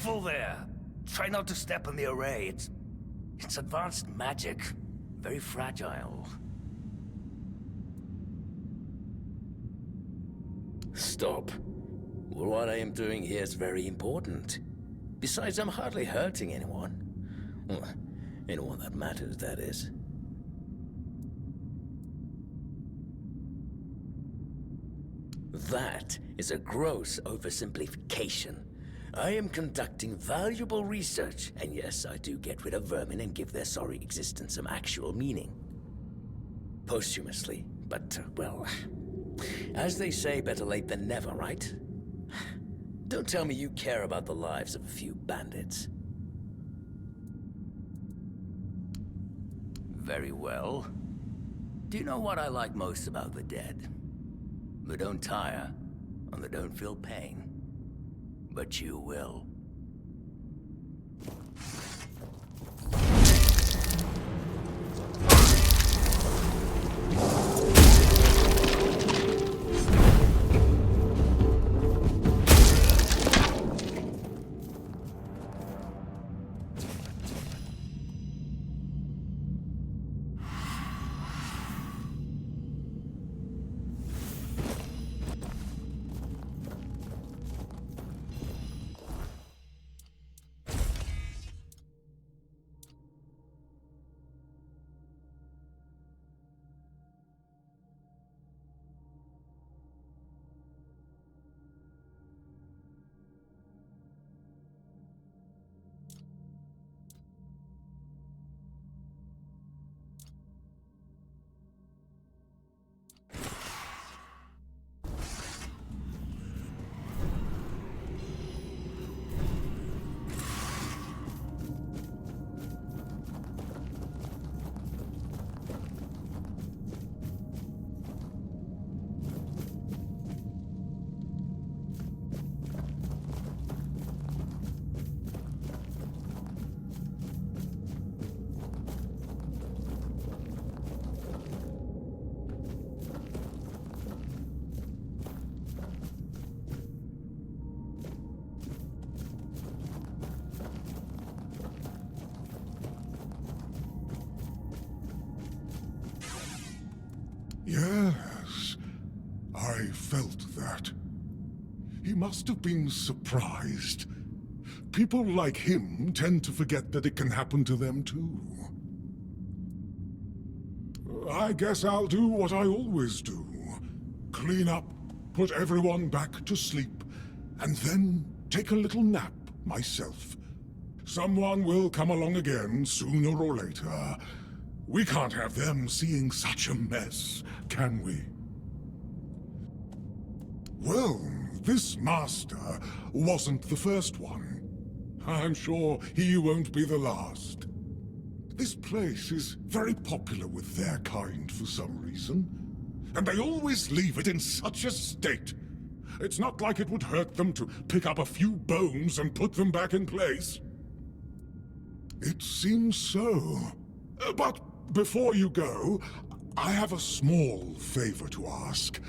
Careful there! Try not to step on the array. It's advanced magic. Very fragile. Stop. What I am doing here is very important. Besides, I'm hardly hurting anyone. Well, anyone that matters, that is. That is a gross oversimplification. I am conducting valuable research, and yes, I do get rid of vermin and give their sorry existence some actual meaning. Posthumously, but, well, as they say, better late than never, right? Don't tell me you care about the lives of a few bandits. Very well. Do you know what I like most about the dead? They don't tire, and they don't feel pain. But you will. Yes, I felt that. He must have been surprised. People like him tend to forget that it can happen to them too. I guess I'll do what I always do. Clean up, put everyone back to sleep, and then take a little nap myself. Someone will come along again sooner or later. We can't have them seeing such a mess, can we? Well, this master wasn't the first one. I'm sure he won't be the last. This place is very popular with their kind for some reason, and they always leave it in such a state. It's not like it would hurt them to pick up a few bones and put them back in place. It seems so. But before you go, I have a small favor to ask.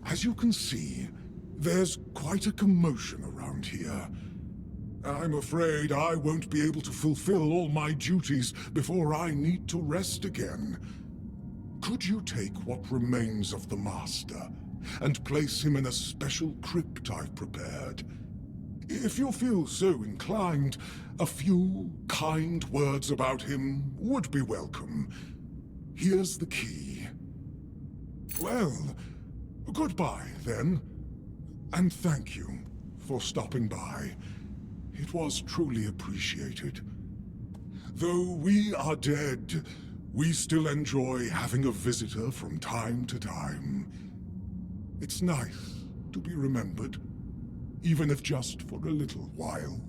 As you can see, there's quite a commotion around here. I'm afraid I won't be able to fulfill all my duties before I need to rest again. Could you take what remains of the Master and place him in a special crypt I've prepared? If you feel so inclined, a few kind words about him would be welcome. Here's the key. Well, goodbye, then. And thank you for stopping by. It was truly appreciated. Though we are dead, we still enjoy having a visitor from time to time. It's nice to be remembered, even if just for a little while.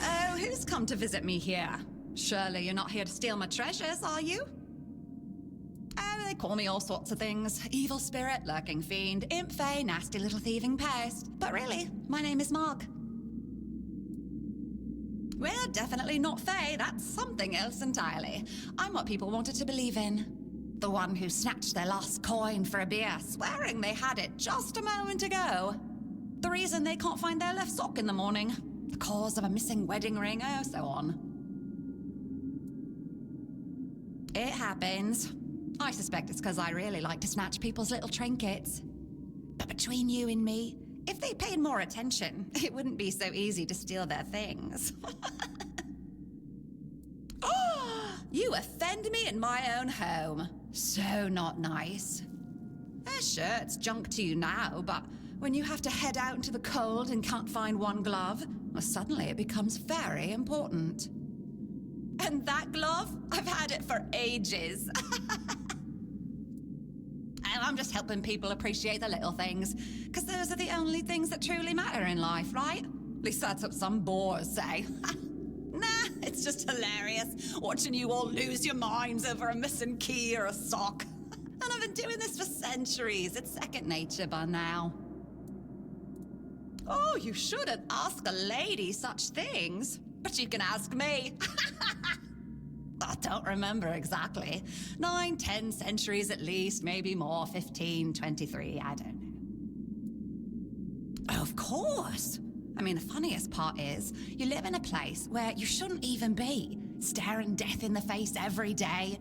Oh, who's come to visit me here? Surely you're not here to steal my treasures, are you? Oh, they call me all sorts of things. Evil spirit, lurking fiend, imp fae, nasty little thieving pest. But really, my name is Mark. We're definitely not fae, that's something else entirely. I'm what people wanted to believe in. The one who snatched their last coin for a beer, swearing they had it just a moment ago. The reason they can't find their left sock in the morning. The cause of a missing wedding ring, oh, so on. It happens. I suspect it's because I really like to snatch people's little trinkets. But between you and me, if they paid more attention, it wouldn't be so easy to steal their things. Oh, you offend me in my own home. So not nice. Sure, it's junk to you now, but when you have to head out into the cold and can't find one glove, well, suddenly it becomes very important. And that glove? I've had it for ages. I'm just helping people appreciate the little things, because those are the only things that truly matter in life, right? At least that's what some bores say. Nah, it's just hilarious, watching you all lose your minds over a missing key or a sock. And I've been doing this for centuries. It's second nature by now. Oh, you shouldn't ask a lady such things, but you can ask me. I don't remember exactly. 9, 10 centuries at least, maybe more, 15, 23, I don't know. Of course. I mean, the funniest part is, you live in a place where you shouldn't even be, staring death in the face every day.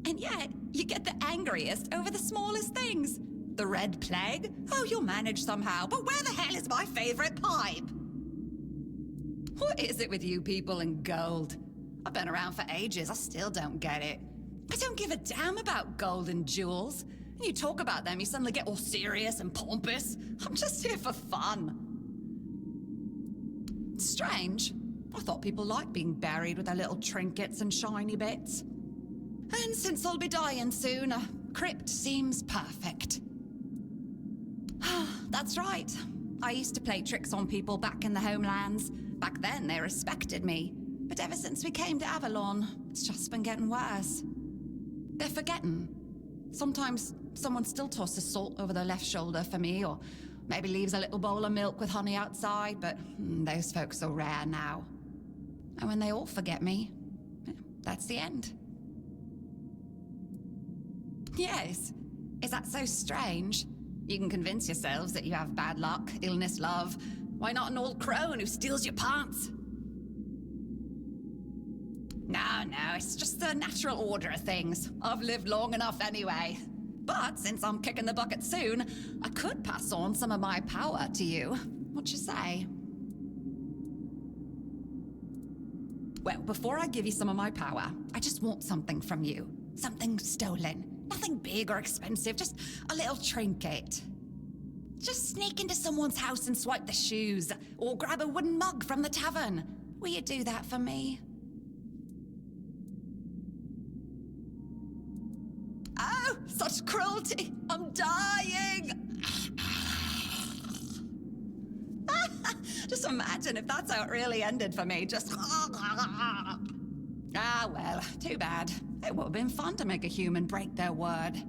And yet, you get the angriest over the smallest things. The Red Plague? Oh, you'll manage somehow, but where the hell is my favorite pipe? What is it with you people and gold? I've been around for ages, I still don't get it. I don't give a damn about gold and jewels. And you talk about them, you suddenly get all serious and pompous. I'm just here for fun. Strange. I thought people liked being buried with their little trinkets and shiny bits. And since I'll be dying soon, a crypt seems perfect. That's right. I used to play tricks on people back in the homelands. Back then, they respected me. But ever since we came to Avalon, it's just been getting worse. They're forgetting. Sometimes someone still tosses salt over their left shoulder for me, or maybe leaves a little bowl of milk with honey outside, but those folks are rare now. And when they all forget me, that's the end. Yes. Is that so strange? You can convince yourselves that you have bad luck, illness, love. Why not an old crone who steals your pants? No, it's just the natural order of things. I've lived long enough anyway. But since I'm kicking the bucket soon, I could pass on some of my power to you. What you say? Well, before I give you some of my power, I just want something from you. Something stolen. Nothing big or expensive, just a little trinket. Just sneak into someone's house and swipe the shoes, or grab a wooden mug from the tavern. Will you do that for me? Oh, such cruelty! I'm dying! Just imagine if that's how it really ended for me, just... Ah, well, too bad. It would have been fun to make a human break their word.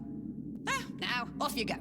Now, off you go.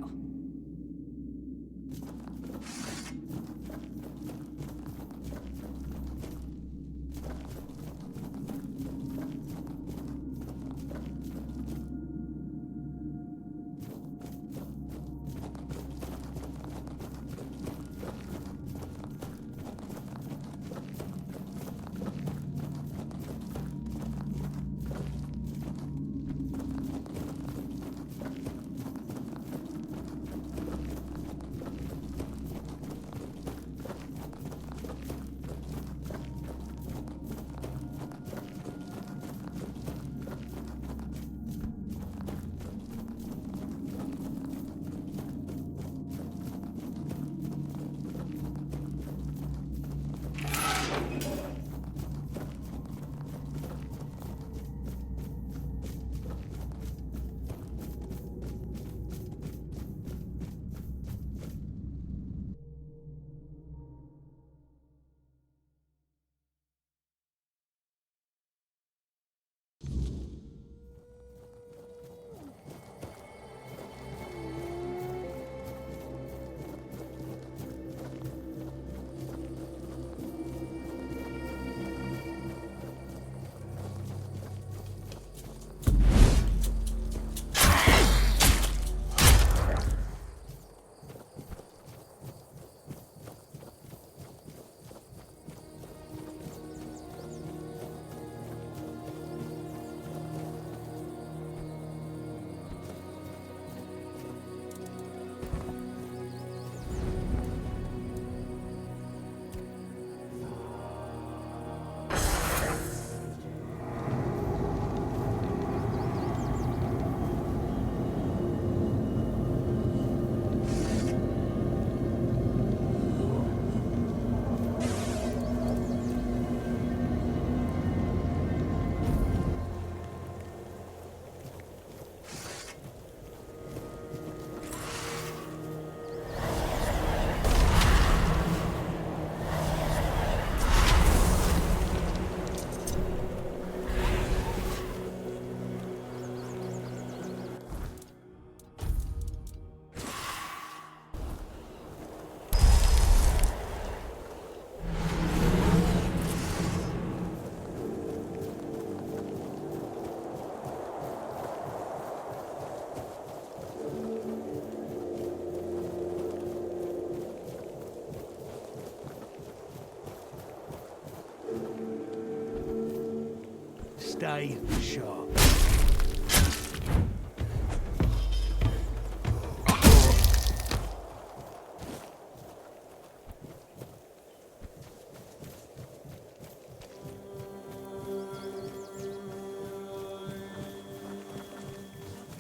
stay sharp.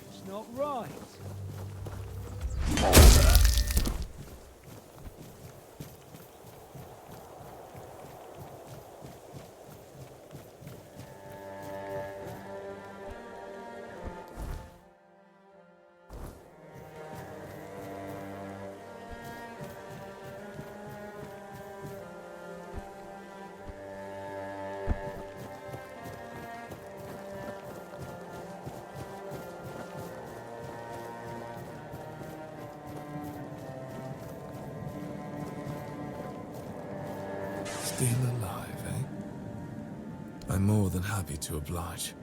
It's not right. Still alive, eh? I'm more than happy to oblige.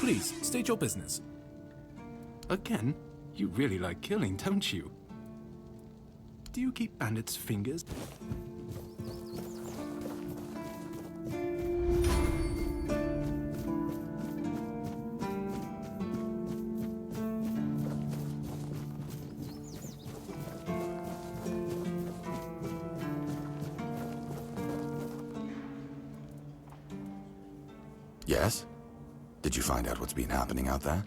Please, state your business. Again, you really like killing, don't you? Do you keep bandits' fingers? Yes? Did you find out what's been happening out there?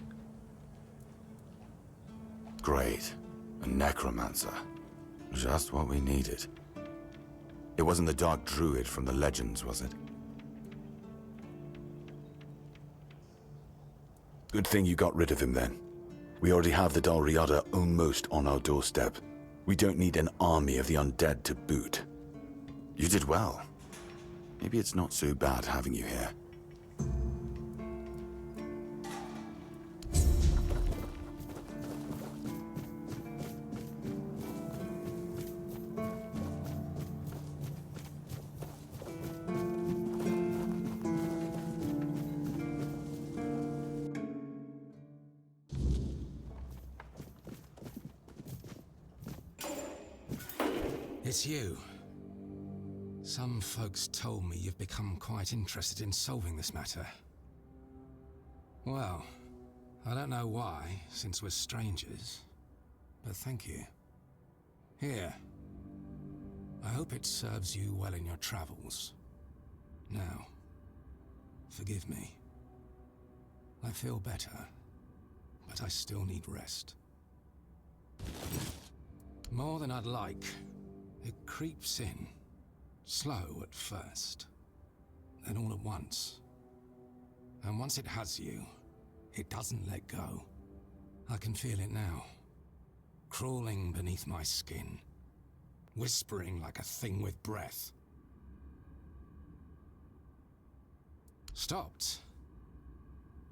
Great. A necromancer. Just what we needed. It wasn't the Dark Druid from the legends, was it? Good thing you got rid of him then. We already have the Dalriada almost on our doorstep. We don't need an army of the undead to boot. You did well. Maybe it's not so bad having you here. It's you. Some folks told me you've become quite interested in solving this matter. Well, I don't know why, since we're strangers, but thank you. Here. I hope it serves you well in your travels. Now, forgive me. I feel better, but I still need rest. More than I'd like. It creeps in, slow at first, then all at once. And once it has you, it doesn't let go. I can feel it now, crawling beneath my skin, whispering like a thing with breath. Stopped?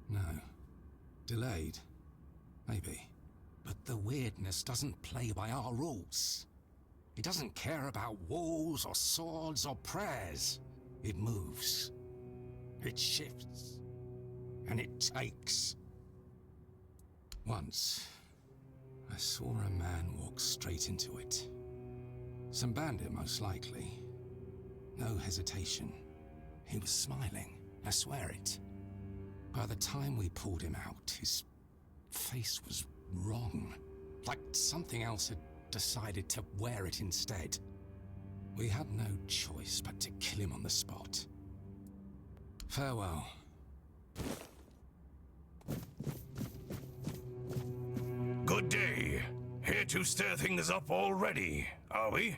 No. Delayed? Maybe. But the weirdness doesn't play by our rules. It doesn't care about walls or swords or prayers. It moves. It shifts. And it takes. Once, I saw a man walk straight into it. Some bandit, most likely. No hesitation. He was smiling, I swear it. By the time we pulled him out, his face was wrong. Like something else had decided to wear it instead. We had no choice but to kill him on the spot. Farewell. Good day. Here to stir things up already, are we?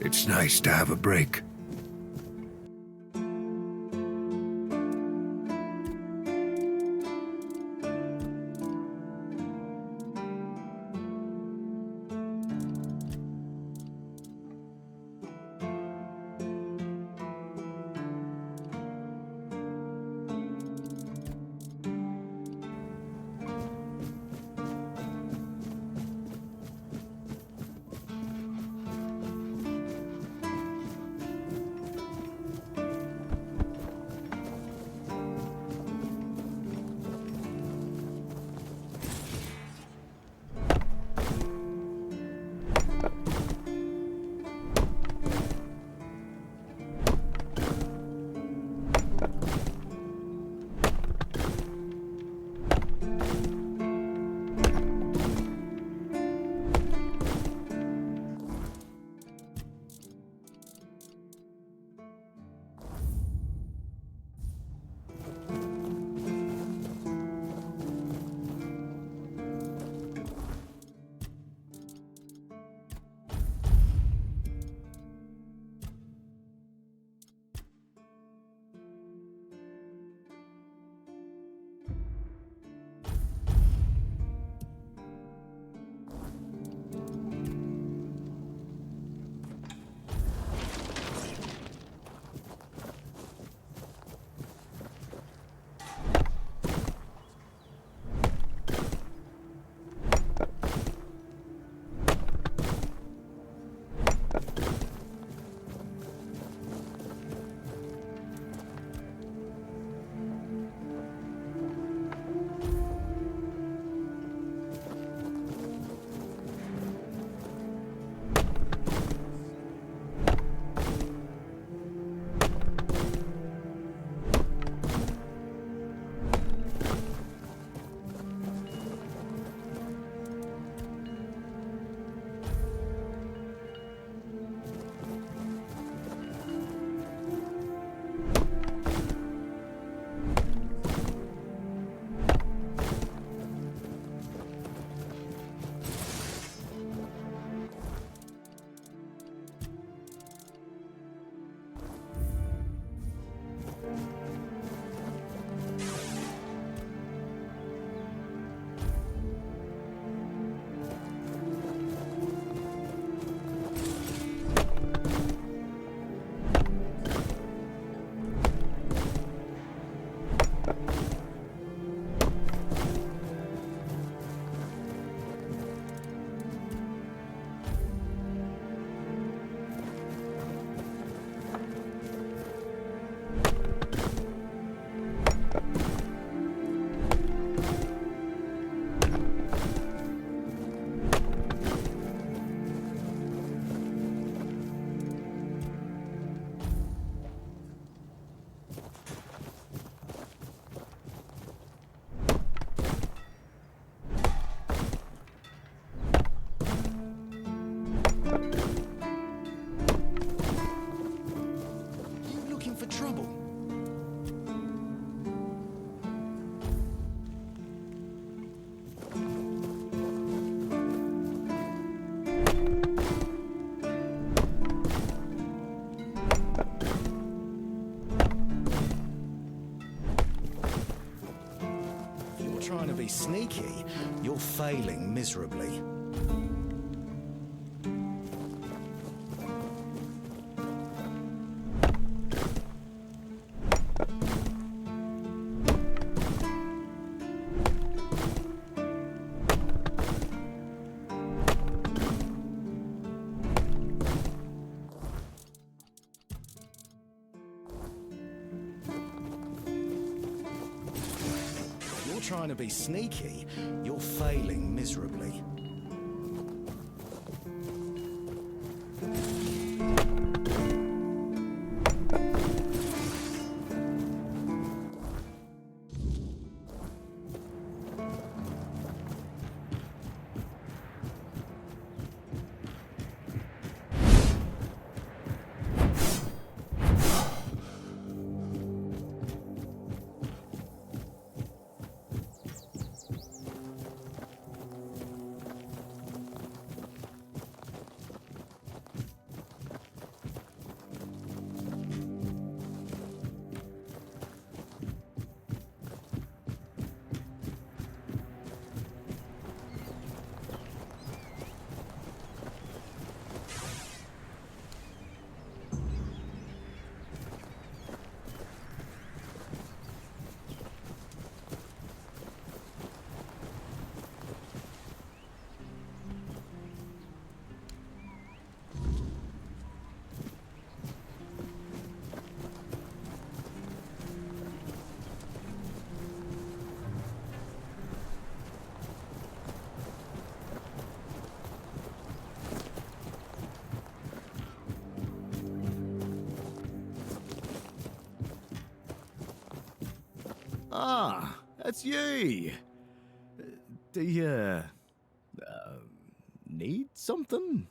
It's nice to have a break. sneaky, you're failing miserably. Trying to be sneaky, you're failing miserably. Ah, it's you. Do you need something?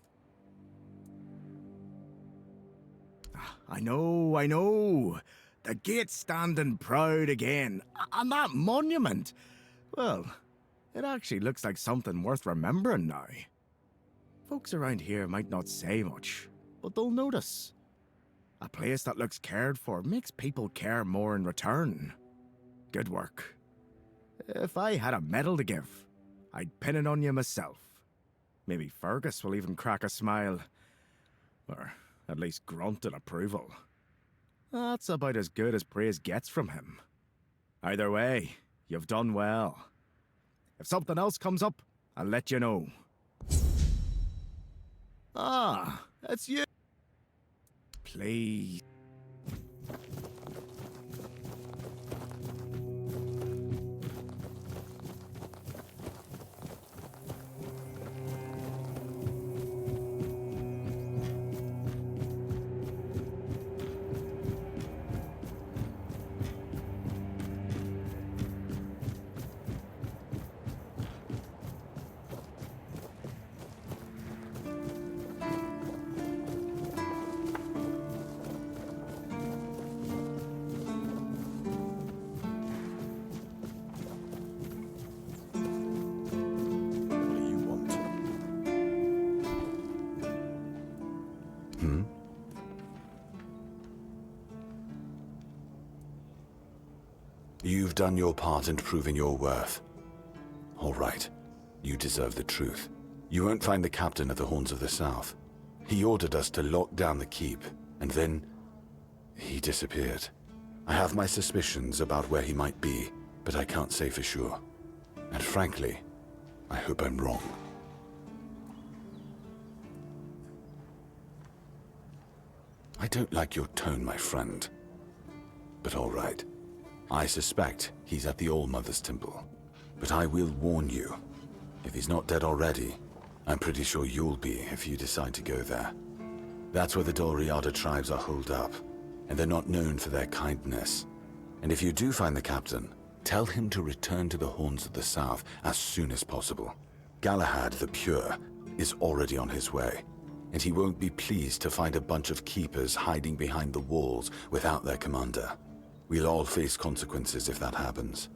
I know. The gate's standing proud again. And that monument, well, it actually looks like something worth remembering now. Folks around here might not say much, but they'll notice. A place that looks cared for makes people care more in return. Good work. If I had a medal to give, I'd pin it on you myself. Maybe Fergus will even crack a smile. Or at least grunt in approval. That's about as good as praise gets from him. Either way, you've done well. If something else comes up, I'll let you know. Ah, it's you. Please. You've done your part in proving your worth. All right. You deserve the truth. You won't find the captain at the Horns of the South. He ordered us to lock down the keep, and then he disappeared. I have my suspicions about where he might be, but I can't say for sure. And frankly, I hope I'm wrong. I don't like your tone, my friend. But all right. I suspect he's at the All-Mother's Temple. But I will warn you. If he's not dead already, I'm pretty sure you'll be if you decide to go there. That's where the Dalriada tribes are holed up, and they're not known for their kindness. And if you do find the captain, tell him to return to the Horns of the South as soon as possible. Galahad the Pure is already on his way, and he won't be pleased to find a bunch of keepers hiding behind the walls without their commander. We'll all face consequences if that happens.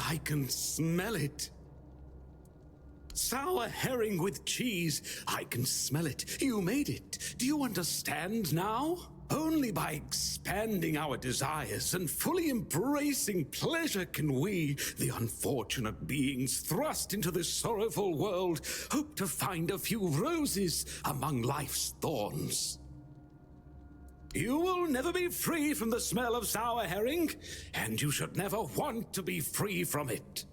I can smell it. Sour herring with cheese. I can smell it. You made it. Do you understand now? Only by expanding our desires and fully embracing pleasure can we, the unfortunate beings thrust into this sorrowful world, hope to find a few roses among life's thorns. You will never be free from the smell of sour herring, and you should never want to be free from it.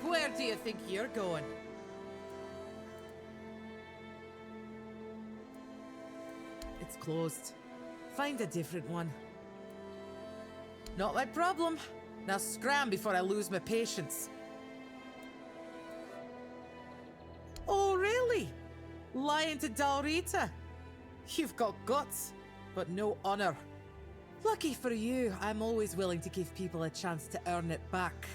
Where do you think you're going? It's closed. Find a different one. Not my problem. Now scram before I lose my patience. Oh, really? Lying to Dalrita? You've got guts, but no honor. Lucky for you, I'm always willing to give people a chance to earn it back.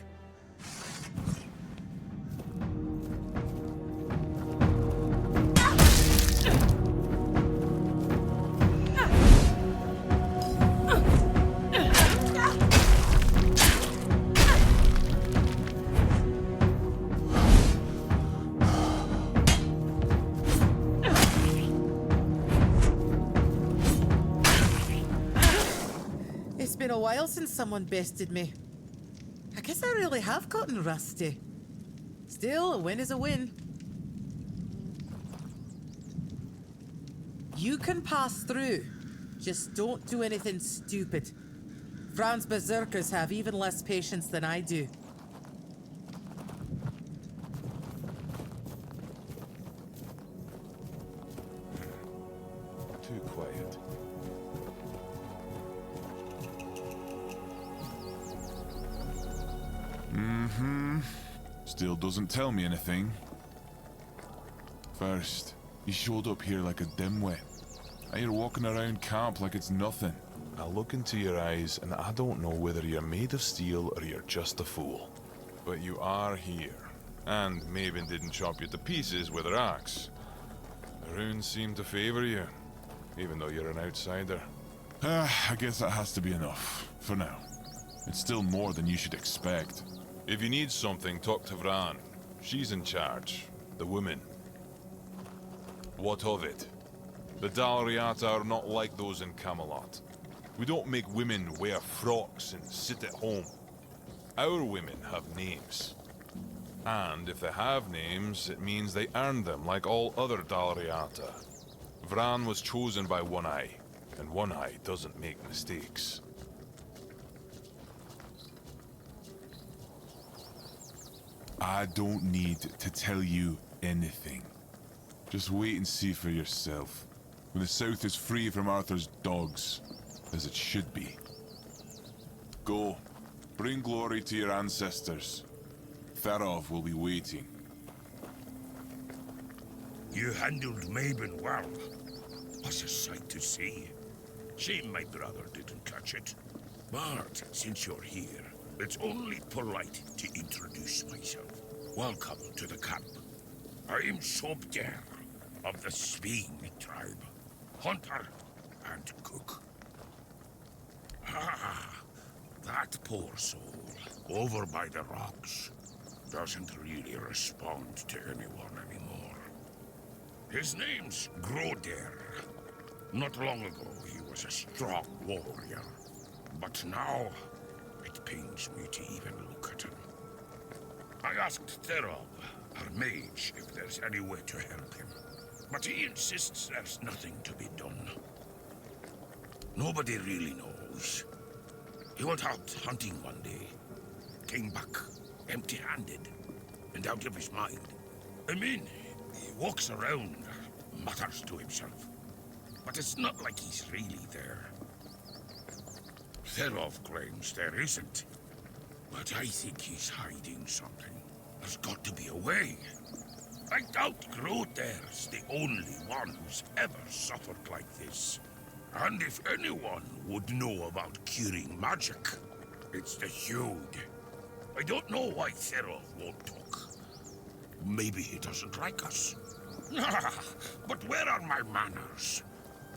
It's been a while since someone bested me. I guess I really have gotten rusty. Still, a win is a win. You can pass through. Just don't do anything stupid. Fran's berserkers have even less patience than I do. Too quiet. Still doesn't tell me anything. First, you showed up here like a dimwit. Now you're walking around camp like it's nothing. I look into your eyes and I don't know whether you're made of steel or you're just a fool. But you are here. And Maven didn't chop you to pieces with her axe. The runes seem to favor you, even though you're an outsider. I guess that has to be enough, for now. It's still more than you should expect. If you need something, talk to Vran. She's in charge. The woman. What of it? The Dalriata are not like those in Camelot. We don't make women wear frocks and sit at home. Our women have names. And if they have names, it means they earned them like all other Dalriata. Vran was chosen by One Eye, and One Eye doesn't make mistakes. I don't need to tell you anything. Just wait and see for yourself. When the South is free from Arthur's dogs, as it should be. Go. Bring glory to your ancestors. Therov will be waiting. You handled Maven well. Was a sight to see. Shame my brother didn't catch it. But since you're here, it's only polite to introduce myself. Welcome to the camp. I am Sobder of the Sving tribe. Hunter and cook. Ah, that poor soul, over by the rocks, doesn't really respond to anyone anymore. His name's Groder. Not long ago, he was a strong warrior. But now, it pains me to even look at him. I asked Therov, our mage, if there's any way to help him. But he insists there's nothing to be done. Nobody really knows. He went out hunting one day. Came back empty-handed and out of his mind. I mean, he walks around, mutters to himself. But it's not like he's really there. Therov claims there isn't. But I think he's hiding something. There's got to be a way. I doubt Groder's the only one who's ever suffered like this. And if anyone would know about curing magic, it's the Hude. I don't know why Therov won't talk. Maybe he doesn't like us. But where are my manners?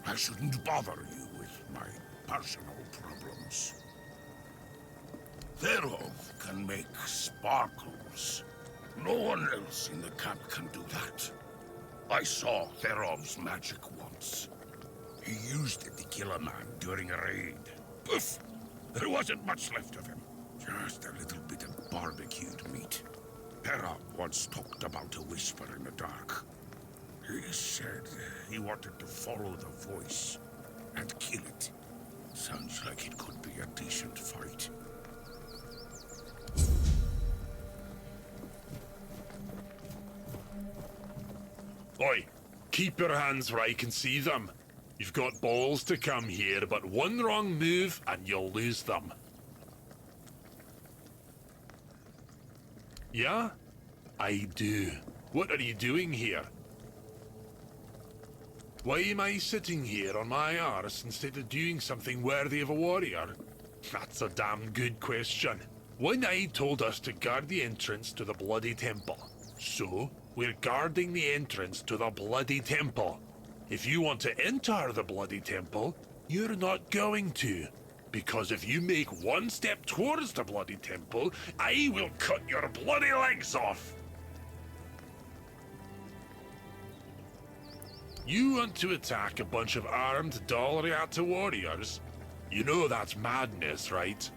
I shouldn't bother you with my personal problems. Therov can make sparkles. No one else in the camp can do that. I saw Therov's magic once. He used it to kill a man during a raid. Poof! There wasn't much left of him. Just a little bit of barbecued meat. Therov once talked about a whisper in the dark. He said he wanted to follow the voice and kill it. Sounds like it could be a decent fight. Oi, keep your hands where I can see them. You've got balls to come here, but one wrong move and you'll lose them. Yeah? I do. What are you doing here? Why am I sitting here on my arse instead of doing something worthy of a warrior? That's a damn good question. One Eye told us to guard the entrance to the Bloody Temple. So, we're guarding the entrance to the Bloody Temple. If you want to enter the Bloody Temple, you're not going to. Because if you make one step towards the Bloody Temple, I will cut your bloody legs off. You want to attack a bunch of armed Dalriata warriors? You know that's madness, right?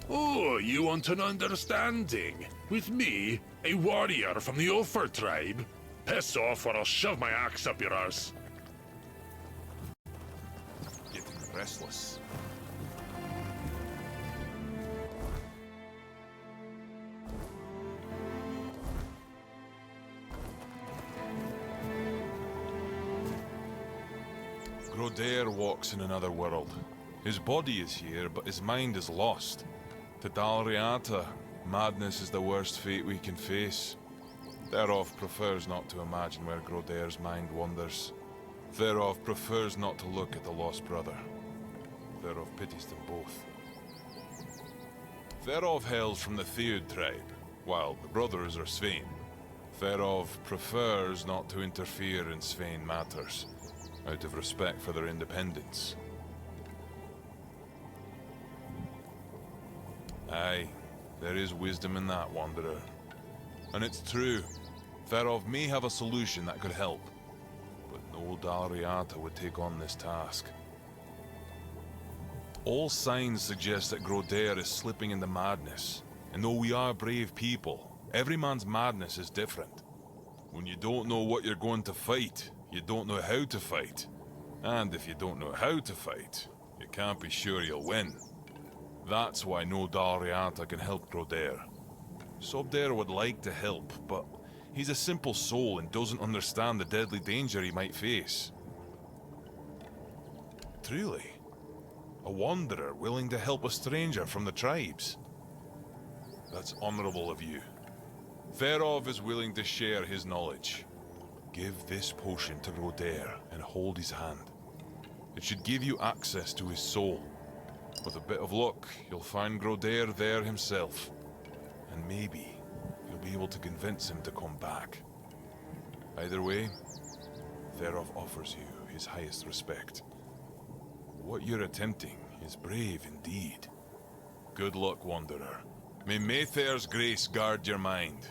Oh, you want an understanding? With me, a warrior from the Ulfer tribe? Piss off or I'll shove my axe up your arse. Getting restless. Groder walks in another world. His body is here, but his mind is lost. To Dalriata, madness is the worst fate we can face. Therov prefers not to imagine where Groder's mind wanders. Therov prefers not to look at the lost brother. Therov pities them both. Therov hails from the Theod tribe, while the brothers are Svein. Therov prefers not to interfere in Svein matters, out of respect for their independence. Aye, there is wisdom in that, Wanderer. And it's true, Therov may have a solution that could help, but no Dalriata would take on this task. All signs suggest that Groder is slipping into madness, and though we are brave people, every man's madness is different. When you don't know what you're going to fight, you don't know how to fight. And if you don't know how to fight, you can't be sure you'll win. That's why no Dalriata can help Groder. Sobder would like to help, but he's a simple soul and doesn't understand the deadly danger he might face. Truly, a wanderer willing to help a stranger from the tribes. That's honorable of you. Therov is willing to share his knowledge. Give this potion to Groder and hold his hand. It should give you access to his soul. With a bit of luck, you'll find Groder there himself. And maybe you'll be able to convince him to come back. Either way, Therov offers you his highest respect. What you're attempting is brave indeed. Good luck, Wanderer. May Mayfair's grace guard your mind.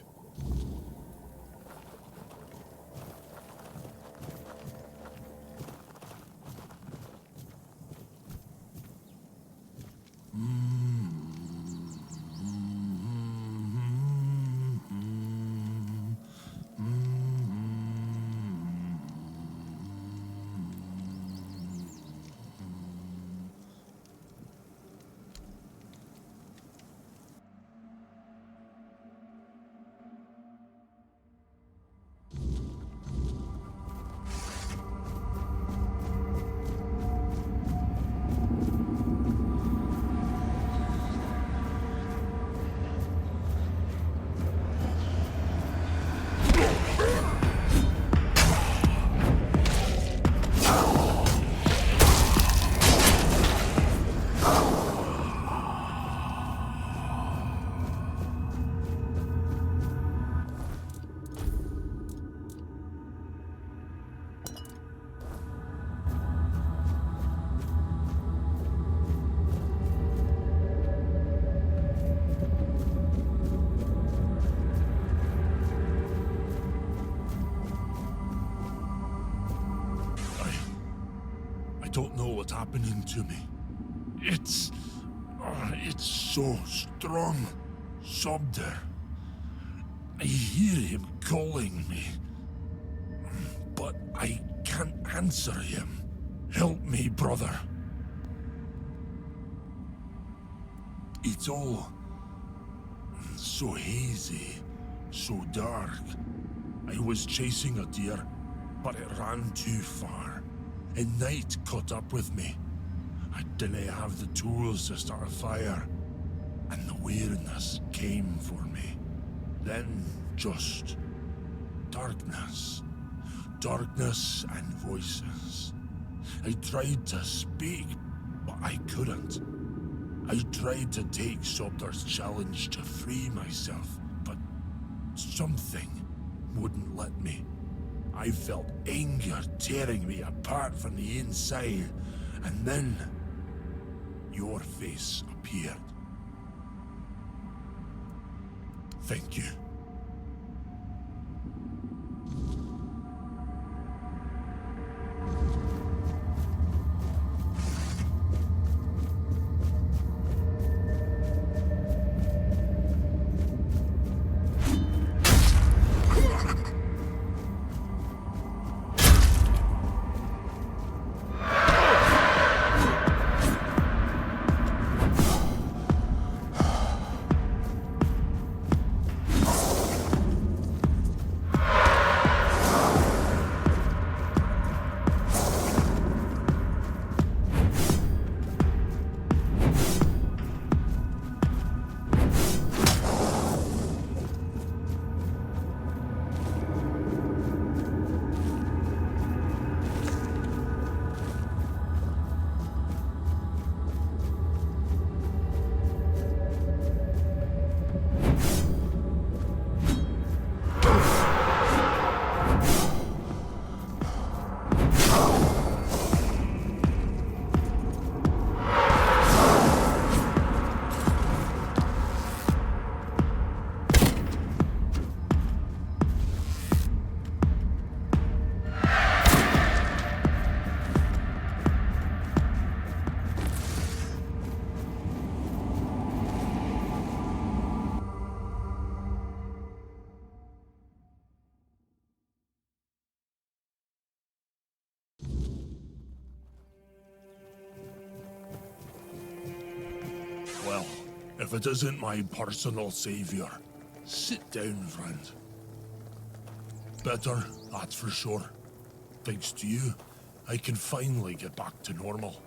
what's happening to me. It's so strong. Sobder. I hear him calling me. But I can't answer him. Help me, brother. It's all so hazy, so dark. I was chasing a deer, but it ran too far, and night caught up with me. I didn't have the tools to start a fire, and the weirdness came for me. Then just darkness. Darkness and voices. I tried to speak, but I couldn't. I tried to take Sobder's challenge to free myself, but something wouldn't let me. I felt anger tearing me apart from the inside, and then your face appeared. Thank you. Well, if it isn't my personal savior, sit down, friend. Better, that's for sure. Thanks to you, I can finally get back to normal.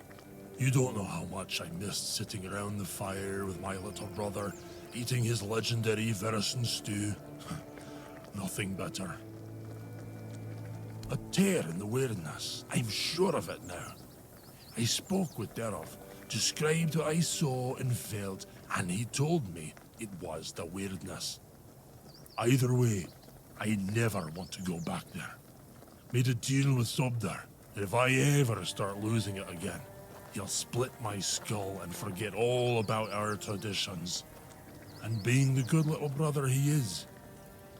You don't know how much I missed sitting around the fire with my little brother, eating his legendary venison stew. Nothing better. A tear in the weirdness, I'm sure of it now. I spoke with Derov, described what I saw and felt, and he told me it was the weirdness. Either way, I never want to go back there. Made a deal with Sobder that if I ever start losing it again, he'll split my skull and forget all about our traditions. And being the good little brother he is,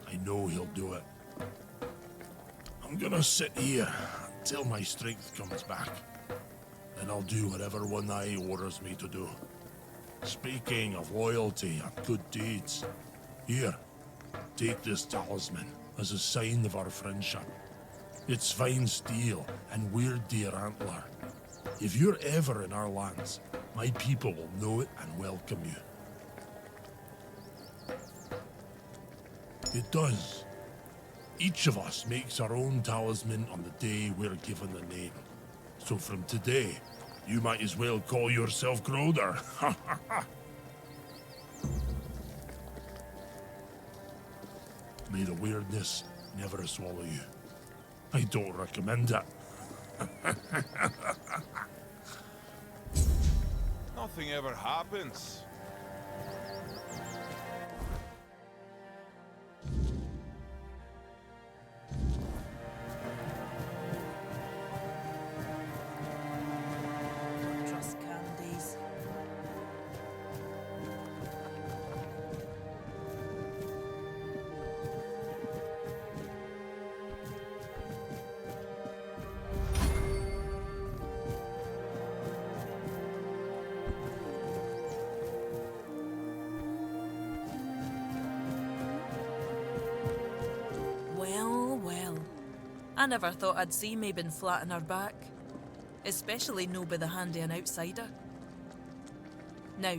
I know he'll do it. I'm gonna sit here until my strength comes back. Then I'll do whatever One Eye orders me to do. Speaking of loyalty and good deeds, here, take this talisman as a sign of our friendship. It's fine steel and weird deer antler. If you're ever in our lands, my people will know it and welcome you. It does. Each of us makes our own talisman on the day we're given the name. So from today, you might as well call yourself Groder. May the weirdness never swallow you. I don't recommend it. Nothing ever happens. Trust candies. I never thought I'd see Mabin flat on her back, especially no by the hand of an outsider. Now,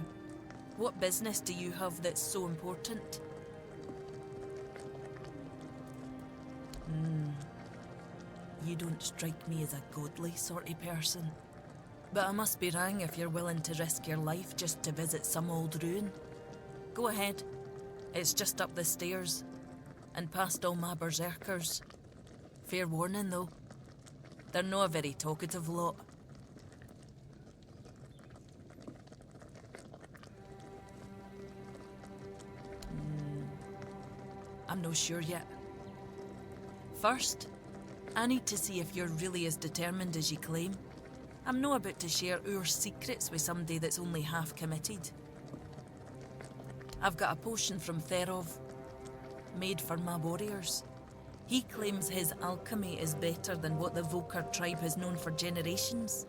what business do you have that's so important? You don't strike me as a godly sort of person. But I must be wrong if you're willing to risk your life just to visit some old ruin. Go ahead. It's just up the stairs, and past all my berserkers. Fair warning, though. They're not a very talkative lot. I'm not sure yet. First, I need to see if you're really as determined as you claim. I'm not about to share our secrets with somebody that's only half committed. I've got a potion from Therov, made for my warriors. He claims his alchemy is better than what the Volker tribe has known for generations.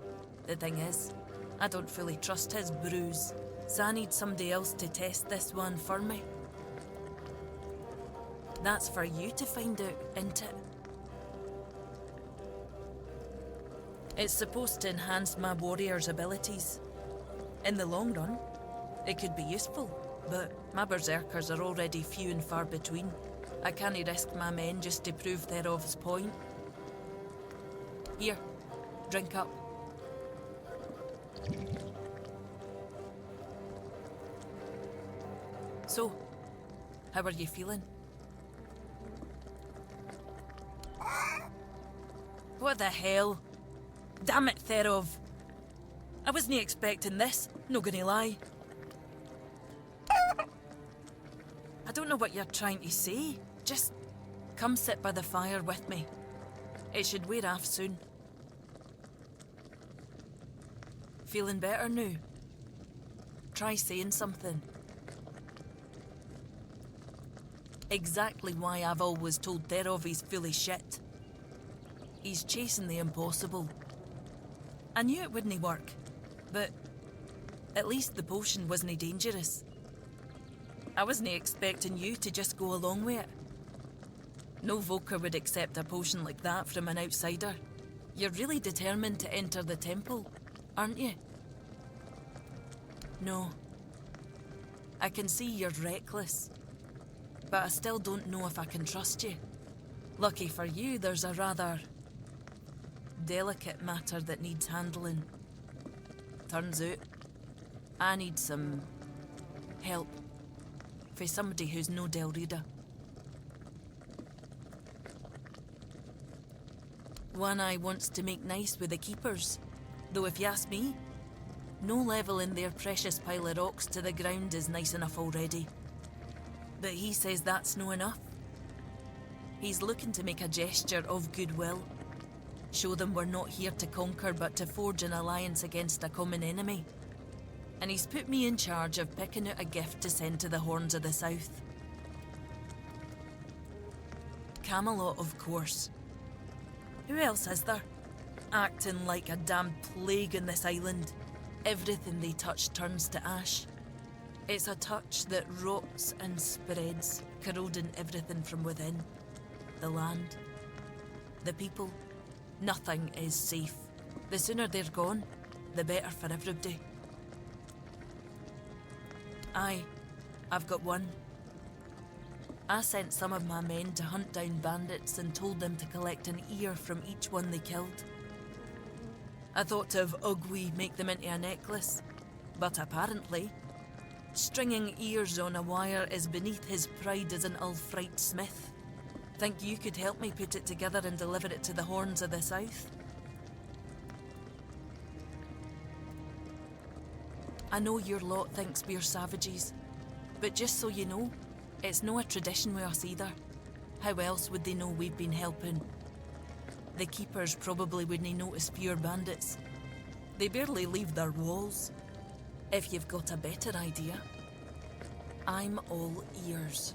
The thing is, I don't fully trust his brews, so I need somebody else to test this one for me. That's for you to find out, isn't it? It's supposed to enhance my warrior's abilities. In the long run, it could be useful, but my berserkers are already few and far between. I can't risk my men just to prove Therov's point. Here, drink up. So, how are you feeling? What the hell? Damn it, Therov. I wasn't expecting this, no gonna lie. I don't know what you're trying to say. Just come sit by the fire with me. It should wear off soon. Feeling better now? Try saying something. Exactly why I've always told Therov he's full of shit. He's chasing the impossible. I knew it wouldn't work, but at least the potion wasn't dangerous. I wasn't expecting you to just go along with it. No Volker would accept a potion like that from an outsider. You're really determined to enter the temple, aren't you? No. I can see you're reckless, but I still don't know if I can trust you. Lucky for you, there's a rather delicate matter that needs handling. Turns out, I need some help for somebody who's no Del Rita. One Eye wants to make nice with the keepers, though if you ask me, no level in their precious pile of rocks to the ground is nice enough already. But he says that's no enough. He's looking to make a gesture of goodwill. Show them we're not here to conquer but to forge an alliance against a common enemy. And he's put me in charge of picking out a gift to send to the Horns of the South. Camelot, of course. Who else is there? Acting like a damn plague in this island. Everything they touch turns to ash. It's a touch that rots and spreads, corroding everything from within. The land, the people. Nothing is safe. The sooner they're gone, the better for everybody. I've got one. I sent some of my men to hunt down bandits and told them to collect an ear from each one they killed. I thought to have Ugwi make them into a necklace, but apparently, stringing ears on a wire is beneath his pride as an Ulfrite smith. Think you could help me put it together and deliver it to the Horns of the South? I know your lot thinks we're savages, but just so you know, it's no a tradition with us either. How else would they know we've been helping? The keepers probably wouldn't notice pure bandits. They barely leave their walls. If you've got a better idea, I'm all ears.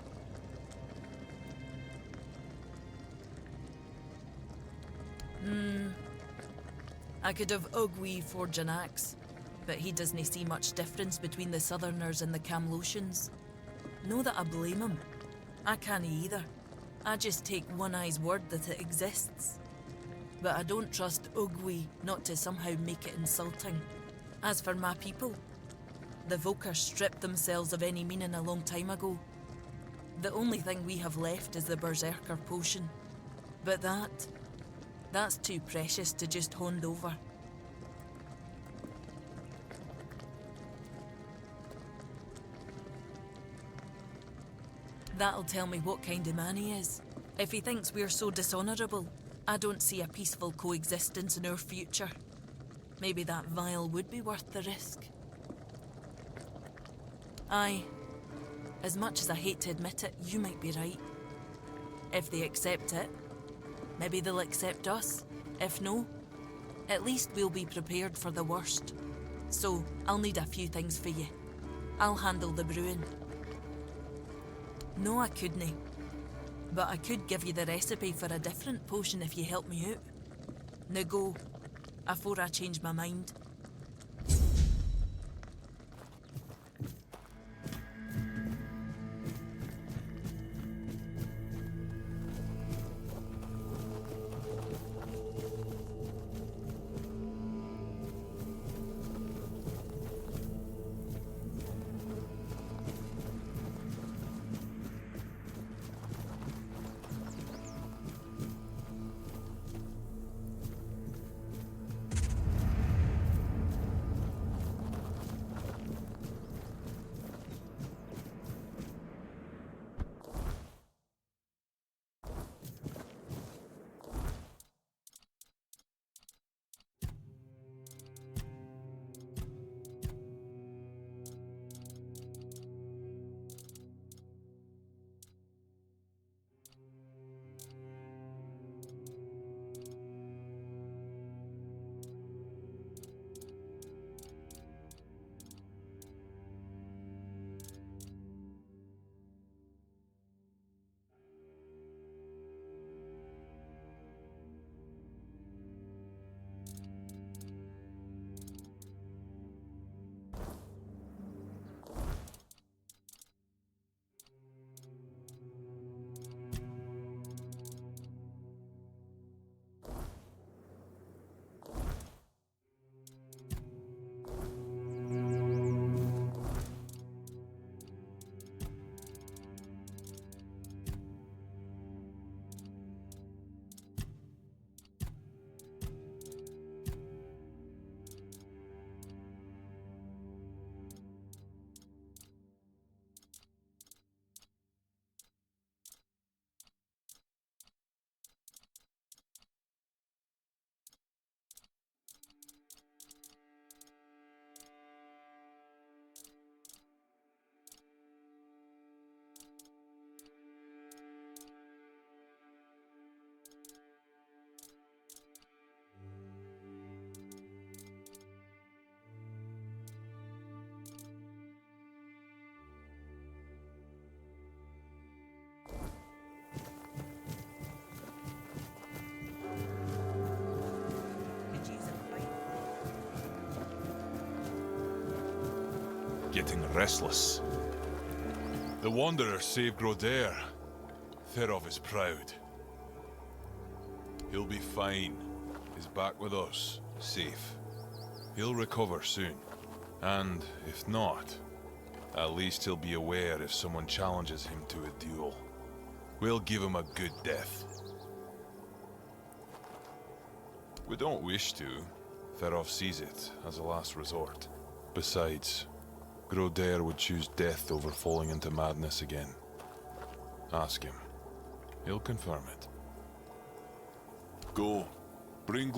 I could have Ugwi forge an axe, but he doesn't see much difference between the Southerners and the Camlotians. No that I blame him. I can't either. I just take One Eye's word that it exists. but I don't trust Ugwi not to somehow make it insulting. As for my people, the Volker stripped themselves of any meaning a long time ago. The only thing we have left is the Berserker potion. But that's too precious to just hand over. That'll tell me what kind of man he is. If he thinks we're so dishonourable, I don't see a peaceful coexistence in our future. Maybe that vial would be worth the risk. Aye. As much as I hate to admit it, you might be right. If they accept it, maybe they'll accept us. If no, at least we'll be prepared for the worst. So, I'll need a few things for you. I'll handle the brewing. No, I couldn't. But I could give you the recipe for a different potion if you help me out. Now go, afore I change my mind. Getting restless. The Wanderer saved Grodair. Therov is proud. He'll be fine. He's back with us, safe. He'll recover soon. And if not, at least he'll be aware if someone challenges him to a duel. We'll give him a good death. We don't wish to. Therov sees it as a last resort. Besides, Grodair would choose death over falling into madness again. Ask him. He'll confirm it. Go. Bring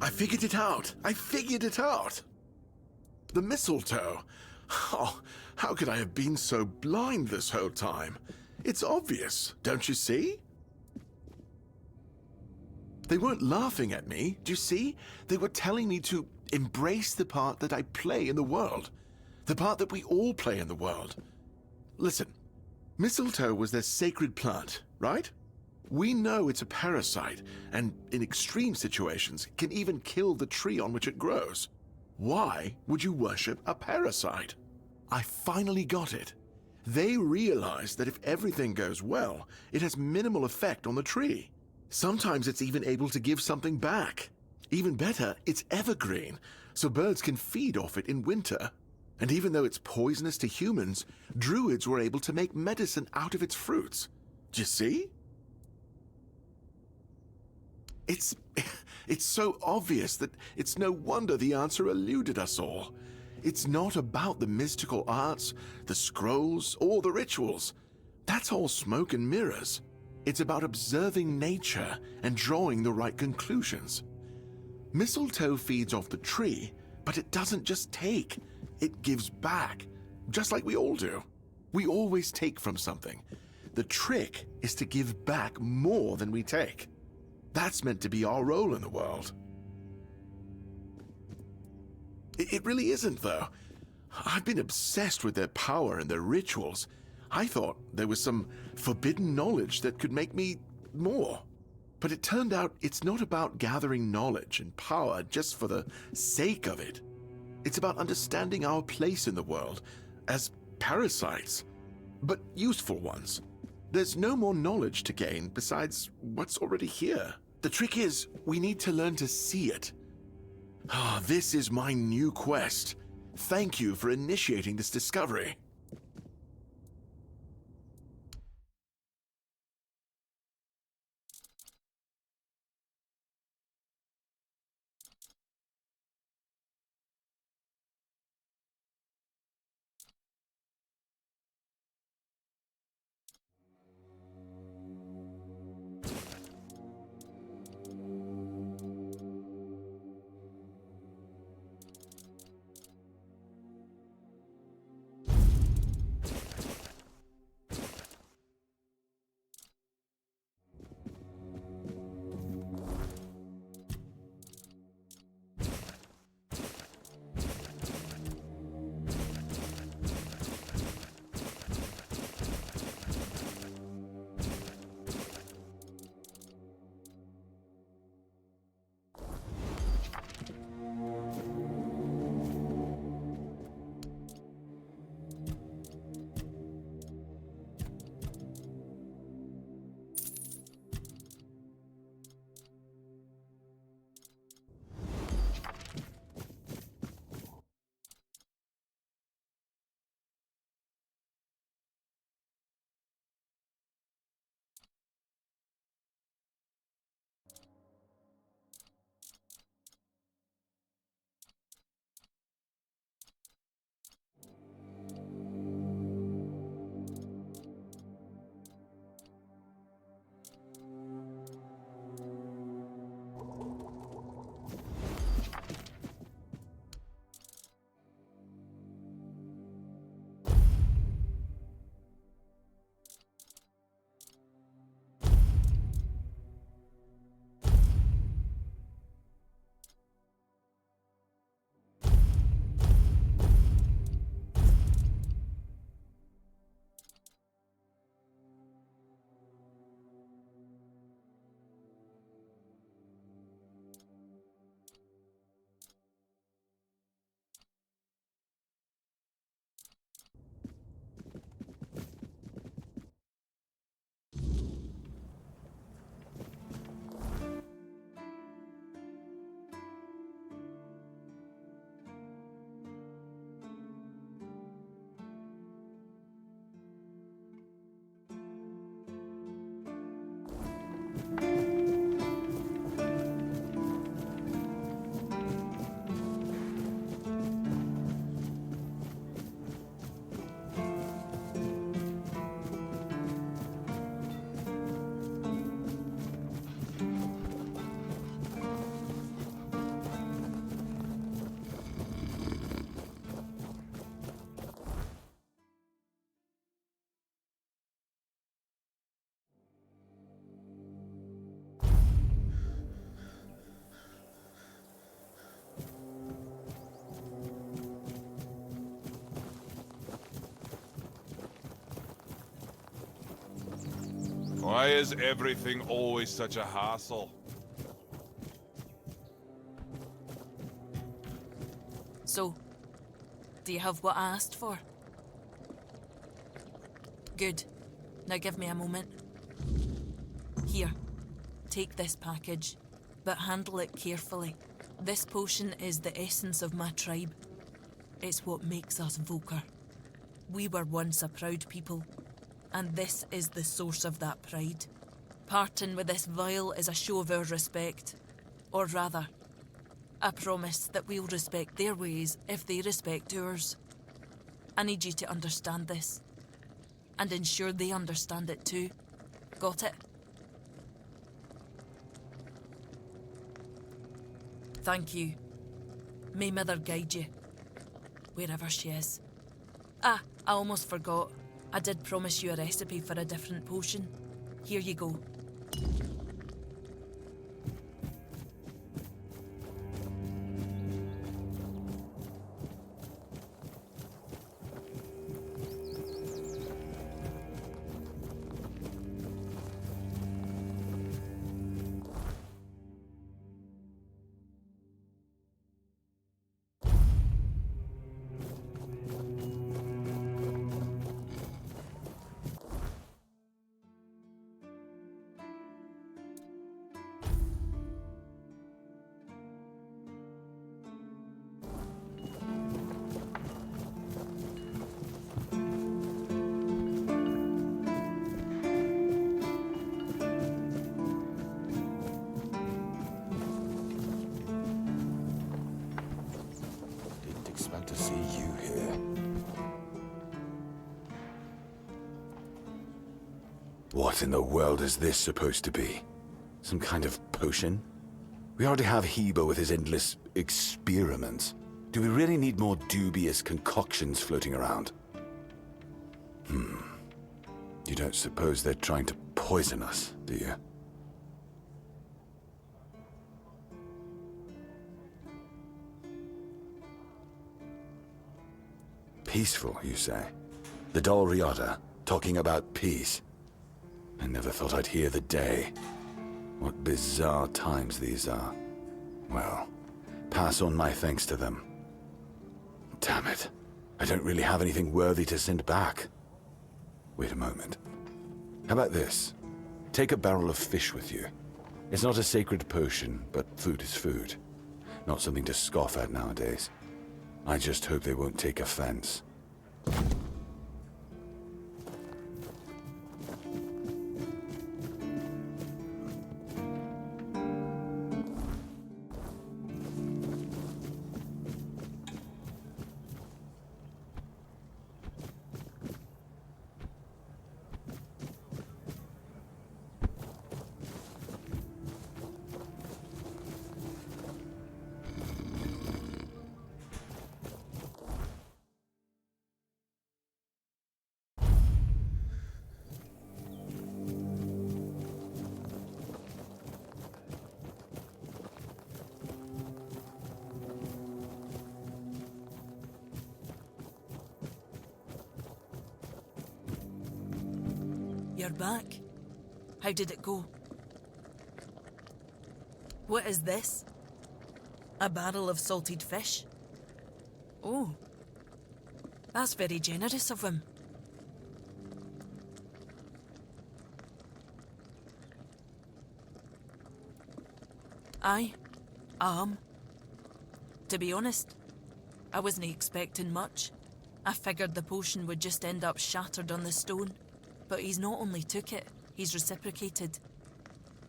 I figured it out! I figured it out! The mistletoe! Oh, how could I have been so blind this whole time? It's obvious, don't you see? They weren't laughing at me, do you see? They were telling me to embrace the part that I play in the world. The part that we all play in the world. Listen, mistletoe was their sacred plant, right? We know it's a parasite, and in extreme situations, can even kill the tree on which it grows. Why would you worship a parasite? I finally got it. They realized that if everything goes well, it has minimal effect on the tree. Sometimes it's even able to give something back. Even better, it's evergreen, so birds can feed off it in winter. And even though it's poisonous to humans, druids were able to make medicine out of its fruits. Do you see? It's so obvious that it's no wonder the answer eluded us all. It's not about the mystical arts, the scrolls, or the rituals. That's all smoke and mirrors. It's about observing nature and drawing the right conclusions. Mistletoe feeds off the tree, but it doesn't just take. It gives back, just like we all do. We always take from something. The trick is to give back more than we take. That's meant to be our role in the world. It really isn't, though. I've been obsessed with their power and their rituals. I thought there was some forbidden knowledge that could make me more. But it turned out it's not about gathering knowledge and power just for the sake of it. It's about understanding our place in the world as parasites, but useful ones. There's no more knowledge to gain besides what's already here. The trick is, we need to learn to see it. Ah, this is my new quest. Thank you for initiating this discovery. is everything always such a hassle? So, do you have what I asked for? Good. Now give me a moment. Here, take this package, but handle it carefully. This potion is the essence of my tribe. It's what makes us Volker. We were once a proud people, and this is the source of that pride. Parting with this vial is a show of our respect, or rather, a promise that we'll respect their ways if they respect ours. I need you to understand this, and ensure they understand it too. Got it? Thank you. May Mother guide you, wherever she is. Ah, I almost forgot. I did promise you a recipe for a different potion. Here you go. Expect to see you here. What in the world is this supposed to be? Some kind of potion? We already have Heba with his endless experiments. Do we really need more dubious concoctions floating around? You don't suppose they're trying to poison us, do you? Peaceful, you say? The Dol Riata, talking about peace. I never thought I'd hear the day. What bizarre times these are. Well, pass on my thanks to them. Damn it. I don't really have anything worthy to send back. Wait a moment. How about this? Take a barrel of fish with you. It's not a sacred potion, but food is food. Not something to scoff at nowadays. I just hope they won't take offense. You're back. How did it go? What is this? A barrel of salted fish? Oh, that's very generous of him. Aye, to be honest, I wasn't expecting much. I figured the potion would just end up shattered on the stone. But he's not only took it, he's reciprocated.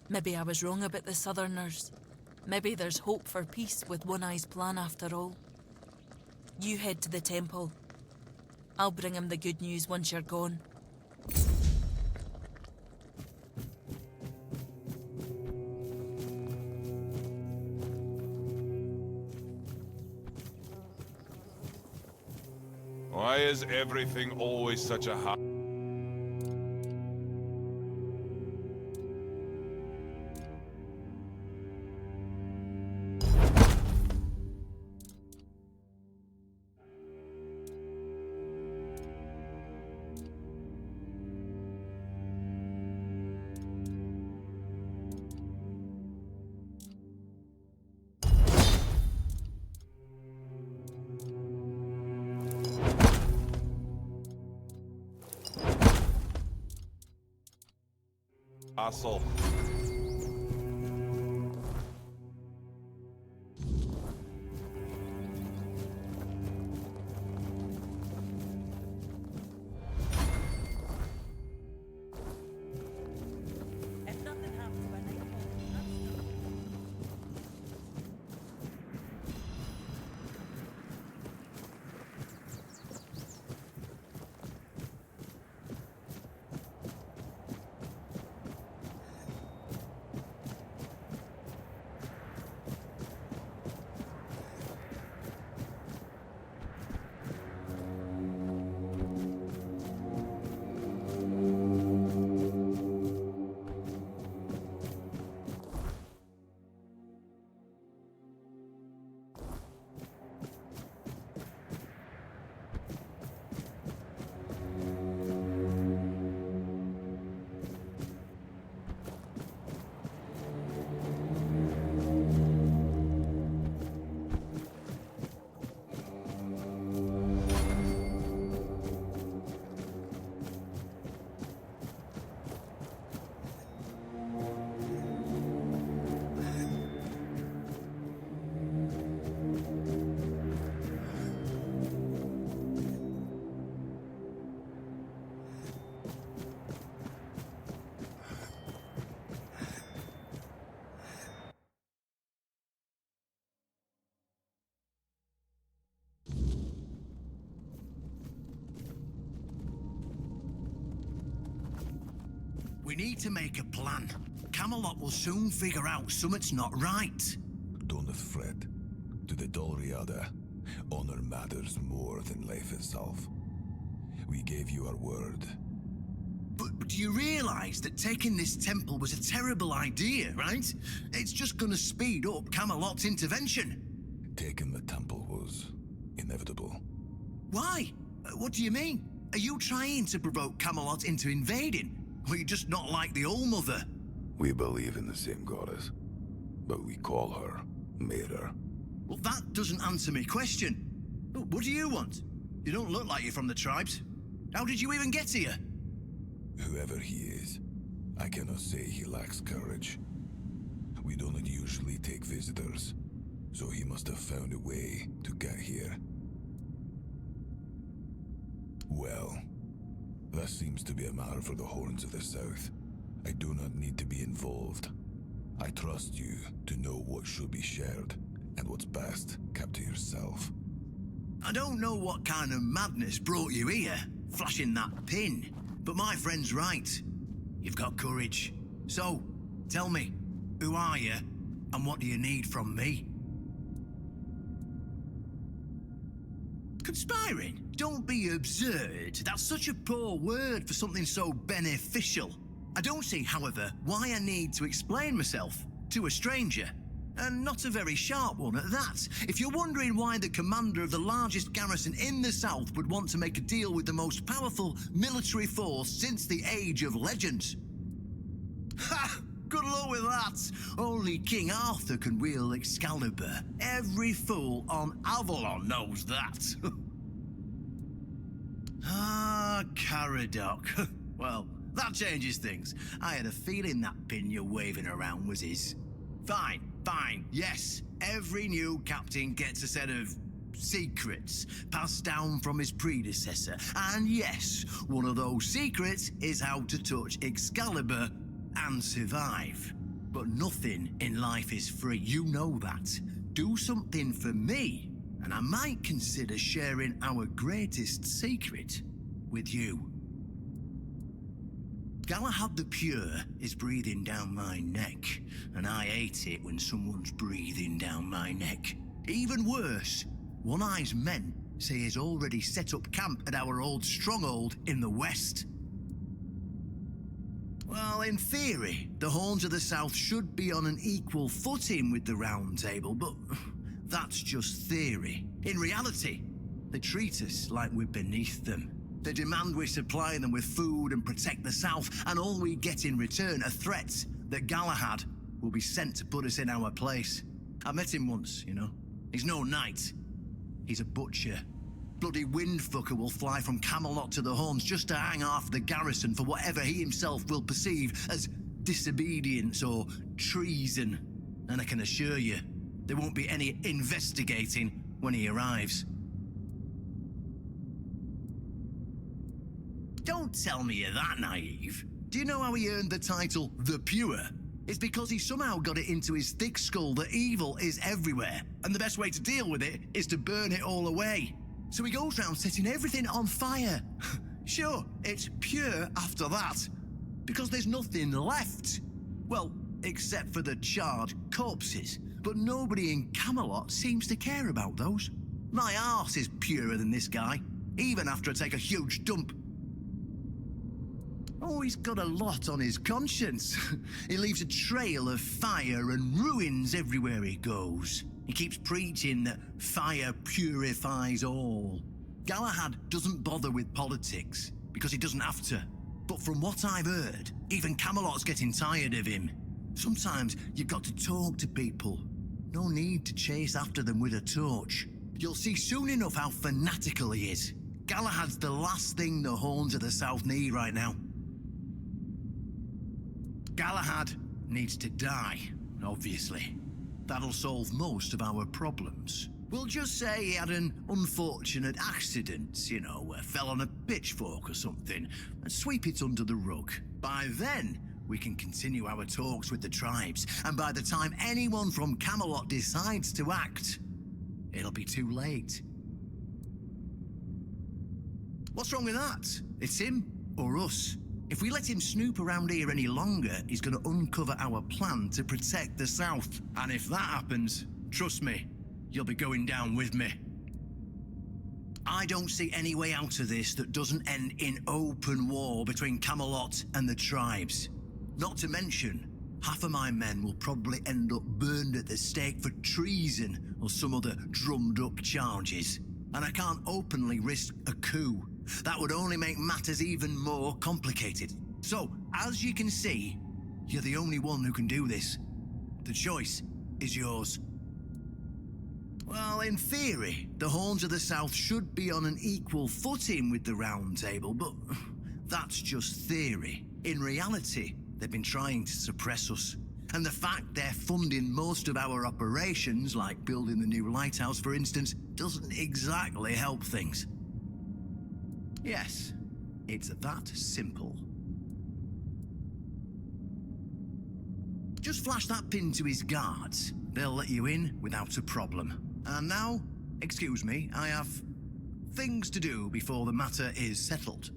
Maybe I was wrong about the Southerners. Maybe there's hope for peace with One Eye's plan after all. You head to the temple. I'll bring him the good news once you're gone. Why is everything always such a Asshole. We need to make a plan. Camelot will soon figure out something's not right. Don't fret. To the Dolriada, honor matters more than life itself. We gave you our word. But do you realize that taking this temple was a terrible idea, right? It's just gonna speed up Camelot's intervention. Taking the temple was inevitable. Why? What do you mean? Are you trying to provoke Camelot into invading? Or you just not like the All-Mother? We believe in the same goddess, but we call her Mirror. Well, that doesn't answer my question. What do you want? You don't look like you're from the tribes. How did you even get here? Whoever he is, I cannot say he lacks courage. We don't usually take visitors, so he must have found a way to get here. Well, that seems to be a matter for the Horns of the South. I do not need to be involved. I trust you to know what should be shared, and what's best kept to yourself. I don't know what kind of madness brought you here, flashing that pin, but my friend's right. You've got courage. So, tell me, who are you, and what do you need from me? Conspiring? Don't be absurd. That's such a poor word for something so beneficial. I don't see, however, why I need to explain myself to a stranger. And not a very sharp one at that. If you're wondering why the commander of the largest garrison in the south would want to make a deal with the most powerful military force since the Age of Legends. Ha! Good luck with that. Only King Arthur can wield Excalibur. Every fool on Avalon knows that. Ah, Caradoc. Well, that changes things. I had a feeling that pin you're waving around was his. Fine, yes. Every new captain gets a set of secrets passed down from his predecessor. And yes, one of those secrets is how to touch Excalibur and survive. But nothing in life is free, you know that. Do something for me, and I might consider sharing our greatest secret with you. Galahad the Pure is breathing down my neck, and I hate it when someone's breathing down my neck. Even worse, One Eye's men say he's already set up camp at our old stronghold in the west. Well, in theory, the Horns of the South should be on an equal footing with the Round Table, but that's just theory. In reality, they treat us like we're beneath them. They demand we supply them with food and protect the South, and all we get in return are threats that Galahad will be sent to put us in our place. I met him once, you know. He's no knight. He's a butcher. Bloody windfucker will fly from Camelot to the Horns just to hang half the garrison for whatever he himself will perceive as disobedience or treason. And I can assure you, there won't be any investigating when he arrives. Don't tell me you're that naive. Do you know how he earned the title The Pure? It's because he somehow got it into his thick skull that evil is everywhere, and the best way to deal with it is to burn it all away. So he goes round setting everything on fire. Sure, it's pure after that, because there's nothing left. Well, except for the charred corpses. But nobody in Camelot seems to care about those. My arse is purer than this guy, even after I take a huge dump. Oh, he's got a lot on his conscience. He leaves a trail of fire and ruins everywhere he goes. He keeps preaching that fire purifies all. Galahad doesn't bother with politics, because he doesn't have to. But from what I've heard, even Camelot's getting tired of him. Sometimes you've got to talk to people. No need to chase after them with a torch. You'll see soon enough how fanatical he is. Galahad's the last thing the Horns of the South need right now. Galahad needs to die, obviously. That'll solve most of our problems. We'll just say he had an unfortunate accident, you know, fell on a pitchfork or something, and sweep it under the rug. By then, we can continue our talks with the tribes, and by the time anyone from Camelot decides to act, it'll be too late. What's wrong with that? It's him or us. If we let him snoop around here any longer, he's going to uncover our plan to protect the South. And if that happens, trust me, you'll be going down with me. I don't see any way out of this that doesn't end in open war between Camelot and the tribes. Not to mention, half of my men will probably end up burned at the stake for treason or some other drummed-up charges. And I can't openly risk a coup. That would only make matters even more complicated. So, as you can see, you're the only one who can do this. The choice is yours. Well, in theory, the Horns of the South should be on an equal footing with the Round Table, but that's just theory. In reality, they've been trying to suppress us. And the fact they're funding most of our operations, like building the new lighthouse, for instance, doesn't exactly help things. Yes, it's that simple. Just flash that pin to his guards. They'll let you in without a problem. And now, excuse me, I have things to do before the matter is settled.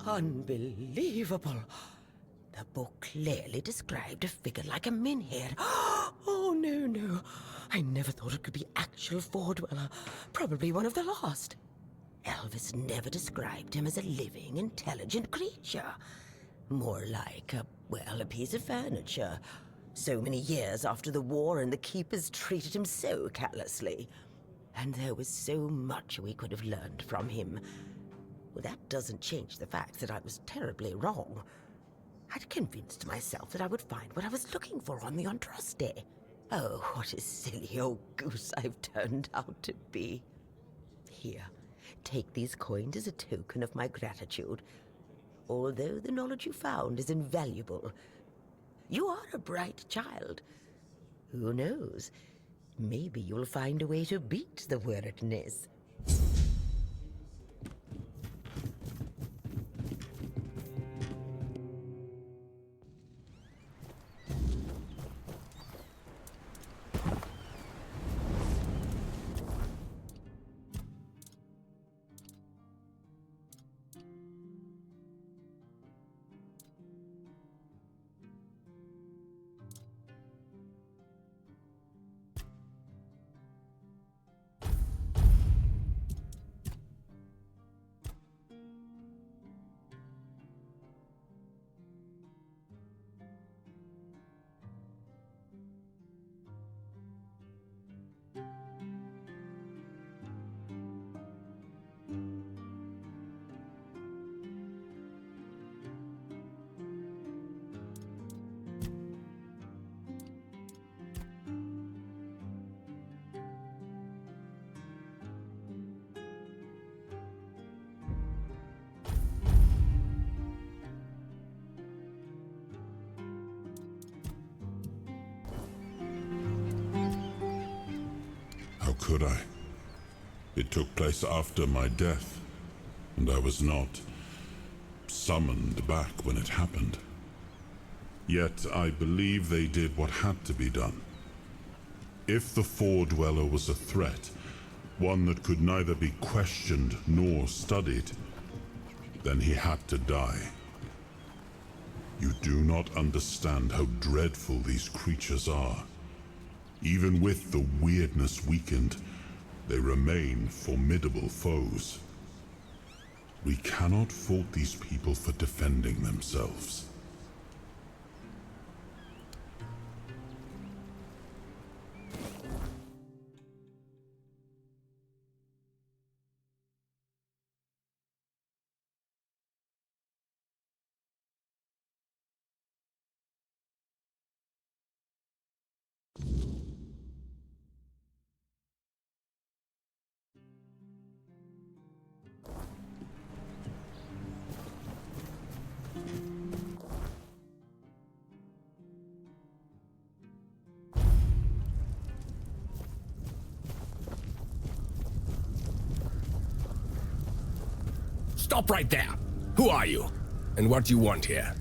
Unbelievable. The book clearly described a figure like a Minhead. Oh, no, no. I never thought it could be actual Fordweller. Probably one of the lost. Elvis never described him as a living, intelligent creature. More like a piece of furniture. So many years after the war, and the keepers treated him so callously. And there was so much we could have learned from him. Well, that doesn't change the fact that I was terribly wrong. I'd convinced myself that I would find what I was looking for on the Andraste. Oh, what a silly old goose I've turned out to be. Here, take these coins as a token of my gratitude. Although the knowledge you found is invaluable, you are a bright child. Who knows? Maybe you'll find a way to beat the weirdness. How could I? It took place after my death, and I was not summoned back when it happened. Yet I believe they did what had to be done. If the Fordweller was a threat, one that could neither be questioned nor studied, then he had to die. You do not understand how dreadful these creatures are. Even with the weirdness weakened, they remain formidable foes. We cannot fault these people for defending themselves. Stop right there! Who are you? And what do you want here?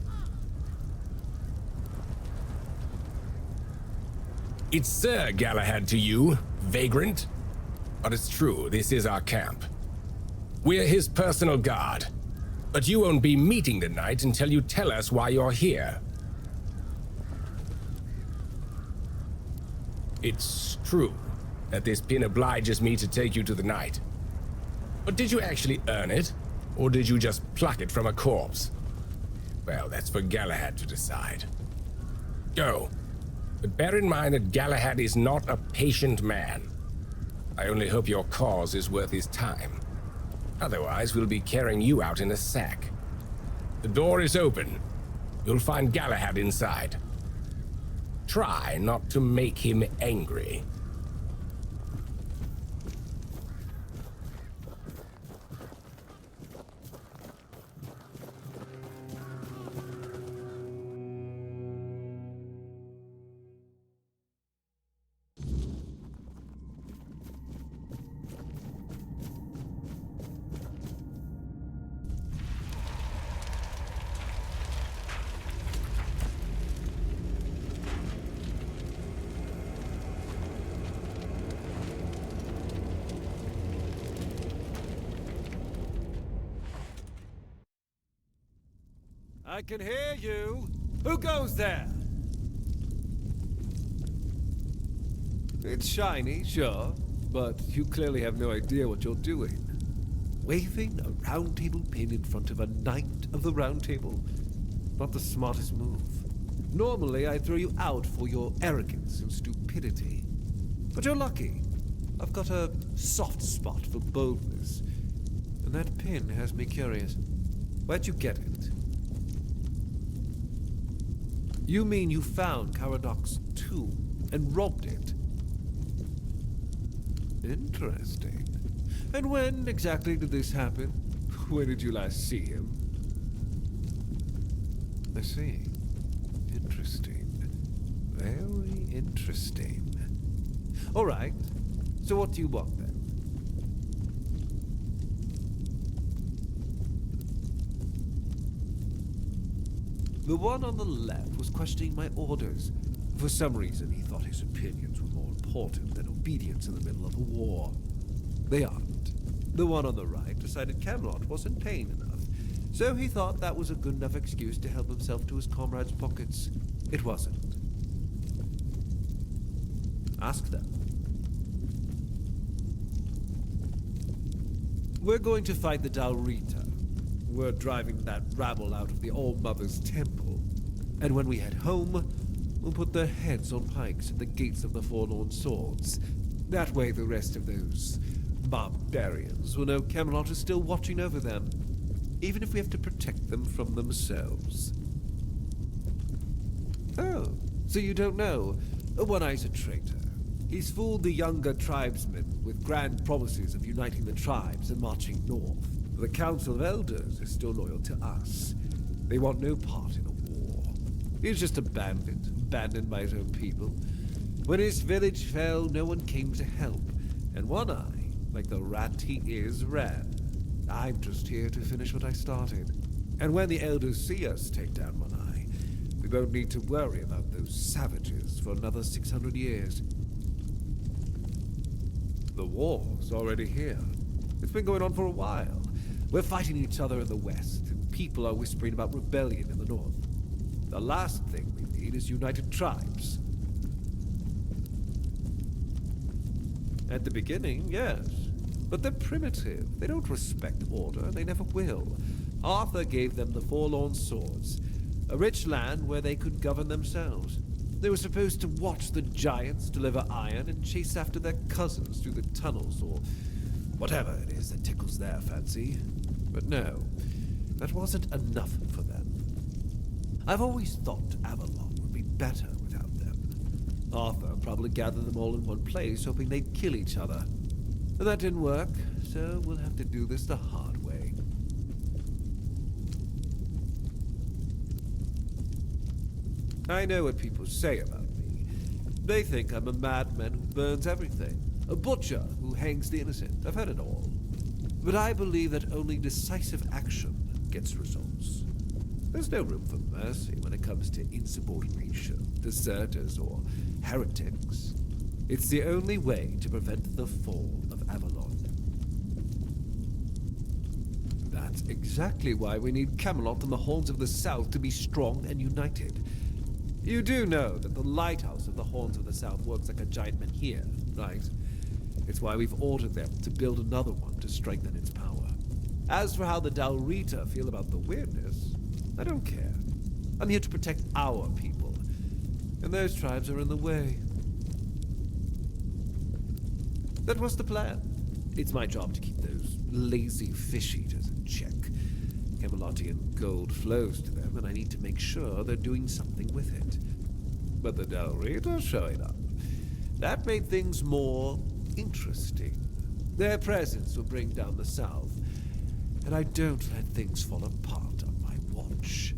It's Sir Galahad to you, vagrant. But it's true, this is our camp. We're his personal guard. But you won't be meeting tonight until you tell us why you're here. It's true that this pin obliges me to take you to the night. But did you actually earn it? Or did you just pluck it from a corpse? Well, that's for Galahad to decide. Go. But bear in mind that Galahad is not a patient man. I only hope your cause is worth his time. Otherwise, we'll be carrying you out in a sack. The door is open. You'll find Galahad inside. Try not to make him angry. I can hear you. Who goes there? It's shiny, sure, but you clearly have no idea what you're doing. Waving a round table pin in front of a knight of the round table. Not the smartest move. Normally, I'd throw you out for your arrogance and stupidity. But you're lucky. I've got a soft spot for boldness. And that pin has me curious. Where'd you get it? You mean you found Caradoc's tomb and robbed it? Interesting. And when exactly did this happen? Where did you last see him? I see. Interesting. Very interesting. All right. So what do you want then? The one on the left was questioning my orders. For some reason, he thought his opinions were more important than obedience in the middle of a war. They aren't. The one on the right decided Camelot wasn't paying enough, so he thought that was a good enough excuse to help himself to his comrades' pockets. It wasn't. Ask them. We're going to fight the Dalrita. We're driving that rabble out of the All-Mother's temple. And when we head home, we'll put their heads on pikes at the gates of the Forlorn Swords. That way the rest of those barbarians will know Camelot is still watching over them, even if we have to protect them from themselves. Oh, so you don't know? One-Eye's a traitor. He's fooled the younger tribesmen with grand promises of uniting the tribes and marching north. The Council of Elders is still loyal to us. They want no part in a war. He's just a bandit, abandoned by his own people. When his village fell, no one came to help. And One-Eye, like the rat he is, ran. I'm just here to finish what I started. And when the Elders see us take down One-Eye, we won't need to worry about those savages for another 600 years. The war's already here. It's been going on for a while. We're fighting each other in the west, and people are whispering about rebellion in the north. The last thing we need is united tribes. At the beginning, yes. But they're primitive. They don't respect order, and they never will. Arthur gave them the Forlorn Swords, a rich land where they could govern themselves. They were supposed to watch the giants deliver iron and chase after their cousins through the tunnels, or whatever it is that tickles their fancy. But no, that wasn't enough for them. I've always thought Avalon would be better without them. Arthur probably gathered them all in one place, hoping they'd kill each other. But that didn't work, so we'll have to do this the hard way. I know what people say about me. They think I'm a madman who burns everything. A butcher who hangs the innocent. I've heard it all. But I believe that only decisive action gets results. There's no room for mercy when it comes to insubordination, deserters, or heretics. It's the only way to prevent the fall of Avalon. That's exactly why we need Camelot and the Horns of the South to be strong and united. You do know that the lighthouse of the Horns of the South works like a giant menhir, right? It's why we've ordered them to build another one to strengthen its power. As for how the Dalrita feel about the weirdness, I don't care. I'm here to protect our people, and those tribes are in the way. That was the plan. It's my job to keep those lazy fish-eaters in check. Camelotian gold flows to them, and I need to make sure they're doing something with it. But the Dalrita showing up, that made things more interesting. Their presence will bring down the South, and I don't let things fall apart on my watch.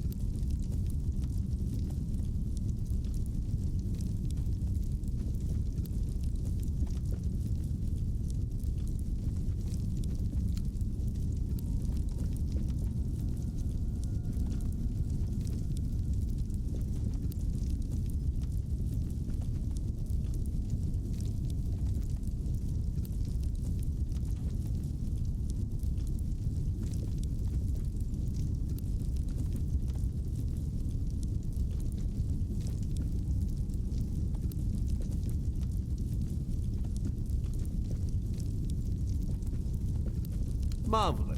marvelous.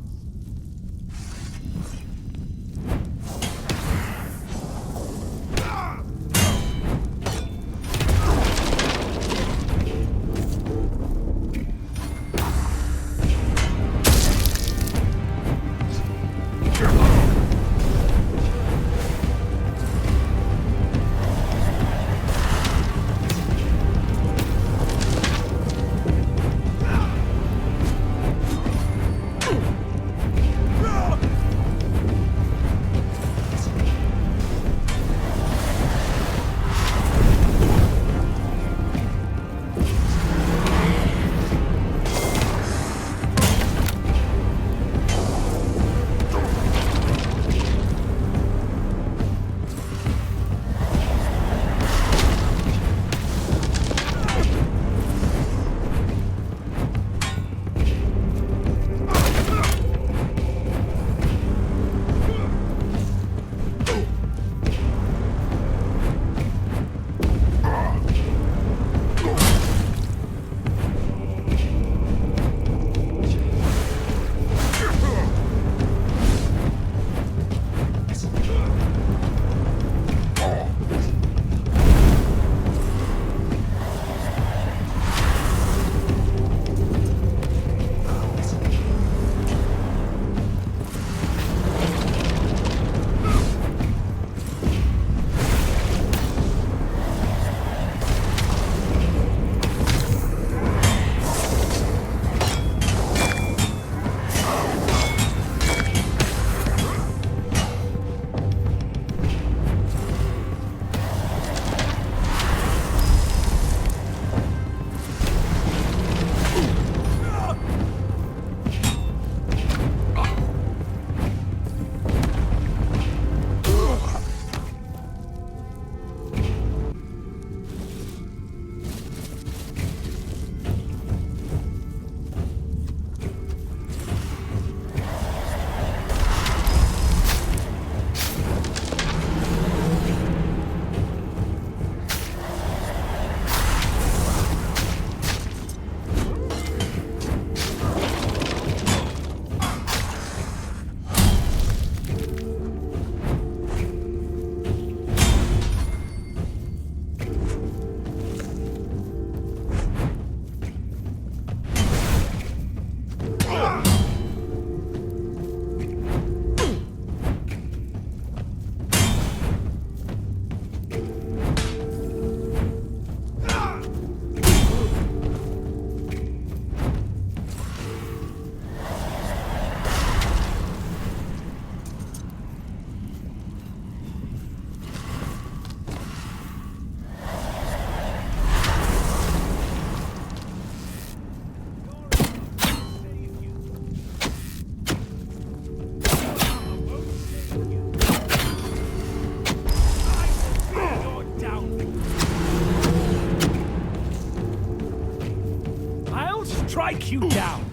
strike you down.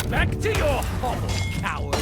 Back to your hovel, coward.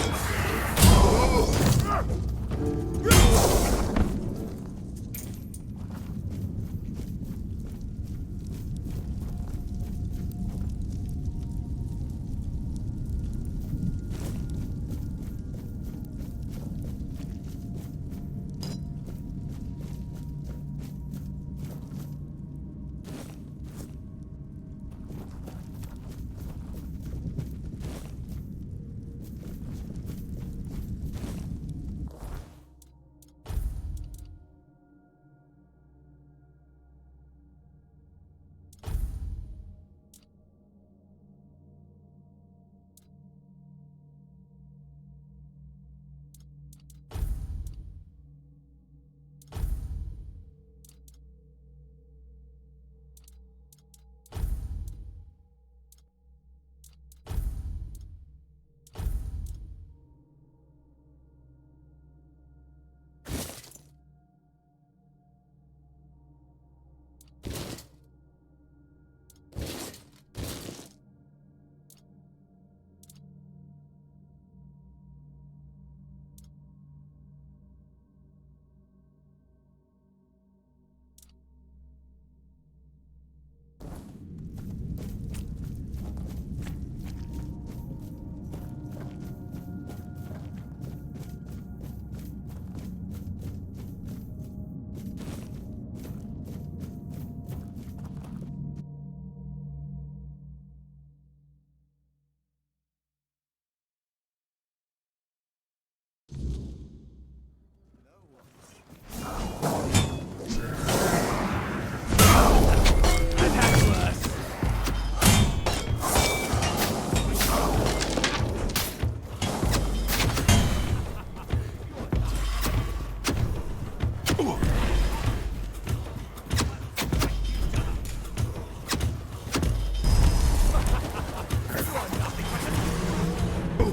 Show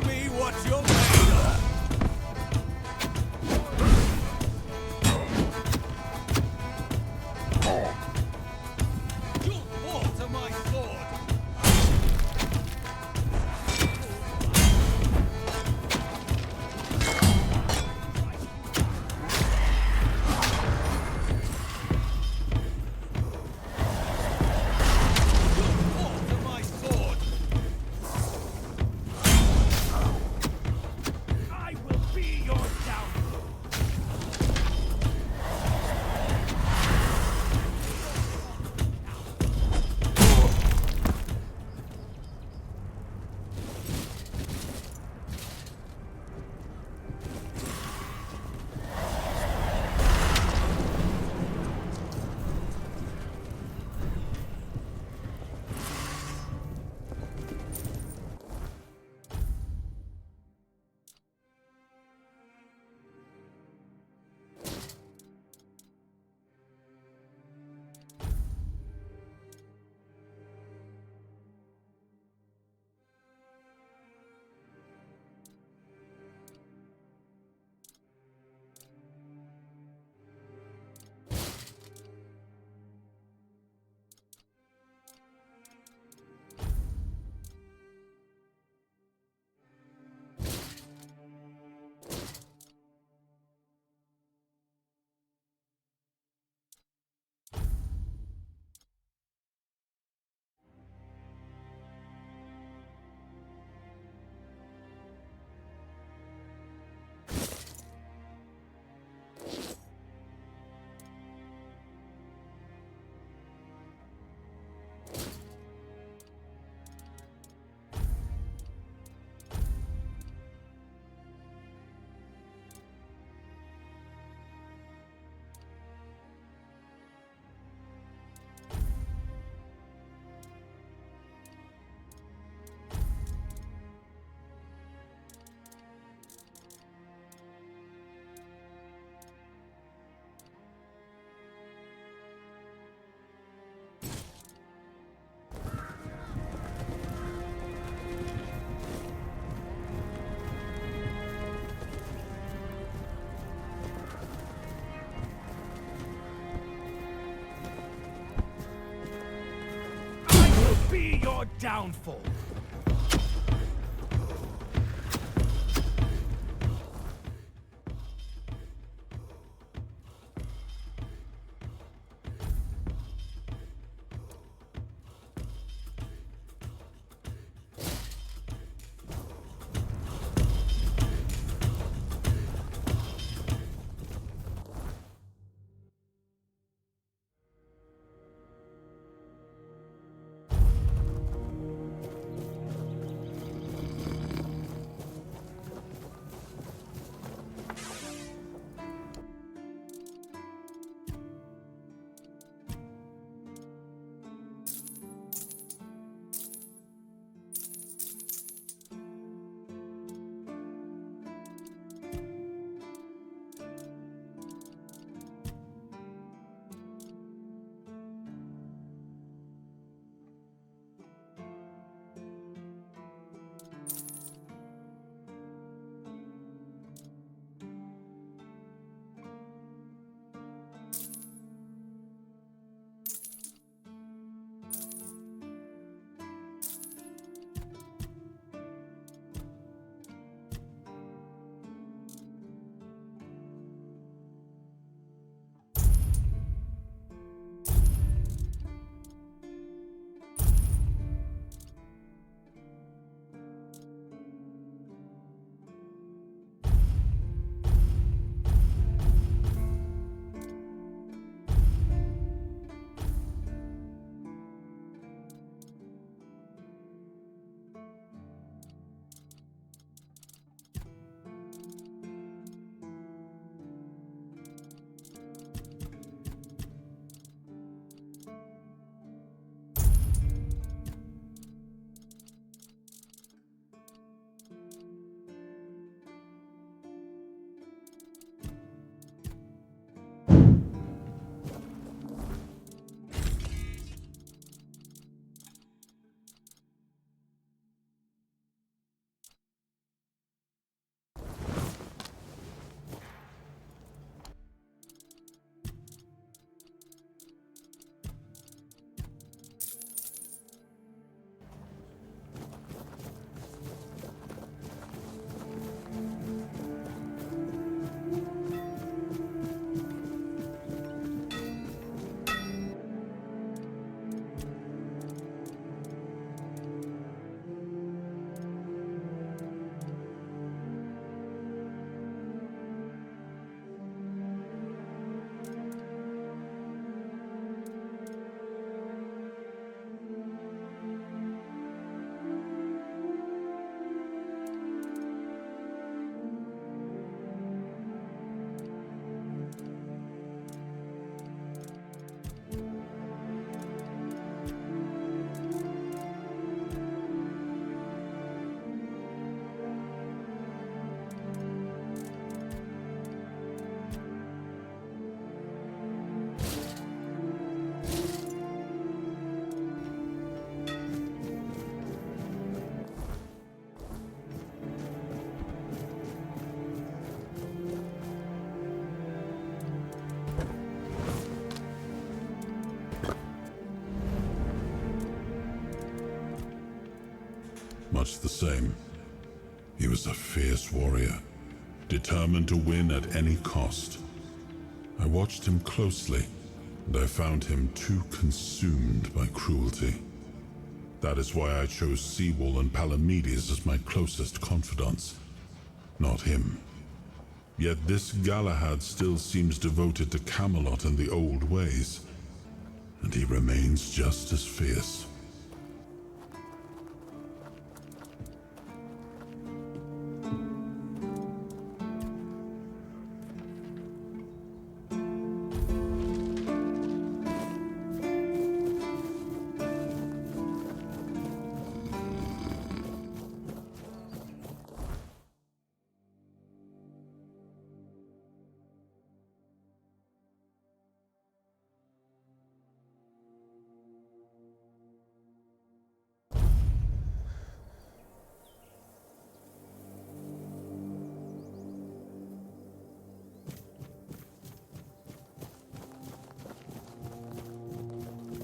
me what you're made of! You'll fall to my sword! I will be your downfall! Be your downfall! much the same. He was a fierce warrior, determined to win at any cost. I watched him closely, and I found him too consumed by cruelty. That is why I chose Seawall and Palamedes as my closest confidants, not him. Yet this Galahad still seems devoted to Camelot and the old ways, and he remains just as fierce.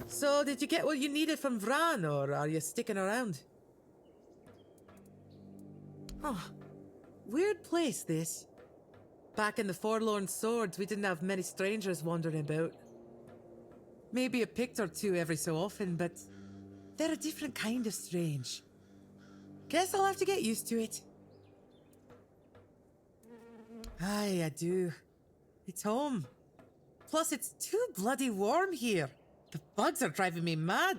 So, did you get what you needed from Vran, or are you sticking around? Oh, weird place, this. Back in the Forlorn Swords, we didn't have many strangers wandering about. Maybe a pict or two every so often, but they're a different kind of strange. Guess I'll have to get used to it. Aye, I do. It's home. Plus, it's too bloody warm here. The bugs are driving me mad.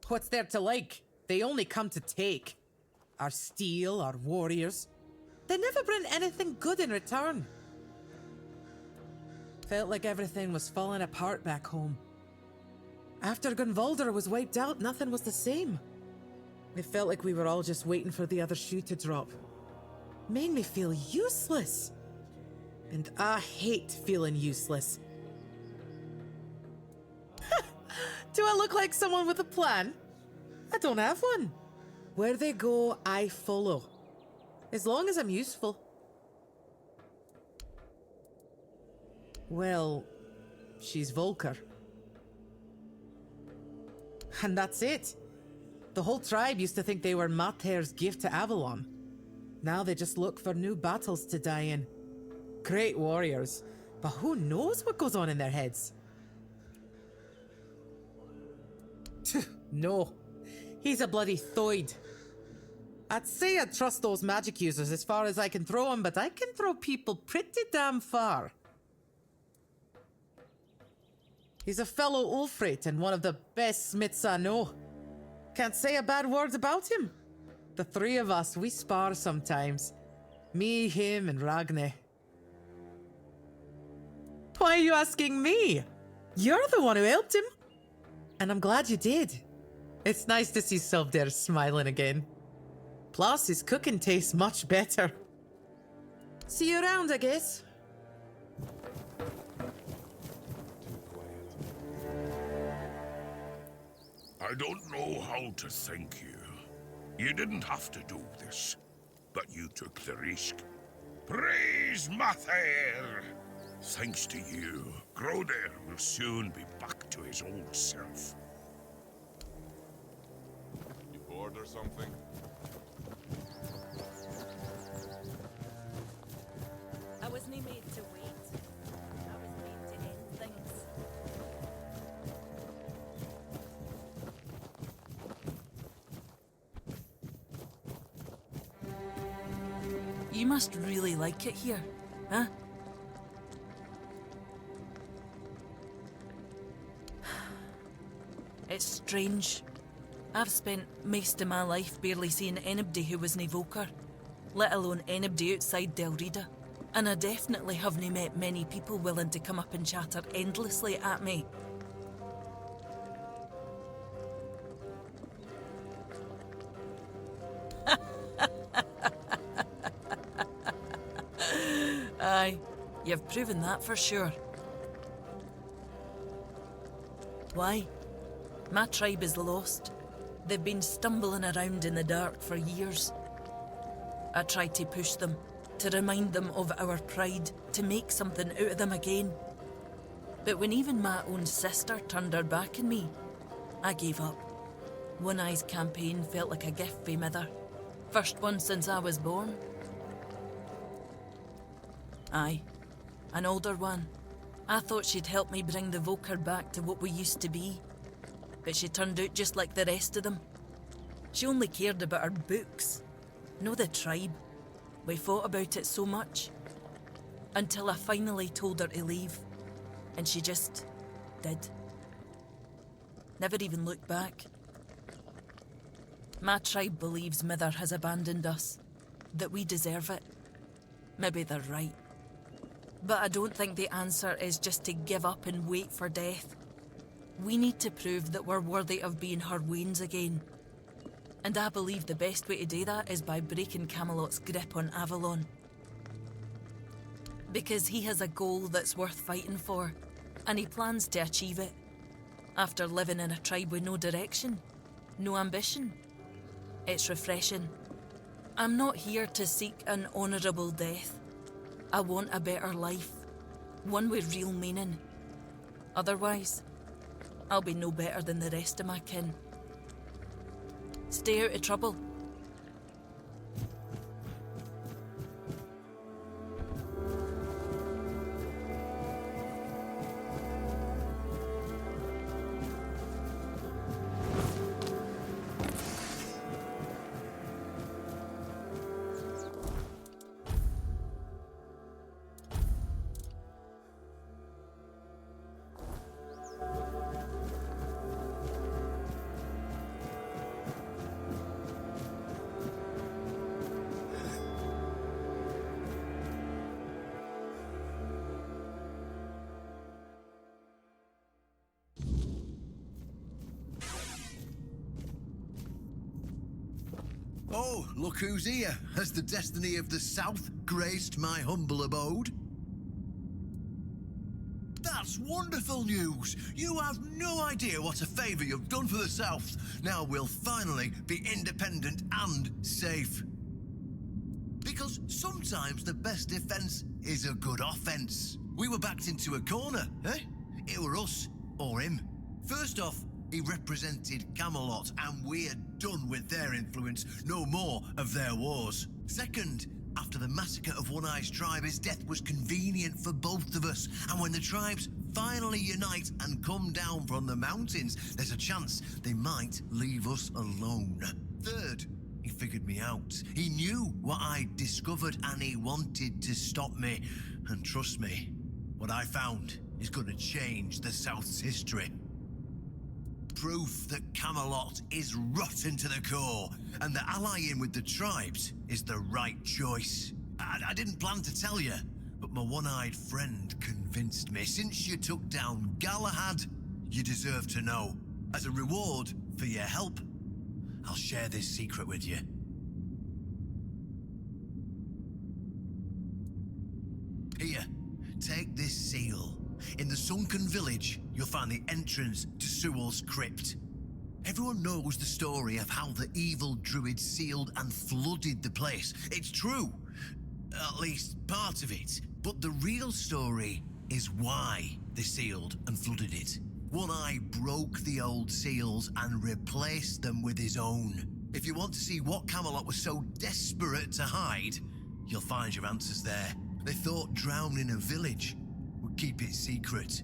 What's there to like? They only come to take. Our steel, our warriors. They never bring anything good in return. Felt like everything was falling apart back home. After Gunvalder was wiped out, nothing was the same. It felt like we were all just waiting for the other shoe to drop. Made me feel useless. And I hate feeling useless. Do I look like someone with a plan? I don't have one. Where they go, I follow. As long as I'm useful. Well, she's Volker. And that's it. The whole tribe used to think they were Mater's gift to Avalon. Now they just look for new battles to die in. Great warriors, but who knows what goes on in their heads? No, he's a bloody Thoid. I'd say I trust those magic users as far as I can throw them, but I can throw people pretty damn far. He's a fellow Ulfrate and one of the best smiths I know. Can't say a bad word about him. The three of us, we spar sometimes. Me, him, and Ragne. Why are you asking me? You're the one who helped him. And I'm glad you did. It's nice to see Sovdir smiling again. Plus, his cooking tastes much better. See you around, I guess. I don't know how to thank you. You didn't have to do this, but you took the risk. Praise Mather! Thanks to you, Groder will soon be back to his old self. You bored or something? I wasn't made to wait. I was made to end things. You must really like it here, huh? It's strange. I've spent most of my life barely seeing anybody who was an evoker, let alone anybody outside Del Rida. And I definitely haven't met many people willing to come up and chatter endlessly at me. Aye, you've proven that for sure. Why? My tribe is lost. They've been stumbling around in the dark for years. I tried to push them, to remind them of our pride, to make something out of them again. But when even my own sister turned her back on me, I gave up. One Eye's campaign felt like a gift for Mither. First one since I was born. Aye, an older one. I thought she'd help me bring the Volker back to what we used to be. But she turned out just like the rest of them. She only cared about her books, no the tribe. We fought about it so much. Until I finally told her to leave. And she just did. Never even looked back. My tribe believes Mither has abandoned us. That we deserve it. Maybe they're right. But I don't think the answer is just to give up and wait for death. We need to prove that we're worthy of being her wains again. And I believe the best way to do that is by breaking Camelot's grip on Avalon. Because he has a goal that's worth fighting for, and he plans to achieve it. After living in a tribe with no direction, no ambition. It's refreshing. I'm not here to seek an honourable death. I want a better life, one with real meaning. Otherwise, I'll be no better than the rest of my kin. Stay out of trouble. Oh, look who's here. Has the destiny of the South graced my humble abode? That's wonderful news! You have no idea what a favour you've done for the South. Now we'll finally be independent and safe. Because sometimes the best defence is a good offence. We were backed into a corner, eh? It were us, or him. First off, he represented Camelot, and we're done with their influence, no more of their wars. Second, after the massacre of One Eye's tribe, his death was convenient for both of us, and when the tribes finally unite and come down from the mountains, there's a chance they might leave us alone. Third, he figured me out. He knew what I'd discovered, and he wanted to stop me. And trust me, what I found is going to change the South's history. Proof that Camelot is rotten to the core, and that allying with the tribes is the right choice. I didn't plan to tell you, but my one-eyed friend convinced me. Since you took down Galahad, you deserve to know. As a reward for your help, I'll share this secret with you. Here, take this seal. In the sunken village, you'll find the entrance to Sewell's crypt. Everyone knows the story of how the evil druid sealed and flooded the place. It's true. At least part of it. But the real story is why they sealed and flooded it. One Eye broke the old seals and replaced them with his own. If you want to see what Camelot was so desperate to hide, you'll find your answers there. They thought drowning a village would keep it secret.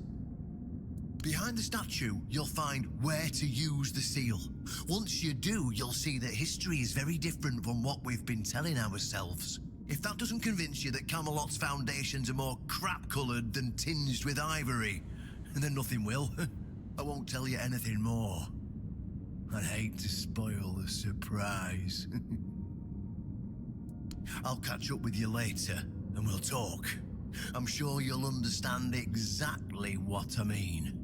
Behind the statue, you'll find where to use the seal. Once you do, you'll see that history is very different from what we've been telling ourselves. If that doesn't convince you that Camelot's foundations are more crap-coloured than tinged with ivory, then nothing will. I won't tell you anything more. I'd hate to spoil the surprise. I'll catch up with you later, and we'll talk. I'm sure you'll understand exactly what I mean.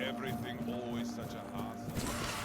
everything always such a hassle?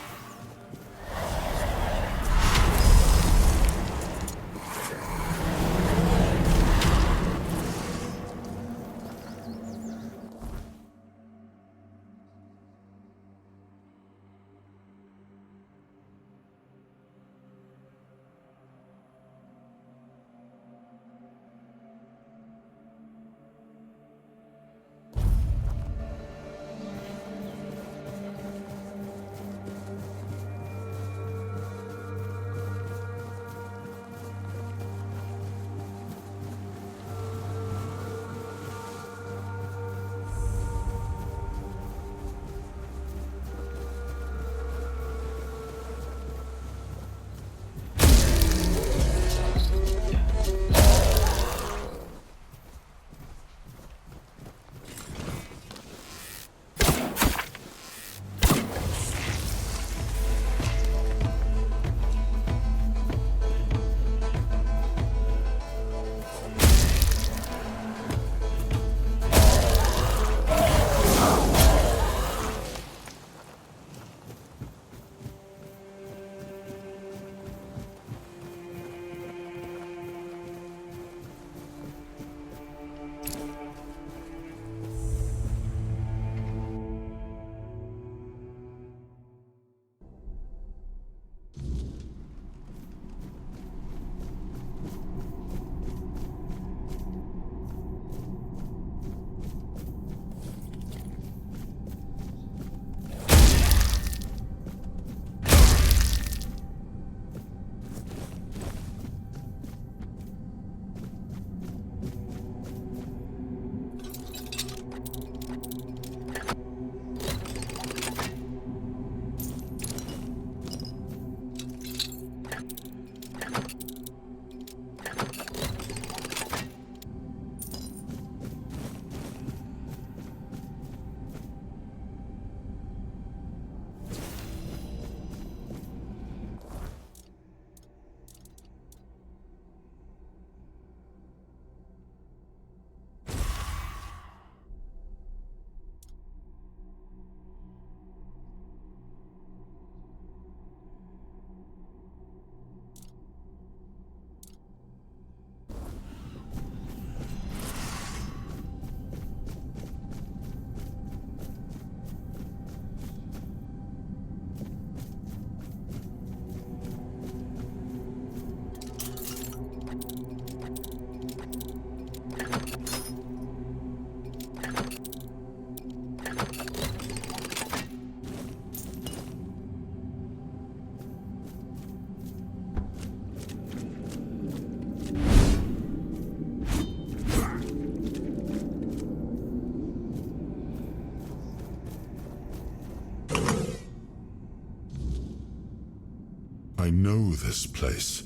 I know this place.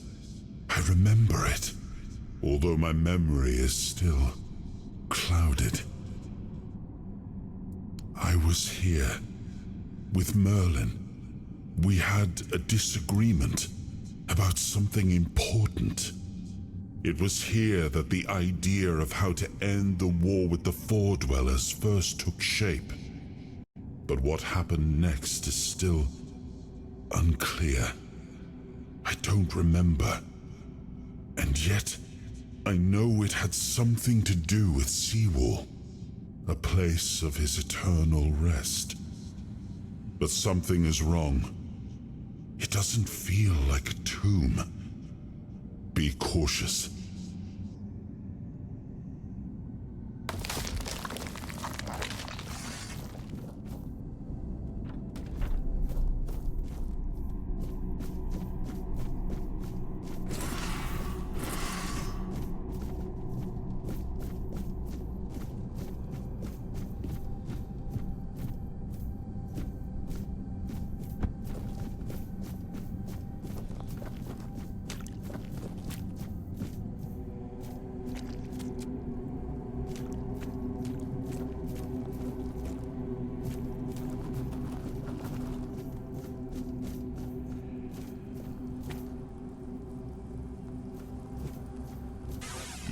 I remember it, although my memory is still clouded. I was here with Merlin. We had a disagreement about something important. It was here that the idea of how to end the war with the Four-Dwellers first took shape. But what happened next is still unclear. I don't remember. And yet, I know it had something to do with Seawall, a place of his eternal rest. But something is wrong. It doesn't feel like a tomb. Be cautious.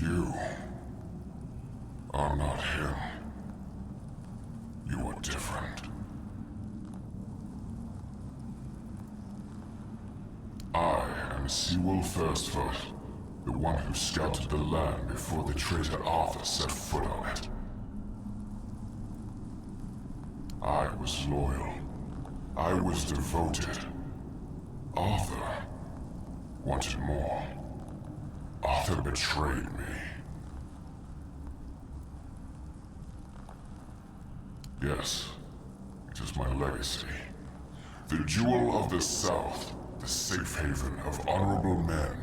You are not him. You are different. am Seawolf Firstfoot, the one who scouted the land before the traitor Arthur set foot on it. I was loyal. I was devoted. Arthur wanted more. Arthur betrayed me. Yes, it is my legacy. The jewel of the South, the safe haven of honorable men.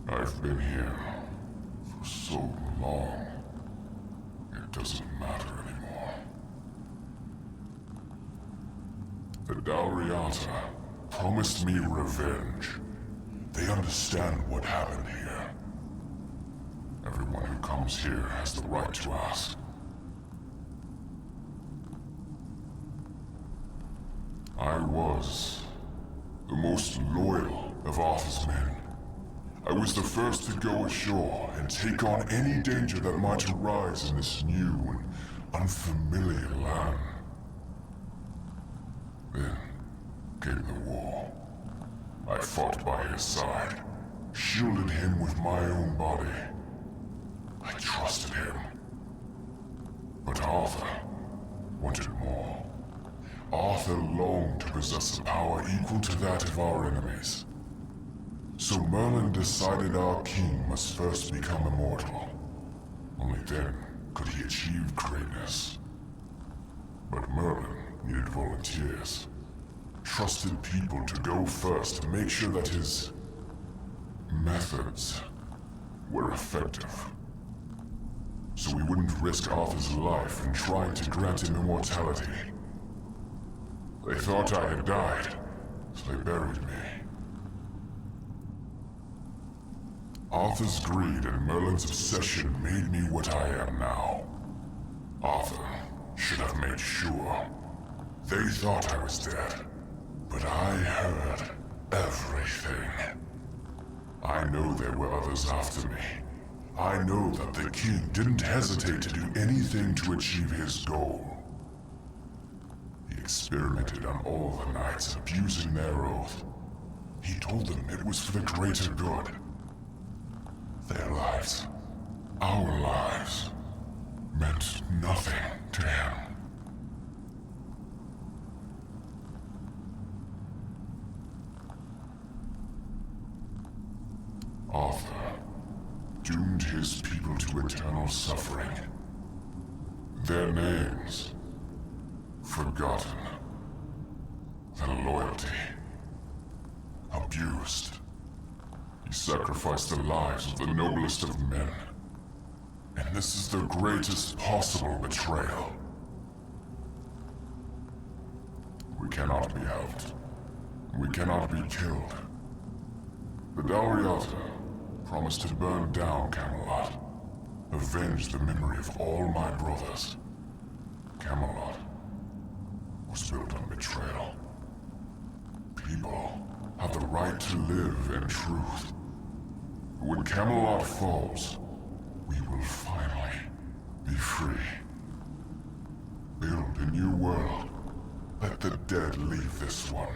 I've been here for so long, it doesn't matter anymore. The Dalriata promised me revenge. They understand what happened here. Everyone who comes here has the right to ask. I was the most loyal of Arthur's men. I was the first to go ashore and take on any danger that might arise in this new and unfamiliar land. Then came the war. I fought by his side, shielded him with my own body. I trusted him. But Arthur wanted more. Arthur longed to possess a power equal to that of our enemies. So Merlin decided our king must first become immortal. Only then could he achieve greatness. But Merlin needed volunteers. Trusted people to go first to make sure that his methods were effective. So we wouldn't risk Arthur's life in trying to grant him immortality. They thought I had died, so they buried me. Arthur's greed and Merlin's obsession made me what I am now. Arthur should have made sure. They thought I was dead, but I heard everything. I know there were others after me. I know that the king didn't hesitate to do anything to achieve his goal. He experimented on all the knights, abusing their oath. He told them it was for the greater good. Their lives, our lives, meant nothing to him. Arthur doomed his people to eternal suffering. Their names forgotten. Their loyalty abused. He sacrificed the lives of the noblest of men. And this is the greatest possible betrayal. We cannot be helped. We cannot be killed. The Dalriata promised to burn down Camelot, avenge the memory of all my brothers. Camelot was built on betrayal. People have the right to live in truth. When Camelot falls, we will finally be free. Build a new world. Let the dead leave this one.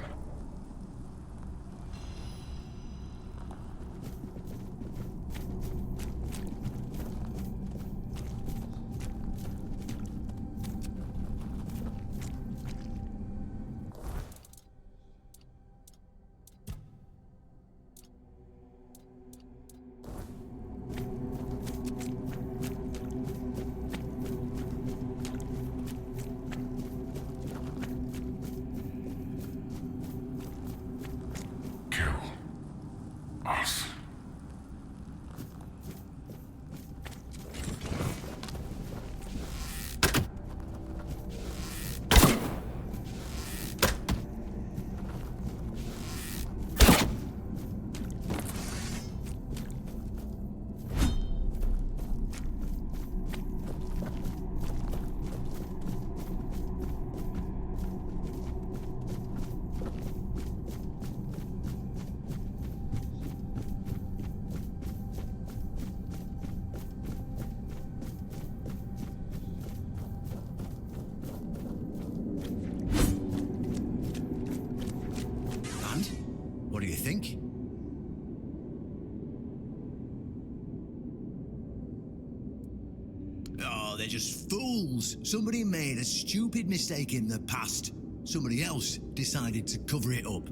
No, they're just fools. Somebody made a stupid mistake in the past. Somebody else decided to cover it up.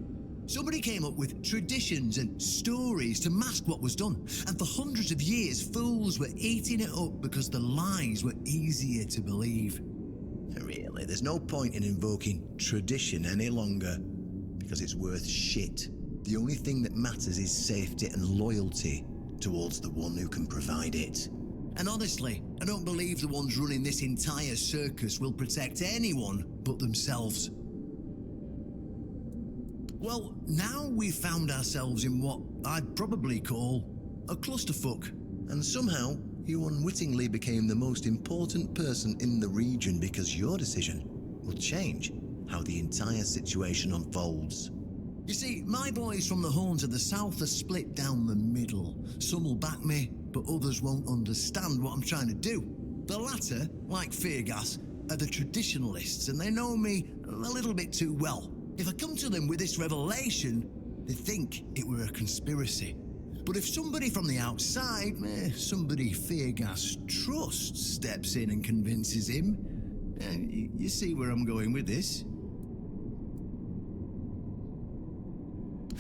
Somebody came up with traditions and stories to mask what was done. And for hundreds of years, fools were eating it up because the lies were easier to believe. Really, there's no point in invoking tradition any longer, because it's worth shit. The only thing that matters is safety and loyalty towards the one who can provide it. And honestly, I don't believe the ones running this entire circus will protect anyone but themselves. Well, now we've found ourselves in what I'd probably call a clusterfuck. And somehow, you unwittingly became the most important person in the region because your decision will change how the entire situation unfolds. You see, my boys from the Horns of the South are split down the middle. Some will back me, but others won't understand what I'm trying to do. The latter, like Feargas, are the traditionalists, and they know me a little bit too well. If I come to them with this revelation, they think it were a conspiracy. But if somebody from the outside, somebody Feargas trusts, steps in and convinces him, you see where I'm going with this?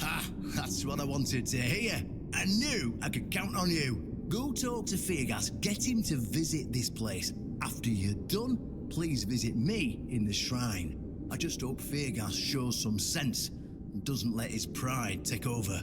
Ha! That's what I wanted to hear. I knew I could count on you. Go talk to Feargas, get him to visit this place. After you're done, please visit me in the shrine. I just hope Feargas shows some sense and doesn't let his pride take over.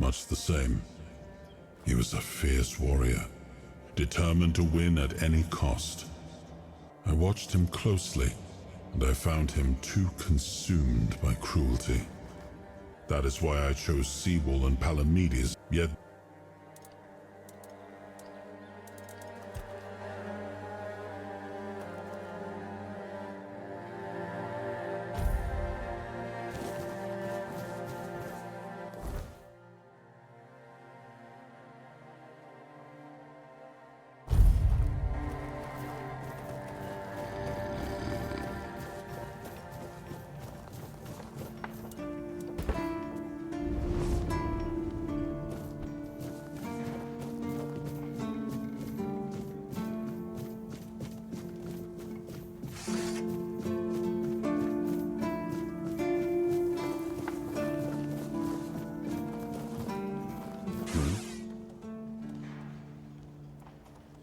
much the same. He was a fierce warrior, determined to win at any cost. I watched him closely, and I found him too consumed by cruelty. That is why I chose Seawall and Palamedes, yet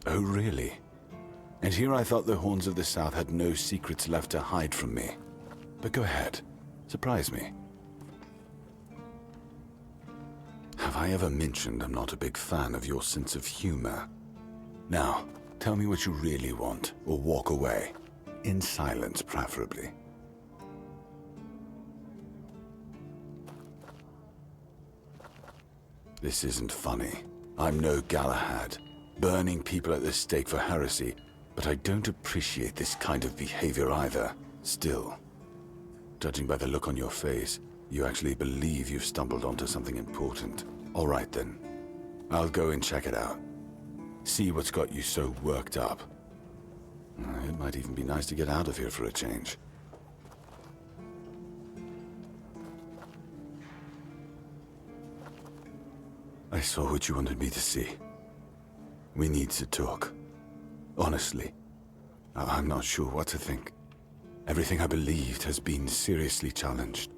Oh, really? And here I thought the Horns of the South had no secrets left to hide from me. But go ahead. Surprise me. Have I ever mentioned I'm not a big fan of your sense of humor? Now, tell me what you really want, or walk away. In silence, preferably. This isn't funny. I'm no Galahad, burning people at the stake for heresy, but I don't appreciate this kind of behavior either. Still, judging by the look on your face, you actually believe you've stumbled onto something important. All right then. I'll go and check it out. See what's got you so worked up. It might even be nice to get out of here for a change. I saw what you wanted me to see. We need to talk. Honestly, I'm not sure what to think. Everything I believed has been seriously challenged.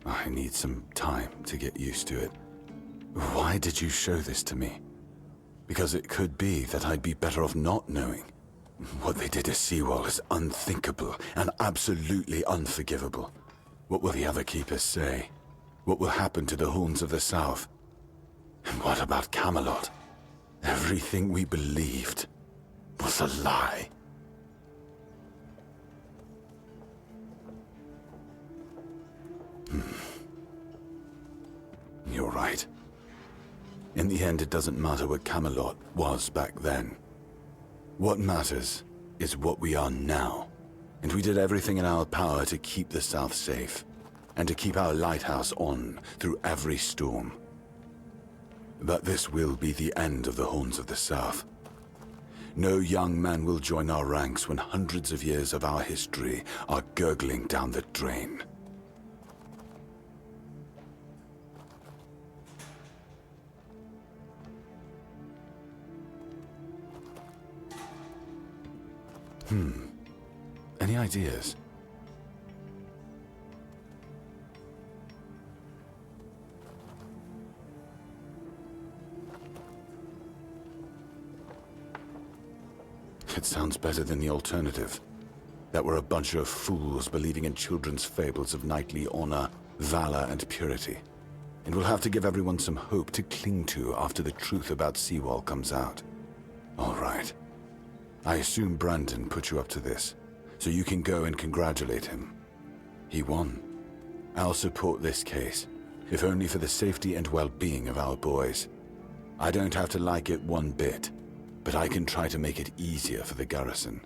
I need some time to get used to it. Why did you show this to me? Because it could be that I'd be better off not knowing. What they did to Seawall is unthinkable and absolutely unforgivable. What will the other keepers say? What will happen to the Horns of the South? And what about Camelot? Everything we believed was a lie. You're right. In the end, it doesn't matter what Camelot was back then. What matters is what we are now. And we did everything in our power to keep the South safe, and to keep our lighthouse on through every storm. But this will be the end of the Horns of the South. No young man will join our ranks when hundreds of years of our history are gurgling down the drain. Any ideas? It sounds better than the alternative. That we're a bunch of fools believing in children's fables of knightly honor, valor, and purity. And we'll have to give everyone some hope to cling to after the truth about Seawall comes out. All right. I assume Brandon put you up to this, so you can go and congratulate him. He won. I'll support this case, if only for the safety and well-being of our boys. I don't have to like it one bit, but I can try to make it easier for the garrison.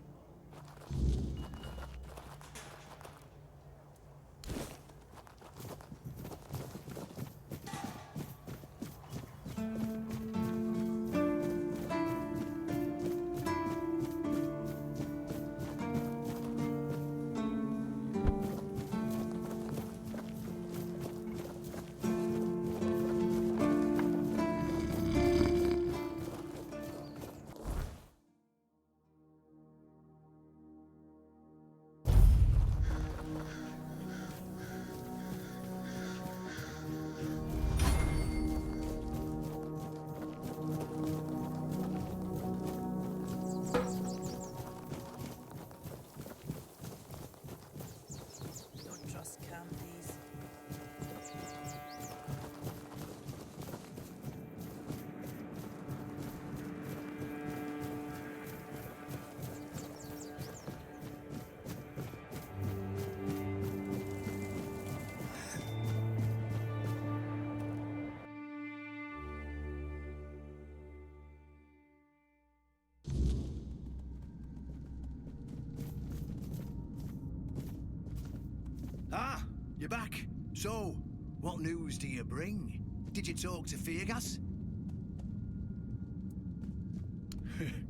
Ah, you're back. So, what news do you bring? Did you talk to Feargas?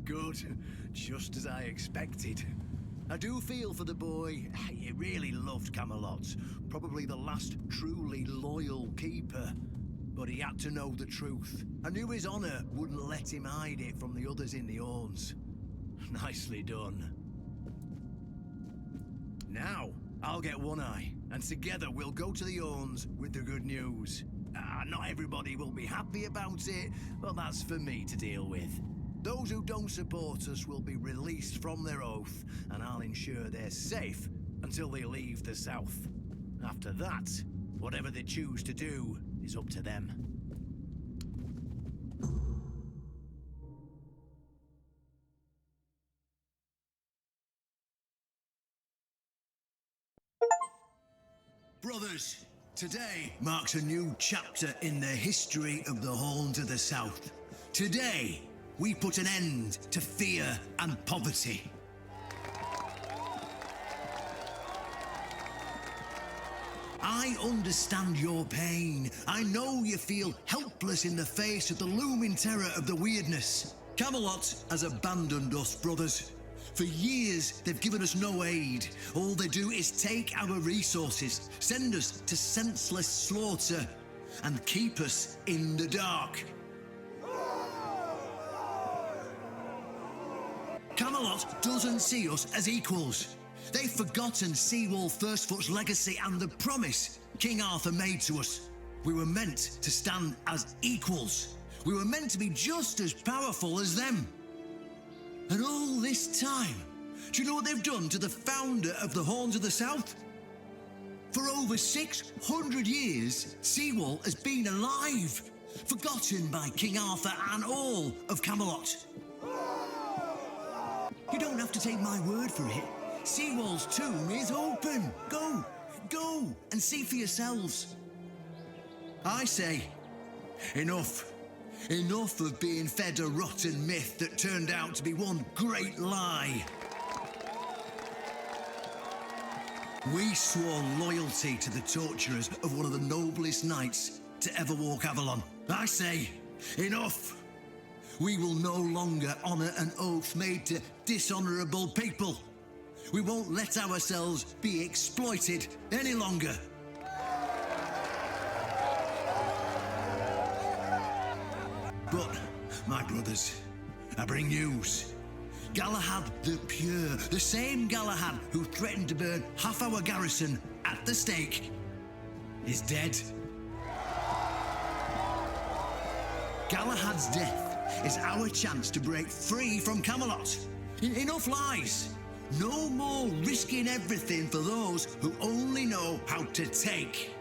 Good. Just as I expected. I do feel for the boy. He really loved Camelot. Probably the last truly loyal keeper. But he had to know the truth. I knew his honor wouldn't let him hide it from the others in the Orns. Nicely done. Now, I'll get One Eye, and together we'll go to the Orns with the good news. Not everybody will be happy about it, but that's for me to deal with. Those who don't support us will be released from their oath, and I'll ensure they're safe until they leave the south. After that, whatever they choose to do is up to them. Brothers, today marks a new chapter in the history of the Horn to the South. Today, we put an end to fear and poverty. I understand your pain. I know you feel helpless in the face of the looming terror of the weirdness. Camelot has abandoned us, brothers. For years, they've given us no aid. All they do is take our resources, send us to senseless slaughter, and keep us in the dark. Camelot doesn't see us as equals. They've forgotten Seawall Firstfoot's legacy and the promise King Arthur made to us. We were meant to stand as equals. We were meant to be just as powerful as them. And all this time, do you know what they've done to the founder of the Horns of the South? For over 600 years, Seawall has been alive, forgotten by King Arthur and all of Camelot. You don't have to take my word for it. Seawall's tomb is open. Go and see for yourselves. I say, enough. Enough of being fed a rotten myth that turned out to be one great lie. We swore loyalty to the torturers of one of the noblest knights to ever walk Avalon. I say, enough. We will no longer honor an oath made to dishonorable people. We won't let ourselves be exploited any longer. But, my brothers, I bring news. Galahad the Pure, the same Galahad who threatened to burn half our garrison at the stake, is dead. Galahad's death is our chance to break free from Camelot. Enough lies. No more risking everything for those who only know how to take.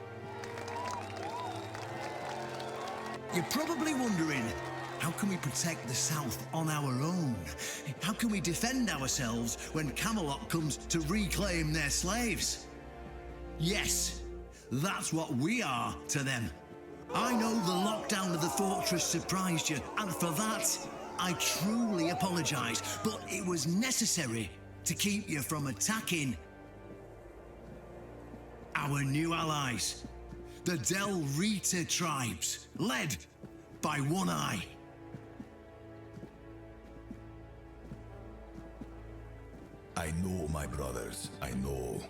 You're probably wondering, how can we protect the South on our own? How can we defend ourselves when Camelot comes to reclaim their slaves? Yes, that's what we are to them. I know the lockdown of the fortress surprised you, and for that, I truly apologize, but it was necessary to keep you from attacking our new allies, the Del Rita tribes, led by One Eye. I know, my brothers, I know.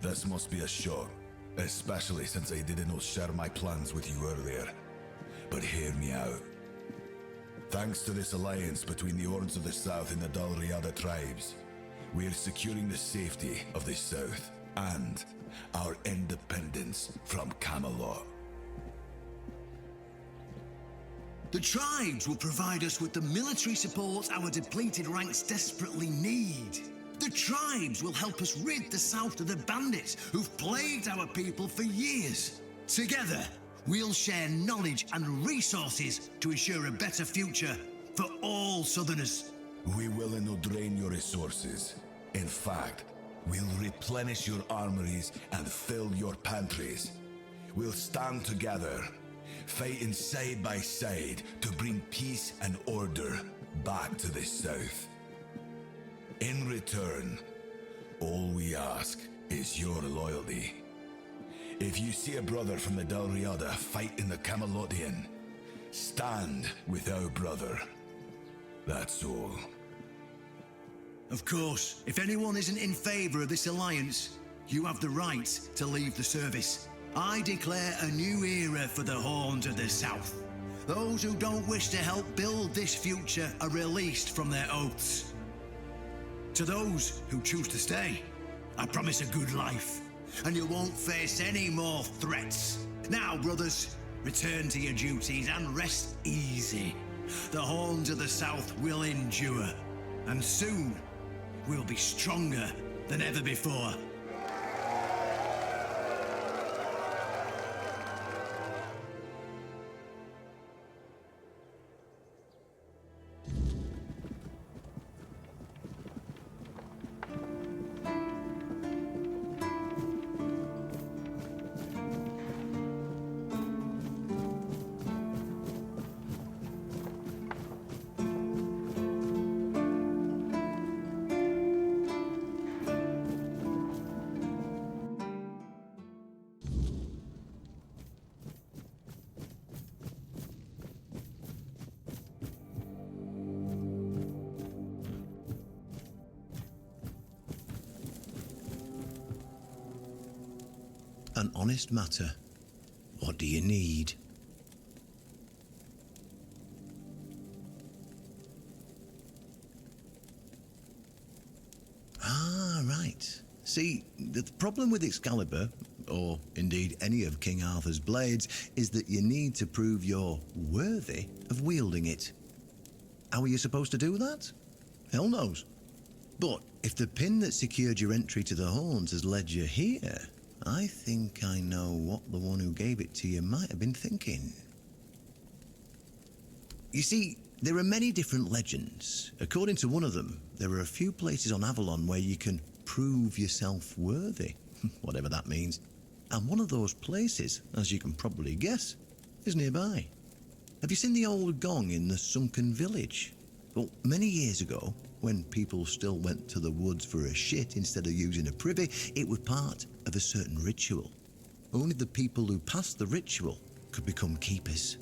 This must be a shock, especially since I didn't share my plans with you earlier. But hear me out. Thanks to this alliance between the Orns of the South and the Dal Riada tribes, we are securing the safety of the South and our independence from Camelot. The tribes will provide us with the military support our depleted ranks desperately need. The tribes will help us rid the South of the bandits who've plagued our people for years. Together, we'll share knowledge and resources to ensure a better future for all Southerners. We will not drain your resources. In fact, we'll replenish your armories and fill your pantries. We'll stand together, fighting side by side to bring peace and order back to the South. In return, all we ask is your loyalty. If you see a brother from the Dalriada fight in the Camelotian, stand with our brother. That's all. Of course, if anyone isn't in favor of this alliance, you have the right to leave the service. I declare a new era for the Horns of the South. Those who don't wish to help build this future are released from their oaths. To those who choose to stay, I promise a good life, and you won't face any more threats. Now, brothers, return to your duties and rest easy. The Horns of the South will endure, and soon we'll be stronger than ever before. An honest matter. What do you need? Ah, right. See, the problem with Excalibur, or indeed any of King Arthur's blades, is that you need to prove you're worthy of wielding it. How are you supposed to do that? Hell knows. But if the pin that secured your entry to the Horns has led you here, I think I know what the one who gave it to you might have been thinking. You see, there are many different legends. According to one of them, there are a few places on Avalon where you can prove yourself worthy, whatever that means. And one of those places, as you can probably guess, is nearby. Have you seen the old gong in the sunken village? Well, many years ago, when people still went to the woods for a shit instead of using a privy, it was part of a certain ritual. Only the people who passed the ritual could become keepers.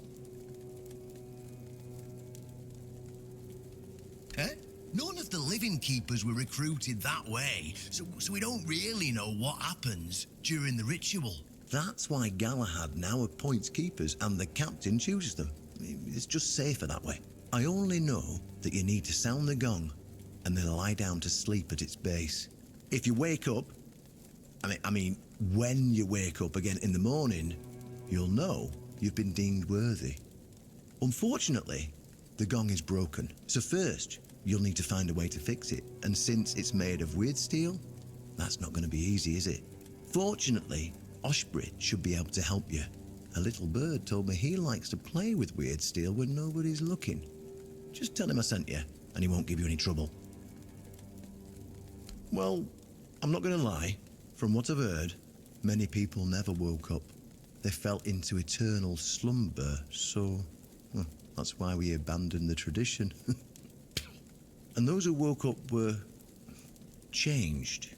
Eh? None of the living keepers were recruited that way, so we don't really know what happens during the ritual. That's why Galahad now appoints keepers and the captain chooses them. It's just safer that way. I only know that you need to sound the gong and then lie down to sleep at its base. If you wake up, I mean, when you wake up again in the morning, you'll know you've been deemed worthy. Unfortunately, the gong is broken, so first you'll need to find a way to fix it, and since it's made of weird steel, that's not going to be easy, is it? Fortunately, Oshbrit should be able to help you. A little bird told me he likes to play with weird steel when nobody's looking. Just tell him I sent you, and he won't give you any trouble. Well, I'm not going to lie. From what I've heard, many people never woke up. They fell into eternal slumber, so that's why we abandoned the tradition. And those who woke up were changed,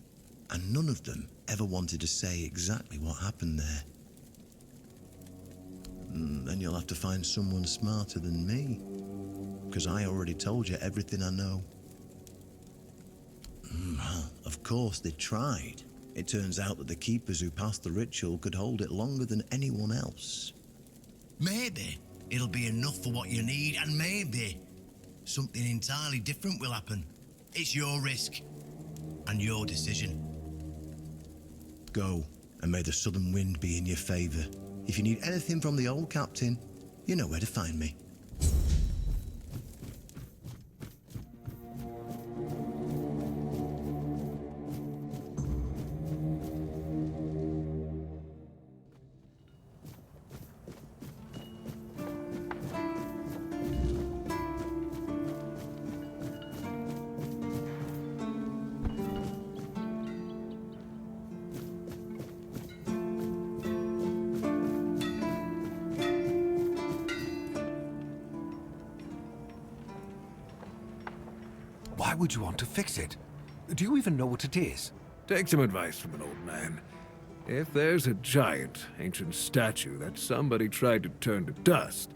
and none of them ever wanted to say exactly what happened there. Then you'll have to find someone smarter than me, because I already told you everything I know. Well, of course they tried. It turns out that the keepers who passed the ritual could hold it longer than anyone else. Maybe it'll be enough for what you need, and maybe something entirely different will happen. It's your risk and your decision. Go, and may the southern wind be in your favor. If you need anything from the old captain, you know where to find me. Why would you want to fix it? Do you even know what it is? Take some advice from an old man. If there's a giant, ancient statue that somebody tried to turn to dust,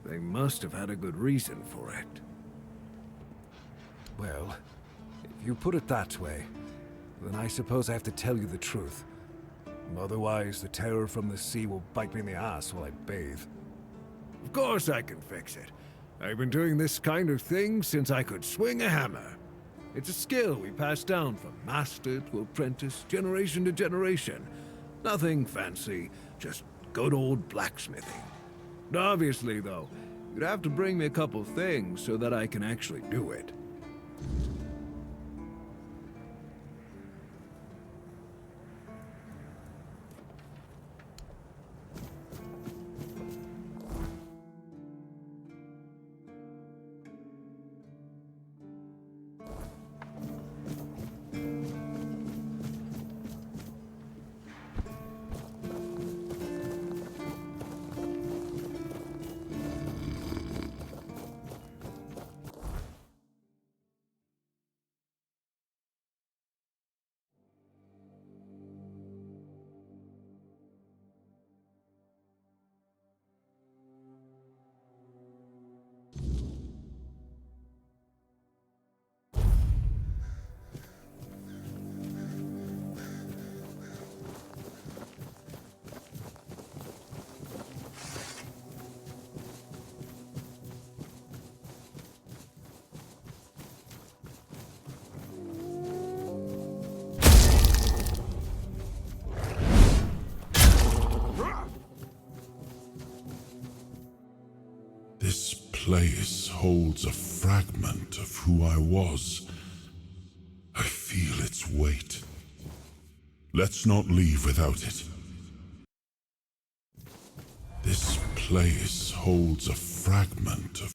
they must have had a good reason for it. Well, if you put it that way, then I suppose I have to tell you the truth. Otherwise, the terror from the sea will bite me in the ass while I bathe. Of course I can fix it. I've been doing this kind of thing since I could swing a hammer. It's a skill we pass down from master to apprentice, generation to generation. Nothing fancy, just good old blacksmithing. Obviously, though, you'd have to bring me a couple things so that I can actually do it. This place holds a fragment of who I was. I feel its weight. Let's not leave without it. This place holds a fragment of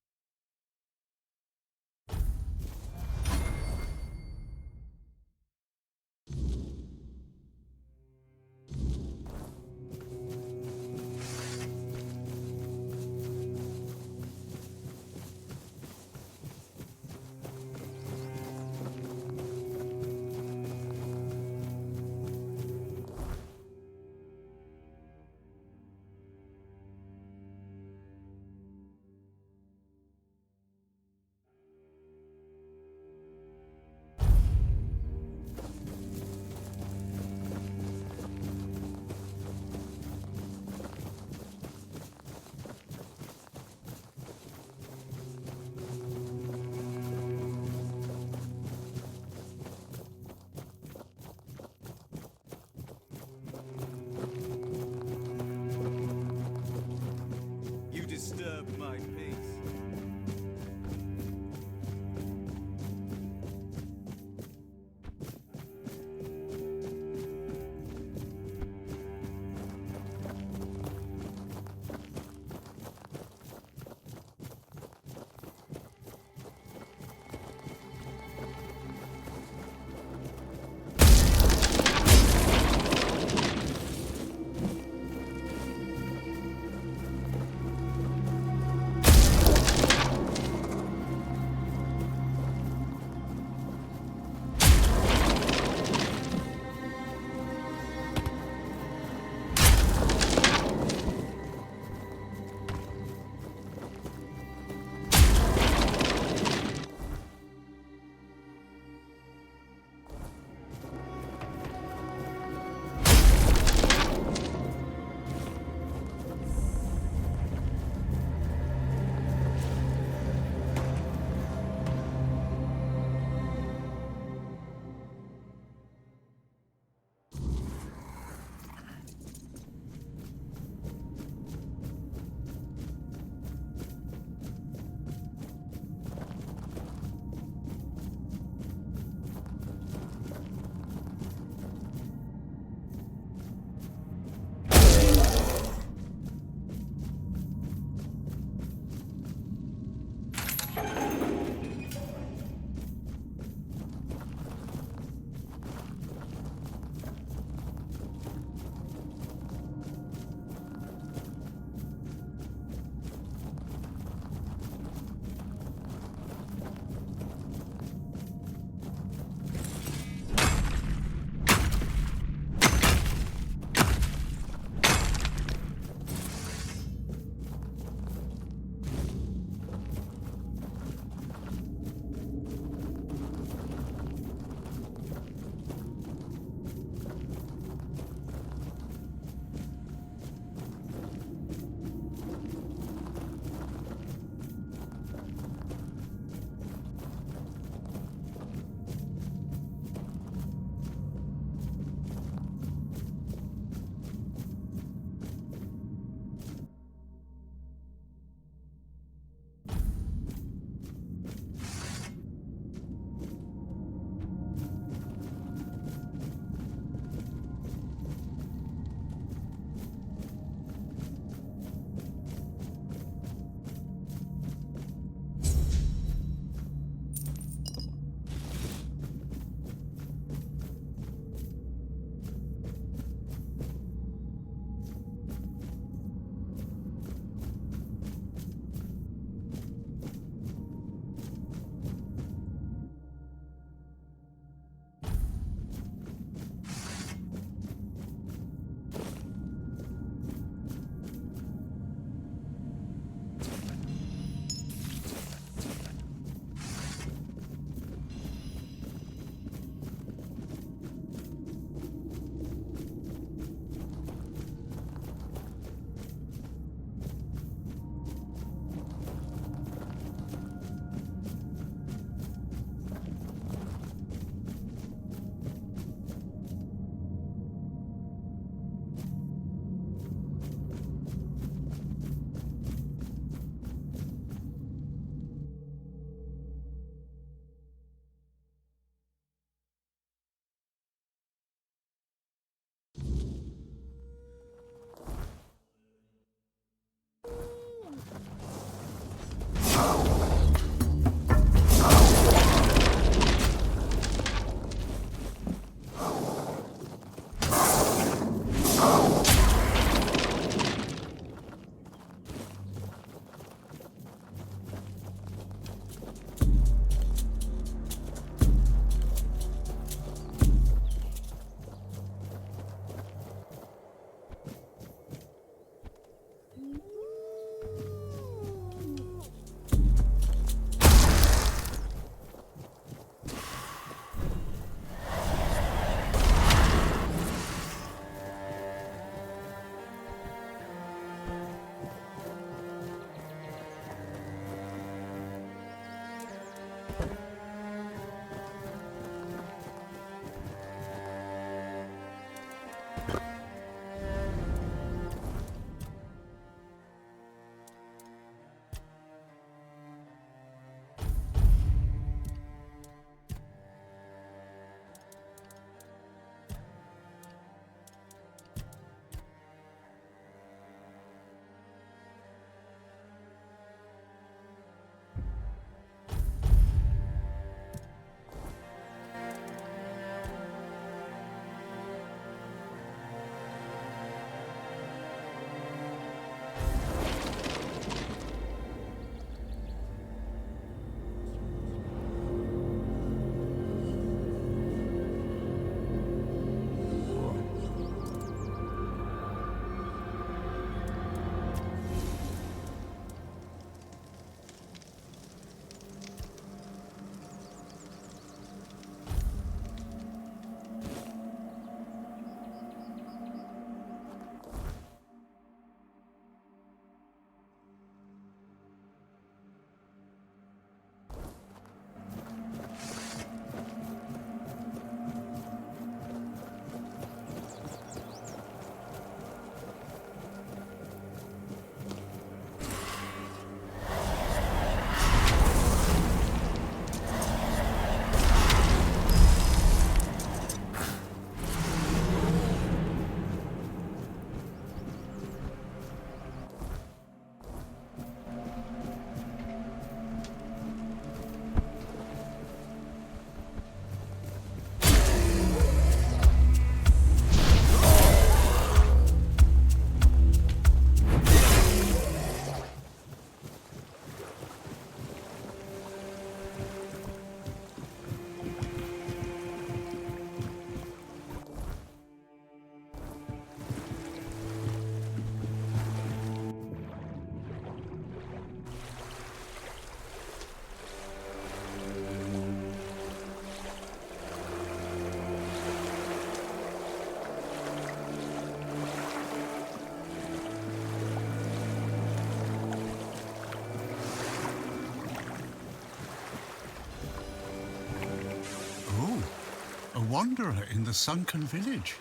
wanderer in the sunken village.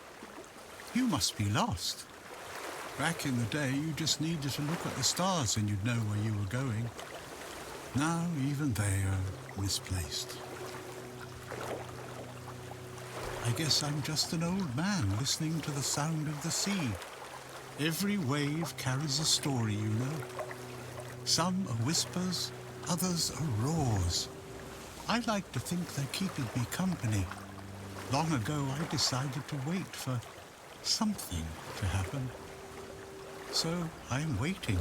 You must be lost. Back in the day, you just needed to look at the stars and you'd know where you were going. Now, even they are misplaced. I guess I'm just an old man listening to the sound of the sea. Every wave carries a story, you know. Some are whispers, others are roars. I like to think they're keeping me company. Long ago, I decided to wait for something to happen. So I'm waiting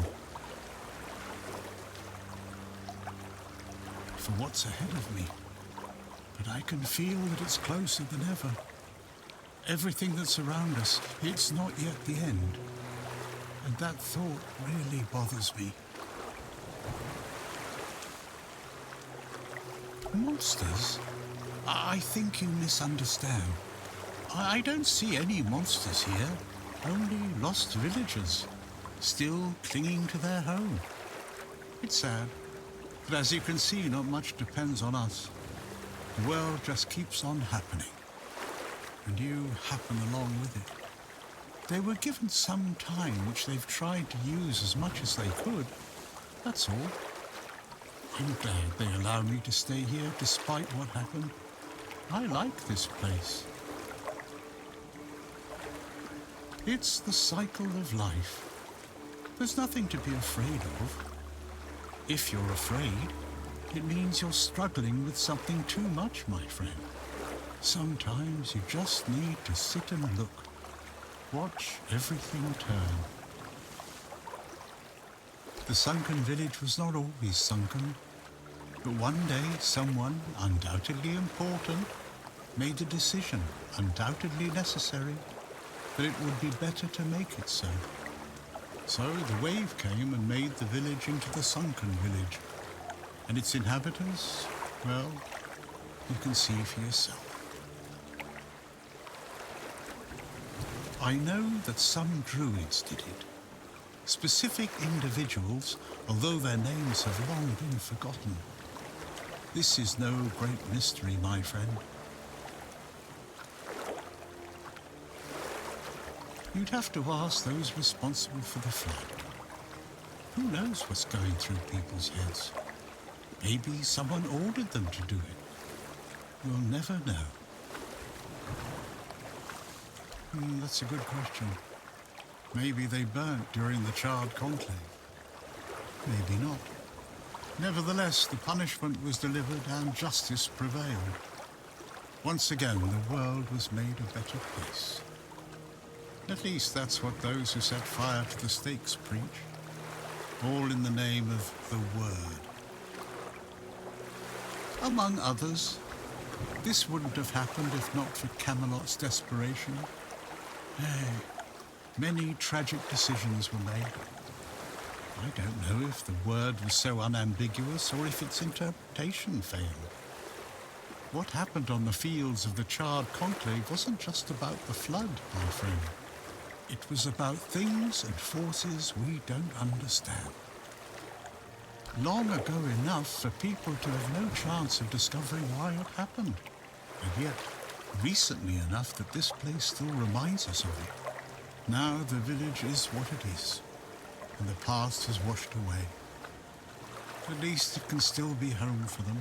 for what's ahead of me. But I can feel that it's closer than ever. Everything that's around us, it's not yet the end. And that thought really bothers me. Monsters? I think you misunderstand. I don't see any monsters here, only lost villagers, still clinging to their home. It's sad, but as you can see, not much depends on us. The world just keeps on happening, and you happen along with it. They were given some time which they've tried to use as much as they could, that's all. I'm glad they allow me to stay here despite what happened. I like this place. It's the cycle of life. There's nothing to be afraid of. If you're afraid, it means you're struggling with something too much, my friend. Sometimes you just need to sit and look. Watch everything turn. The sunken village was not always sunken, but one day someone, undoubtedly important, made a decision, undoubtedly necessary, that it would be better to make it so. So the wave came and made the village into the sunken village. And its inhabitants, well, you can see for yourself. I know that some druids did it. Specific individuals, although their names have long been forgotten. This is no great mystery, my friend. You'd have to ask those responsible for the flood. Who knows what's going through people's heads? Maybe someone ordered them to do it. You'll never know. That's a good question. Maybe they burnt during the charred conclave. Maybe not. Nevertheless, the punishment was delivered and justice prevailed. Once again, the world was made a better place. At least that's what those who set fire to the stakes preach. All in the name of the Word. Among others, this wouldn't have happened if not for Camelot's desperation. Many tragic decisions were made. I don't know if the word was so unambiguous or if its interpretation failed. What happened on the fields of the charred conclave wasn't just about the flood, my friend. It was about things and forces we don't understand. Long ago enough for people to have no chance of discovering why it happened. And yet, recently enough that this place still reminds us of it. Now the village is what it is, and the past has washed away. At least it can still be home for them.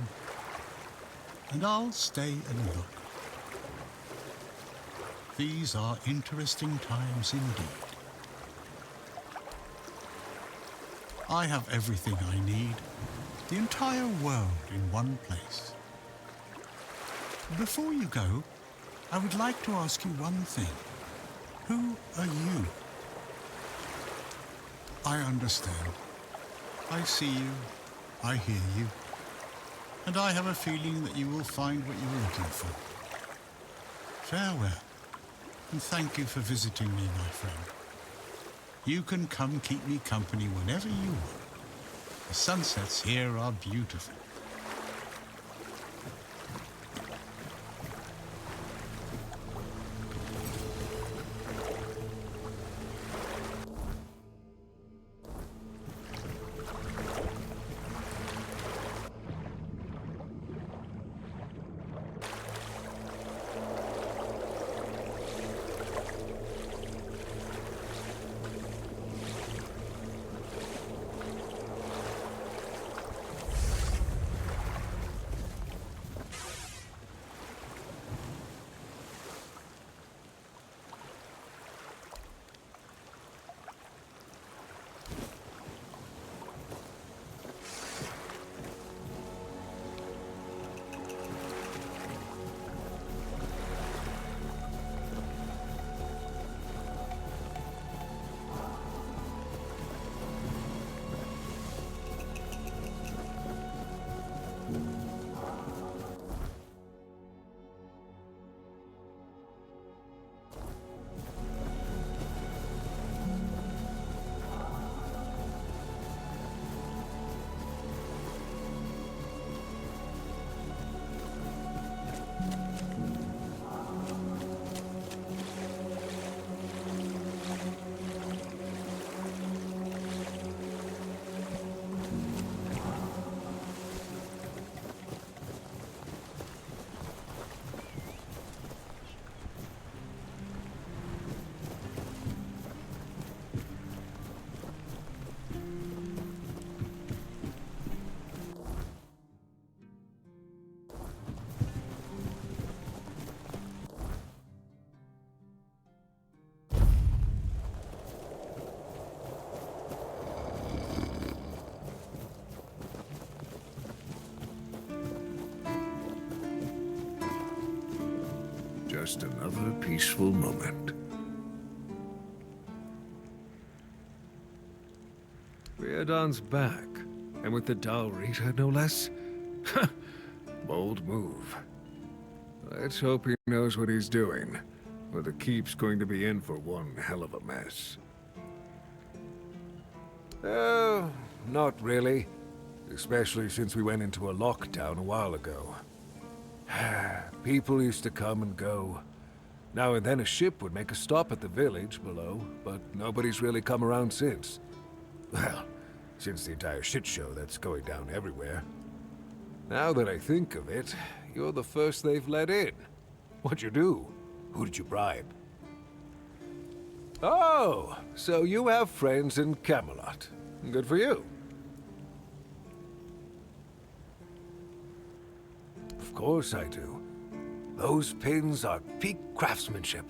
And I'll stay and look. These are interesting times indeed. I have everything I need, the entire world in one place. Before you go, I would like to ask you one thing. Who are you? I understand. I see you, I hear you, and I have a feeling that you will find what you are looking for. Farewell, and thank you for visiting me, my friend. You can come keep me company whenever you want. The sunsets here are beautiful. Just another peaceful moment. Riordan's back, and with the Dalrita, no less. Bold move. Let's hope he knows what he's doing, or the keep's going to be in for one hell of a mess. Oh, not really. Especially since we went into a lockdown a while ago. People used to come and go. Now and then a ship would make a stop at the village below, but nobody's really come around since. Well, since the entire shit show that's going down everywhere. Now that I think of it, you're the first they've let in. What'd you do? Who did you bribe? Oh, so you have friends in Camelot. Good for you. Of course I do. Those pins are peak craftsmanship,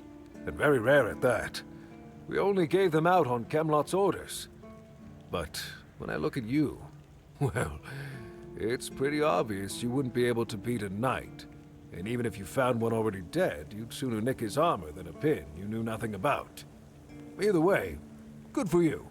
and very rare at that. We only gave them out on Camelot's orders. But when I look at you, well, it's pretty obvious you wouldn't be able to beat a knight. And even if you found one already dead, you'd sooner nick his armor than a pin you knew nothing about. Either way, good for you.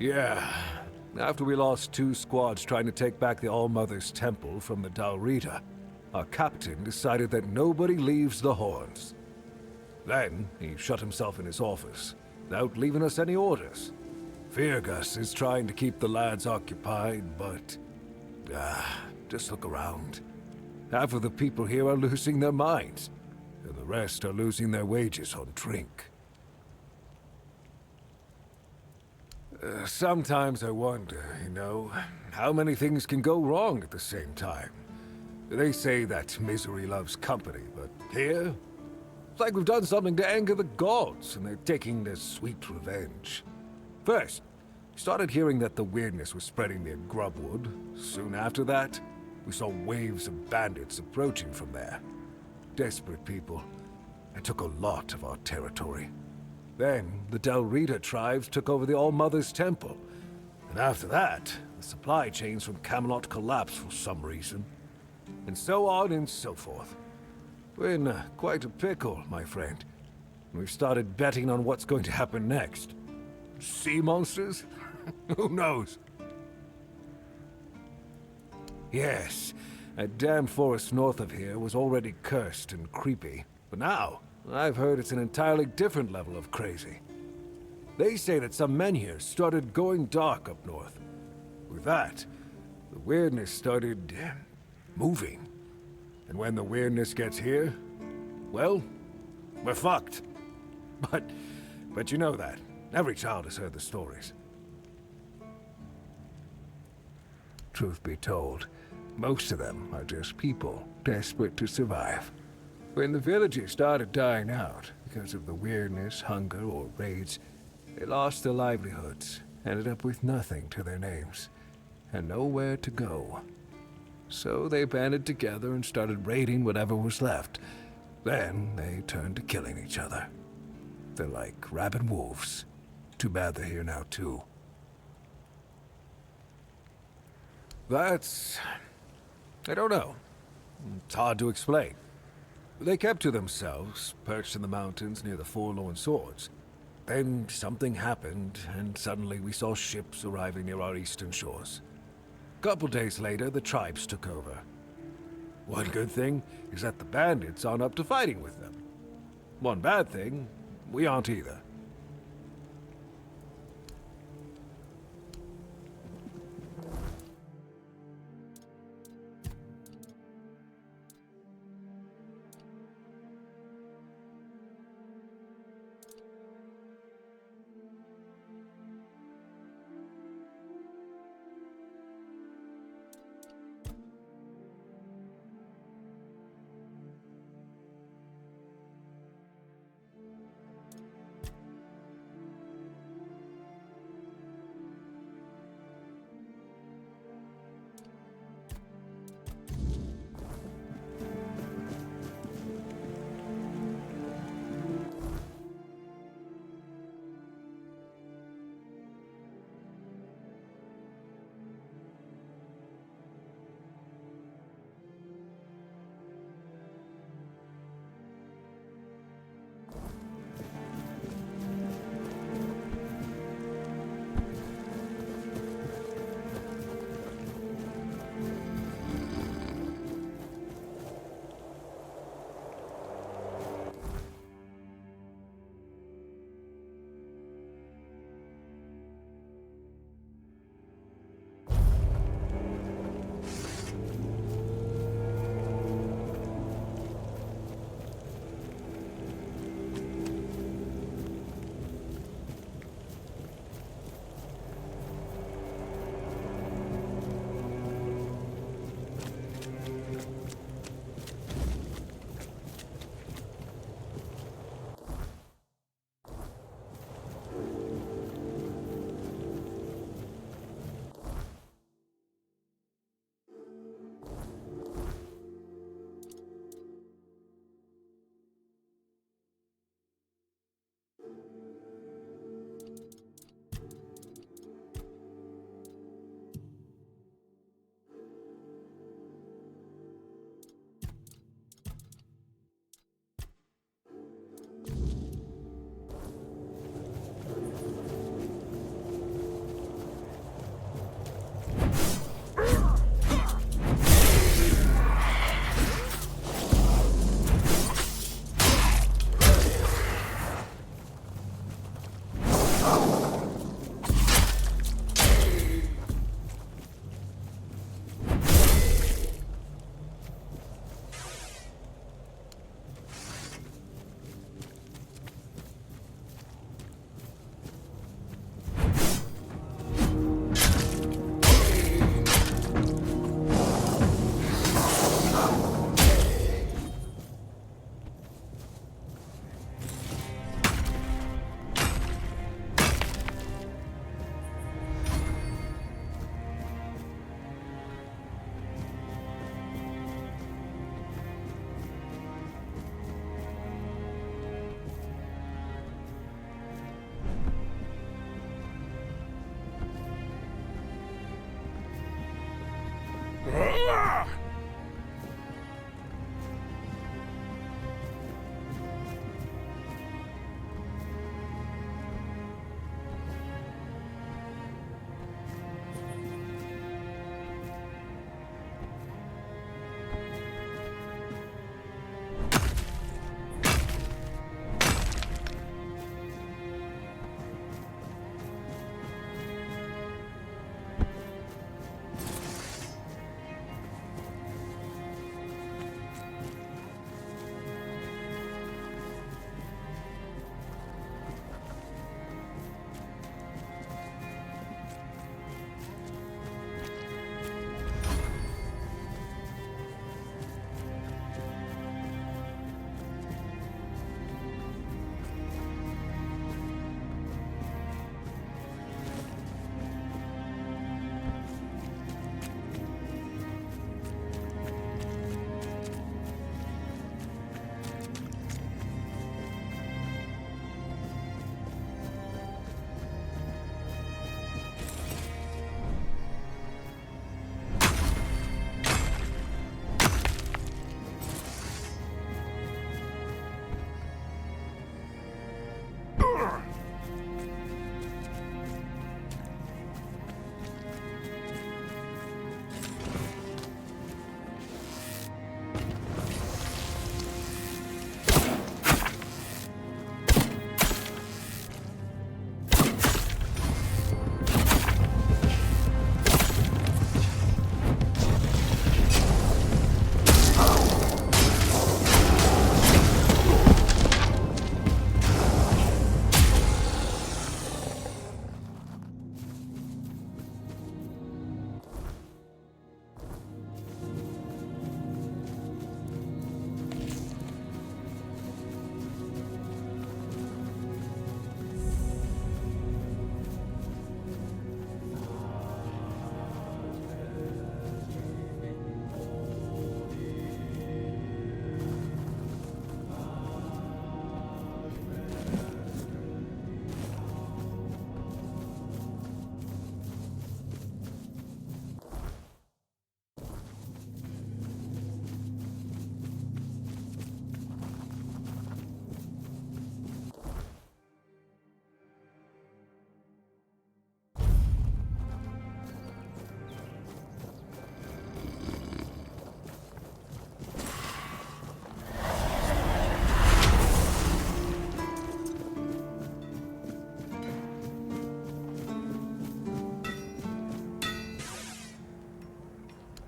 Yeah. After we lost 2 squads trying to take back the All-Mother's Temple from the Dalrita, our captain decided that nobody leaves the Horns. Then, he shut himself in his office, without leaving us any orders. Feargus is trying to keep the lads occupied, but... just look around. Half of the people here are losing their minds, and the rest are losing their wages on drink. Sometimes I wonder, how many things can go wrong at the same time. They say that misery loves company, but here, it's like we've done something to anger the gods, and they're taking their sweet revenge. First, we started hearing that the weirdness was spreading near Grubwood. Soon after that, we saw waves of bandits approaching from there. Desperate people. They took a lot of our territory. Then, the Dalrita tribes took over the All-Mother's Temple. And after that, the supply chains from Camelot collapsed for some reason. And so on and so forth. We're in quite a pickle, my friend. We've started betting on what's going to happen next. Sea monsters? Who knows? Yes, that damn forest north of here was already cursed and creepy. But now, I've heard it's an entirely different level of crazy. They say that some men here started going dark up north. With that, the weirdness started moving. And when the weirdness gets here, well, we're fucked. But you know that. Every child has heard the stories. Truth be told, most of them are just people desperate to survive. When the villages started dying out because of the weirdness, hunger, or raids, they lost their livelihoods, ended up with nothing to their names, and nowhere to go. So they banded together and started raiding whatever was left. Then they turned to killing each other. They're like rabid wolves. Too bad they're here now, too. That's... I don't know. It's hard to explain. They kept to themselves, perched in the mountains near the Forlorn Swords. Then something happened, and suddenly we saw ships arriving near our eastern shores. A couple days later, the tribes took over. One good thing is that the bandits aren't up to fighting with them. One bad thing, we aren't either.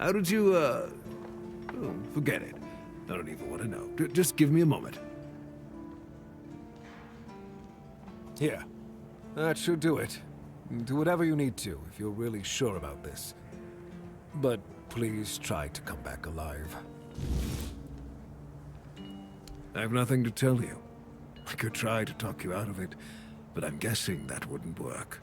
How did you, oh, forget it. I don't even want to know. Just give me a moment. Here. That should do it. Do whatever you need to, if you're really sure about this. But please try to come back alive. I have nothing to tell you. I could try to talk you out of it, but I'm guessing that wouldn't work.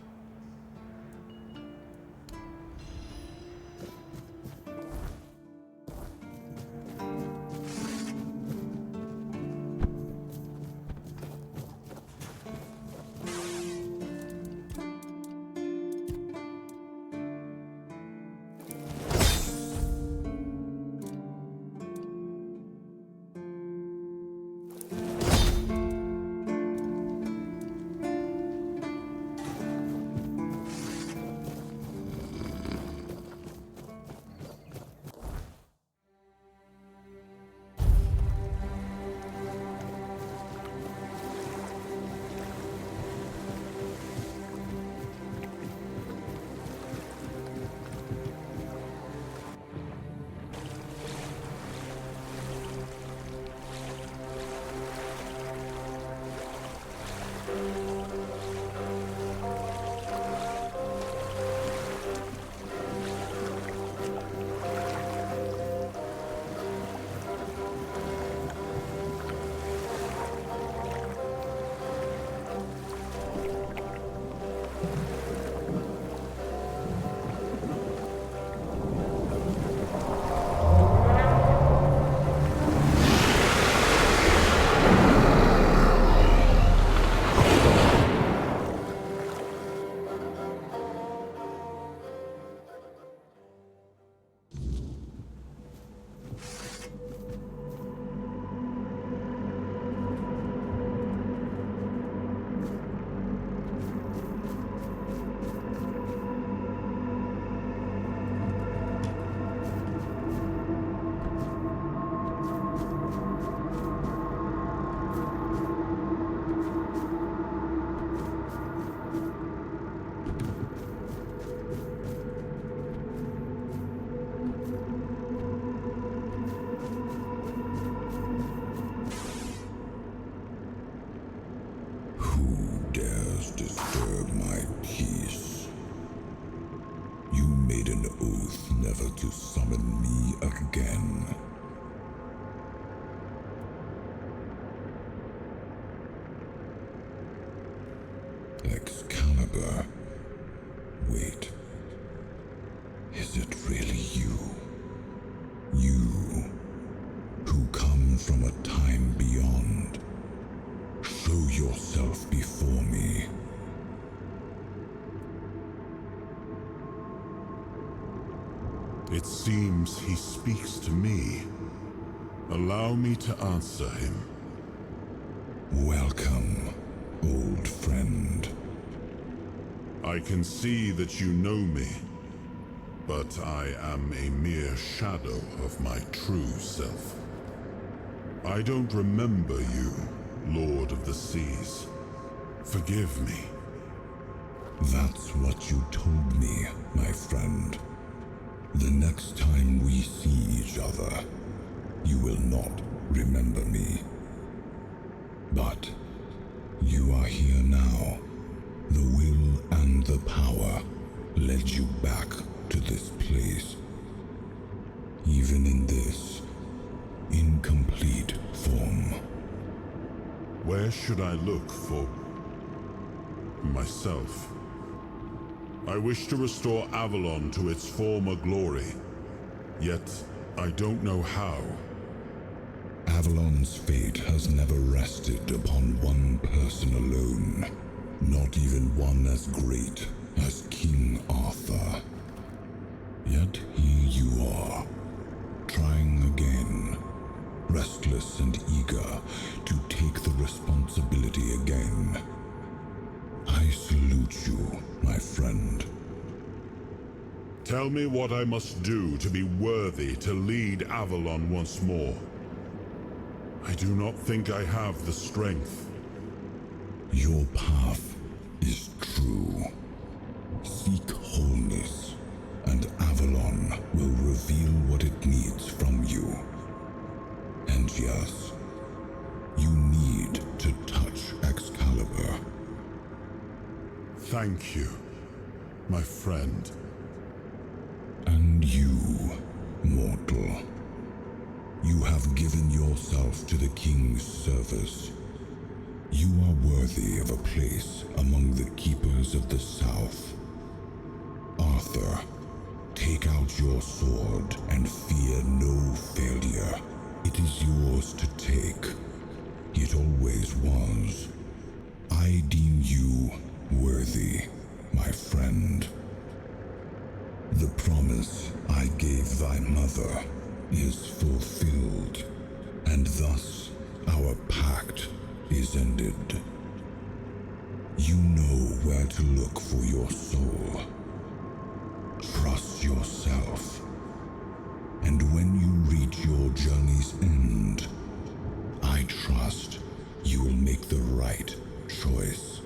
Disturb my peace. You made an oath never to summon me again. Excalibur. Wait. Is it really you? You, who come from a time beyond. Show yourself before me. It seems he speaks to me. Allow me to answer him. Welcome, old friend. I can see that you know me, but I am a mere shadow of my true self. I don't remember you, Lord of the Seas. Forgive me. That's what you told me, my friend. The next time we see each other, you will not remember me. But you are here now. The will and the power led you back to this place. Even in this incomplete form. Where should I look for myself? I wish to restore Avalon to its former glory, yet I don't know how. Avalon's fate has never rested upon one person alone, not even one as great as King Arthur. Yet here you are, trying again, restless and eager to take the responsibility again. I salute you, my friend. Tell me what I must do to be worthy to lead Avalon once more. I do not think I have the strength. Your path is true. Seek wholeness, and Avalon will reveal Thank you, my friend. And you, mortal. You have given yourself to the King's service. You are worthy of a place among the keepers of the South. Arthur, take out your sword and fear no failure. It is yours to take. It always was. I deem you worthy, my friend. The promise I gave thy mother is fulfilled, and thus our pact is ended. You know where to look for your soul. Trust yourself, and when you reach your journey's end, I trust you will make the right choice.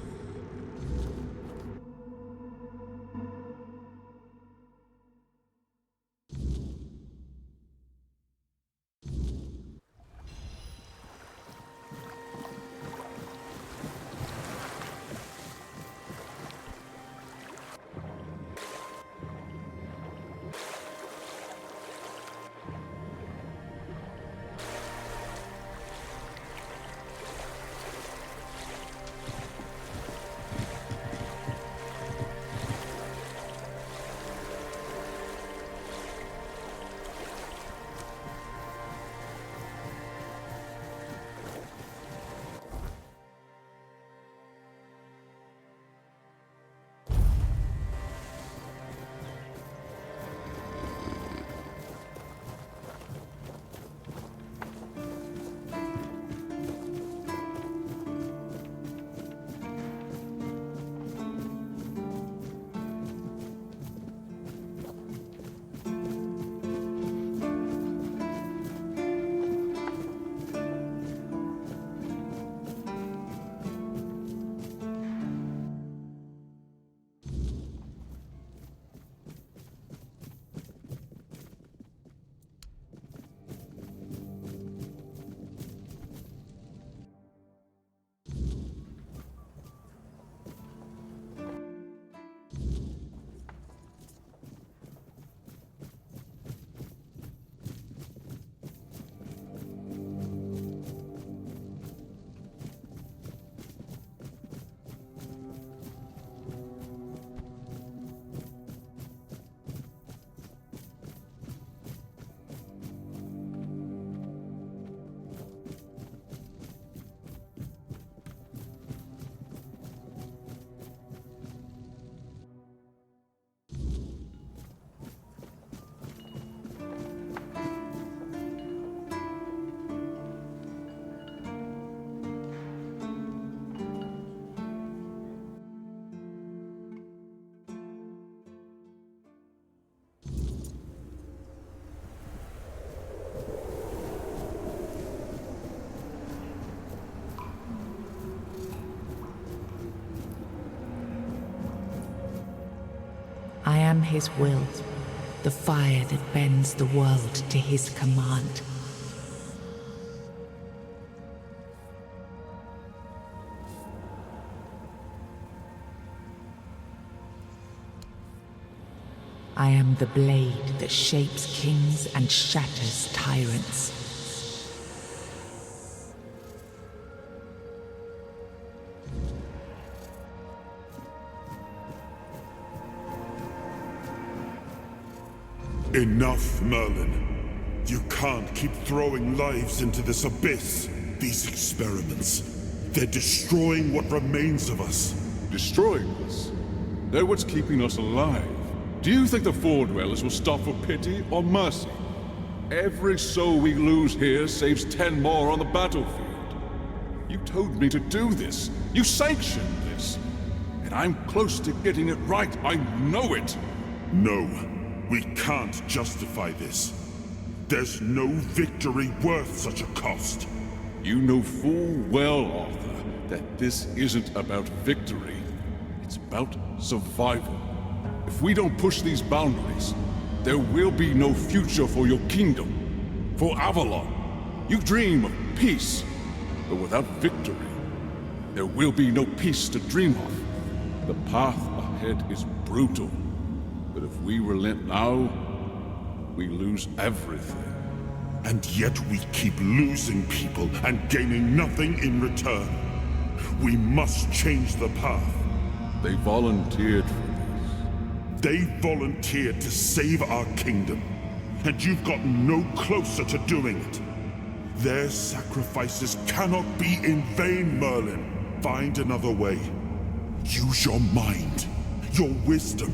I am his will, the fire that bends the world to his command. I am the blade that shapes kings and shatters tyrants. Enough, Merlin. You can't keep throwing lives into this abyss. These experiments, they're destroying what remains of us. Destroying us? They're what's keeping us alive. Do you think the Four Dwellers will stop for pity or mercy? Every soul we lose here saves 10 more on the battlefield. You told me to do this. You sanctioned this. And I'm close to getting it right. I know it. No. We can't justify this. There's no victory worth such a cost. You know full well, Arthur, that this isn't about victory. It's about survival. If we don't push these boundaries, there will be no future for your kingdom, for Avalon. You dream of peace, but without victory, there will be no peace to dream of. The path ahead is brutal, but if we relent now, we lose everything. And yet we keep losing people and gaining nothing in return. We must change the path. They volunteered for this. They volunteered to save our kingdom, and you've gotten no closer to doing it. Their sacrifices cannot be in vain, Merlin. Find another way. Use your mind, your wisdom.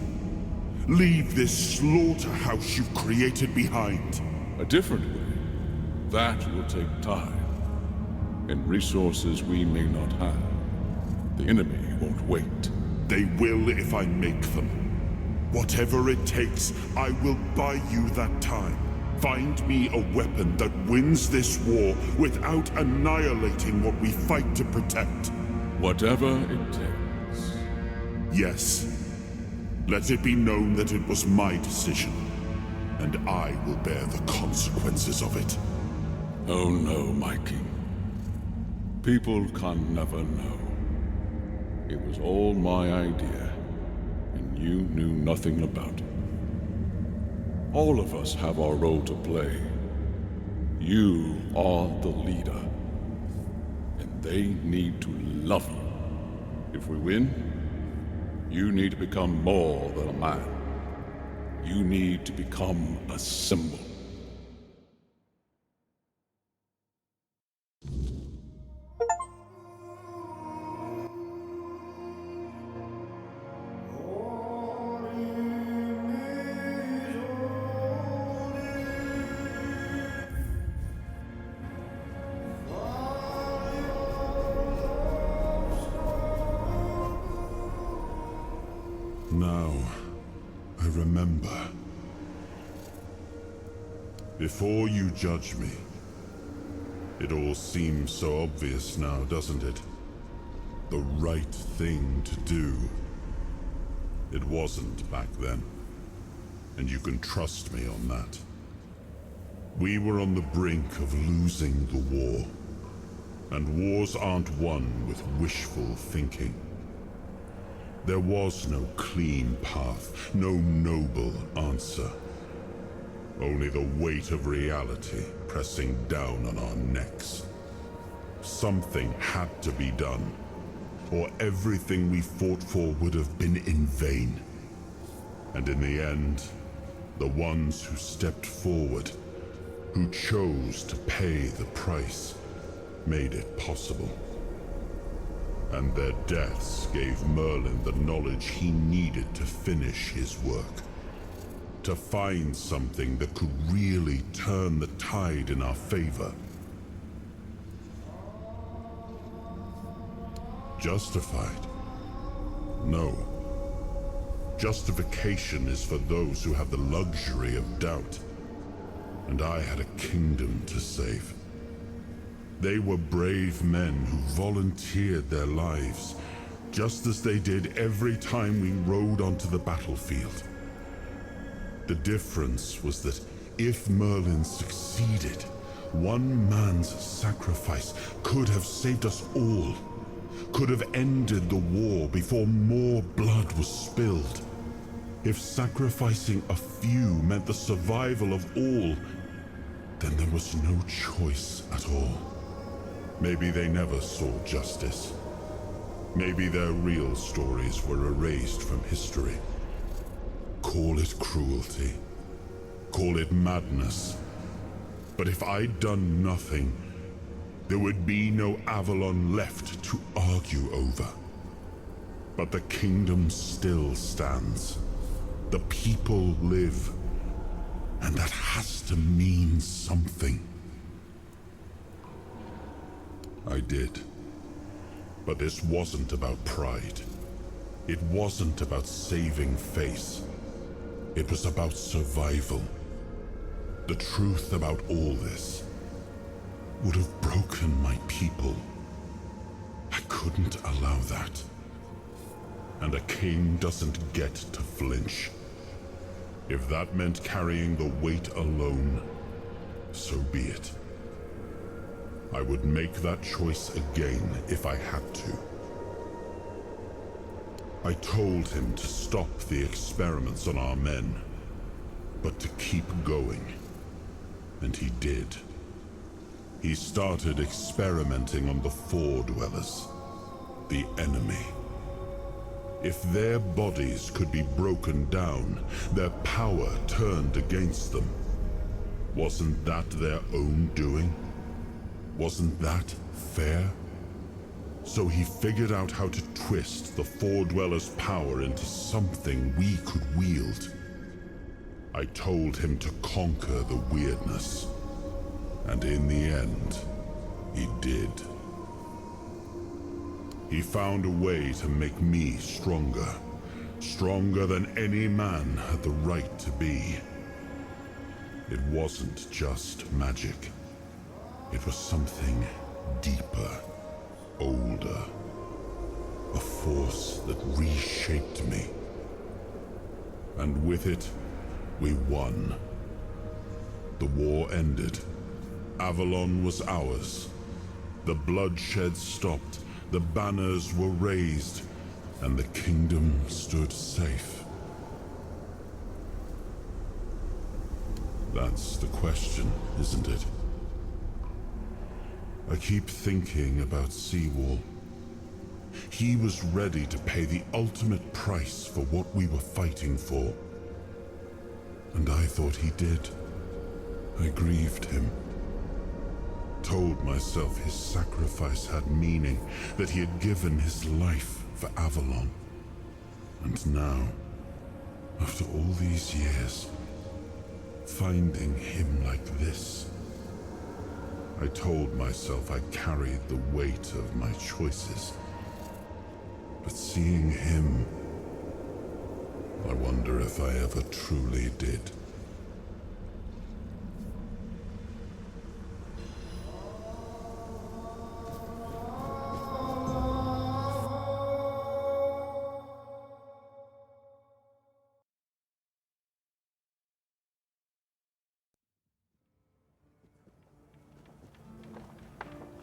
Leave this slaughterhouse you've created behind. A different way. That will take time, and resources we may not have. The enemy won't wait. They will if I make them. Whatever it takes, I will buy you that time. Find me a weapon that wins this war without annihilating what we fight to protect. Whatever it takes. Yes. Let it be known that it was my decision, and I will bear the consequences of it. Oh no, my king. People can never know. It was all my idea, and you knew nothing about it. All of us have our role to play. You are the leader, and they need to love you. If we win, you need to become more than a man. You need to become a symbol. Now, I remember. Before you judge me, it all seems so obvious now, doesn't it? The right thing to do. It wasn't back then, and you can trust me on that. We were on the brink of losing the war, and wars aren't won with wishful thinking. There was no clean path, no noble answer. Only the weight of reality pressing down on our necks. Something had to be done, or everything we fought for would have been in vain. And in the end, the ones who stepped forward, who chose to pay the price, made it possible. And their deaths gave Merlin the knowledge he needed to finish his work. To find something that could really turn the tide in our favor. Justified? No. Justification is for those who have the luxury of doubt. And I had a kingdom to save. They were brave men who volunteered their lives, just as they did every time we rode onto the battlefield. The difference was that if Merlin succeeded, one man's sacrifice could have saved us all, could have ended the war before more blood was spilled. If sacrificing a few meant the survival of all, then there was no choice at all. Maybe they never saw justice. Maybe their real stories were erased from history. Call it cruelty. Call it madness. But if I'd done nothing, there would be no Avalon left to argue over. But the kingdom still stands. The people live. And that has to mean something. I did. But this wasn't about pride. It wasn't about saving face. It was about survival. The truth about all this would have broken my people. I couldn't allow that. And a king doesn't get to flinch. If that meant carrying the weight alone, so be it. I would make that choice again if I had to. I told him to stop the experiments on our men, but to keep going. And he did. He started experimenting on the Four Dwellers, the enemy. If their bodies could be broken down, their power turned against them. Wasn't that their own doing? Wasn't that fair? So he figured out how to twist the Four Dwellers' power into something we could wield. I told him to conquer the weirdness. And in the end, he did. He found a way to make me stronger. Stronger than any man had the right to be. It wasn't just magic. It was something deeper, older. A force that reshaped me. And with it, we won. The war ended. Avalon was ours. The bloodshed stopped, the banners were raised, and the kingdom stood safe. That's the question, isn't it? I keep thinking about Seawall. He was ready to pay the ultimate price for what we were fighting for. And I thought he did. I grieved him. Told myself his sacrifice had meaning, that he had given his life for Avalon. And now, after all these years, finding him like this, I told myself I carried the weight of my choices. But seeing him, I wonder if I ever truly did.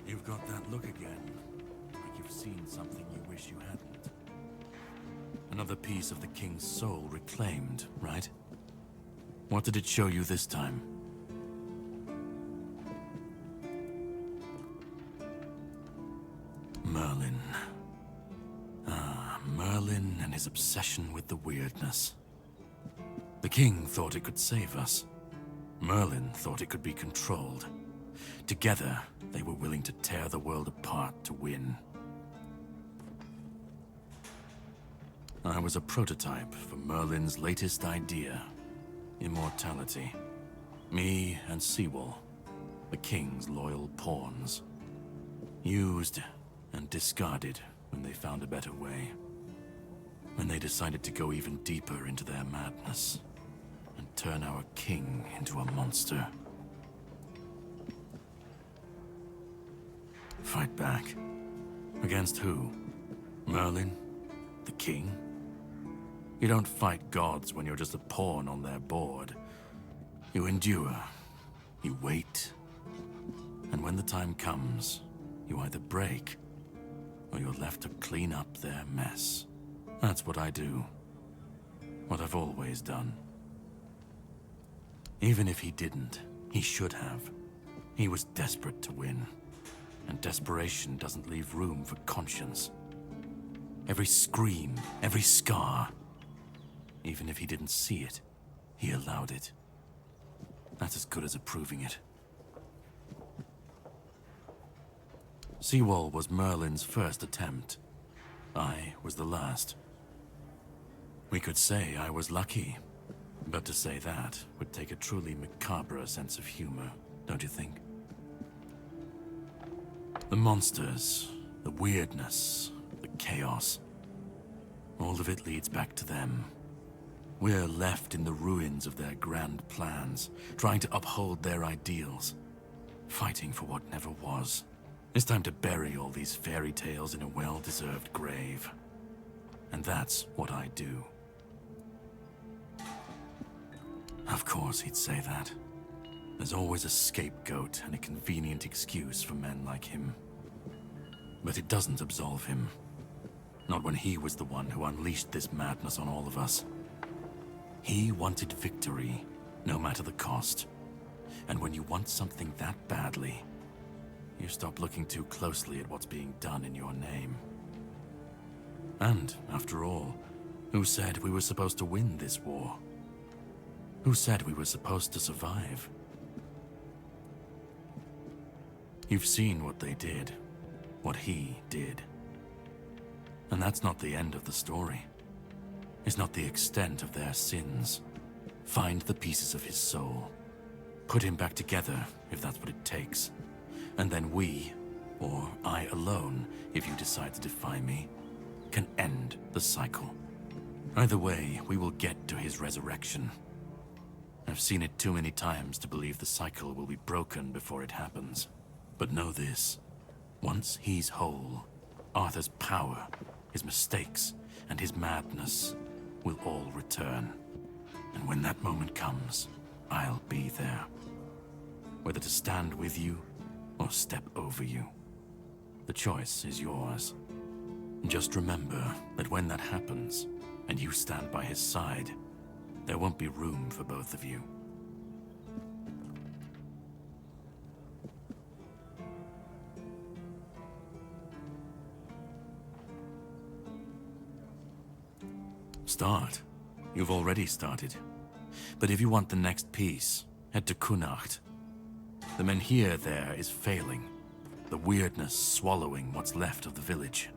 You've got that look again, like you've seen something you wish you hadn't. Another piece of the king's soul reclaimed, right? What did it show you this time? Merlin. Ah, Merlin and his obsession with the weirdness. The king thought it could save us. Merlin thought it could be controlled. Together, they were willing to tear the world apart to win. I was a prototype for Merlin's latest idea, immortality. Me and Seawall, the king's loyal pawns. Used and discarded when they found a better way. When they decided to go even deeper into their madness and turn our king into a monster. Fight back. Against who? Merlin? The king? You don't fight gods when you're just a pawn on their board. You endure. You wait. And when the time comes, you either break, or you're left to clean up their mess. That's what I do. What I've always done. Even if he didn't, he should have. He was desperate to win. And desperation doesn't leave room for conscience. Every scream, every scar. Even if he didn't see it, he allowed it. That's as good as approving it. Seawall was Merlin's first attempt. I was the last. We could say I was lucky, but to say that would take a truly macabre sense of humor, don't you think? The monsters, the weirdness, the chaos. All of it leads back to them. We're left in the ruins of their grand plans, trying to uphold their ideals, fighting for what never was. It's time to bury all these fairy tales in a well-deserved grave. And that's what I do. Of course he'd say that. There's always a scapegoat and a convenient excuse for men like him. But it doesn't absolve him. Not when he was the one who unleashed this madness on all of us. He wanted victory, no matter the cost. And when you want something that badly, you stop looking too closely at what's being done in your name. And, after all, who said we were supposed to win this war? Who said we were supposed to survive? You've seen what they did, what he did. And that's not the end of the story. It's not the extent of their sins. Find the pieces of his soul. Put him back together, if that's what it takes. And then we, or I alone, if you decide to defy me, can end the cycle. Either way, we will get to his resurrection. I've seen it too many times to believe the cycle will be broken before it happens. But know this, once he's whole, Arthur's power, his mistakes, and his madness will all return. And when that moment comes, I'll be there. Whether to stand with you or step over you. The choice is yours. Just remember that when that happens, and you stand by his side, there won't be room for both of you. Start. You've already started. But if you want the next piece, head to Kunacht. The menhir there is failing, the weirdness swallowing what's left of the village.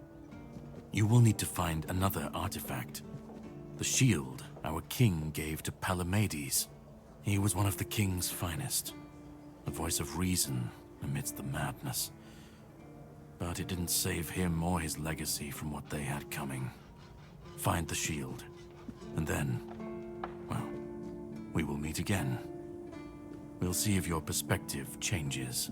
You will need to find another artifact. The shield our king gave to Palamedes. He was one of the king's finest, a voice of reason amidst the madness. But it didn't save him or his legacy from what they had coming. Find the shield, and then, well, we will meet again. We'll see if your perspective changes.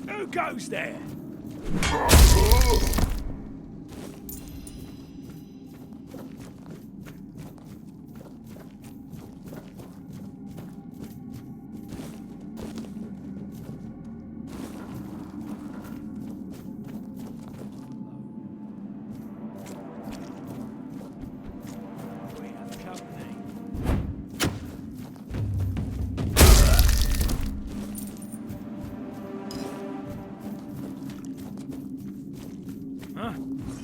Who goes there?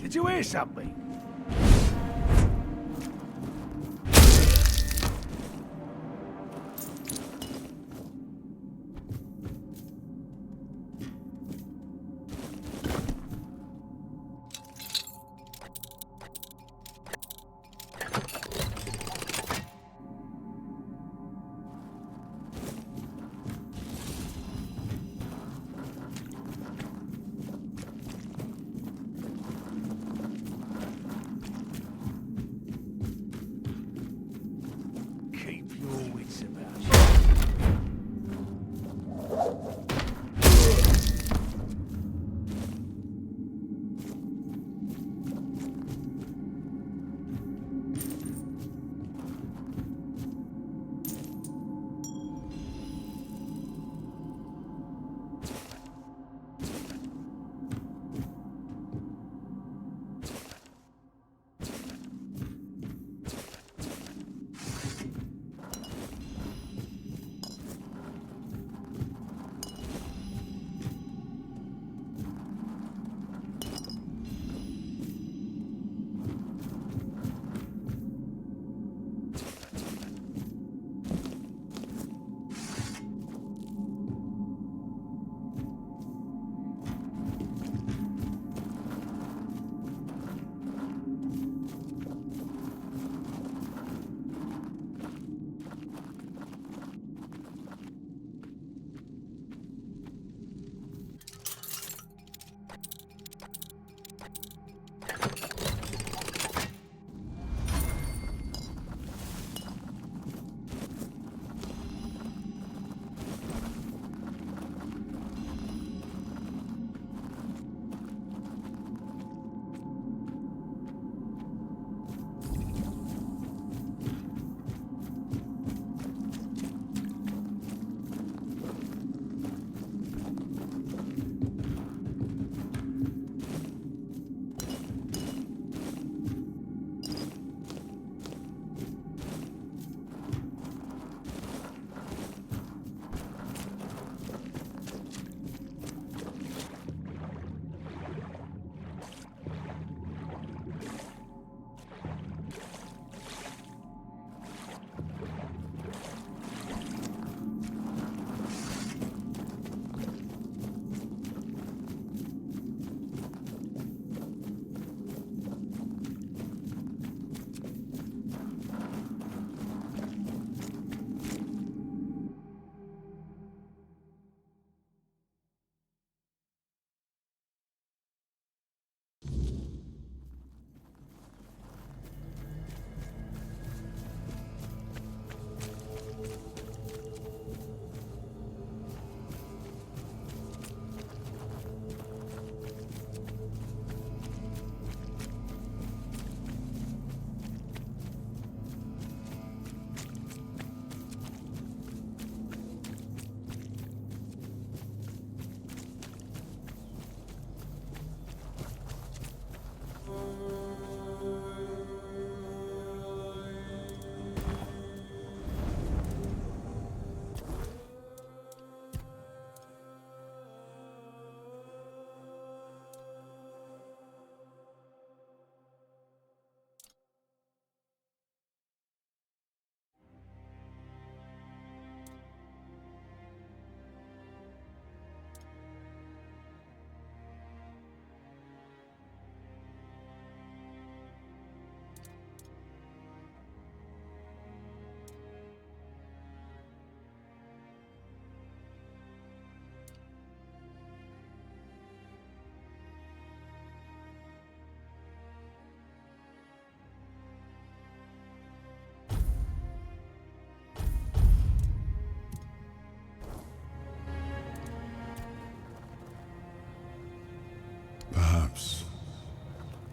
Did you hear something?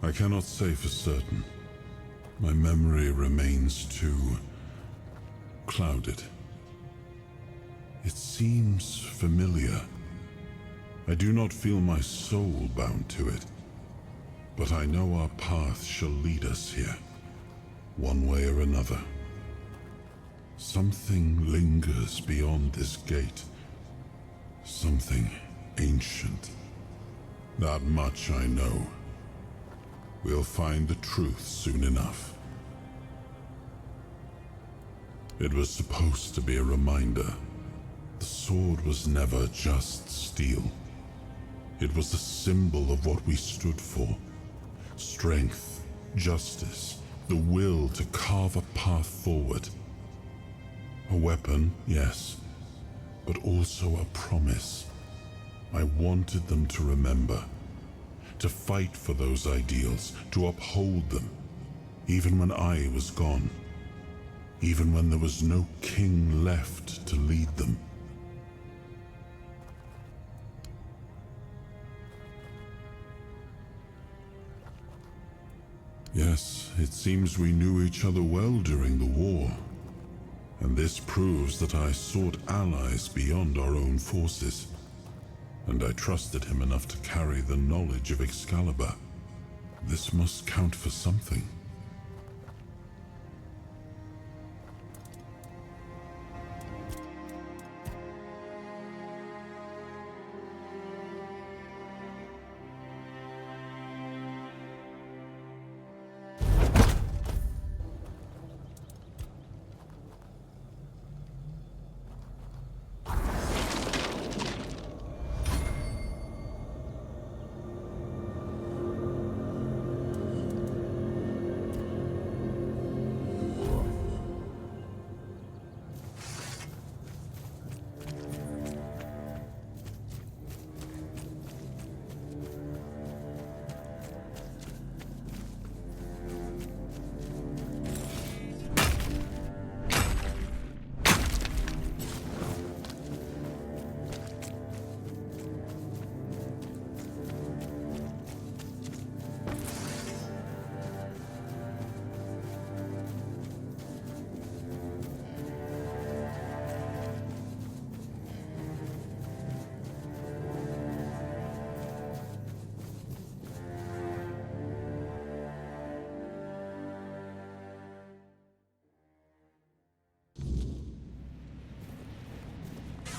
I cannot say for certain. My memory remains too clouded. It seems familiar. I do not feel my soul bound to it, but I know our path shall lead us here, one way or another. Something lingers beyond this gate. Something ancient. That much I know. We'll find the truth soon enough. It was supposed to be a reminder. The sword was never just steel. It was a symbol of what we stood for. Strength, justice, the will to carve a path forward. A weapon, yes, but also a promise. I wanted them to remember, to fight for those ideals, to uphold them, even when I was gone, even when there was no king left to lead them. Yes, it seems we knew each other well during the war. And this proves that I sought allies beyond our own forces. And I trusted him enough to carry the knowledge of Excalibur. This must count for something.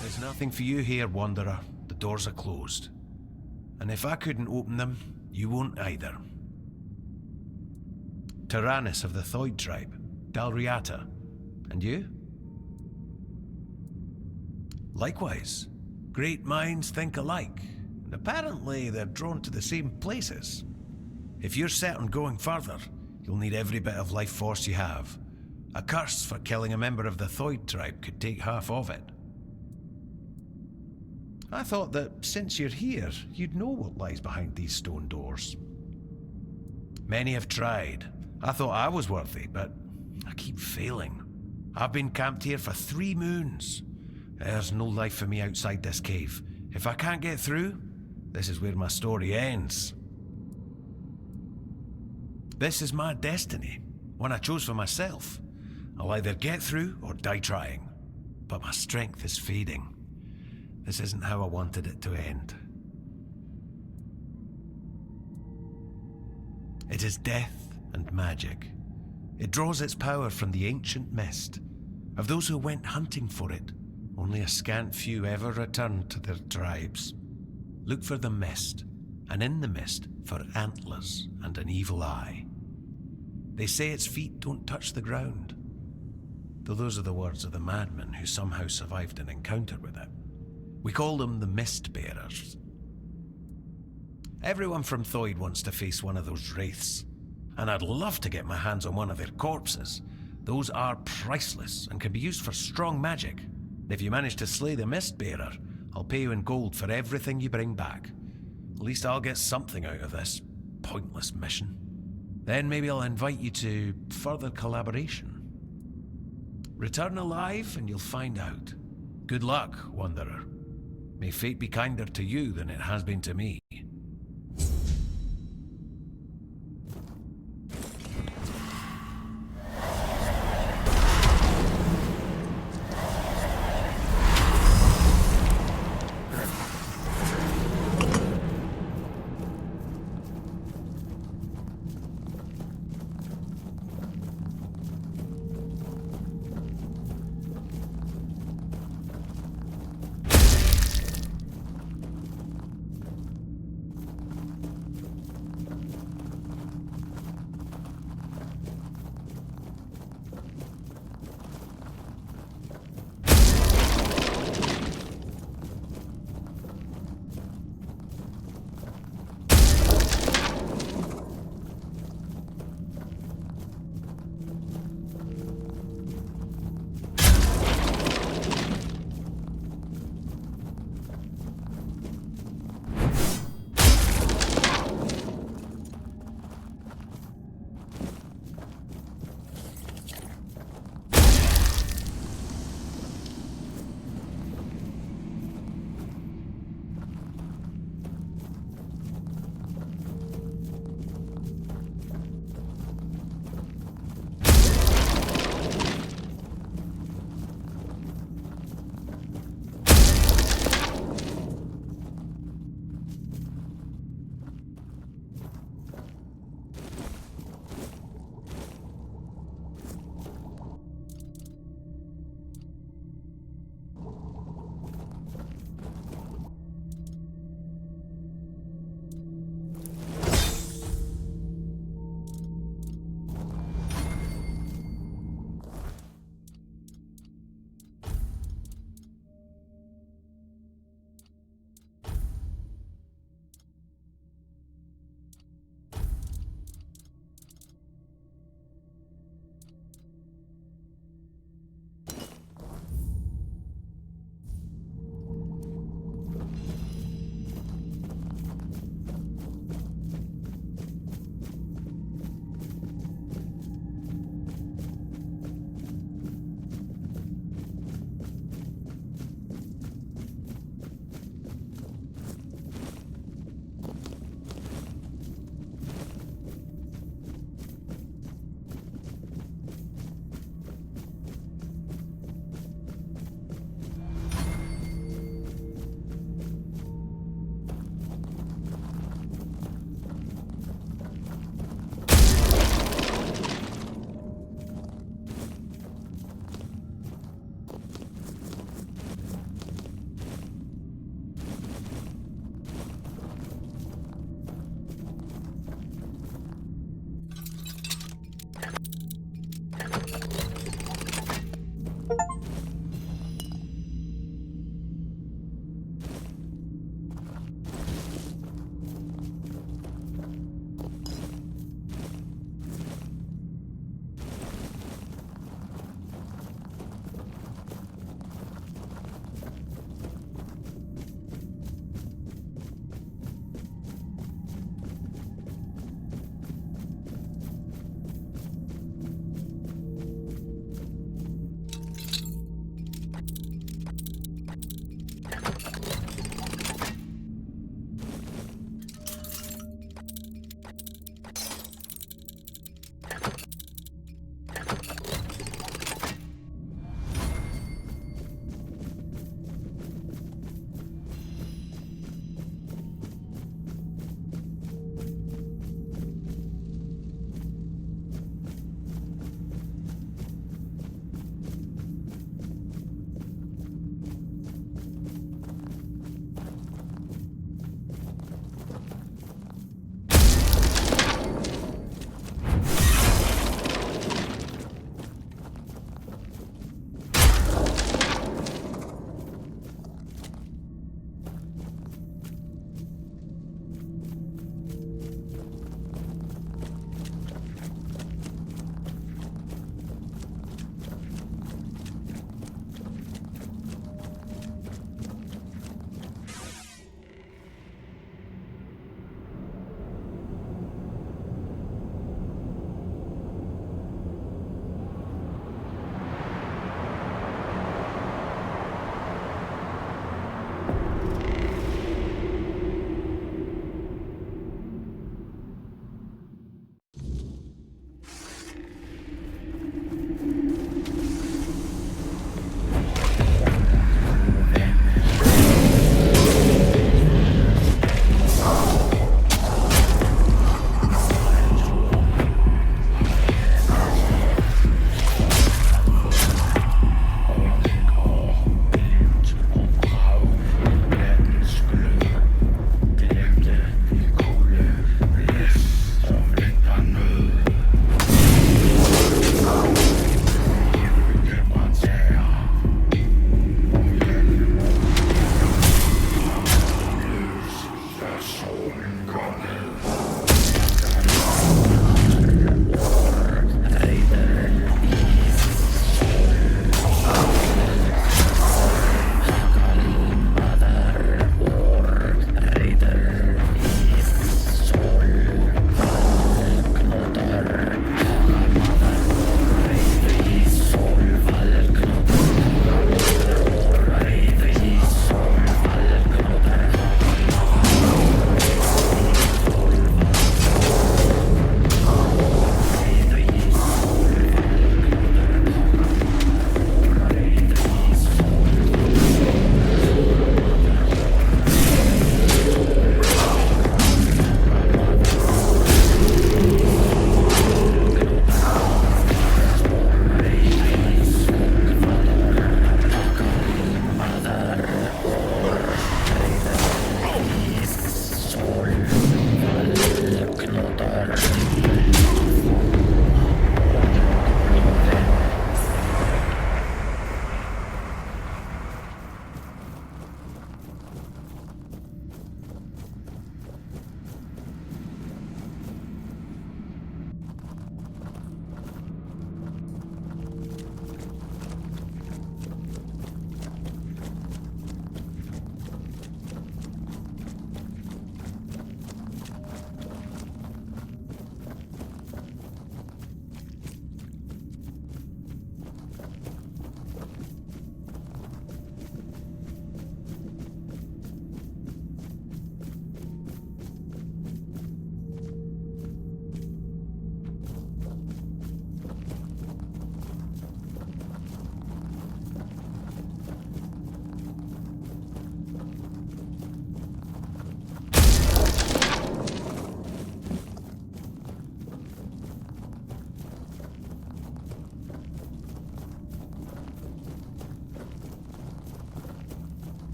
There's nothing for you here, Wanderer. The doors are closed. And if I couldn't open them, you won't either. Tyrannus of the Thoid tribe, Dalriata. And you? Likewise. Great minds think alike. And apparently they're drawn to the same places. If you're set on going further, you'll need every bit of life force you have. A curse for killing a member of the Thoid tribe could take half of it. I thought that since you're here, you'd know what lies behind these stone doors. Many have tried. I thought I was worthy, but I keep failing. I've been camped here for 3 moons. There's no life for me outside this cave. If I can't get through, this is where my story ends. This is my destiny, one I chose for myself. I'll either get through or die trying. But my strength is fading. This isn't how I wanted it to end. It is death and magic. It draws its power from the ancient mist. Of those who went hunting for it, only a scant few ever returned to their tribes. Look for the mist, and in the mist for antlers and an evil eye. They say its feet don't touch the ground. Though those are the words of the madman who somehow survived an encounter with it. We call them the Mist Bearers. Everyone from Thoid wants to face one of those wraiths, and I'd love to get my hands on one of their corpses. Those are priceless and can be used for strong magic. If you manage to slay the Mist Bearer, I'll pay you in gold for everything you bring back. At least I'll get something out of this pointless mission. Then maybe I'll invite you to further collaboration. Return alive and you'll find out. Good luck, Wanderer. May fate be kinder to you than it has been to me.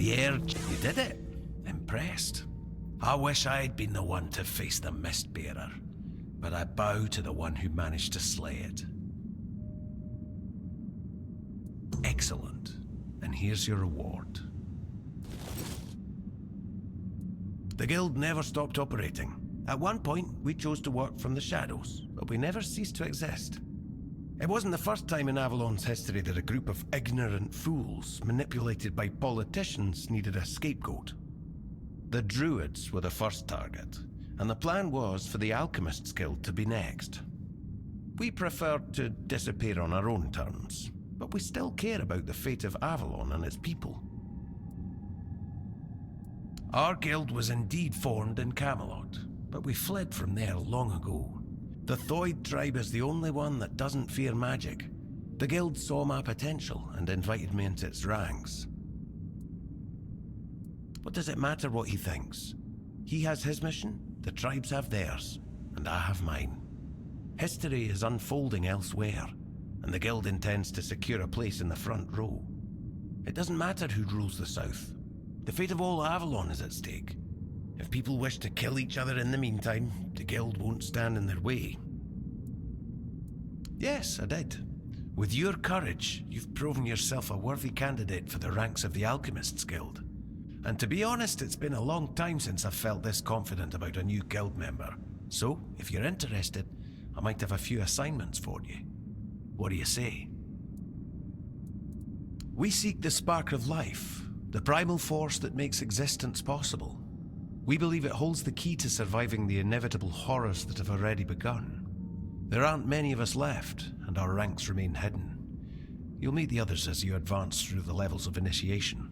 The urge, you did it. Impressed. I wish I'd been the one to face the Mistbearer, but I bow to the one who managed to slay it. Excellent. And here's your reward. The guild never stopped operating. At one point, we chose to work from the shadows, but we never ceased to exist. It wasn't the first time in Avalon's history that a group of ignorant fools, manipulated by politicians, needed a scapegoat. The Druids were the first target, and the plan was for the Alchemist's Guild to be next. We preferred to disappear on our own terms, but we still care about the fate of Avalon and its people. Our guild was indeed formed in Camelot, but we fled from there long ago. The Thoid tribe is the only one that doesn't fear magic. The guild saw my potential and invited me into its ranks. What does it matter what he thinks? He has his mission, the tribes have theirs, and I have mine. History is unfolding elsewhere, and the guild intends to secure a place in the front row. It doesn't matter who rules the south. The fate of all Avalon is at stake. If people wish to kill each other in the meantime, the guild won't stand in their way. Yes, I did. With your courage, you've proven yourself a worthy candidate for the ranks of the Alchemist's Guild. And to be honest, it's been a long time since I've felt this confident about a new guild member. So, if you're interested, I might have a few assignments for you. What do you say? We seek the spark of life, the primal force that makes existence possible. We believe it holds the key to surviving the inevitable horrors that have already begun. There aren't many of us left, and our ranks remain hidden. You'll meet the others as you advance through the levels of initiation.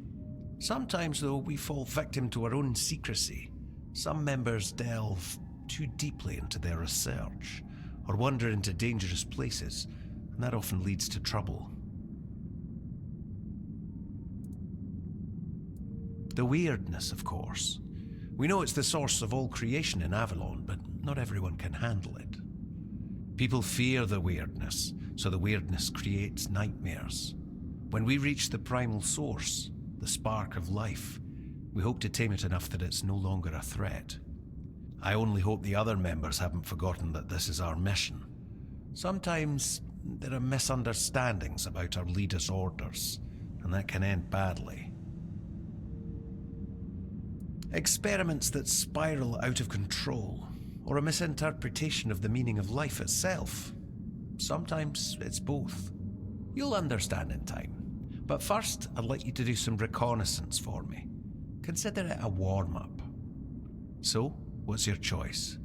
Sometimes, though, we fall victim to our own secrecy. Some members delve too deeply into their research, or wander into dangerous places, and that often leads to trouble. The weirdness, of course. We know it's the source of all creation in Avalon, but not everyone can handle it. People fear the weirdness, so the weirdness creates nightmares. When we reach the primal source, the spark of life, we hope to tame it enough that it's no longer a threat. I only hope the other members haven't forgotten that this is our mission. Sometimes there are misunderstandings about our leader's orders, and that can end badly. Experiments that spiral out of control, or a misinterpretation of the meaning of life itself. Sometimes it's both. You'll understand in time. But first, I'd like you to do some reconnaissance for me. Consider it a warm-up. So, what's your choice?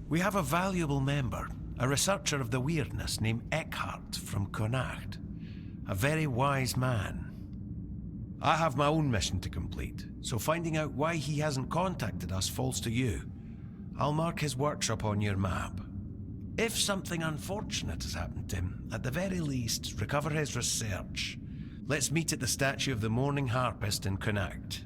We have a valuable member, a researcher of the weirdness named Eckhart from Connacht. A very wise man. I have my own mission to complete, so finding out why he hasn't contacted us falls to you. I'll mark his workshop on your map. If something unfortunate has happened to him, at the very least, recover his research. Let's meet at the statue of the Morning Harpist in Connacht.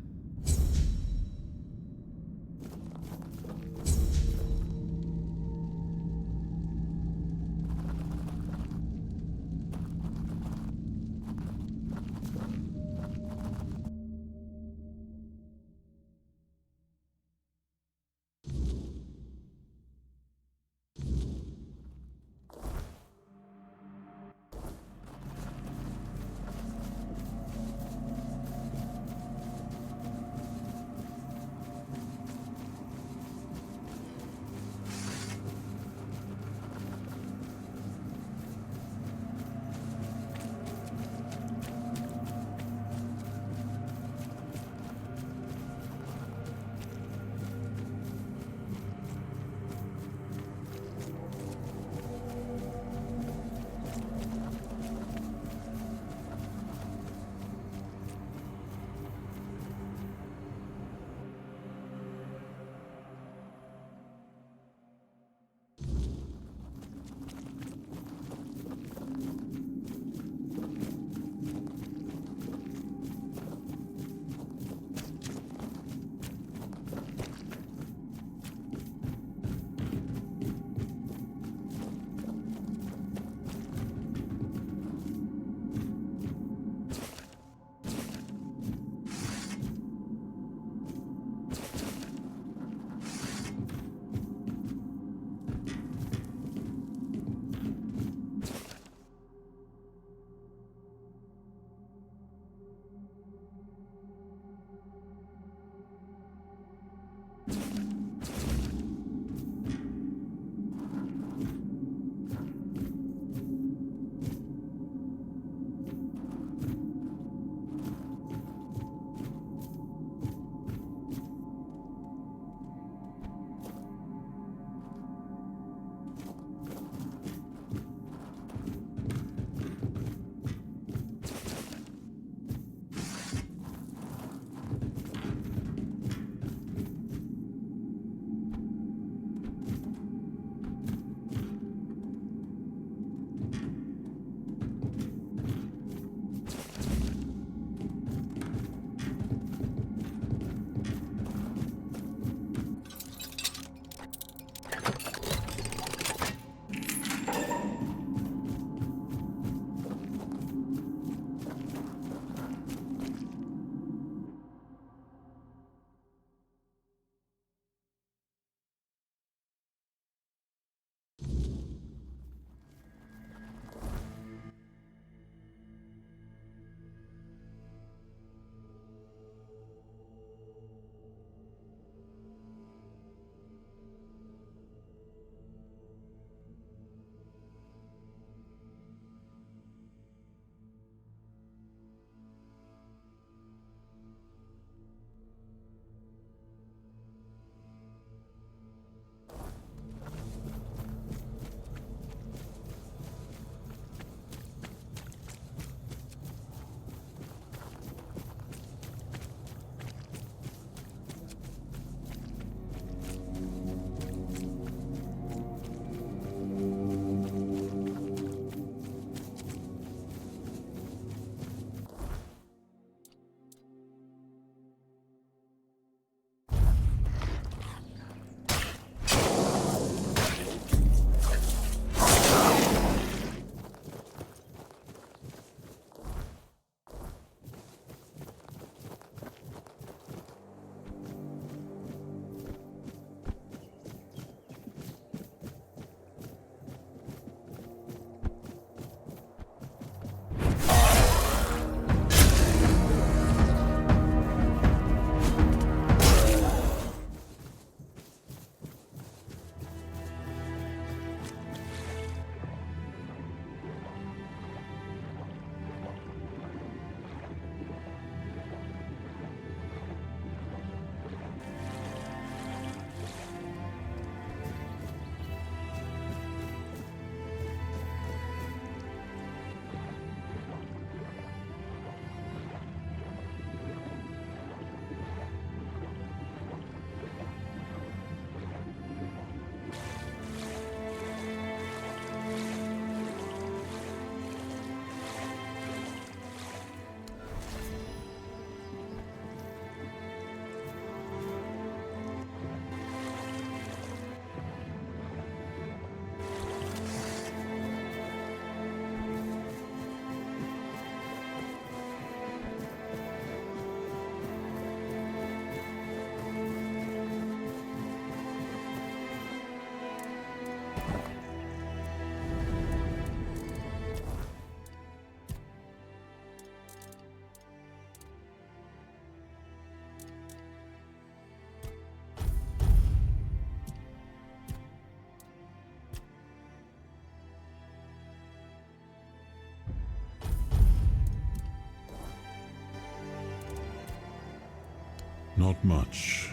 Not much.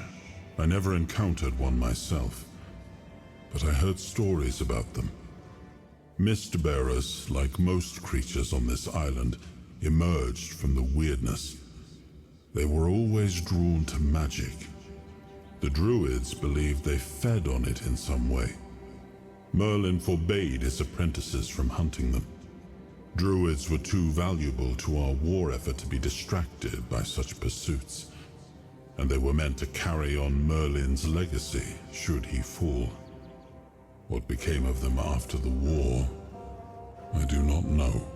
I never encountered one myself, but I heard stories about them. Mistbearers, like most creatures on this island, emerged from the weirdness. They were always drawn to magic. The druids believed they fed on it in some way. Merlin forbade his apprentices from hunting them. Druids were too valuable to our war effort to be distracted by such pursuits, and they were meant to carry on Merlin's legacy should he fall. What became of them after the war, I do not know.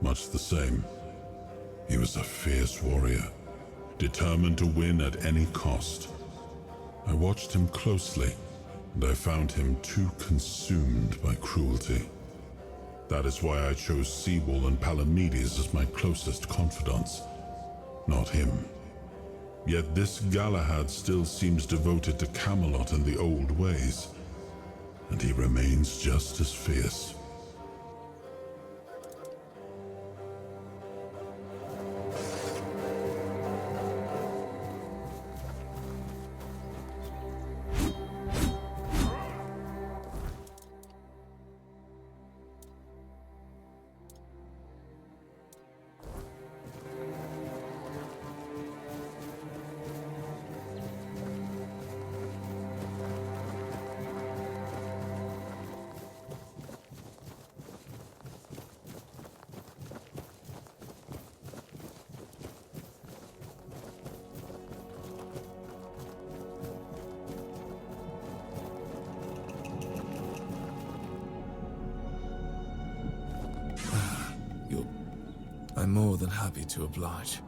Much the same, he was a fierce warrior, determined to win at any cost. I watched him closely, and I found him too consumed by cruelty. That is why I chose Sebel and Palamedes as my closest confidants, not him. Yet this Galahad still seems devoted to Camelot and the old ways, and he remains just as fierce. I'm more than happy to oblige.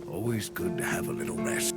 Always good to have a little rest.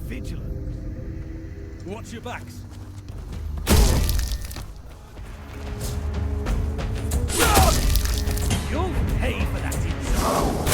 vigilant. Watch your backs. You'll pay for that insult.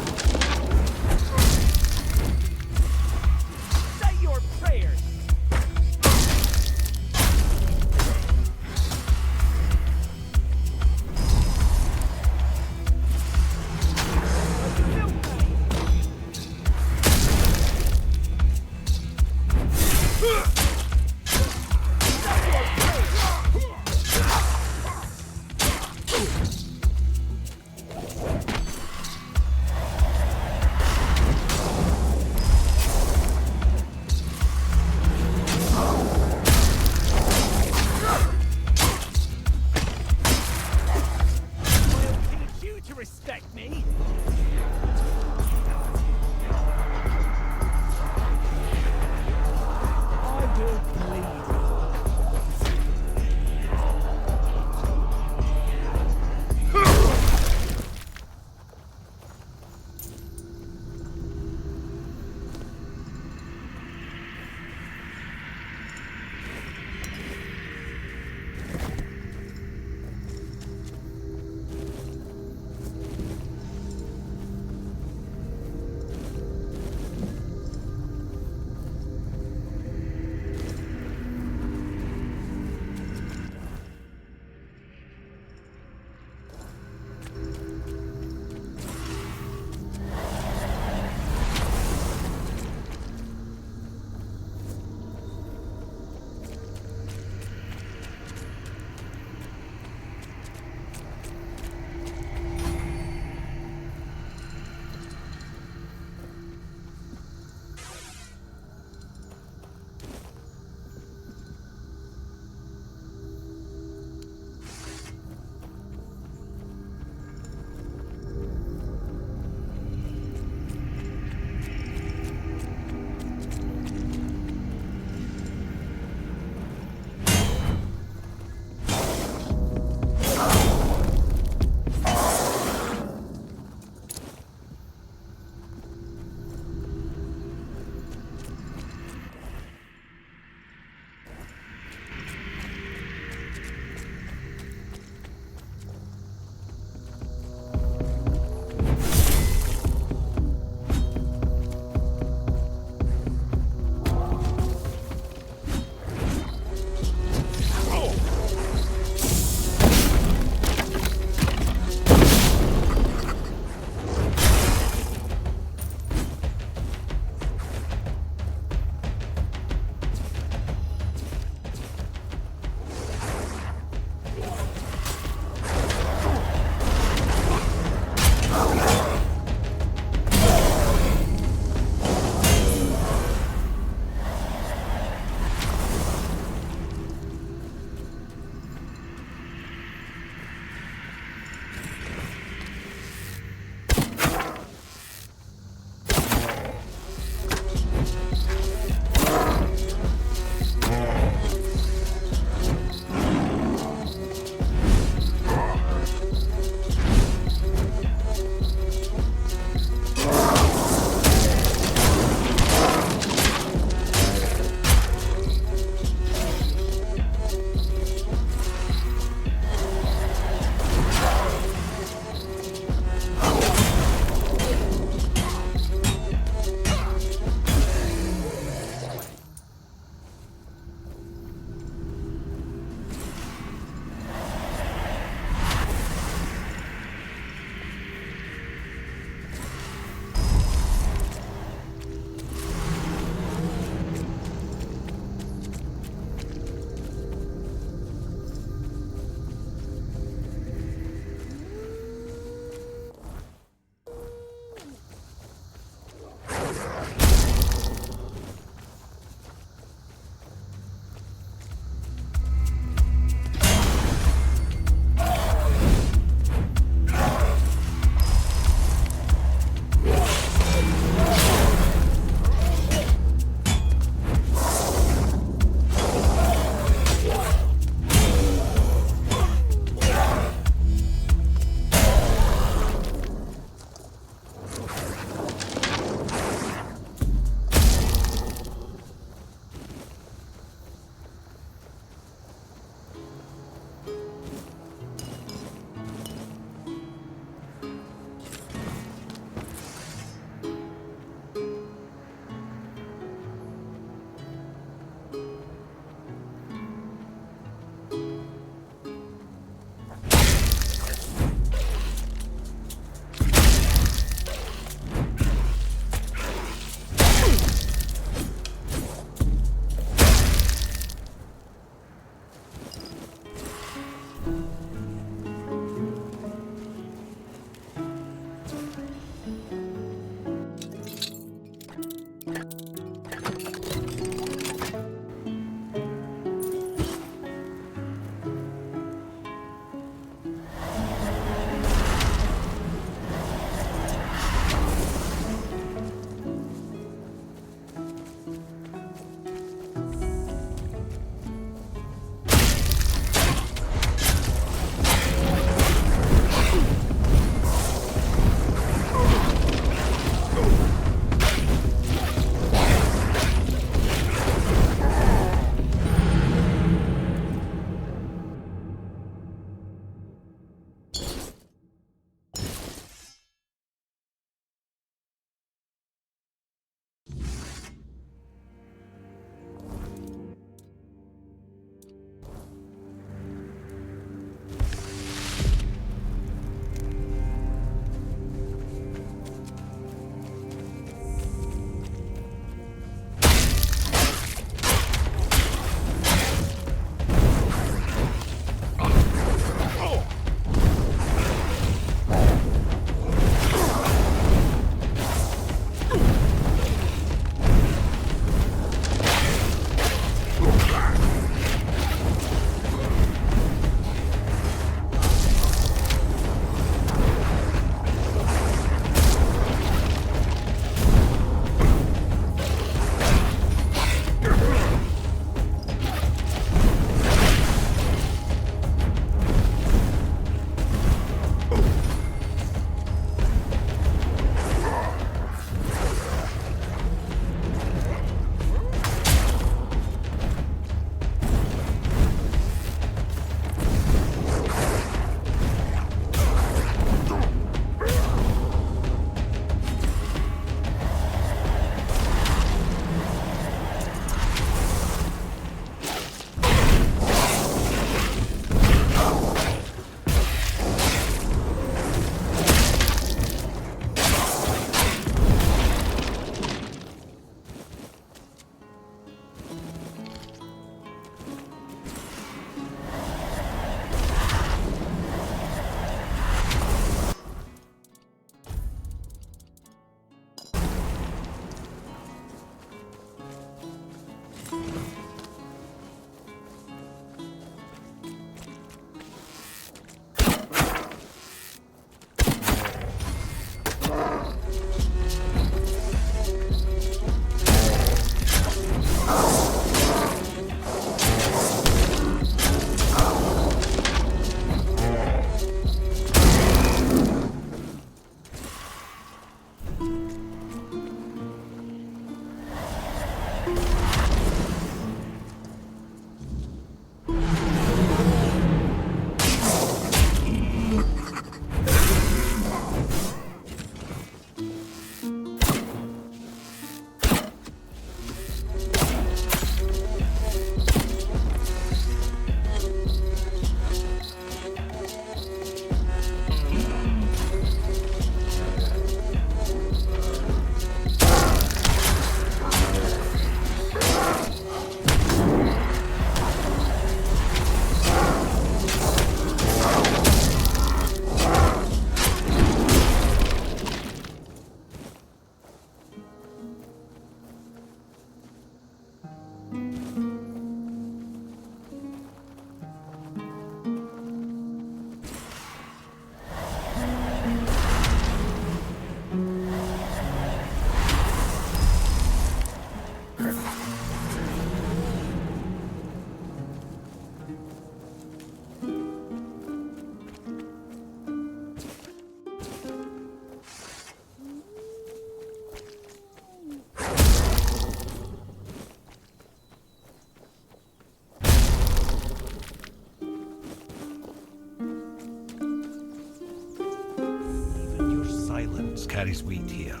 carries weight here.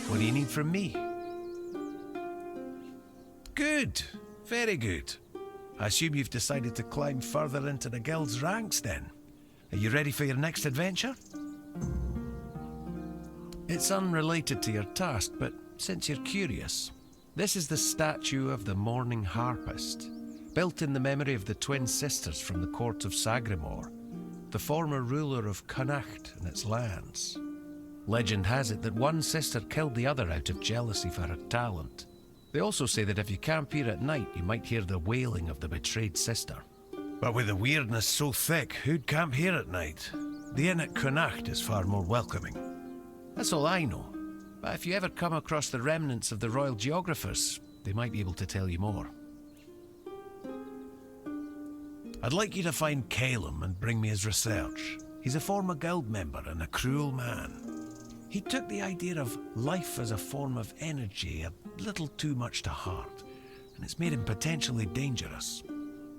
What do you need from me? Good. Very good. I assume you've decided to climb further into the guild's ranks then. Are you ready for your next adventure? It's unrelated to your task, but since you're curious, this is the statue of the Morning Harpist, built in the memory of the twin sisters from the court of Sagramore, the former ruler of Connacht and its lands. Legend has it that one sister killed the other out of jealousy for her talent. They also say that if you camp here at night, you might hear the wailing of the betrayed sister. But with the weirdness so thick, who'd camp here at night? The inn at Connacht is far more welcoming. That's all I know. But if you ever come across the remnants of the royal geographers, they might be able to tell you more. I'd like you to find Calum and bring me his research. He's a former guild member and a cruel man. He took the idea of life as a form of energy a little too much to heart, and it's made him potentially dangerous.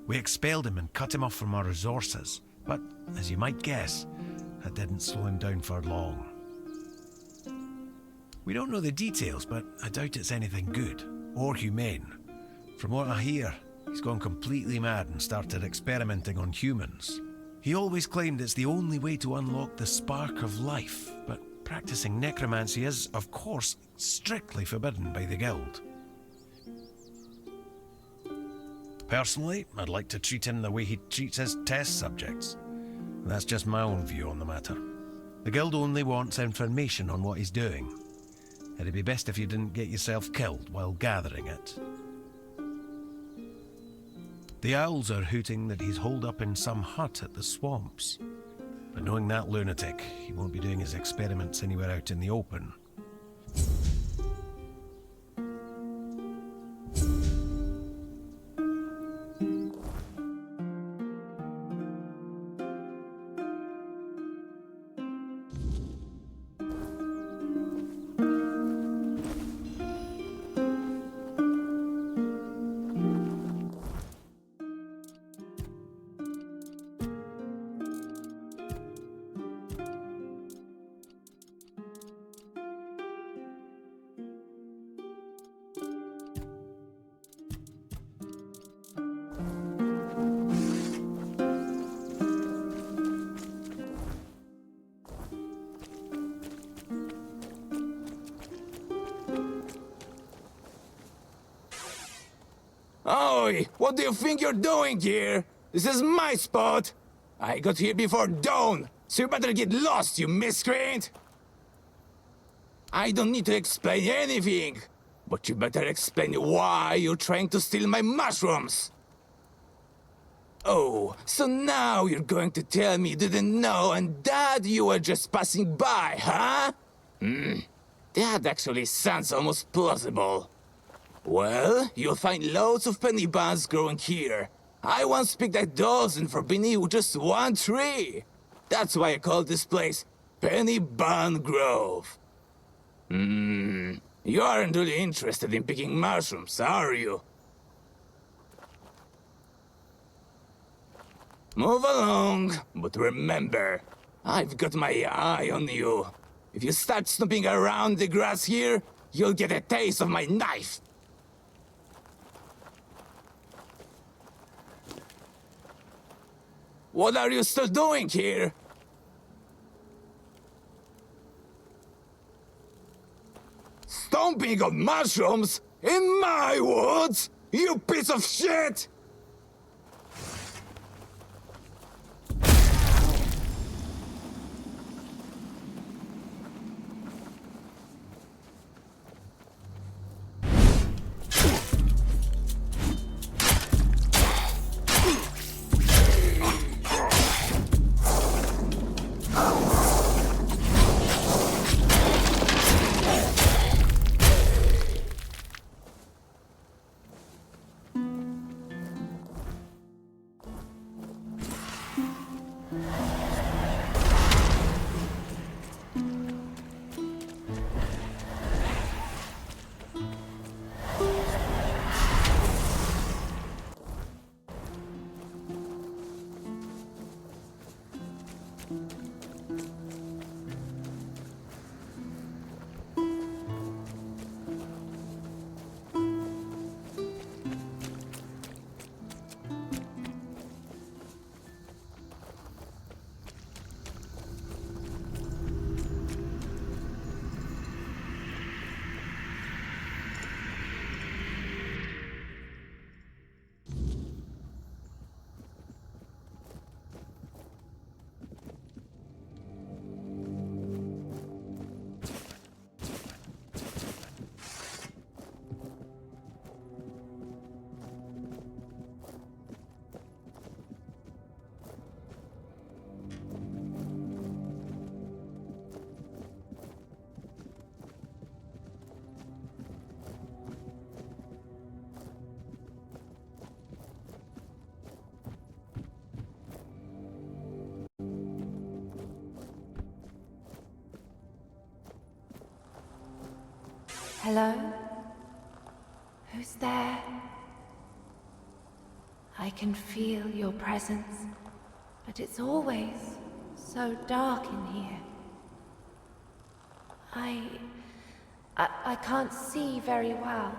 We expelled him and cut him off from our resources, but, as you might guess, that didn't slow him down for long. We don't know the details, but I doubt it's anything good, or humane. From what I hear, he's gone completely mad and started experimenting on humans. He always claimed it's the only way to unlock the spark of life, but practicing necromancy is, of course, strictly forbidden by the guild. Personally, I'd like to treat him the way he treats his test subjects. That's just my own view on the matter. The guild only wants information on what he's doing. It'd be best if you didn't get yourself killed while gathering it. The owls are hooting that he's holed up in some hut at the swamps. But knowing that lunatic, he won't be doing his experiments anywhere out in the open. Oi! What do you think you're doing here? This is my spot! I got here before dawn, so you better get lost, you miscreant! I don't need to explain anything, but you better explain why you're trying to steal my mushrooms! Oh, so now you're going to tell me you didn't know and that you were just passing by, huh? That actually sounds almost plausible. Well, you'll find loads of penny buns growing here. I once picked a dozen for beneath just one tree. That's why I call this place Penny Bun Grove. You aren't really interested in picking mushrooms, are you? Move along, but remember, I've got my eye on you. If you start snooping around the grass here, you'll get a taste of my knife. What are you still doing here? Stomping on mushrooms? In my woods? You piece of shit! Hello? Who's there? I can feel your presence, but it's always so dark in here. I can't see very well,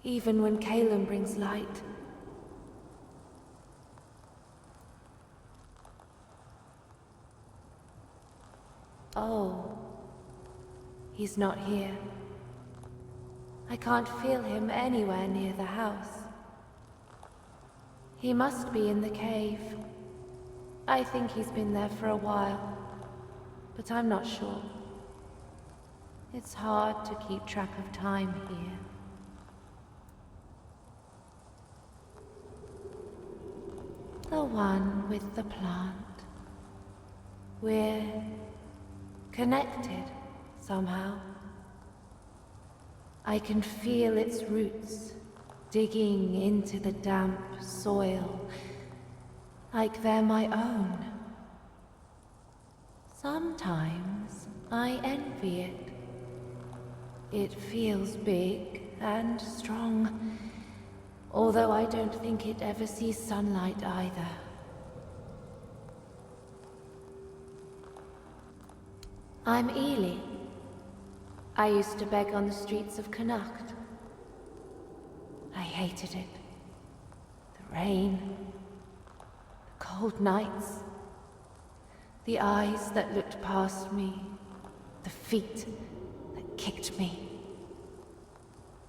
even when Calum brings light. Oh, he's not here. I can't feel him anywhere near the house. He must be in the cave. I think he's been there for a while, but I'm not sure. It's hard to keep track of time here. The one with the plant. We're connected somehow. I can feel its roots digging into the damp soil, like they're my own. Sometimes I envy it. It feels big and strong, although I don't think it ever sees sunlight either. I'm Ely. I used to beg on the streets of Connacht. I hated it. The rain, the cold nights, the eyes that looked past me, the feet that kicked me.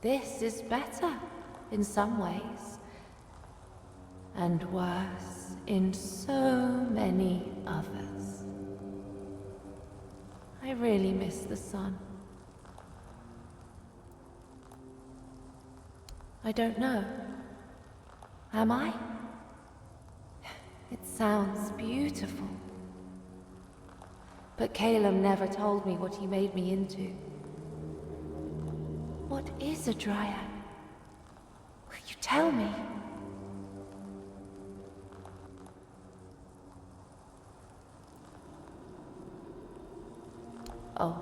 This is better in some ways, and worse in so many others. I really miss the sun. I don't know. Am I? It sounds beautiful. But Calum never told me what he made me into. What is a dryad? Will you tell me? Oh,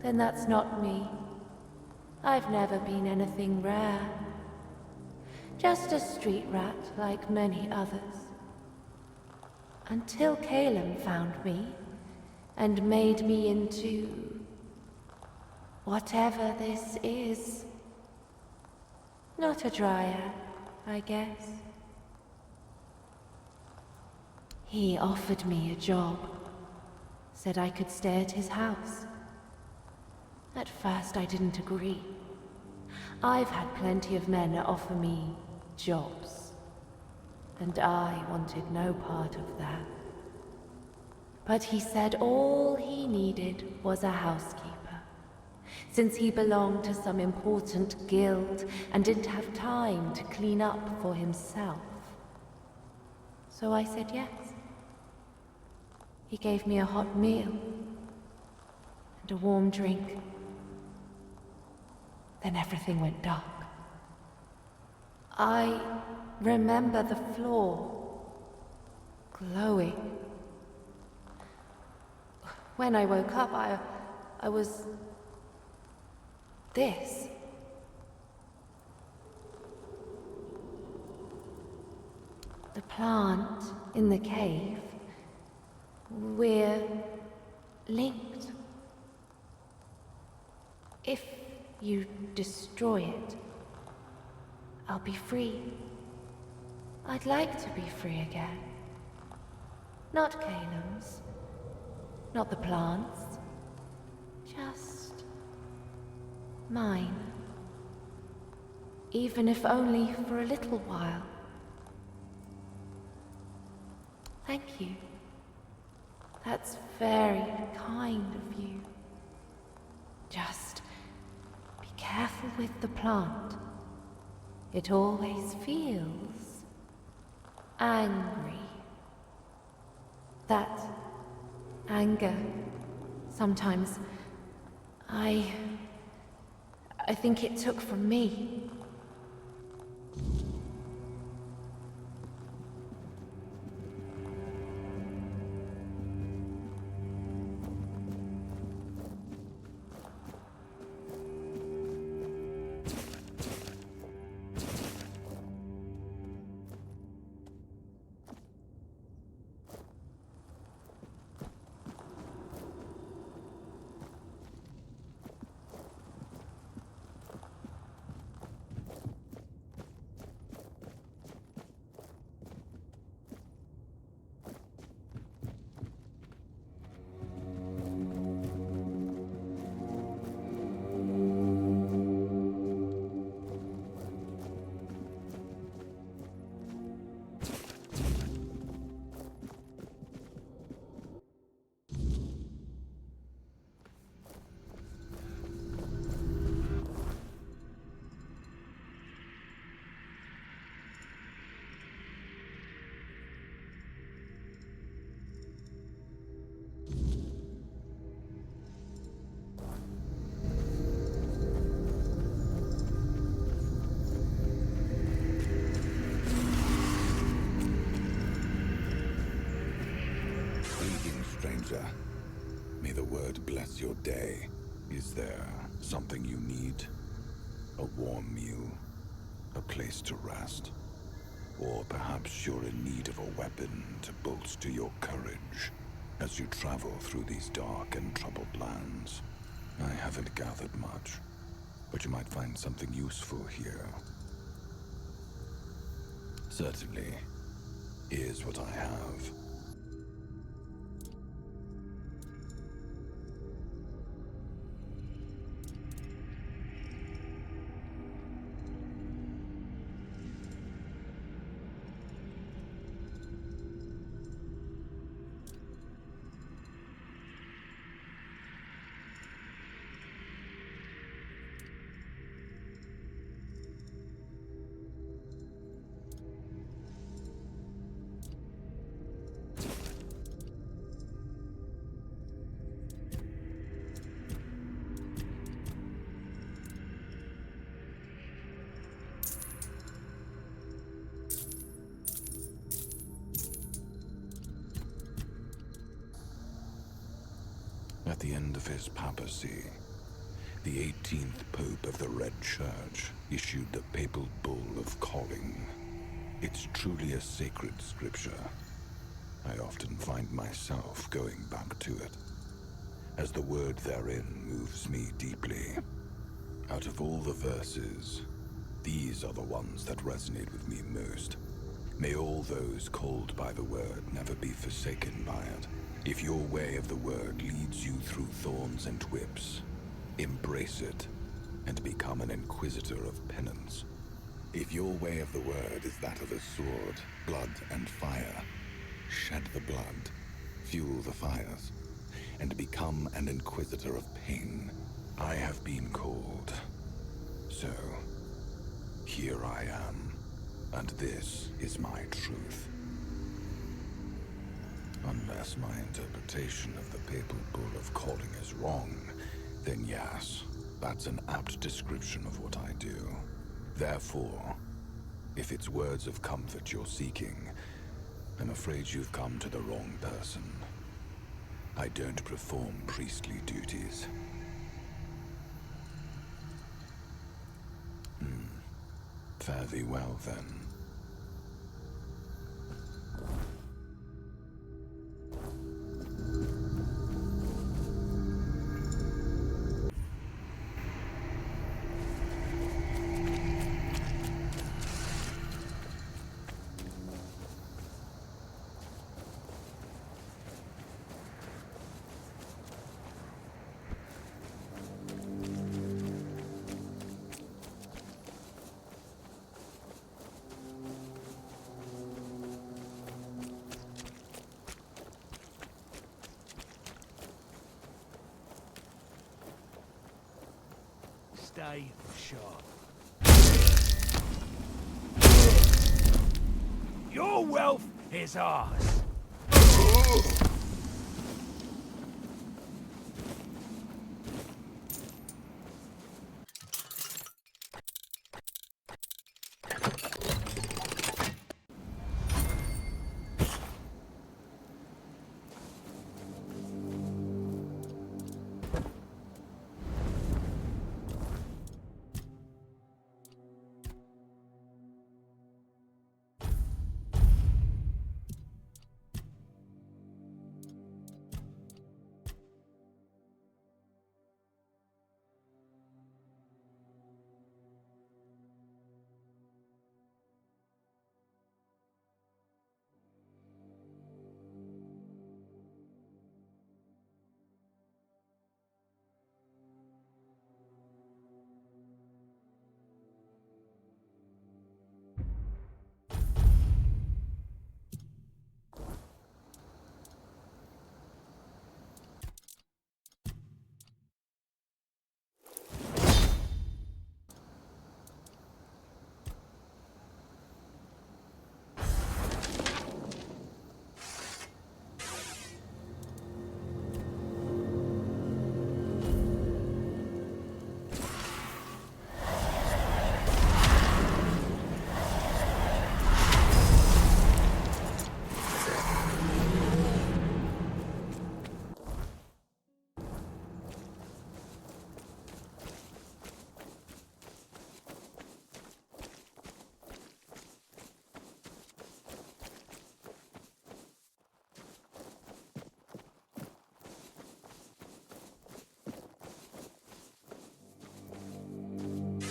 then that's not me. I've never been anything rare. Just a street rat like many others. Until Calum found me and made me into whatever this is. Not a dryad, I guess. He offered me a job. Said I could stay at his house. At first I didn't agree. I've had plenty of men offer me jobs, and I wanted no part of that. But he said all he needed was a housekeeper, since he belonged to some important guild and didn't have time to clean up for himself. So I said yes. He gave me a hot meal and a warm drink. Then everything went dark. I remember the floor glowing. When I woke up, I was this. The plant in the cave. We're linked. If you destroy it, I'll be free. I'd like to be free again. Not Calum's. Not the plant's. Just mine. Even if only for a little while. Thank you. That's very kind of you. Just be careful with the plant. It always feels angry. That anger, sometimes, I think it took from me. word bless your day. Is there something you need? A warm meal? A place to rest? Or perhaps you're in need of a weapon to bolster your courage as you travel through these dark and troubled lands. I haven't gathered much, but you might find something useful here. Certainly. Here's what I have. At the end of his papacy, the 18th Pope of the Red Church issued the papal bull of calling. It's truly a sacred scripture. I often find myself going back to it, as the word therein moves me deeply. Out of all the verses, these are the ones that resonate with me most. May all those called by the word never be forsaken by it. If your way of the word leads you through thorns and whips, embrace it and become an inquisitor of penance. If your way of the word is that of a sword, blood, and fire, shed the blood, fuel the fires, and become an inquisitor of pain. I have been called, so here I am, and this is my truth. Unless my interpretation of the papal bull of calling is wrong, then yes, that's an apt description of what I do. Therefore, if it's words of comfort you're seeking, I'm afraid you've come to the wrong person. I don't perform priestly duties. Fare thee well, then. Stay sharp. Your wealth is ours.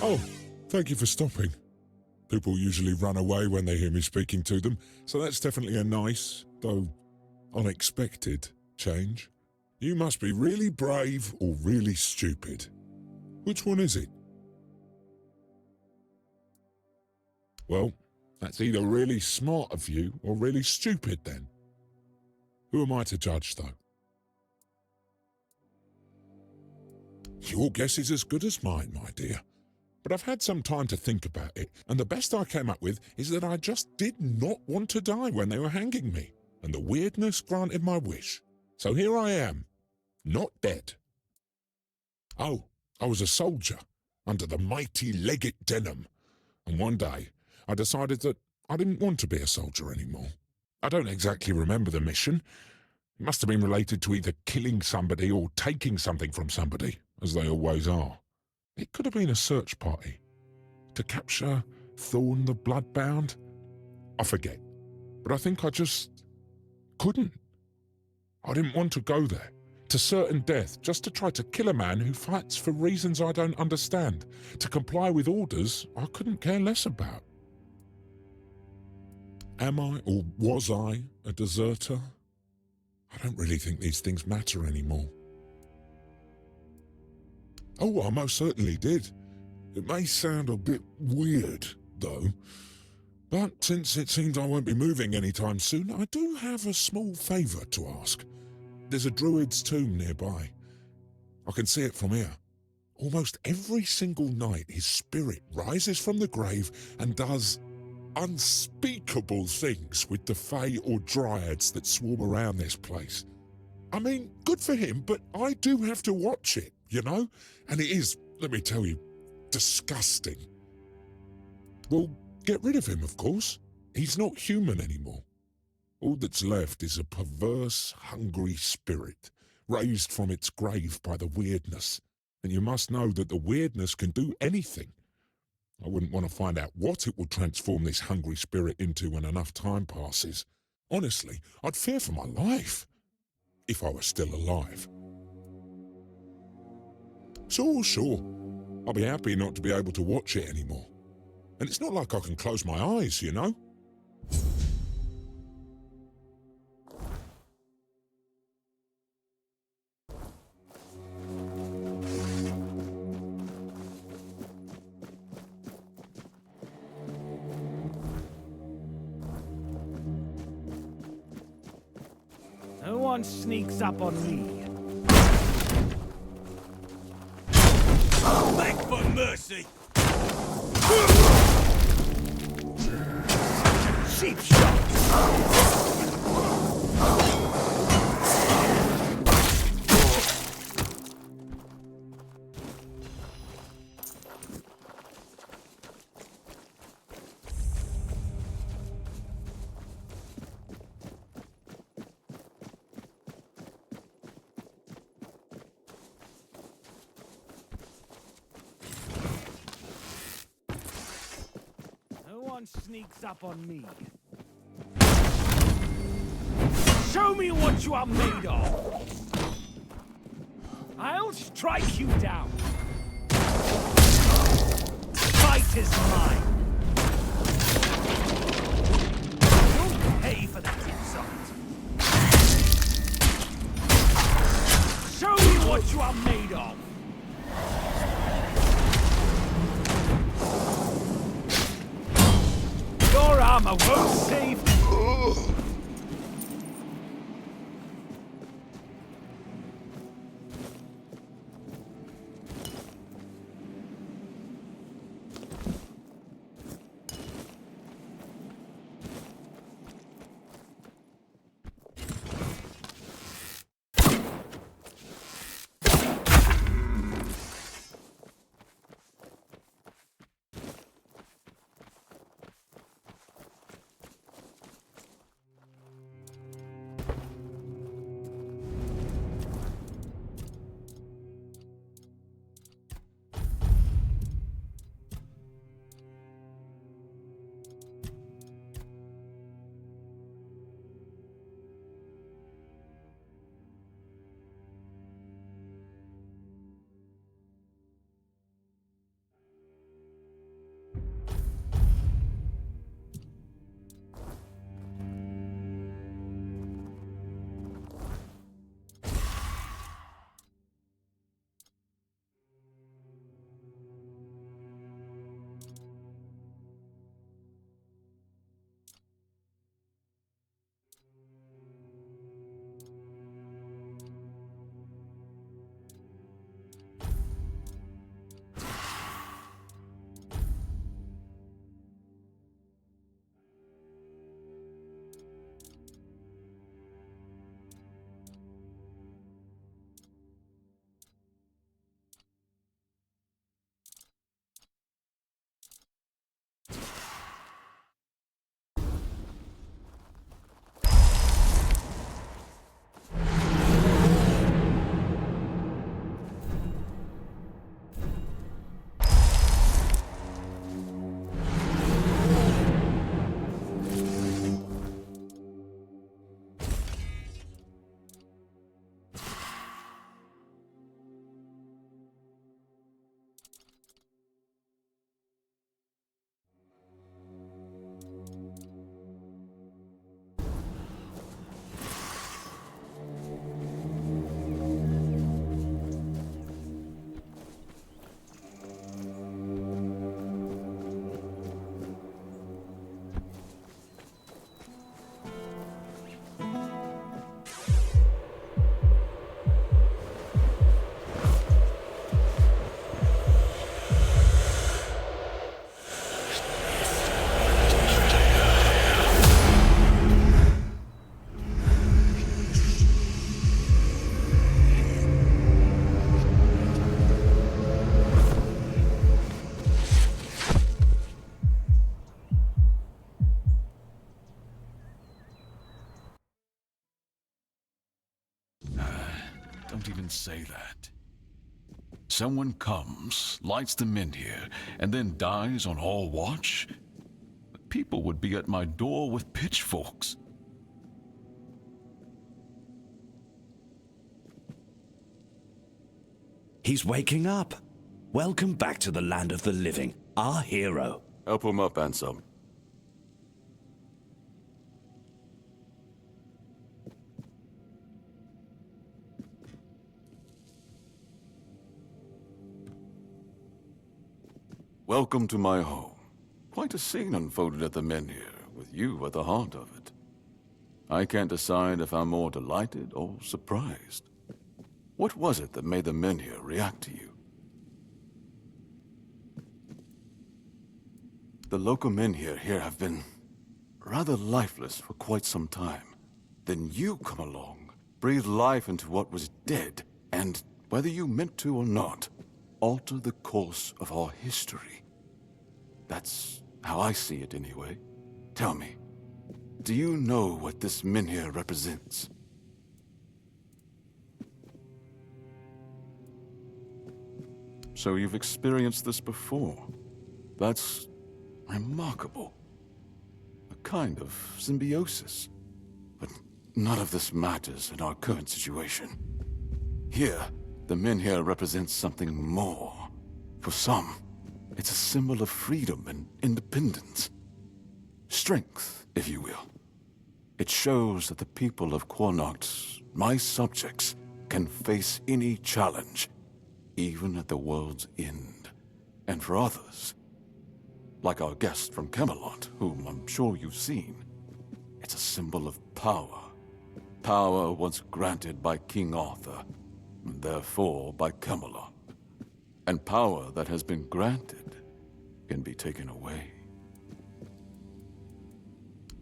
Oh, thank you for stopping. People usually run away when they hear me speaking to them, so that's definitely a nice, though unexpected, change. You must be really brave or really stupid. Which one is it? Well, that's either really smart of you or really stupid then. Who am I to judge, though? Your guess is as good as mine, my dear. But I've had some time to think about it, and the best I came up with is that I just did not want to die when they were hanging me, and the weirdness granted my wish. So here I am, not dead. Oh, I was a soldier, under the mighty Legate Denham, and one day I decided that I didn't want to be a soldier anymore. I don't exactly remember the mission. It must have been related to either killing somebody or taking something from somebody, as they always are. It could have been a search party. To capture Thorn the Bloodbound? I forget. But I think I just couldn't. I didn't want to go there, to certain death, just to try to kill a man who fights for reasons I don't understand, to comply with orders I couldn't care less about. Am I, or was I, a deserter? I don't really think these things matter anymore. Oh, I most certainly did. It may sound a bit weird, though, but since it seems I won't be moving anytime soon, I do have a small favour to ask. There's a druid's tomb nearby. I can see it from here. Almost every single night his spirit rises from the grave and does unspeakable things with the fae or dryads that swarm around this place. I mean, good for him, but I do have to watch it, you know? And it is, let me tell you, disgusting. Well, get rid of him, of course. He's not human anymore. All that's left is a perverse, hungry spirit, raised from its grave by the weirdness. And you must know that the weirdness can do anything. I wouldn't want to find out what it will transform this hungry spirit into when enough time passes. Honestly, I'd fear for my life, if I were still alive. Sure. I'll be happy not to be able to watch it anymore. And it's not like I can close my eyes, you know? No one sneaks up on me. Beg for mercy! Cheap shot! Sneaks up on me. Show me what you are made of. I'll strike you down. Fight is mine. You'll pay for that insult. Show me what you are made of. Your armor won't save. say that. Someone comes, lights them in here, and then dies on all watch? People would be at my door with pitchforks. He's waking up. Welcome back to the land of the living, our hero. Help him up, Ansem. Welcome to my home. Quite a scene unfolded at the Menhir, with you at the heart of it. I can't decide if I'm more delighted or surprised. What was it that made the Menhir react to you? The local Menhir here have been rather lifeless for quite some time. Then you come along, breathe life into what was dead, and, whether you meant to or not, alter the course of our history. That's how I see it anyway. Tell me, do you know what this Menhir represents? So you've experienced this before. That's remarkable. A kind of symbiosis. But none of this matters in our current situation. Here, the Menhir represents something more. For some, it's a symbol of freedom and independence. Strength, if you will. It shows that the people of Quanacht, my subjects, can face any challenge, even at the world's end. And for others, like our guest from Camelot, whom I'm sure you've seen, it's a symbol of power. Power once granted by King Arthur, and therefore by Camelot. And power that has been granted can be taken away.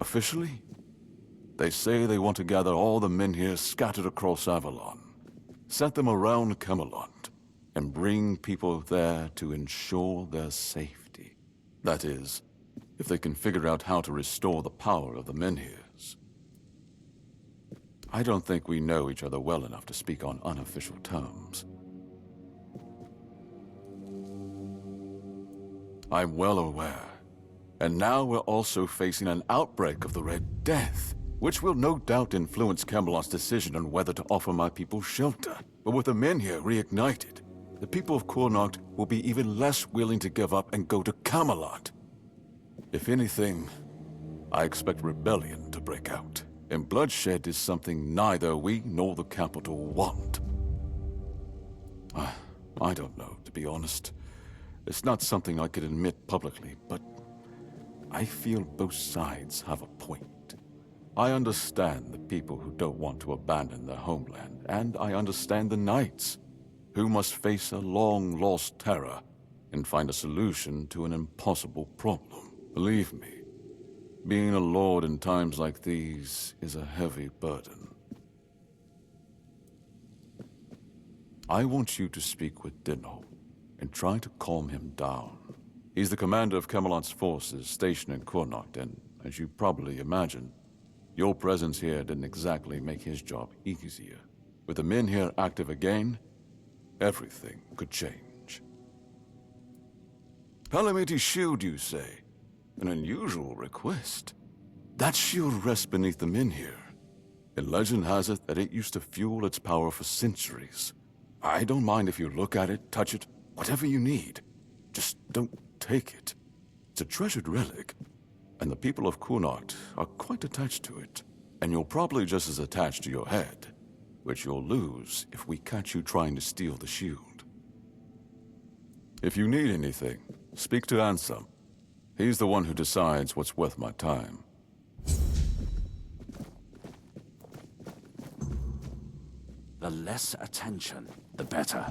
Officially, they say they want to gather all the Menhir scattered across Avalon, set them around Camelot, and bring people there to ensure their safety. That is, if they can figure out how to restore the power of the Menhirs. I don't think we know each other well enough to speak on unofficial terms. I'm well aware. And now we're also facing an outbreak of the Red Death, which will no doubt influence Camelot's decision on whether to offer my people shelter. But with the Menhir reignited, the people of Quanacht will be even less willing to give up and go to Camelot. If anything, I expect rebellion to break out, and bloodshed is something neither we nor the capital want. I don't know, to be honest. It's not something I could admit publicly, but I feel both sides have a point. I understand the people who don't want to abandon their homeland, and I understand the knights who must face a long-lost terror and find a solution to an impossible problem. Believe me, being a lord in times like these is a heavy burden. I want you to speak with Dinho and try to calm him down. He's the commander of Camelot's forces stationed in Quanacht, and as you probably imagine, your presence here didn't exactly make his job easier. With the Menhir active again, everything could change. Palamiti's shield, you say? An unusual request. That shield rests beneath the Menhir, and legend has it that it used to fuel its power for centuries. I don't mind if you look at it, touch it, whatever you need. Just don't take it. It's a treasured relic, and the people of Quanacht are quite attached to it. And you're probably just as attached to your head, which you'll lose if we catch you trying to steal the shield. If you need anything, speak to Ansem. He's the one who decides what's worth my time. The less attention, the better.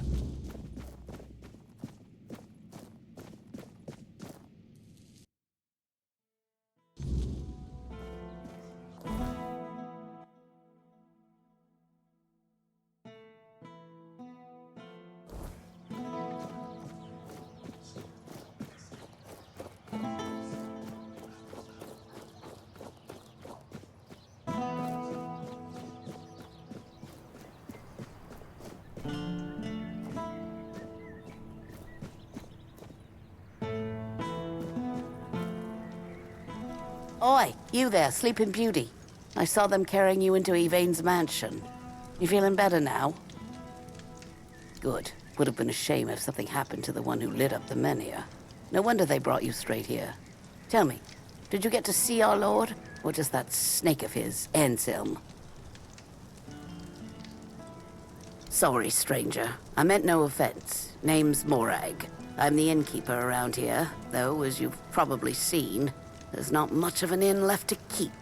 Oi, you there, Sleeping Beauty. I saw them carrying you into Yvain's mansion. You feeling better now? Good. Would have been a shame if something happened to the one who lit up the Menhir. No wonder they brought you straight here. Tell me, did you get to see our lord? Or just that snake of his, Anselm? Sorry, stranger. I meant no offense. Name's Morag. I'm the innkeeper around here, though, as you've probably seen, there's not much of an inn left to keep.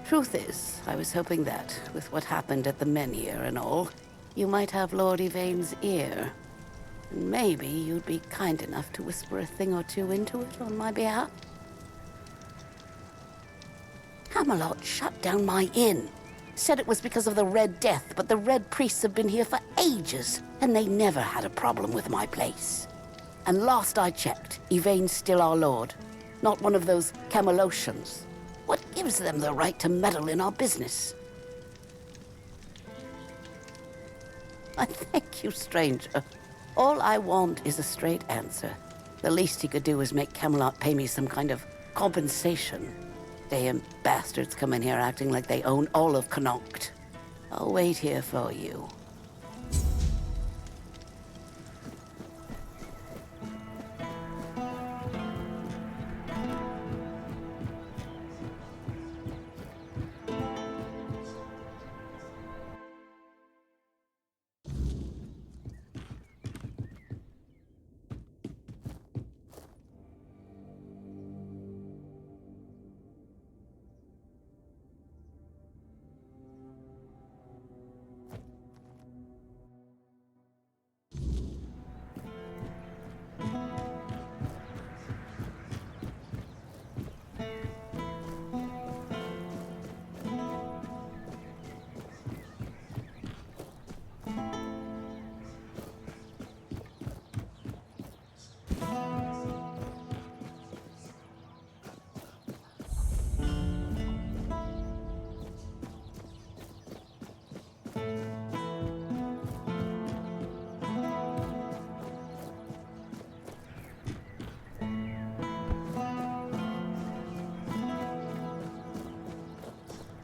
Truth is, I was hoping that, with what happened at the Menhir and all, you might have Lord Yvain's ear. And maybe you'd be kind enough to whisper a thing or two into it on my behalf. Camelot shut down my inn. Said it was because of the Red Death, but the Red Priests have been here for ages, and they never had a problem with my place. And last I checked, Yvain's still our lord, not one of those Camelocians. What gives them the right to meddle in our business? I thank you, stranger. All I want is a straight answer. The least he could do is make Camelot pay me some kind of compensation. Damn bastards come in here acting like they own all of Connacht. I'll wait here for you.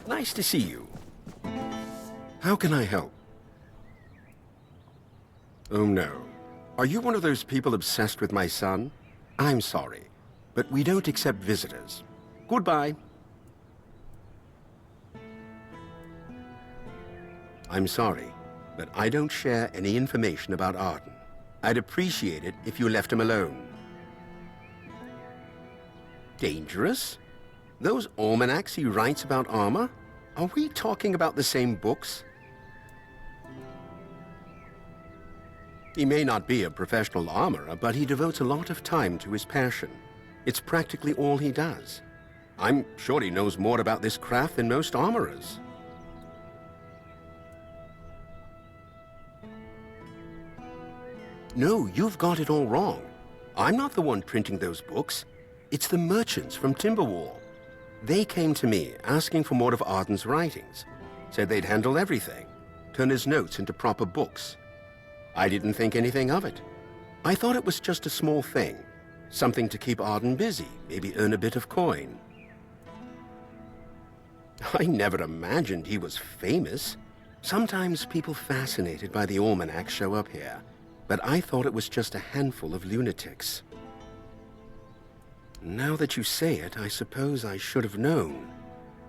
Nice to see you. How can I help? Oh no. Are you one of those people obsessed with my son? I'm sorry, but we don't accept visitors. Goodbye. I'm sorry, but I don't share any information about Arden. I'd appreciate it if you left him alone. Dangerous? Those almanacs he writes about armor? Are we talking about the same books? He may not be a professional armorer, but he devotes a lot of time to his passion. It's practically all he does. I'm sure he knows more about this craft than most armorers. No, you've got it all wrong. I'm not the one printing those books. It's the merchants from Timberwall. They came to me asking for more of Arden's writings. Said they'd handle everything, turn his notes into proper books. I didn't think anything of it. I thought it was just a small thing. Something to keep Arden busy, maybe earn a bit of coin. I never imagined he was famous. Sometimes people fascinated by the almanac show up here, but I thought it was just a handful of lunatics. Now that you say it, I suppose I should have known.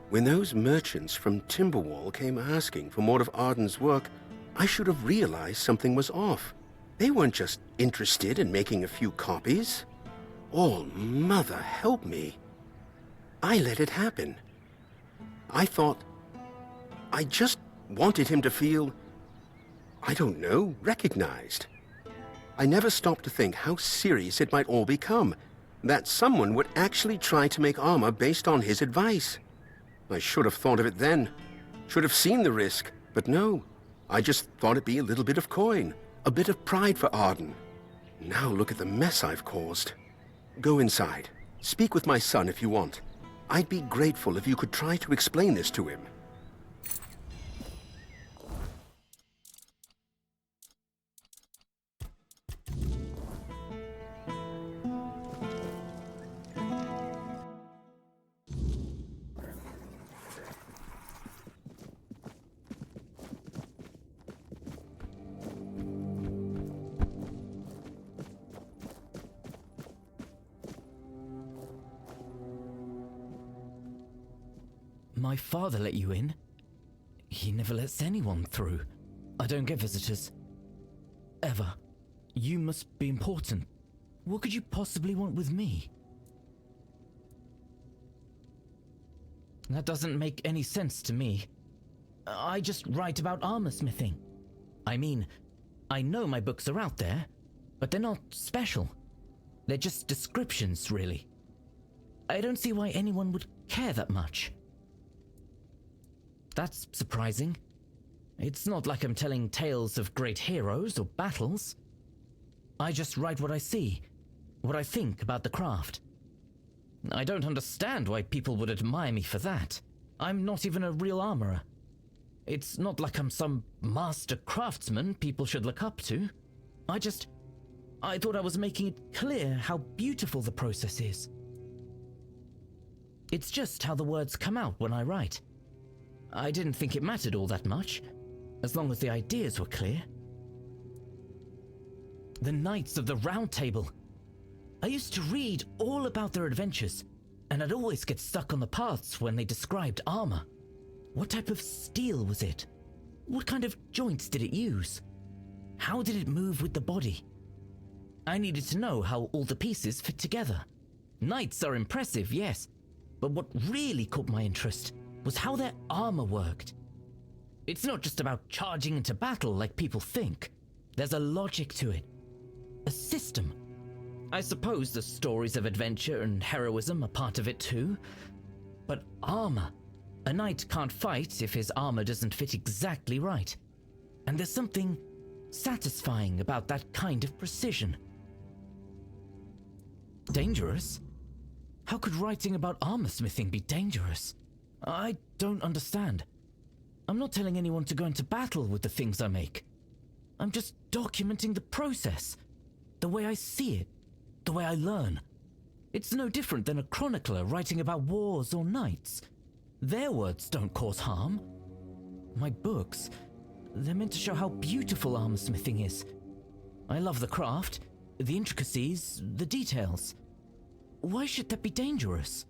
When those merchants from Timberwall came asking for more of Arden's work, I should have realized something was off. They weren't just interested in making a few copies. Oh, Mother, help me. I let it happen. I just wanted him to feel, I don't know, recognized. I never stopped to think how serious it might all become. That someone would actually try to make armor based on his advice. I should have thought of it then. Should have seen the risk, but no. I just thought it'd be a little bit of coin, a bit of pride for Arden. Now look at the mess I've caused. Go inside. Speak with my son if you want. I'd be grateful if you could try to explain this to him. my father let you in? He never lets anyone through. I don't get visitors. Ever. You must be important. What could you possibly want with me? That doesn't make any sense to me. I just write about armor smithing. I mean, I know my books are out there, but they're not special. They're just descriptions, really. I don't see why anyone would care that much. That's surprising. It's not like I'm telling tales of great heroes or battles. I just write what I see, what I think about the craft. I don't understand why people would admire me for that. I'm not even a real armorer. It's not like I'm some master craftsman people should look up to. I thought I was making it clear how beautiful the process is. It's just how the words come out when I write. I didn't think it mattered all that much, as long as the ideas were clear. The Knights of the Round Table. I used to read all about their adventures, and I'd always get stuck on the paths when they described armor. What type of steel was it? What kind of joints did it use? How did it move with the body? I needed to know how all the pieces fit together. Knights are impressive, yes, but what really caught my interest was how their armor worked. It's not just about charging into battle like people think. There's a logic to it. A system. I suppose the stories of adventure and heroism are part of it too. But armor. A knight can't fight if his armor doesn't fit exactly right. And there's something satisfying about that kind of precision. Dangerous? How could writing about armor smithing be dangerous? I don't understand. I'm not telling anyone to go into battle with the things I make. I'm just documenting the process, the way I see it, the way I learn. It's no different than a chronicler writing about wars or knights. Their words don't cause harm. My books, they're meant to show how beautiful armor smithing is. I love the craft, the intricacies, the details. Why should that be dangerous?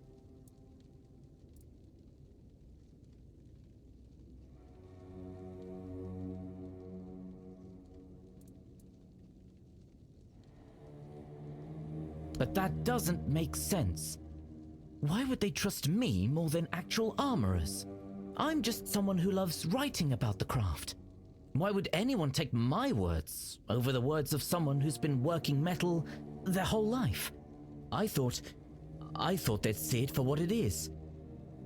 But that doesn't make sense. Why would they trust me more than actual armorers? I'm just someone who loves writing about the craft. Why would anyone take my words over the words of someone who's been working metal their whole life? I thought they'd see it for what it is.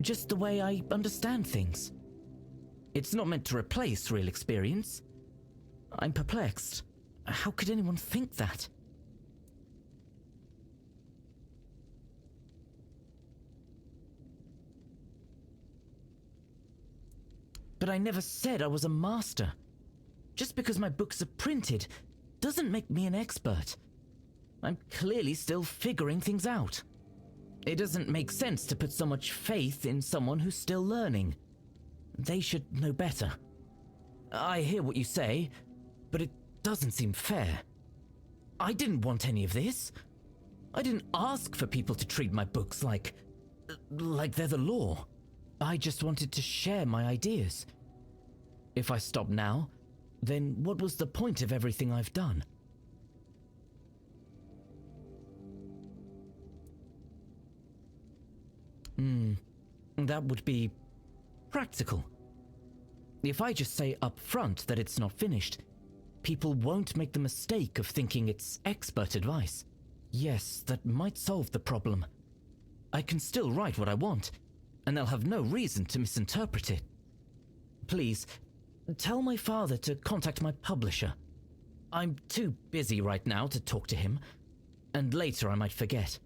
Just the way I understand things. It's not meant to replace real experience. I'm perplexed. How could anyone think that? But I never said I was a master. Just because my books are printed doesn't make me an expert. I'm clearly still figuring things out. It doesn't make sense to put so much faith in someone who's still learning. They should know better. I hear what you say, but it doesn't seem fair. I didn't want any of this. I didn't ask for people to treat my books like they're the law. I just wanted to share my ideas. If I stop now, then what was the point of everything I've done? That would be practical. If I just say up front that it's not finished, people won't make the mistake of thinking it's expert advice. Yes, that might solve the problem. I can still write what I want, and they'll have no reason to misinterpret it. Please, tell my father to contact my publisher. I'm too busy right now to talk to him, and later I might forget.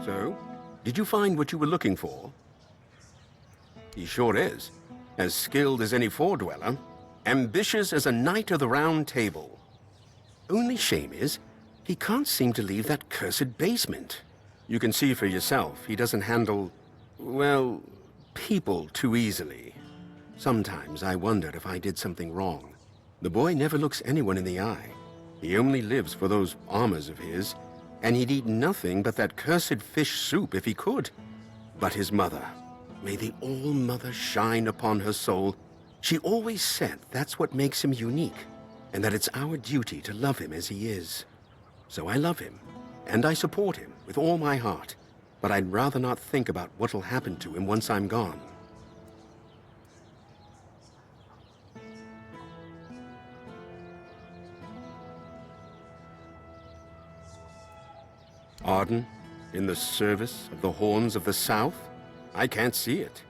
So, did you find what you were looking for? He sure is. As skilled as any Four-Dweller, ambitious as a Knight of the Round Table. Only shame is, he can't seem to leave that cursed basement. You can see for yourself, he doesn't handle, well, people too easily. Sometimes I wondered if I did something wrong. The boy never looks anyone in the eye. He only lives for those armors of his, and he'd eat nothing but that cursed fish soup if he could. But his mother, may the All-Mother shine upon her soul, she always said that's what makes him unique, and that it's our duty to love him as he is. So I love him, and I support him with all my heart, but I'd rather not think about what'll happen to him once I'm gone. Arden, in the service of the Horns of the South? I can't see it.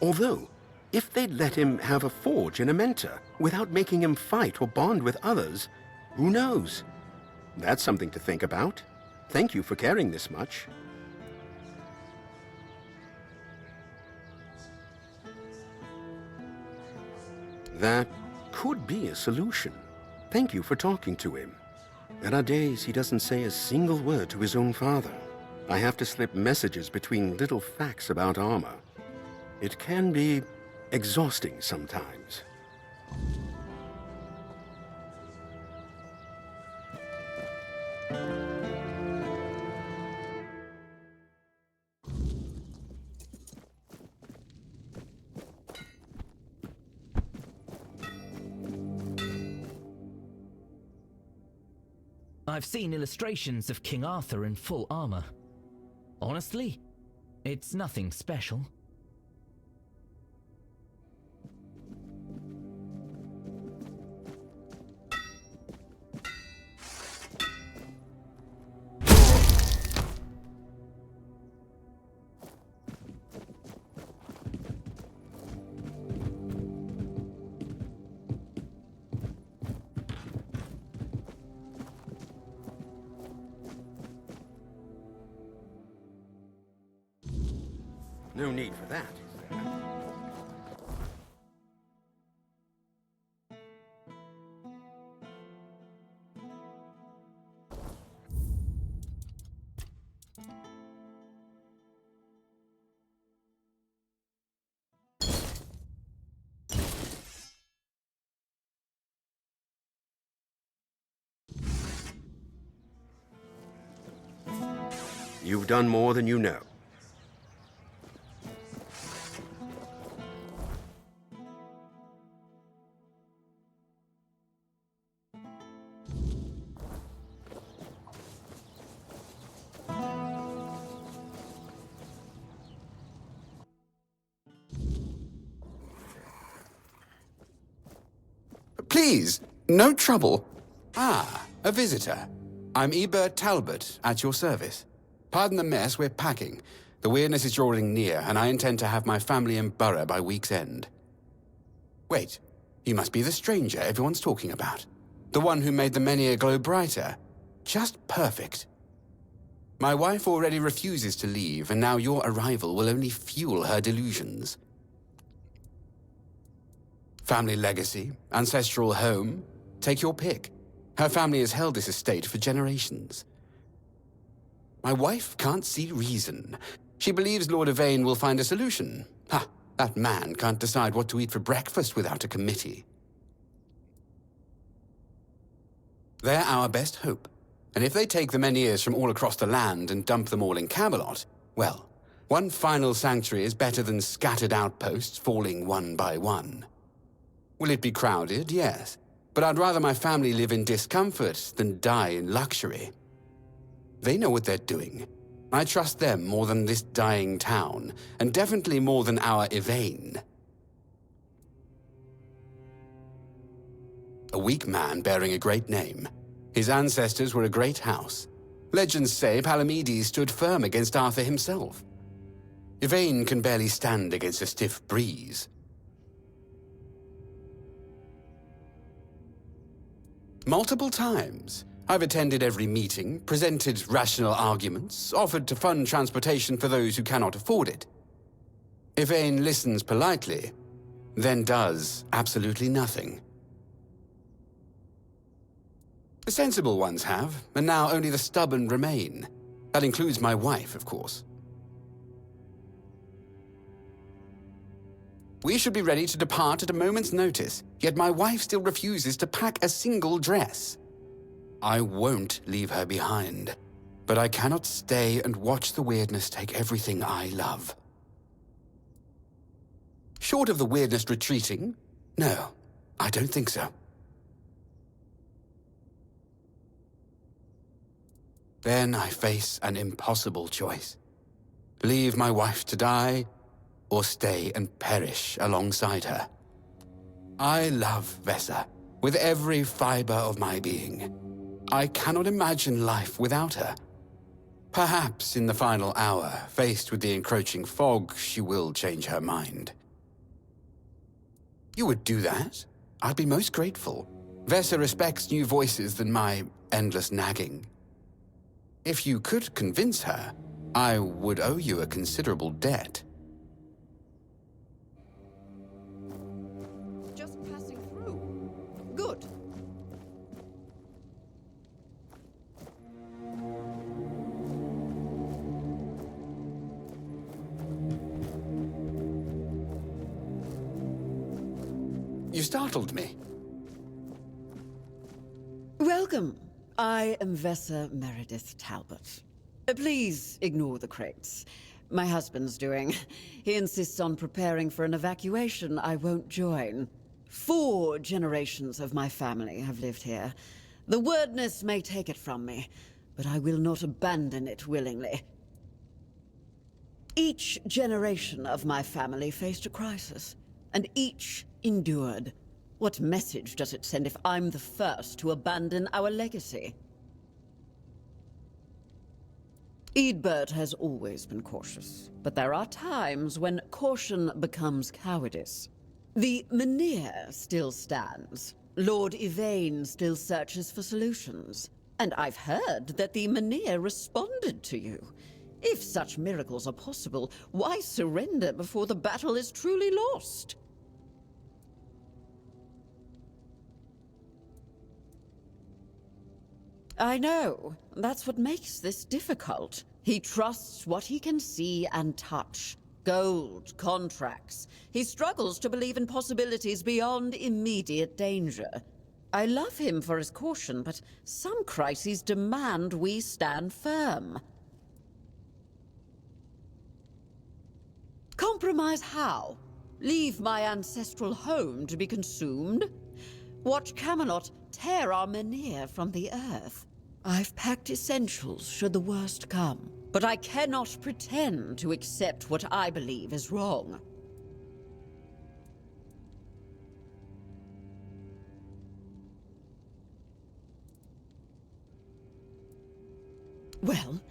Although, if they'd let him have a forge and a mentor, without making him fight or bond with others, who knows? That's something to think about. Thank you for caring this much. That could be a solution. Thank you for talking to him. There are days he doesn't say a single word to his own father. I have to slip messages between little facts about armor. It can be exhausting sometimes. I've seen illustrations of King Arthur in full armor. Honestly, it's nothing special. No need for that, is there? You've done more than you know. Please, no trouble. Ah, a visitor. I'm Ebert Talbot, at your service. Pardon the mess, we're packing. The weirdness is drawing near, and I intend to have my family in Borough by week's end. Wait, you must be the stranger everyone's talking about. The one who made the Menhir glow brighter. Just perfect. My wife already refuses to leave, and now your arrival will only fuel her delusions. Family legacy, ancestral home, take your pick. Her family has held this estate for generations. My wife can't see reason. She believes Lord Yvain will find a solution. Ha! That man can't decide what to eat for breakfast without a committee. They're our best hope. And if they take the Menhirs from all across the land and dump them all in Camelot, well, one final sanctuary is better than scattered outposts falling one by one. Will it be crowded? Yes. But I'd rather my family live in discomfort than die in luxury. They know what they're doing. I trust them more than this dying town, and definitely more than our Yvain. A weak man bearing a great name. His ancestors were a great house. Legends say Palamedes stood firm against Arthur himself. Yvain can barely stand against a stiff breeze. Multiple times, I've attended every meeting, presented rational arguments, offered to fund transportation for those who cannot afford it. Yvain listens politely, then does absolutely nothing. The sensible ones have, and now only the stubborn remain. That includes my wife, of course. We should be ready to depart at a moment's notice, yet my wife still refuses to pack a single dress. I won't leave her behind, but I cannot stay and watch the weirdness take everything I love. Short of the weirdness retreating, no, I don't think so. Then I face an impossible choice. Leave my wife to die, or stay and perish alongside her. I love Vesa with every fiber of my being. I cannot imagine life without her. Perhaps in the final hour, faced with the encroaching fog, she will change her mind. You would do that? I'd be most grateful. Vesa respects new voices than my endless nagging. If you could convince her, I would owe you a considerable debt. Just passing through. Good. You startled me. Welcome. I am Vesa Meredith Talbot. Please ignore the crates. My husband's doing. He insists on preparing for an evacuation I won't join. 4 generations of my family have lived here. The wordness may take it from me, but I will not abandon it willingly. Each generation of my family faced a crisis, and each endured. What message does it send if I'm the first to abandon our legacy? Eadbert has always been cautious, but there are times when caution becomes cowardice. The Menhir still stands. Lord Yvain still searches for solutions. And I've heard that the Menhir responded to you. If such miracles are possible, why surrender before the battle is truly lost? I know. That's what makes this difficult. He trusts what he can see and touch. Gold, contracts. He struggles to believe in possibilities beyond immediate danger. I love him for his caution, but some crises demand we stand firm. Compromise how? Leave my ancestral home to be consumed? Watch Camelot tear our Menhir from the earth? I've packed essentials should the worst come, but I cannot pretend to accept what I believe is wrong. Well,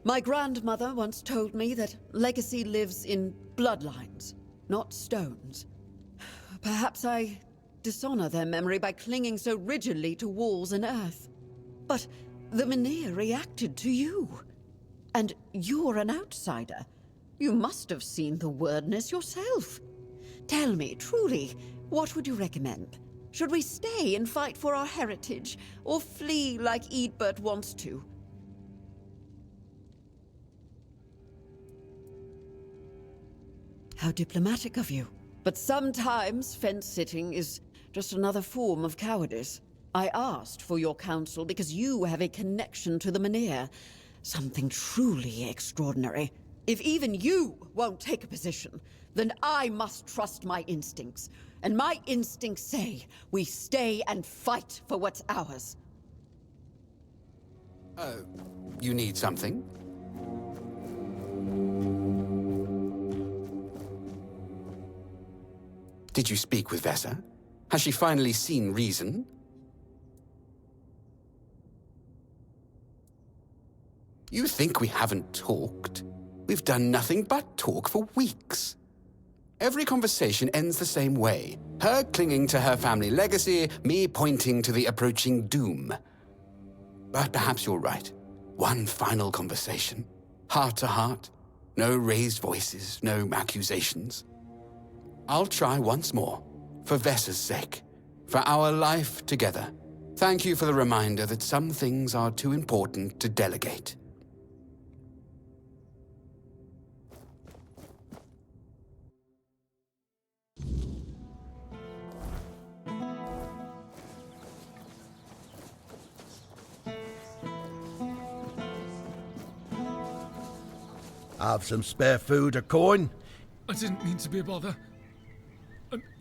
my grandmother once told me that legacy lives in bloodlines, not stones. Perhaps I dishonor their memory by clinging so rigidly to walls and earth. But the Menhir reacted to you. And you're an outsider. You must have seen the wordness yourself. Tell me, truly, what would you recommend? Should we stay and fight for our heritage, or flee like Eadbert wants to? How diplomatic of you. But sometimes fence-sitting is just another form of cowardice. I asked for your counsel because you have a connection to the Menhir. Something truly extraordinary. If even you won't take a position, then I must trust my instincts. And my instincts say we stay and fight for what's ours. You need something? Did you speak with Vesa? Has she finally seen reason? You think we haven't talked? We've done nothing but talk for weeks. Every conversation ends the same way. Her clinging to her family legacy, me pointing to the approaching doom. But perhaps you're right. One final conversation. Heart to heart. No raised voices, no accusations. I'll try once more. For Vesa's sake. For our life together. Thank you for the reminder that some things are too important to delegate. Have some spare food or coin? I didn't mean to be a bother.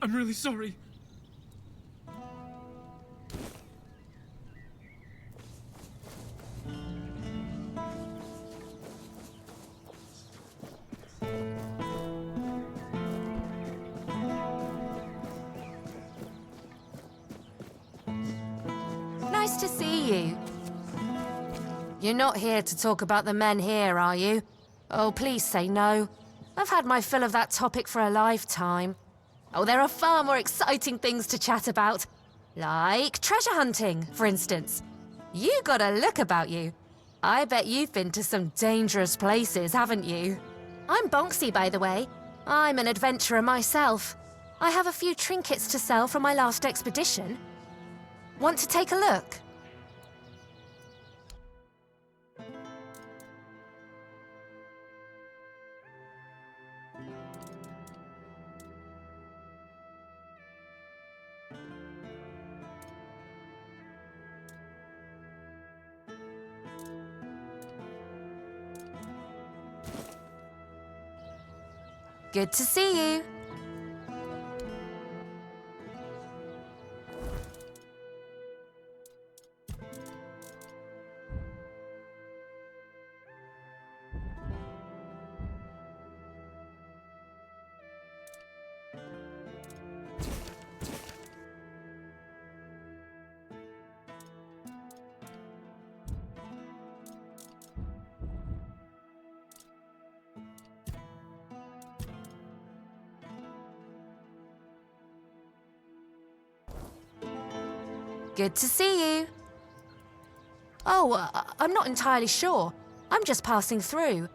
I'm really sorry. Nice to see you. You're not here to talk about the men here, are you? Oh, please say no. I've had my fill of that topic for a lifetime. Oh, there are far more exciting things to chat about. Like treasure hunting, for instance. You got a look about you. I bet you've been to some dangerous places, haven't you? I'm Bonksy, by the way. I'm an adventurer myself. I have a few trinkets to sell from my last expedition. Want to take a look? Good to see you. Good to see you. Oh, I'm not entirely sure. I'm just passing through.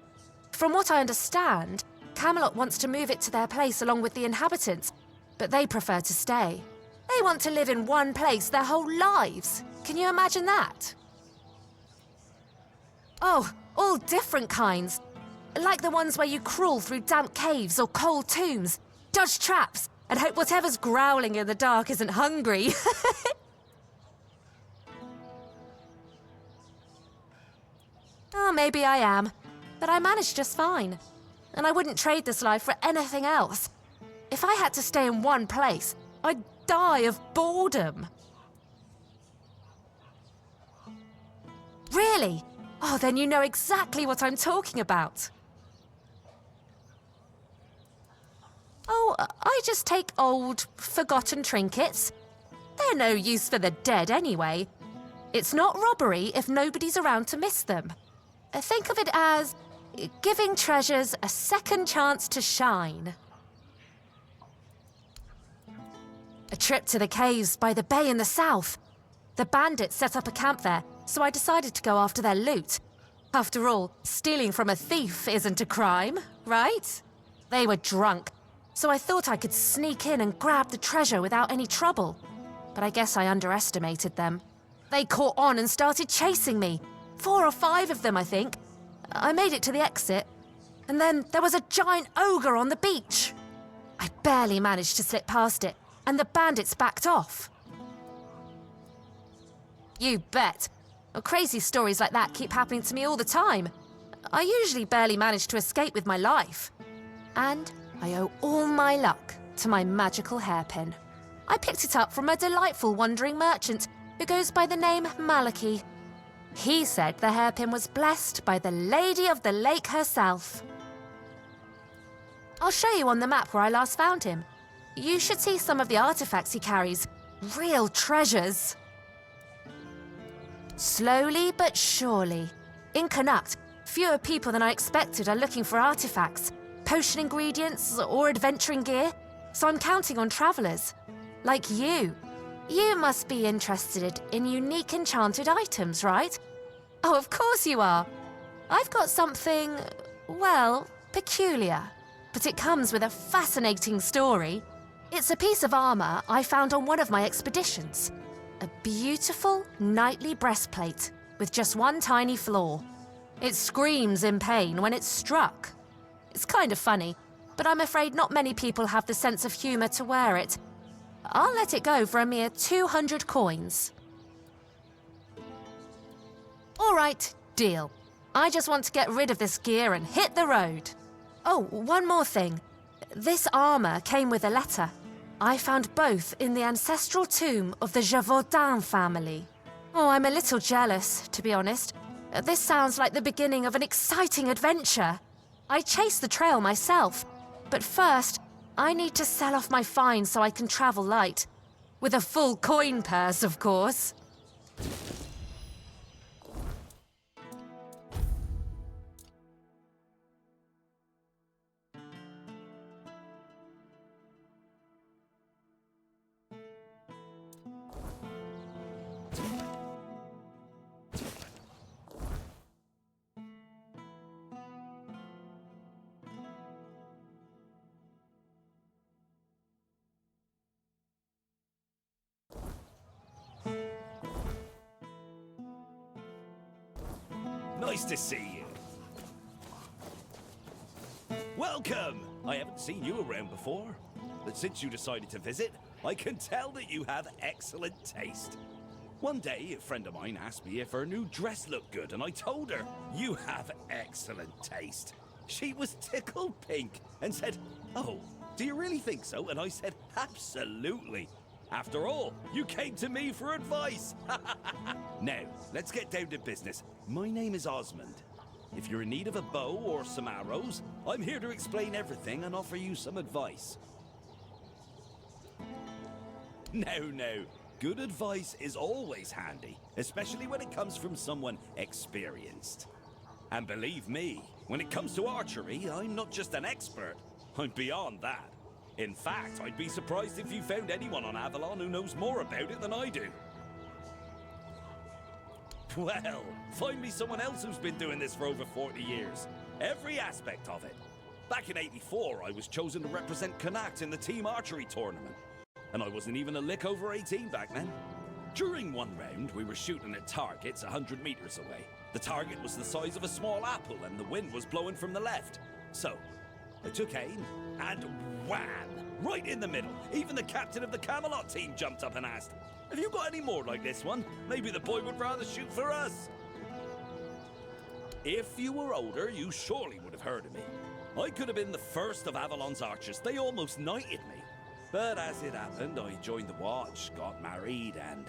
From what I understand, Camelot wants to move it to their place along with the inhabitants, but they prefer to stay. They want to live in one place their whole lives. Can you imagine that? Oh, all different kinds. Like the ones where you crawl through damp caves or cold tombs, dodge traps, and hope whatever's growling in the dark isn't hungry. Oh, maybe I am, but I manage just fine. And I wouldn't trade this life for anything else. If I had to stay in one place, I'd die of boredom. Really? Oh, then you know exactly what I'm talking about. Oh, I just take old, forgotten trinkets. They're no use for the dead anyway. It's not robbery if nobody's around to miss them. Think of it as giving treasures a second chance to shine. A trip to the caves by the bay in the south. The bandits set up a camp there, so I decided to go after their loot. After all, stealing from a thief isn't a crime, right? They were drunk, so I thought I could sneak in and grab the treasure without any trouble. But I guess I underestimated them. They caught on and started chasing me. 4 or 5 of them, I think. I made it to the exit, and then there was a giant ogre on the beach. I barely managed to slip past it, and the bandits backed off. You bet. Well, crazy stories like that keep happening to me all the time. I usually barely manage to escape with my life. And I owe all my luck to my magical hairpin. I picked it up from a delightful wandering merchant who goes by the name Malachi. He said the hairpin was blessed by the Lady of the Lake herself. I'll show you on the map where I last found him. You should see some of the artifacts he carries. Real treasures. Slowly but surely. In Connacht, fewer people than I expected are looking for artifacts, potion ingredients, or adventuring gear, so I'm counting on travelers. Like you. You must be interested in unique enchanted items, right? Oh, of course you are. I've got something, well, peculiar. But it comes with a fascinating story. It's a piece of armor I found on one of my expeditions. A beautiful, knightly breastplate with just one tiny flaw. It screams in pain when it's struck. It's kind of funny, but I'm afraid not many people have the sense of humor to wear it. I'll let it go for a mere 200 coins. All right, deal. I just want to get rid of this gear and hit the road. Oh, one more thing. This armor came with a letter. I found both in the ancestral tomb of the Gévaudan family. Oh, I'm a little jealous, to be honest. This sounds like the beginning of an exciting adventure. I chased the trail myself, but first, I need to sell off my finds so I can travel light. With a full coin purse, of course. Nice to see you. Welcome! I haven't seen you around before, but since you decided to visit, I can tell that you have excellent taste. One day, a friend of mine asked me if her new dress looked good, and I told her, "You have excellent taste." She was tickled pink and said, "Oh, do you really think so?" And I said, "Absolutely. After all, you came to me for advice." Now, let's get down to business. My name is Osmond. If you're in need of a bow or some arrows, I'm here to explain everything and offer you some advice. No. Good advice is always handy, especially when it comes from someone experienced. And believe me, when it comes to archery, I'm not just an expert. I'm beyond that. In fact, I'd be surprised if you found anyone on Avalon who knows more about it than I do. Well, find me someone else who's been doing this for over 40 years. Every aspect of it. Back in '84, I was chosen to represent Connacht in the team archery tournament. And I wasn't even a lick over 18 back then. During one round, we were shooting at targets 100 meters away. The target was the size of a small apple and the wind was blowing from the left. So, I took aim and wham! Right in the middle. Even the captain of the Camelot team jumped up and asked, "Have you got any more like this one? Maybe the boy would rather shoot for us." If you were older, you surely would have heard of me. I could have been the first of Avalon's archers. They almost knighted me. But as it happened, I joined the watch, got married, and,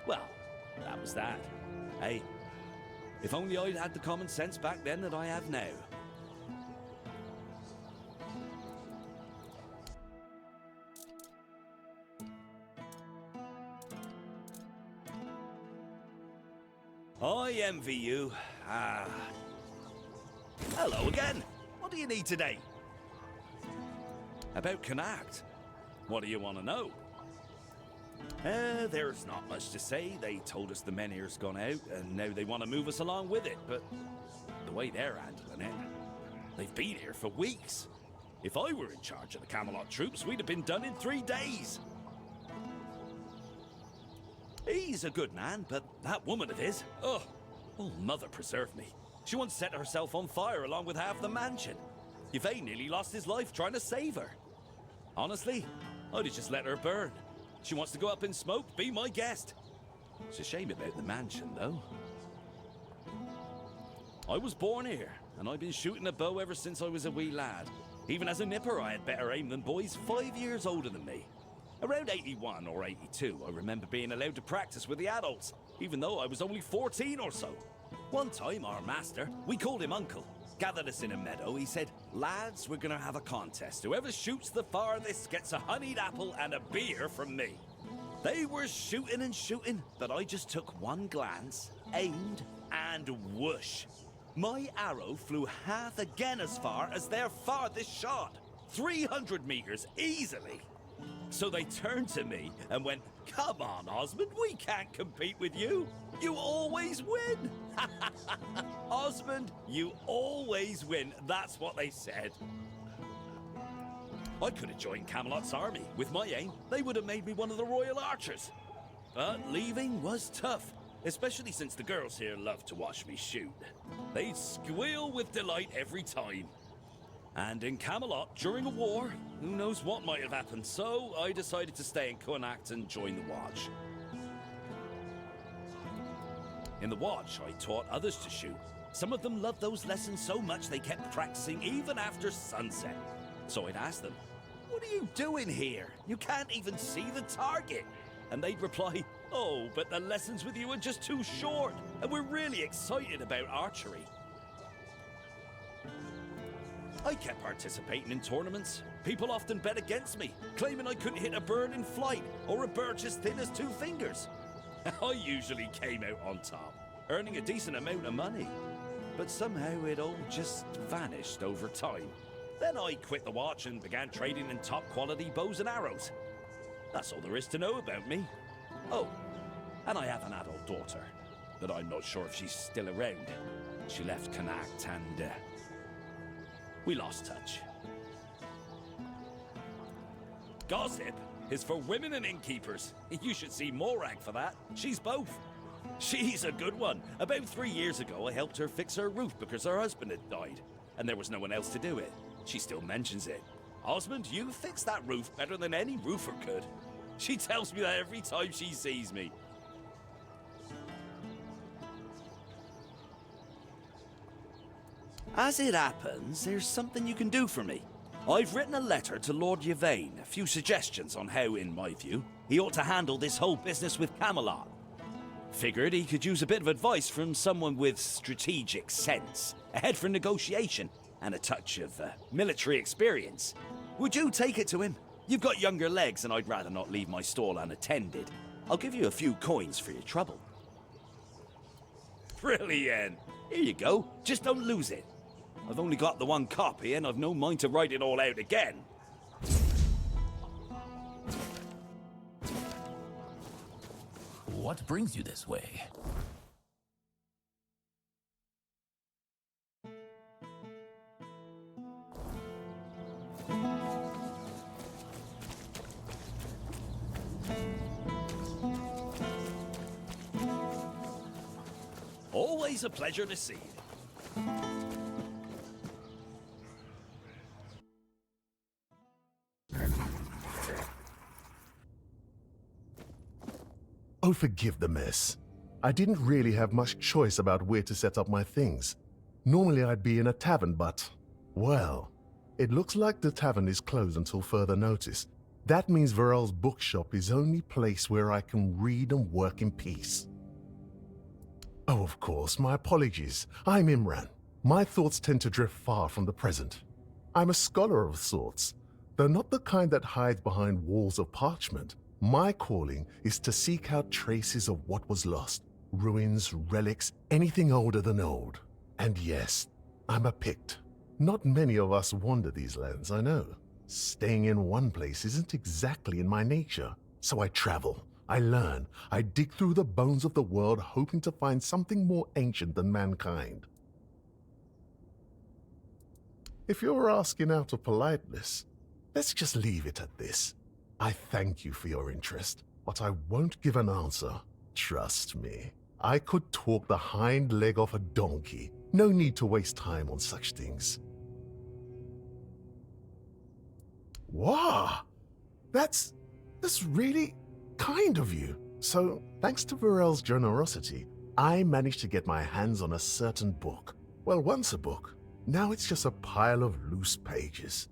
well, that was that. Hey, if only I'd had the common sense back then that I have now. I envy you. Hello again. What do you need today? About Connacht. What do you want to know? There's not much to say. They told us the men here's gone out, and now they want to move us along with it, but the way they're handling it, they've been here for weeks. If I were in charge of the Camelot troops, we'd have been done in 3 days. He's a good man, but that woman of his, oh, mother preserve me. She once set herself on fire along with half the mansion. Yvain nearly lost his life trying to save her. Honestly, I'd have just let her burn. She wants to go up in smoke, be my guest. It's a shame about the mansion, though. I was born here, and I've been shooting a bow ever since I was a wee lad. Even as a nipper, I had better aim than boys 5 years older than me. Around 81 or 82, I remember being allowed to practice with the adults, even though I was only 14 or so. One time, our master, we called him Uncle, gathered us in a meadow. He said, "Lads, we're gonna have a contest. Whoever shoots the farthest gets a honeyed apple and a beer from me." They were shooting and shooting, but I just took one glance, aimed, and whoosh. My arrow flew half again as far as their farthest shot. 300 meters, easily. So they turned to me and went, "Come on, Osmond, we can't compete with you. You always win." Osmond, you always win. That's what they said. I could have joined Camelot's army. With my aim, they would have made me one of the royal archers. But leaving was tough, especially since the girls here love to watch me shoot. They'd squeal with delight every time. And in Camelot, during a war, who knows what might have happened, so I decided to stay in Connacht and join the Watch. In the Watch, I taught others to shoot, Some of them loved those lessons so much they kept practicing even after sunset. So I'd ask them, "What are you doing here? You can't even see the target." And they'd reply, "Oh, but the lessons with you are just too short, and we're really excited about archery." I kept participating in tournaments. People often bet against me, claiming I couldn't hit a bird in flight or a birch as thin as 2 fingers. I usually came out on top, earning a decent amount of money. But somehow it all just vanished over time. Then I quit the watch and began trading in top quality bows and arrows. That's all there is to know about me. Oh, and I have an adult daughter, but I'm not sure if she's still around. She left Connacht and we lost touch. Gossip is for women and innkeepers. You should see Morag for that. She's both. She's a good one. About 3 years ago, I helped her fix her roof because her husband had died, and there was no one else to do it. She still mentions it. "Osmond, you fixed that roof better than any roofer could." She tells me that every time she sees me. As it happens, there's something you can do for me. I've written a letter to Lord Yvain, a few suggestions on how, in my view, he ought to handle this whole business with Camelot. Figured he could use a bit of advice from someone with strategic sense, a head for negotiation, and a touch of military experience. Would you take it to him? You've got younger legs, and I'd rather not leave my stall unattended. I'll give you a few coins for your trouble. Brilliant! Here you go. Just don't lose it. I've only got the one copy, and I've no mind to write it all out again. What brings you this way? Always a pleasure to see you. Oh, forgive the mess. I didn't really have much choice about where to set up my things. Normally I'd be in a tavern, but, well, it looks like the tavern is closed until further notice. That means Varel's bookshop is the only place where I can read and work in peace. Oh, of course, my apologies. I'm Imran. My thoughts tend to drift far from the present. I'm a scholar of sorts, though not the kind that hides behind walls of parchment. My calling is to seek out traces of what was lost, ruins, relics, anything older than old. And yes, I'm a Pict. Not many of us wander these lands, I know. Staying in one place isn't exactly in my nature, so I travel. I learn. I dig through the bones of the world hoping to find something more ancient than mankind. If you're asking out of politeness, let's just leave it at this. I thank you for your interest, but I won't give an answer. Trust me. I could talk the hind leg off a donkey. No need to waste time on such things. Wow! That's really kind of you. So, thanks to Varel's generosity, I managed to get my hands on a certain book. Well, once a book. Now it's just a pile of loose pages.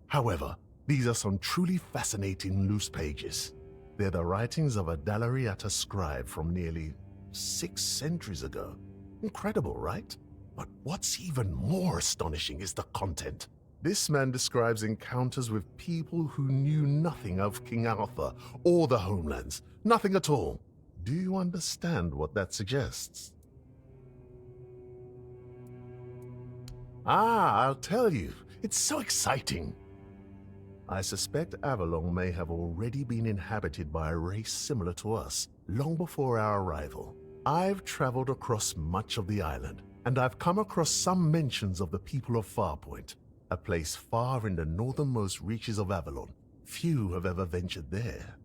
However, these are some truly fascinating loose pages. They're the writings of a Dalariata scribe from nearly 6 centuries ago. Incredible, right? But what's even more astonishing is the content. This man describes encounters with people who knew nothing of King Arthur or the homelands. Nothing at all. Do you understand what that suggests? I'll tell you. It's so exciting. I suspect Avalon may have already been inhabited by a race similar to us, long before our arrival. I've traveled across much of the island, and I've come across some mentions of the people of Farpoint, a place far in the northernmost reaches of Avalon. Few have ever ventured there.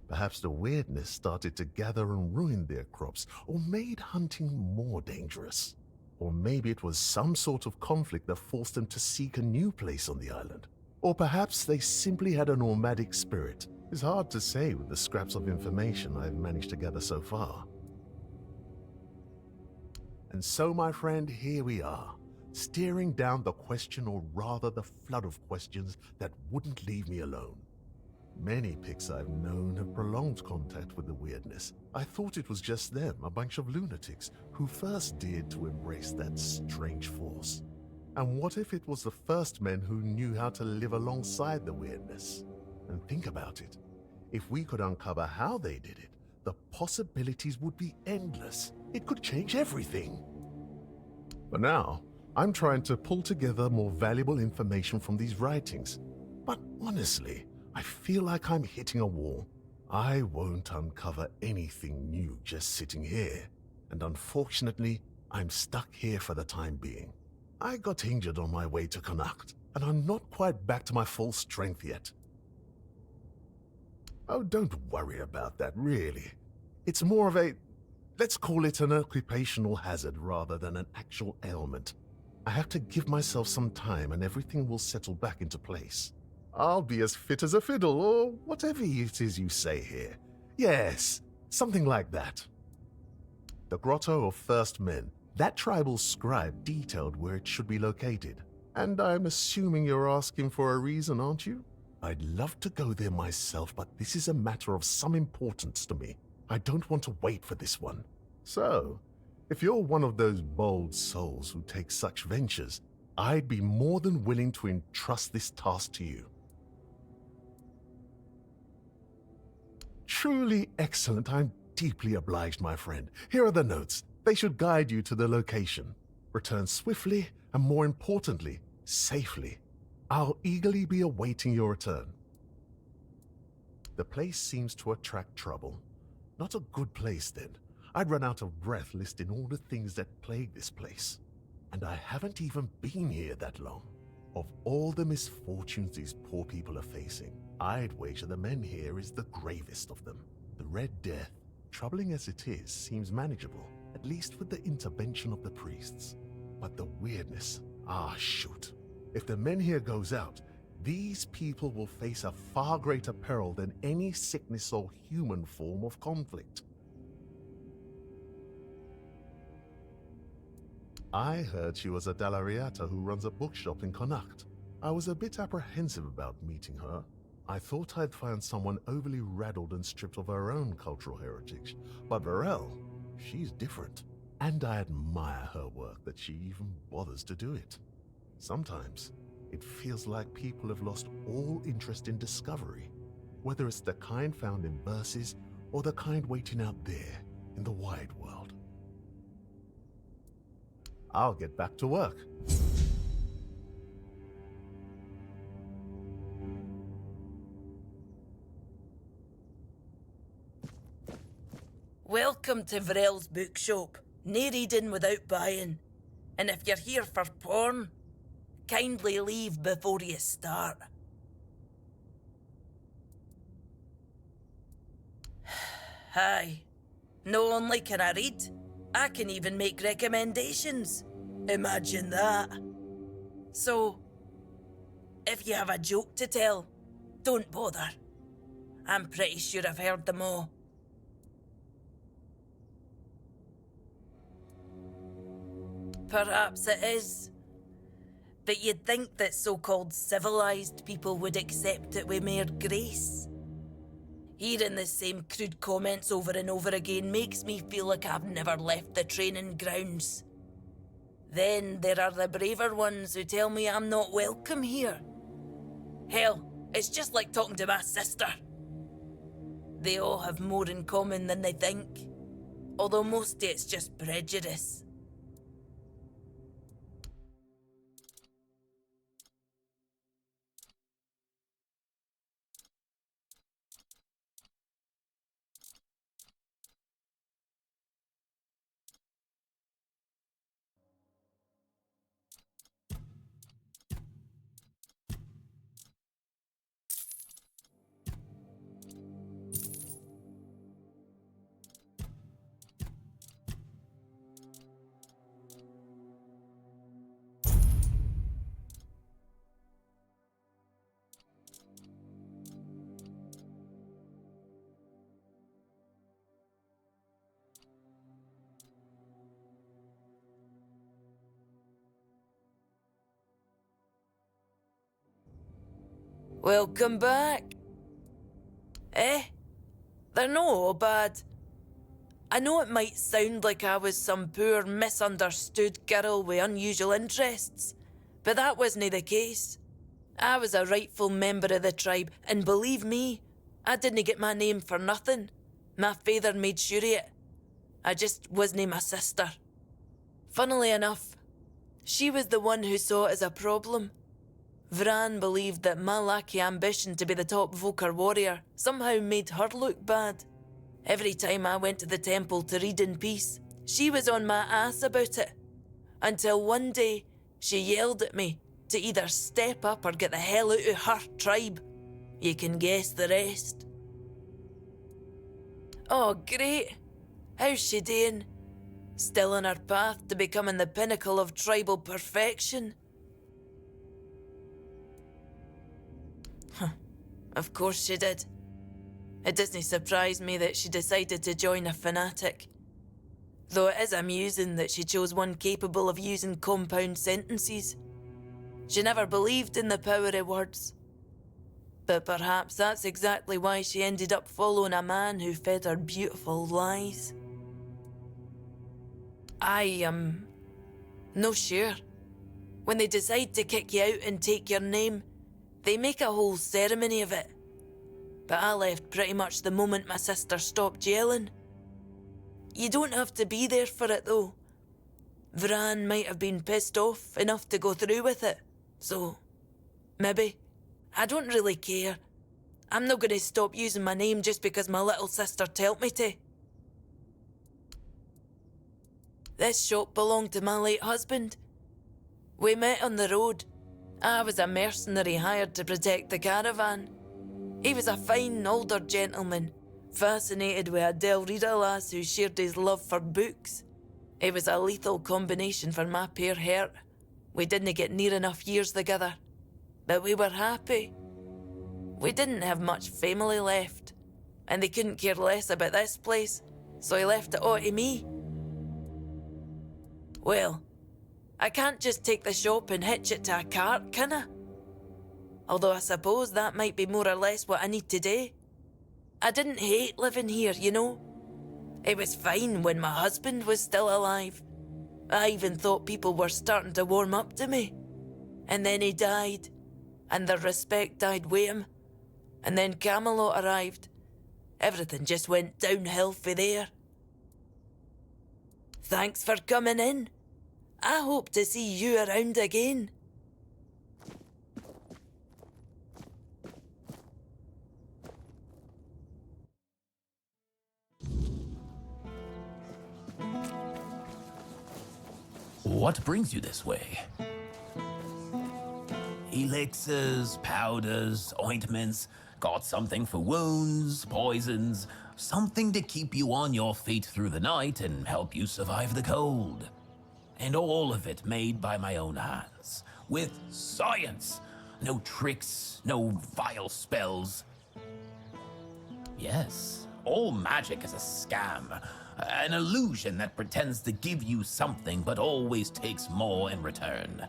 Perhaps the weirdness started to gather and ruin their crops, or made hunting more dangerous. Or maybe it was some sort of conflict that forced them to seek a new place on the island. Or perhaps they simply had a nomadic spirit. It's hard to say with the scraps of information I've managed to gather so far. And so, my friend, here we are, staring down the question, or rather the flood of questions that wouldn't leave me alone. Many Picts I've known have prolonged contact with the weirdness. I thought it was just them, a bunch of lunatics, who first dared to embrace that strange force. And what if it was the first men who knew how to live alongside the weirdness? And think about it. If we could uncover how they did it, the possibilities would be endless. It could change everything. But now, I'm trying to pull together more valuable information from these writings. But honestly, I feel like I'm hitting a wall. I won't uncover anything new just sitting here. And unfortunately, I'm stuck here for the time being. I got injured on my way to Connacht, and I'm not quite back to my full strength yet. Oh, don't worry about that, really. It's more of a, let's call it an occupational hazard rather than an actual ailment. I have to give myself some time and everything will settle back into place. I'll be as fit as a fiddle, or whatever it is you say here. Yes, something like that. The Grotto of First Men. That tribal scribe detailed where it should be located. And I'm assuming you're asking for a reason, aren't you? I'd love to go there myself, but this is a matter of some importance to me. I don't want to wait for this one. So, if you're one of those bold souls who take such ventures, I'd be more than willing to entrust this task to you. Truly excellent. I'm deeply obliged, my friend. Here are the notes. They should guide you to the location. Return swiftly and, more importantly, safely. I'll eagerly be awaiting your return. The place seems to attract trouble. Not a good place, then. I'd run out of breath listing all the things that plague this place. And I haven't even been here that long. Of all the misfortunes these poor people are facing, I'd wager the men here is the gravest of them. The Red Death, troubling as it is, seems manageable, at least with the intervention of the priests. But the weirdness, shoot. If the men here goes out, these people will face a far greater peril than any sickness or human form of conflict. I heard she was a Dalariata who runs a bookshop in Connacht. I was a bit apprehensive about meeting her. I thought I'd find someone overly rattled and stripped of her own cultural heritage. But Varel, she's different. And I admire her work that she even bothers to do it. Sometimes, it feels like people have lost all interest in discovery, whether it's the kind found in verses or the kind waiting out there in the wide world. I'll get back to work. Welcome to Varel's bookshop. No reading without buying. And if you're here for porn, kindly leave before you start. Hi. Not only can I read, I can even make recommendations. Imagine that. So, if you have a joke to tell, don't bother. I'm pretty sure I've heard them all. Perhaps it is. But you'd think that so-called civilized people would accept it with more grace. Hearing the same crude comments over and over again makes me feel like I've never left the training grounds. Then there are the braver ones who tell me I'm not welcome here. Hell, it's just like talking to my sister. They all have more in common than they think, although mostly it's just prejudice. Welcome back. Eh? They're no all bad. I know it might sound like I was some poor misunderstood girl with unusual interests, but that wasn't the case. I was a rightful member of the tribe, and believe me, I didn't get my name for nothing. My father made sure of it. I just wasn't my sister. Funnily enough, she was the one who saw it as a problem. Vran believed that my lack of ambition to be the top Volker warrior somehow made her look bad. Every time I went to the temple to read in peace, she was on my ass about it. Until one day, she yelled at me to either step up or get the hell out of her tribe. You can guess the rest. Oh, great. How's she doing? Still on her path to becoming the pinnacle of tribal perfection? Of course she did. It doesn't surprise me that she decided to join a fanatic. Though it is amusing that she chose one capable of using compound sentences. She never believed in the power of words. But perhaps that's exactly why she ended up following a man who fed her beautiful lies. I am no sure. When they decide to kick you out and take your name, they make a whole ceremony of it. But I left pretty much the moment my sister stopped yelling. You don't have to be there for it though. Vran might have been pissed off enough to go through with it. So, maybe. I don't really care. I'm not going to stop using my name just because my little sister told me to. This shop belonged to my late husband. We met on the road. I was a mercenary hired to protect the caravan. He was a fine older gentleman, fascinated with a Del Rita lass who shared his love for books. It was a lethal combination for my poor heart. We didn't get near enough years together, but we were happy. We didn't have much family left, and they couldn't care less about this place, so he left it all to me. Well, I can't just take the shop and hitch it to a cart, can I? Although I suppose that might be more or less what I need to do. I didn't hate living here, you know. It was fine when my husband was still alive. I even thought people were starting to warm up to me. And then he died, and the respect died with him. And then Camelot arrived. Everything just went downhill for there. Thanks for coming in. I hope to see you around again. What brings you this way? Elixirs, powders, ointments, got something for wounds, poisons, something to keep you on your feet through the night and help you survive the cold. And all of it made by my own hands, with science. No tricks, no vile spells. Yes, all magic is a scam. An illusion that pretends to give you something but always takes more in return.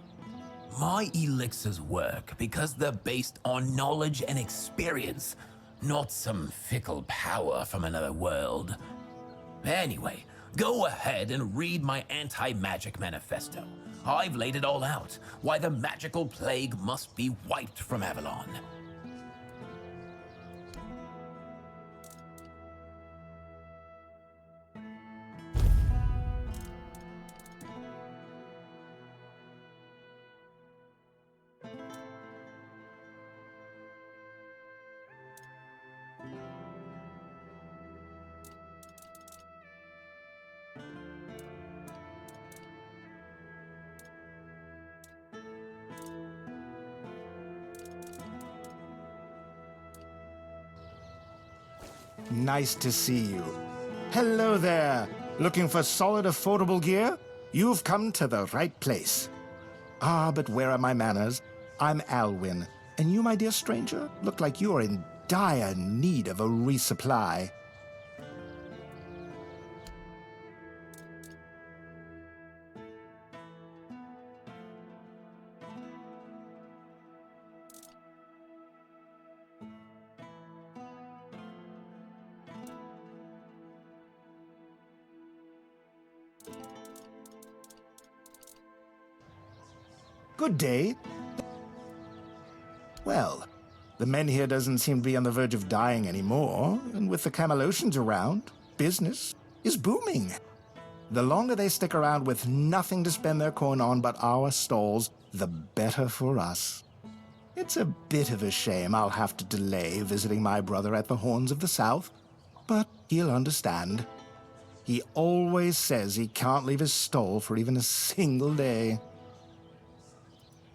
My elixirs work because they're based on knowledge and experience, not some fickle power from another world. Anyway, go ahead and read my anti-magic manifesto. I've laid it all out, why the magical plague must be wiped from Avalon. Nice to see you. Hello there. Looking for solid, affordable gear? You've come to the right place. Ah, but where are my manners? I'm Alwyn, and you, my dear stranger, look like you are in dire need of a resupply. Good day. Well, the men here doesn't seem to be on the verge of dying anymore, and with the Camelotians around, business is booming. The longer they stick around with nothing to spend their coin on but our stalls, the better for us. It's a bit of a shame I'll have to delay visiting my brother at the Horns of the South, but he'll understand. He always says he can't leave his stall for even a single day.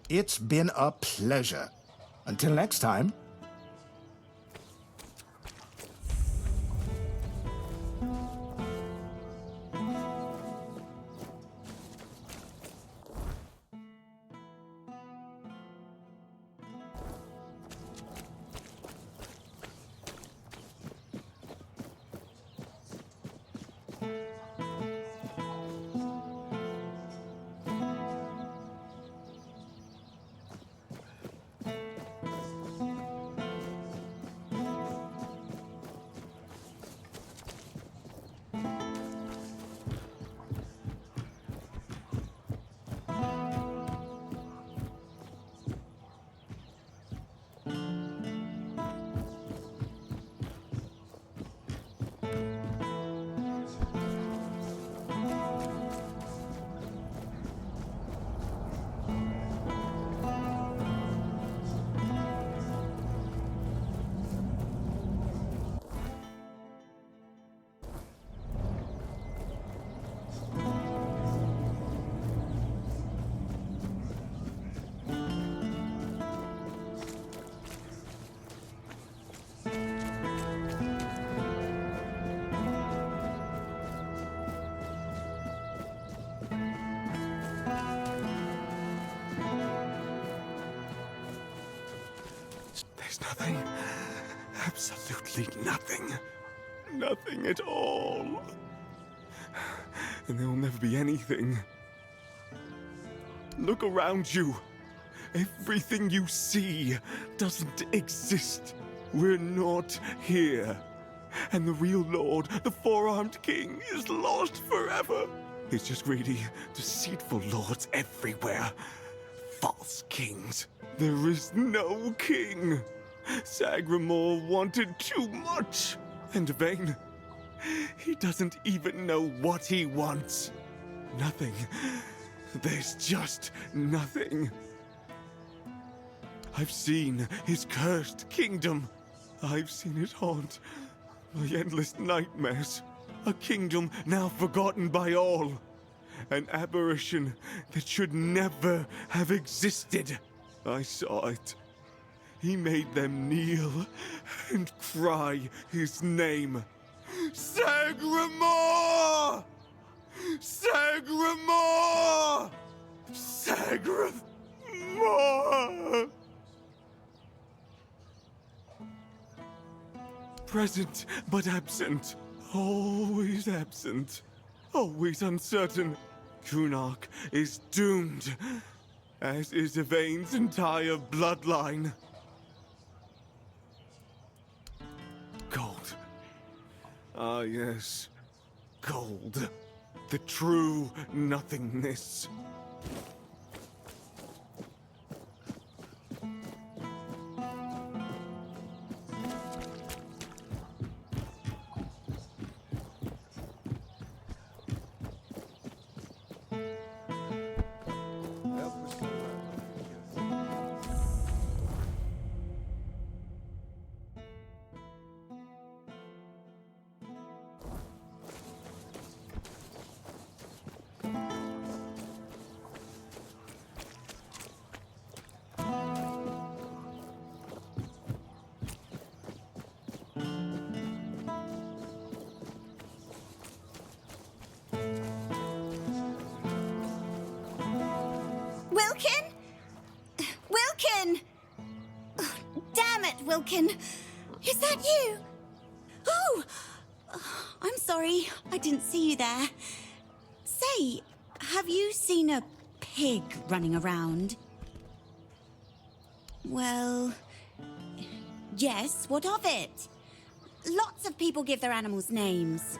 It's been a pleasure. Until next time. There's nothing. Absolutely nothing. Nothing at all. And there will never be anything. Look around you. Everything you see doesn't exist. We're not here. And the real Lord, the Four-Armed King, is lost forever. There's just greedy, deceitful lords everywhere. False kings. There is no king. Sagramor wanted too much. And vain. He doesn't even know what he wants. Nothing. There's just nothing. I've seen his cursed kingdom. I've seen it haunt my endless nightmares. A kingdom now forgotten by all. An aberration that should never have existed. I saw it. He made them kneel and cry his name. Sagramor! Sagramor! Sagramor! Present but absent. Always absent. Always uncertain. Kunark is doomed, as is Yvain's entire bloodline. Gold. Ah, yes. Gold. The true nothingness. Wilkin? Wilkin! Oh, damn it, Wilkin! Is that you? Oh! I'm sorry, I didn't see you there. Say, have you seen a pig running around? Well, yes, what of it? Lots of people give their animals names.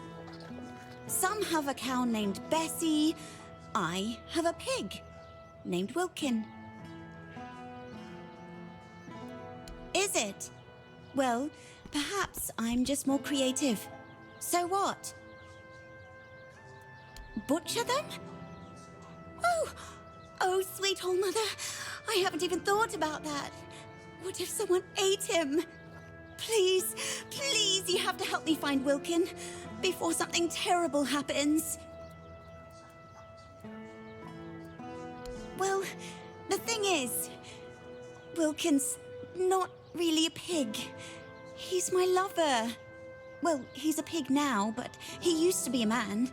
Some have a cow named Bessie. I have a pig named Wilkin. it. Well, perhaps I'm just more creative. So what? Butcher them? Oh, sweet old mother. I haven't even thought about that. What if someone ate him? Please, please, you have to help me find Wilkin before something terrible happens. Well, the thing is, Wilkin's not really a pig. He's my lover. Well, he's a pig now, but he used to be a man.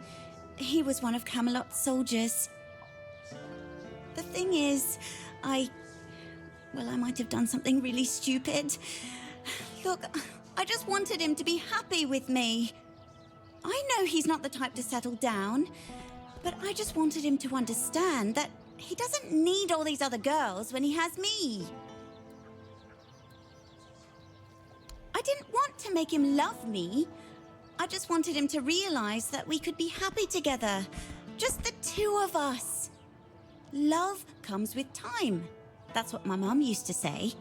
He was one of Camelot's soldiers. The thing is, I might have done something really stupid. Look, I just wanted him to be happy with me. I know he's not the type to settle down, but I just wanted him to understand that he doesn't need all these other girls when he has me. I didn't want to make him love me. I just wanted him to realize that we could be happy together. Just the two of us. Love comes with time. That's what my mum used to say.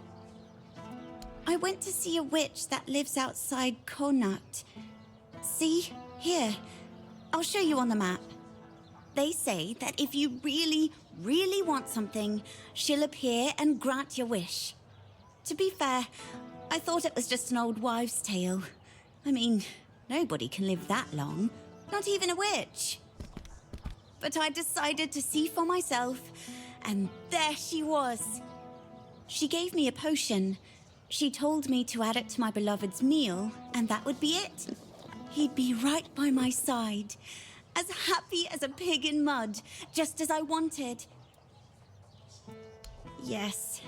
I went to see a witch that lives outside Connacht. See? Here. I'll show you on the map. They say that if you really, really want something, she'll appear and grant your wish. To be fair, I thought it was just an old wives' tale. I mean, nobody can live that long. Not even a witch. But I decided to see for myself, and there she was. She gave me a potion. She told me to add it to my beloved's meal, and that would be it. He'd be right by my side, as happy as a pig in mud, just as I wanted. Yes,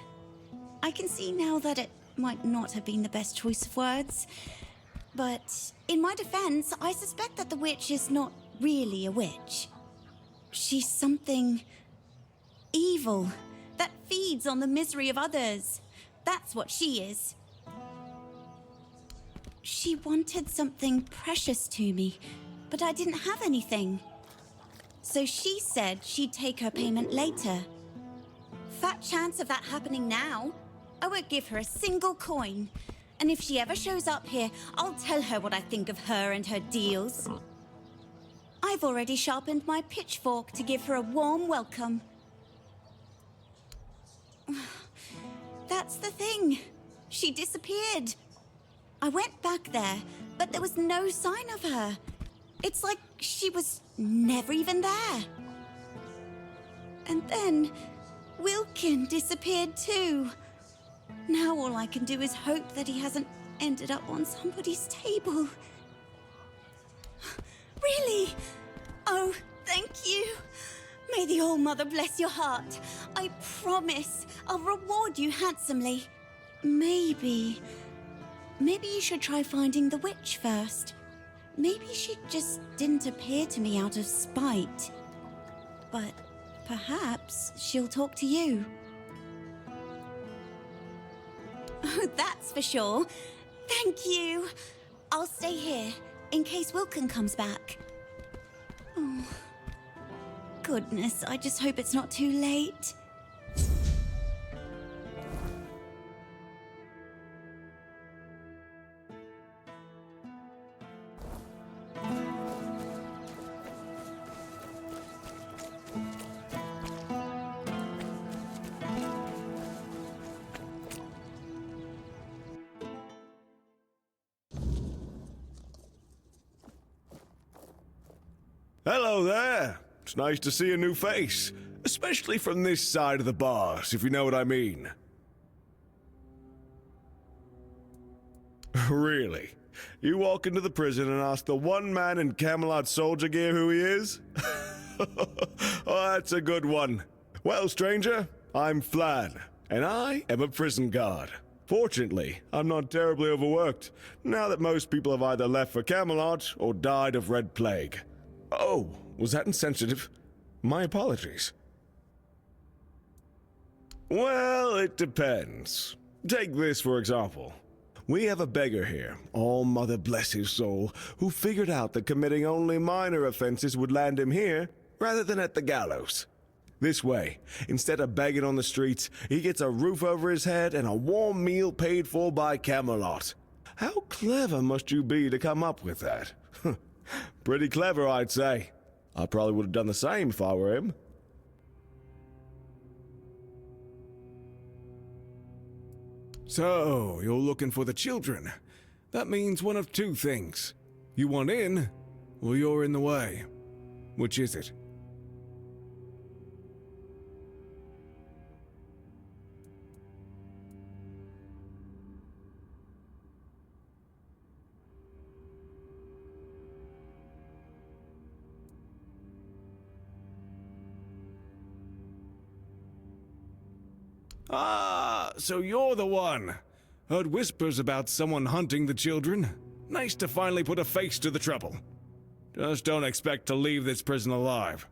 I can see now that it might not have been the best choice of words. But in my defense, I suspect that the witch is not really a witch. She's something evil that feeds on the misery of others. That's what she is. She wanted something precious to me, but I didn't have anything. So she said she'd take her payment later. Fat chance of that happening now. I won't give her a single coin. And if she ever shows up here, I'll tell her what I think of her and her deals. I've already sharpened my pitchfork to give her a warm welcome. That's the thing. She disappeared. I went back there, but there was no sign of her. It's like she was never even there. And then Wilkin disappeared too. Now all I can do is hope that he hasn't ended up on somebody's table. Really? Oh, thank you. May the All-Mother bless your heart. I promise I'll reward you handsomely. Maybe you should try finding the witch first. Maybe she just didn't appear to me out of spite. But perhaps she'll talk to you. Oh, that's for sure. Thank you. I'll stay here in case Wilkin comes back. Oh, goodness, I just hope it's not too late. Hello there. It's nice to see a new face, especially from this side of the bars, if you know what I mean. Really? You walk into the prison and ask the one man in Camelot soldier gear who he is? Oh, that's a good one. Well, stranger, I'm Flan, and I am a prison guard. Fortunately, I'm not terribly overworked, now that most people have either left for Camelot or died of Red Plague. Oh, was that insensitive? My apologies. Well, it depends. Take this for example. We have a beggar here, all mother bless his soul, who figured out that committing only minor offenses would land him here rather than at the gallows. This way, instead of begging on the streets, he gets a roof over his head and a warm meal paid for by Camelot. How clever must you be to come up with that? Pretty clever, I'd say. I probably would have done the same if I were him. So, you're looking for the children. That means one of two things. You want in, or you're in the way. Which is it? Ah, so you're the one. Heard whispers about someone hunting the children. Nice to finally put a face to the trouble. Just don't expect to leave this prison alive.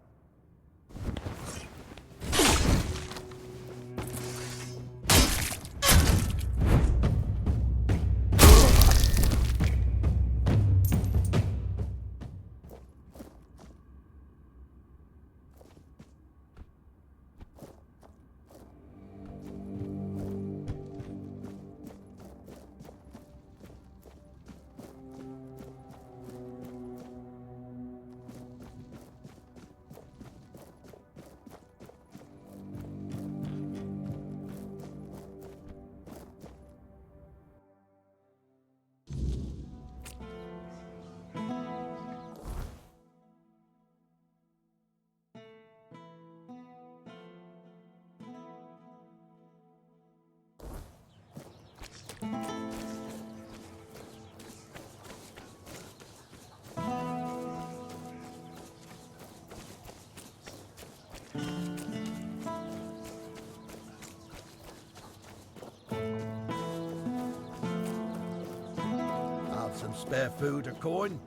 Have some spare food or coin?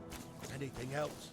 Anything else?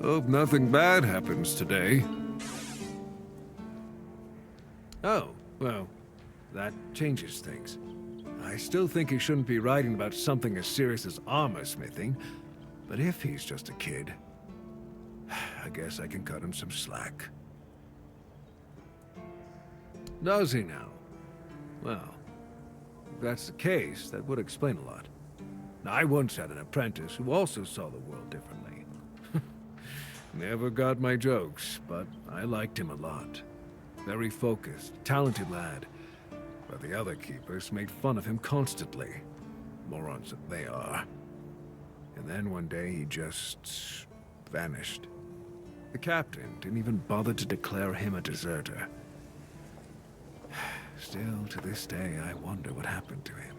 Hope nothing bad happens today. Oh, well, that changes things. I still think he shouldn't be writing about something as serious as armor smithing, but if he's just a kid, I guess I can cut him some slack. Does he now? Well, if that's the case, that would explain a lot. I once had an apprentice who also saw the world differently. Never got my jokes, but I liked him a lot. Very focused, talented lad. But the other keepers made fun of him constantly. Morons that they are. And then one day he just vanished. The captain didn't even bother to declare him a deserter. Still, to this day, I wonder what happened to him.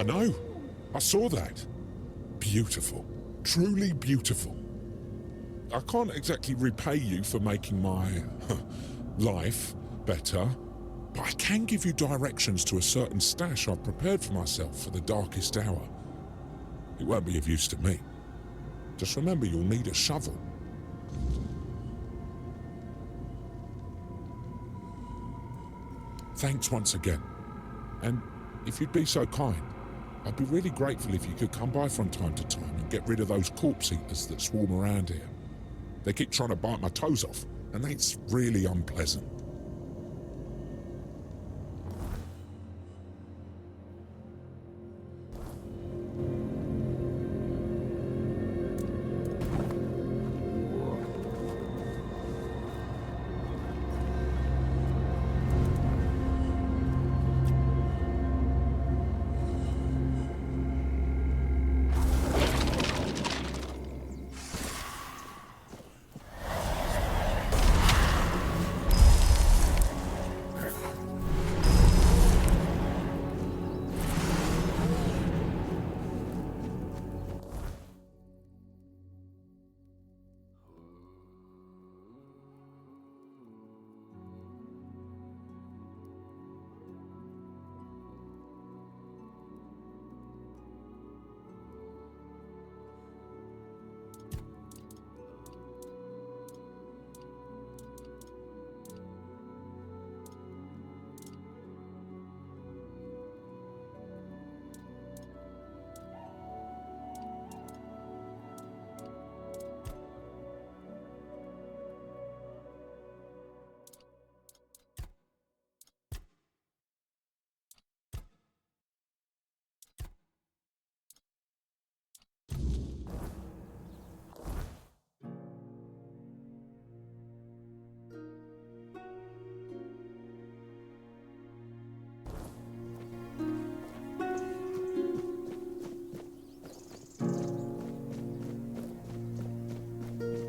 know. I saw that. Beautiful. Truly beautiful. I can't exactly repay you for making my life better, but I can give you directions to a certain stash I've prepared for myself for the darkest hour. It won't be of use to me. Just remember, you'll need a shovel. Thanks once again. And if you'd be so kind, I'd be really grateful if you could come by from time to time and get rid of those corpse eaters that swarm around here. They keep trying to bite my toes off, and that's really unpleasant.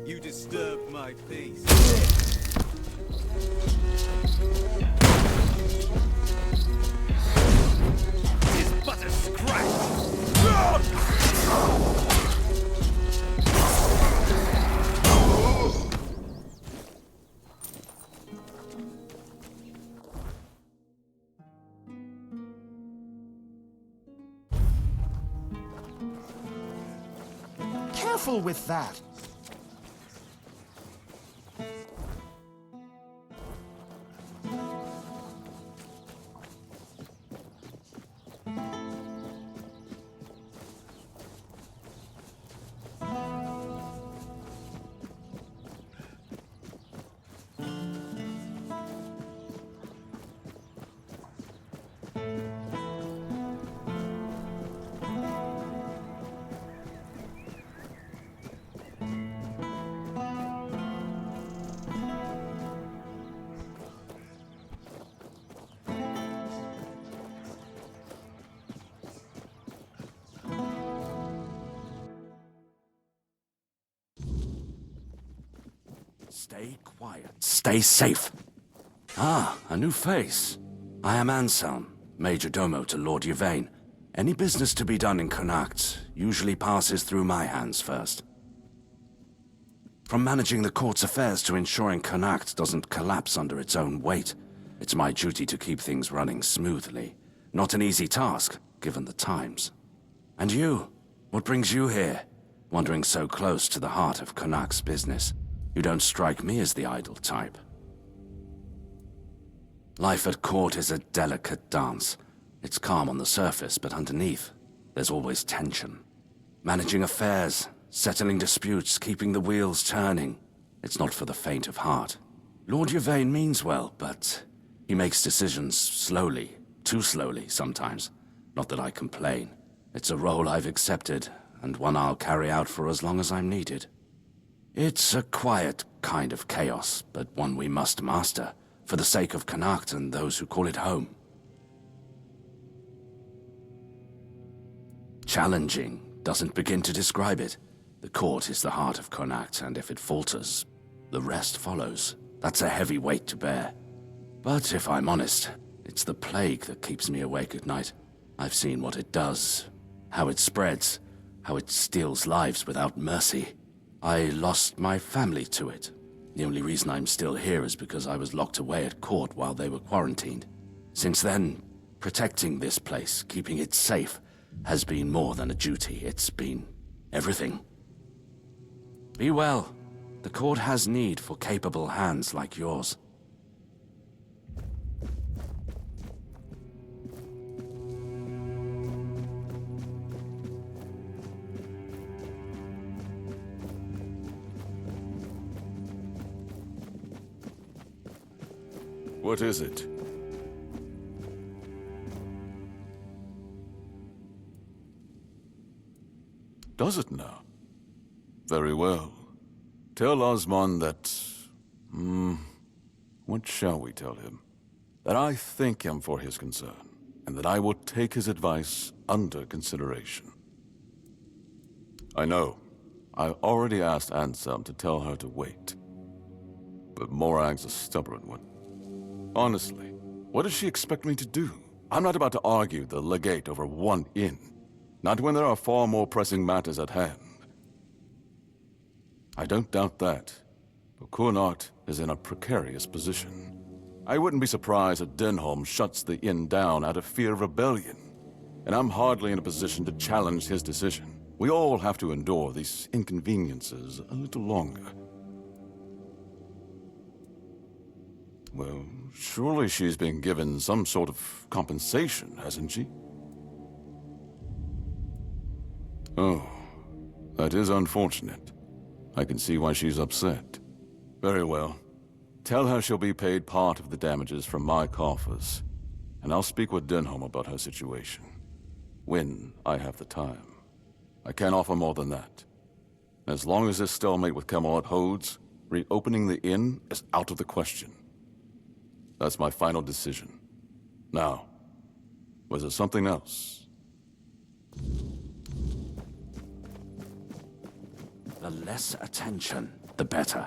You disturbed my peace. It's but a scratch. Careful with that. Stay quiet. Stay safe. Ah, a new face. I am Anselm, Major Domo to Lord Yvain. Any business to be done in Connacht usually passes through my hands first. From managing the court's affairs to ensuring Connacht doesn't collapse under its own weight, it's my duty to keep things running smoothly. Not an easy task, given the times. And you? What brings you here? Wandering so close to the heart of Connacht's business. You don't strike me as the idle type. Life at court is a delicate dance. It's calm on the surface, but underneath, there's always tension. Managing affairs, settling disputes, keeping the wheels turning. It's not for the faint of heart. Lord Yvain means well, but he makes decisions slowly, too slowly sometimes. Not that I complain. It's a role I've accepted, and one I'll carry out for as long as I'm needed. It's a quiet kind of chaos, but one we must master, for the sake of Connacht and those who call it home. Challenging doesn't begin to describe it. The court is the heart of Connacht, and if it falters, the rest follows. That's a heavy weight to bear. But if I'm honest, it's the plague that keeps me awake at night. I've seen what it does, how it spreads, how it steals lives without mercy. I lost my family to it. The only reason I'm still here is because I was locked away at court while they were quarantined. Since then, protecting this place, keeping it safe, has been more than a duty. It's been everything. Be well. The court has need for capable hands like yours. What is it? Does it now? Very well. Tell Osmond that... what shall we tell him? That I thank him for his concern, and that I will take his advice under consideration. I know. I already asked Anselm to tell her to wait. But Morag's a stubborn one. Honestly, what does she expect me to do? I'm not about to argue the legate over one inn. Not when there are far more pressing matters at hand. I don't doubt that, but Kunart is in a precarious position. I wouldn't be surprised if Denholm shuts the inn down out of fear of rebellion, and I'm hardly in a position to challenge his decision. We all have to endure these inconveniences a little longer. Well, surely she's been given some sort of compensation, hasn't she? Oh, that is unfortunate. I can see why she's upset. Very well. Tell her she'll be paid part of the damages from my coffers, and I'll speak with Denholm about her situation. When I have the time. I can't offer more than that. As long as this stalemate with Camelot holds, reopening the inn is out of the question. That's my final decision. Now, was there something else? The less attention, the better.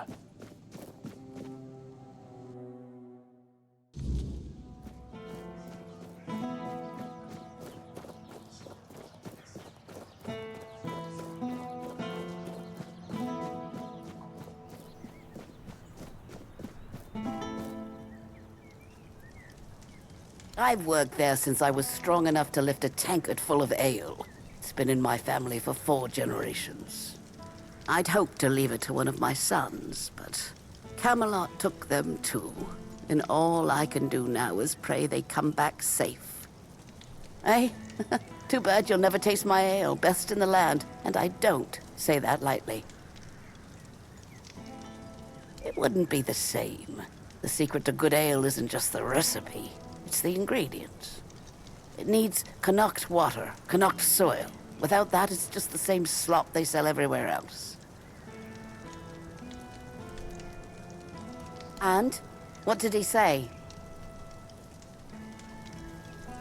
I've worked there since I was strong enough to lift a tankard full of ale. It's been in my family for 4 generations. I'd hoped to leave it to one of my sons, but Camelot took them too. And all I can do now is pray they come back safe. Eh? Too bad you'll never taste my ale, best in the land, and I don't say that lightly. It wouldn't be the same. The secret to good ale isn't just the recipe. It's the ingredients. It needs Connacht water, Connacht soil. Without that, it's just the same slop they sell everywhere else. And? What did he say?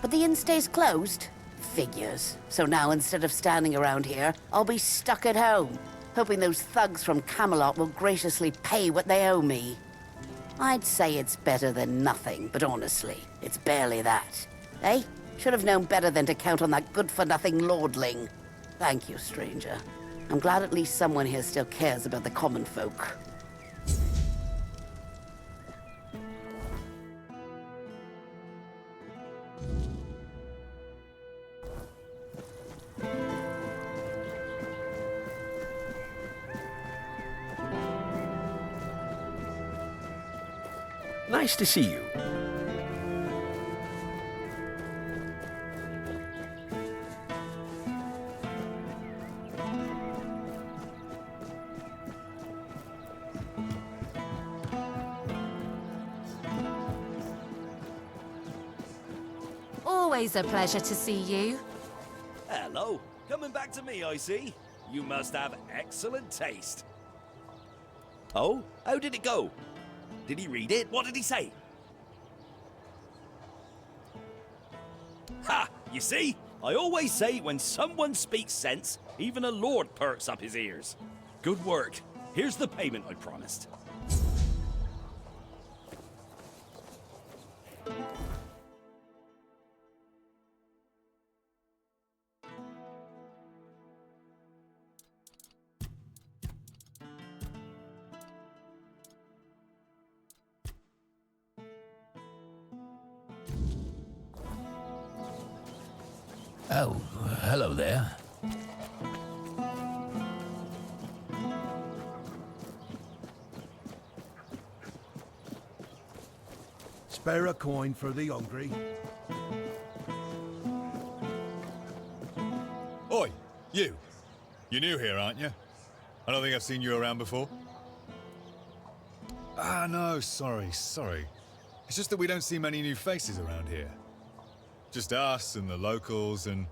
But the inn stays closed? Figures. So now, instead of standing around here, I'll be stuck at home, hoping those thugs from Camelot will graciously pay what they owe me. I'd say it's better than nothing, but honestly, it's barely that. Eh? Should have known better than to count on that good-for-nothing lordling. Thank you, stranger. I'm glad at least someone here still cares about the common folk. Nice to see you. Always a pleasure to see you. Hello. Coming back to me, I see. You must have excellent taste. Oh? How did it go? Did he read it? What did he say? Ha! You see? I always say when someone speaks sense, even a lord perks up his ears. Good work. Here's the payment I promised. Oh, hello there. Spare a coin for the hungry. Oi, you. You're new here, aren't you? I don't think I've seen you around before. Ah, no, sorry. It's just that we don't see many new faces around here. Just us and the locals and,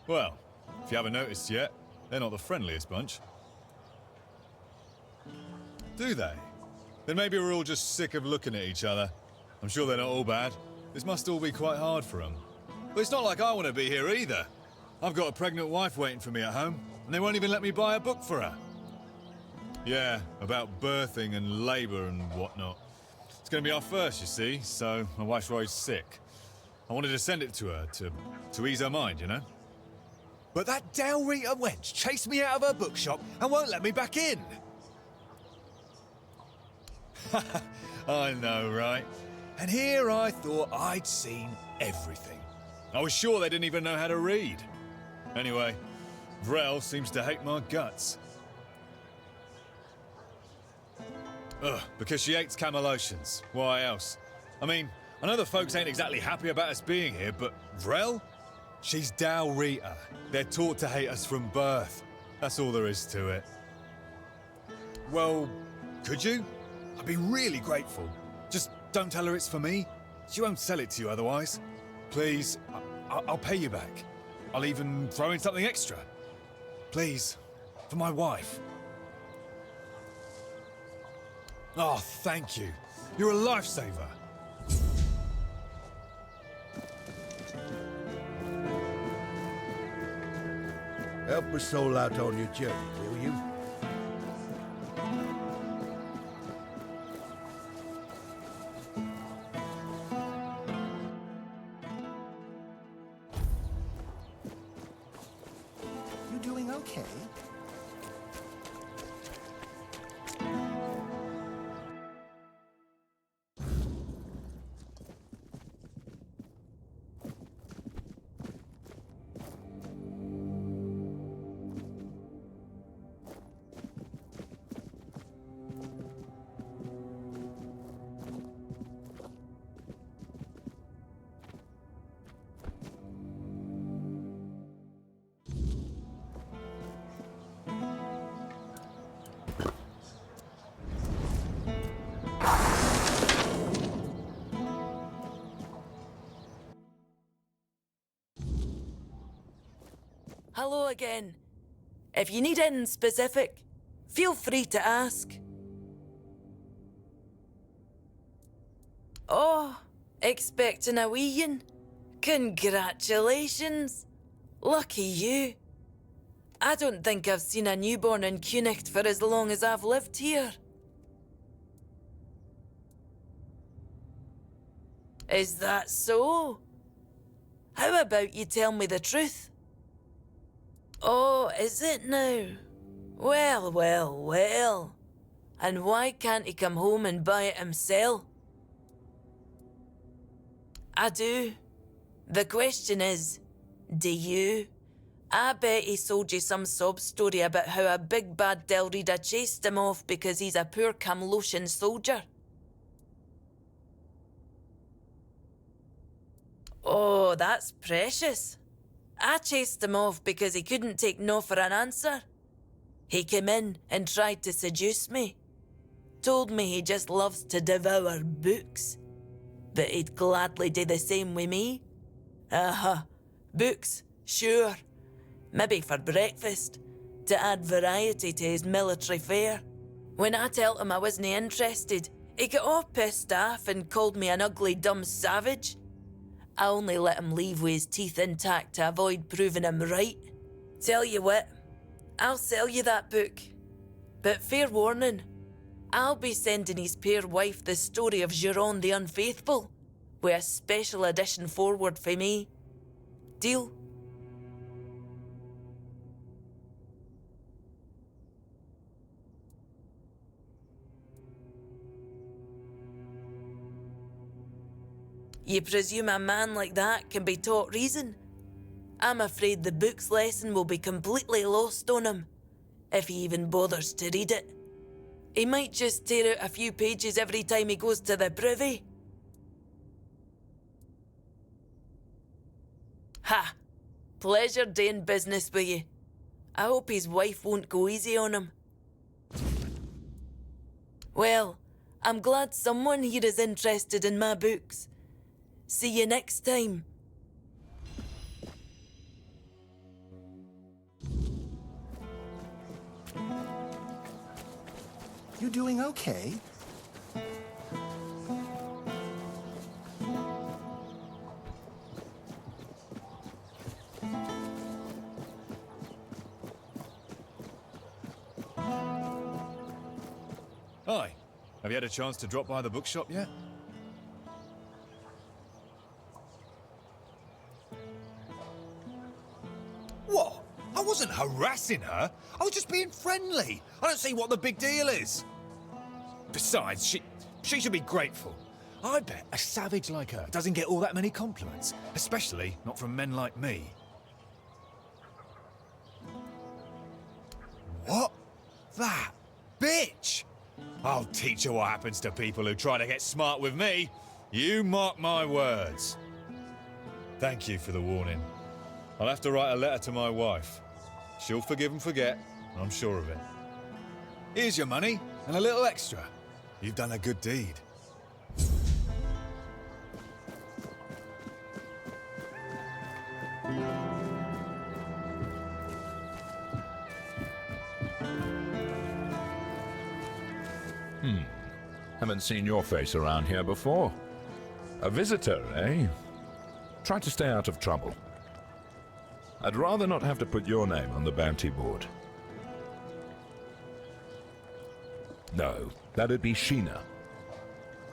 well, if you haven't noticed yet, they're not the friendliest bunch. Do they? Then maybe we're all just sick of looking at each other. I'm sure they're not all bad. This must all be quite hard for them. But it's not like I want to be here either. I've got a pregnant wife waiting for me at home, and they won't even let me buy a book for her. Yeah, about birthing and labour and whatnot. It's going to be our first, you see, so my wife's always sick. I wanted to send it to her, to ease her mind, you know? But that Dalrita wench chased me out of her bookshop and won't let me back in. I know, right? And here I thought I'd seen everything. I was sure they didn't even know how to read. Anyway, Vrel seems to hate my guts. Ugh, because she hates Camelotians. Why else? I mean, I know the folks ain't exactly happy about us being here, but Vrel? She's Dalrita. They're taught to hate us from birth. That's all there is to it. Well, could you? I'd be really grateful. Just don't tell her it's for me. She won't sell it to you otherwise. Please, I'll pay you back. I'll even throw in something extra. Please, for my wife. Oh, thank you. You're a lifesaver. Help a soul out on your journey, will you? You doing okay? Hello again. If you need anything specific, feel free to ask. Oh, expecting a wee one? Congratulations. Lucky you. I don't think I've seen a newborn in Cunicht for as long as I've lived here. Is that so? How about you tell me the truth? Oh, is it now? Well. And why can't he come home and buy it himself? I do. The question is, do you? I bet he sold you some sob story about how a big bad Delrida chased him off because he's a poor Camelotian soldier. Oh, that's precious. I chased him off because he couldn't take no for an answer. He came in and tried to seduce me. Told me he just loves to devour books. But he'd gladly do the same with me. Books, sure. Maybe for breakfast, to add variety to his military fare. When I told him I wasn't interested, he got all pissed off and called me an ugly dumb savage. I only let him leave with his teeth intact to avoid proving him right. Tell you what, I'll sell you that book. But fair warning, I'll be sending his poor wife the story of Giron the Unfaithful, with a special edition forward for me. Deal? You presume a man like that can be taught reason? I'm afraid the book's lesson will be completely lost on him, if he even bothers to read it. He might just tear out a few pages every time he goes to the privy. Ha! Pleasure doing business with you. I hope his wife won't go easy on him. Well, I'm glad someone here is interested in my books. See you next time. You doing okay? Hi. Have you had a chance to drop by the bookshop yet? What? I wasn't harassing her. I was just being friendly. I don't see what the big deal is. Besides, she should be grateful. I bet a savage like her doesn't get all that many compliments, especially not from men like me. What? That bitch! I'll teach her what happens to people who try to get smart with me. You mark my words. Thank you for the warning. I'll have to write a letter to my wife. She'll forgive and forget, I'm sure of it. Here's your money, and a little extra. You've done a good deed. Haven't seen your face around here before. A visitor, eh? Try to stay out of trouble. I'd rather not have to put your name on the bounty board. No, that'd be Sheena.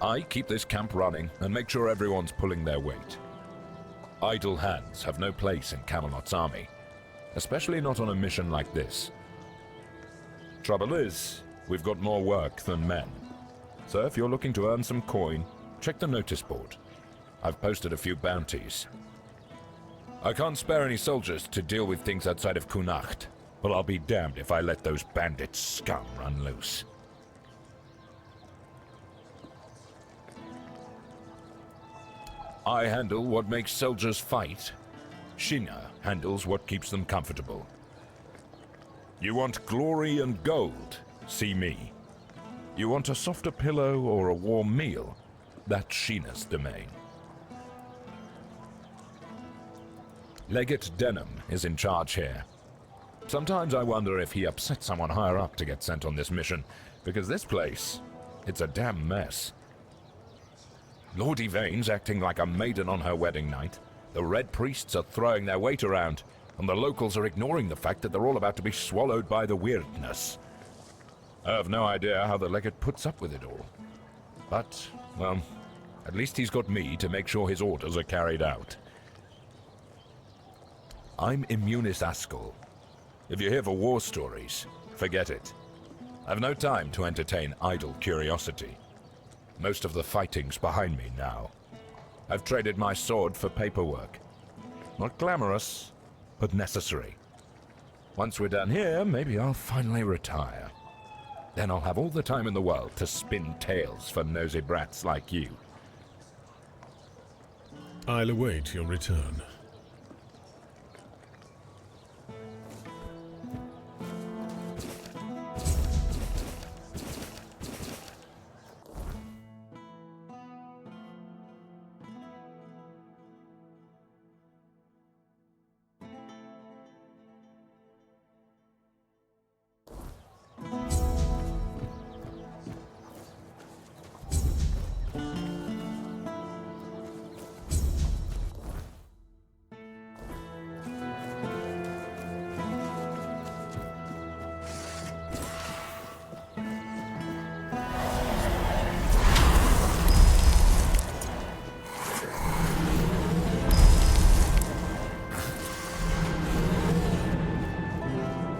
I keep this camp running and make sure everyone's pulling their weight. Idle hands have no place in Camelot's army, especially not on a mission like this. Trouble is, we've got more work than men. So if you're looking to earn some coin, check the notice board. I've posted a few bounties. I can't spare any soldiers to deal with things outside of Connacht, but I'll be damned if I let those bandit scum run loose. I handle what makes soldiers fight. Sheena handles what keeps them comfortable. You want glory and gold? See me. You want a softer pillow or a warm meal? That's Sheena's domain. Legate Denham is in charge here. Sometimes I wonder if he upset someone higher up to get sent on this mission, because this place, it's a damn mess. Lord Yvain's acting like a maiden on her wedding night. The Red Priests are throwing their weight around, and the locals are ignoring the fact that they're all about to be swallowed by the weirdness. I have no idea how the legate puts up with it all. But, well, at least he's got me to make sure his orders are carried out. I'm Immunis Askel. If you're here for war stories, forget it. I've no time to entertain idle curiosity. Most of the fighting's behind me now. I've traded my sword for paperwork. Not glamorous, but necessary. Once we're done here, maybe I'll finally retire. Then I'll have all the time in the world to spin tales for nosy brats like you. I'll await your return.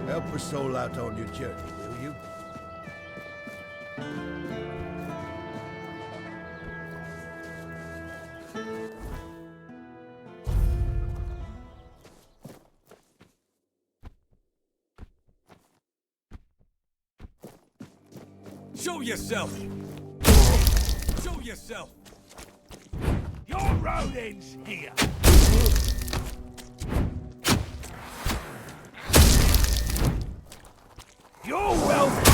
Help a soul out on your journey, will you? Show yourself! Show yourself! Your road ends here! You're welcome!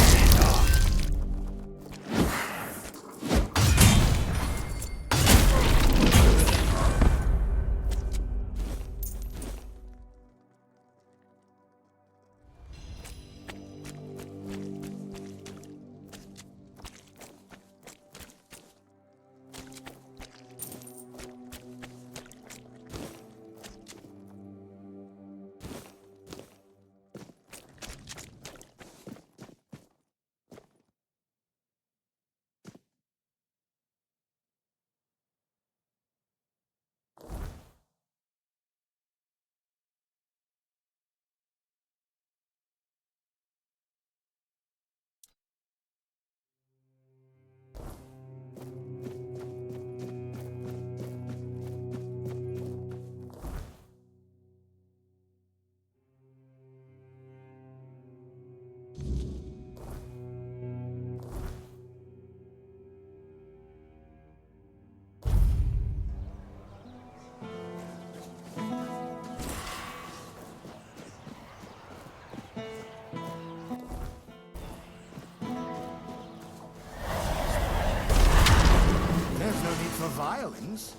There's no need for violence.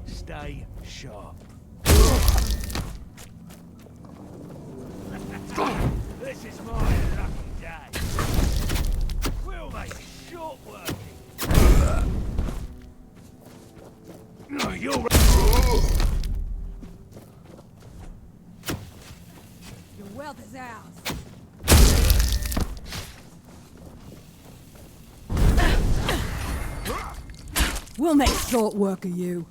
Stay sharp. This is my lucky day. We'll make it short working. No, you're... Your wealth is ours. We'll make short work of you.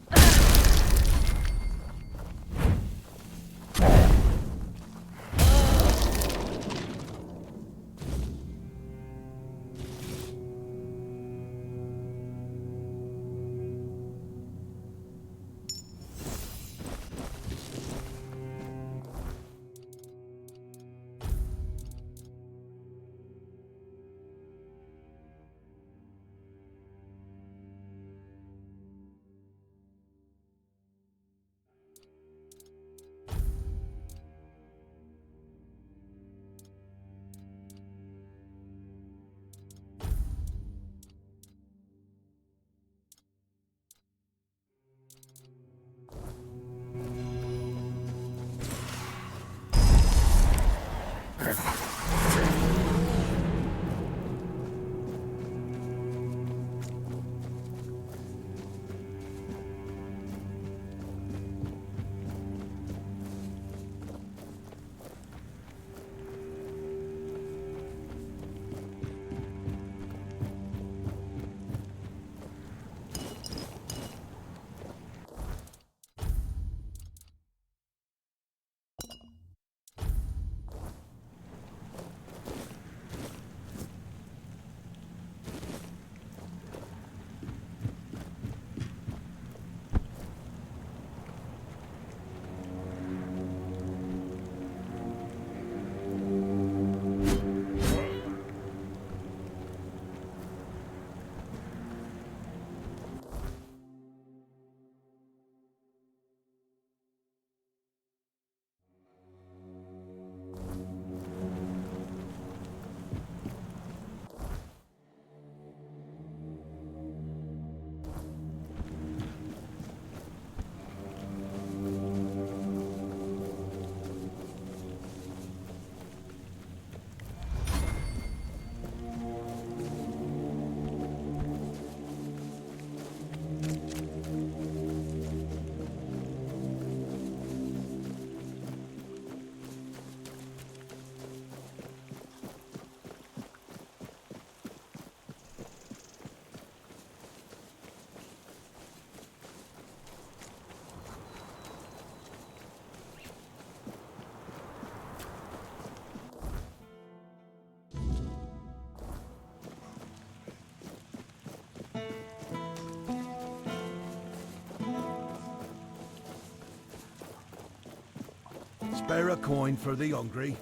Spare a coin for the hungry.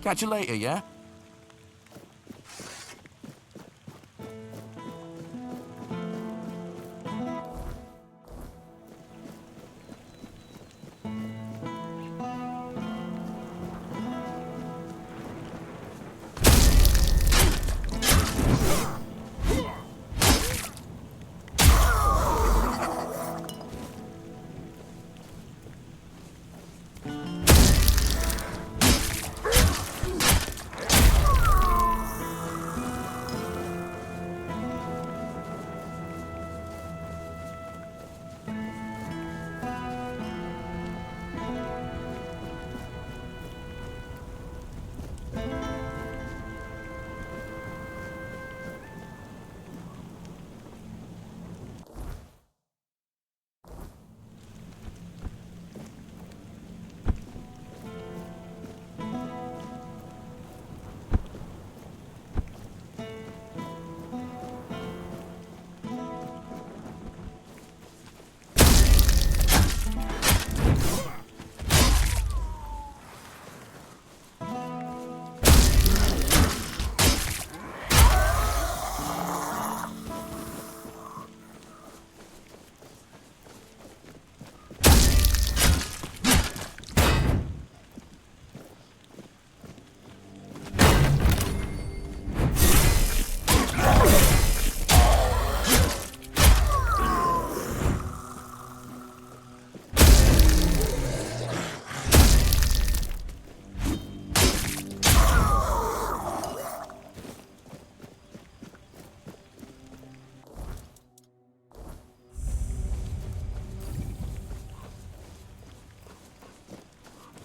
Catch you later, yeah?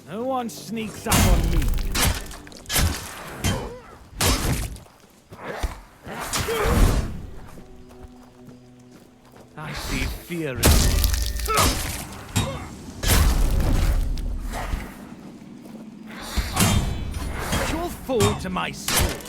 No one sneaks up on me. I see fear in you. You'll fall to my sword.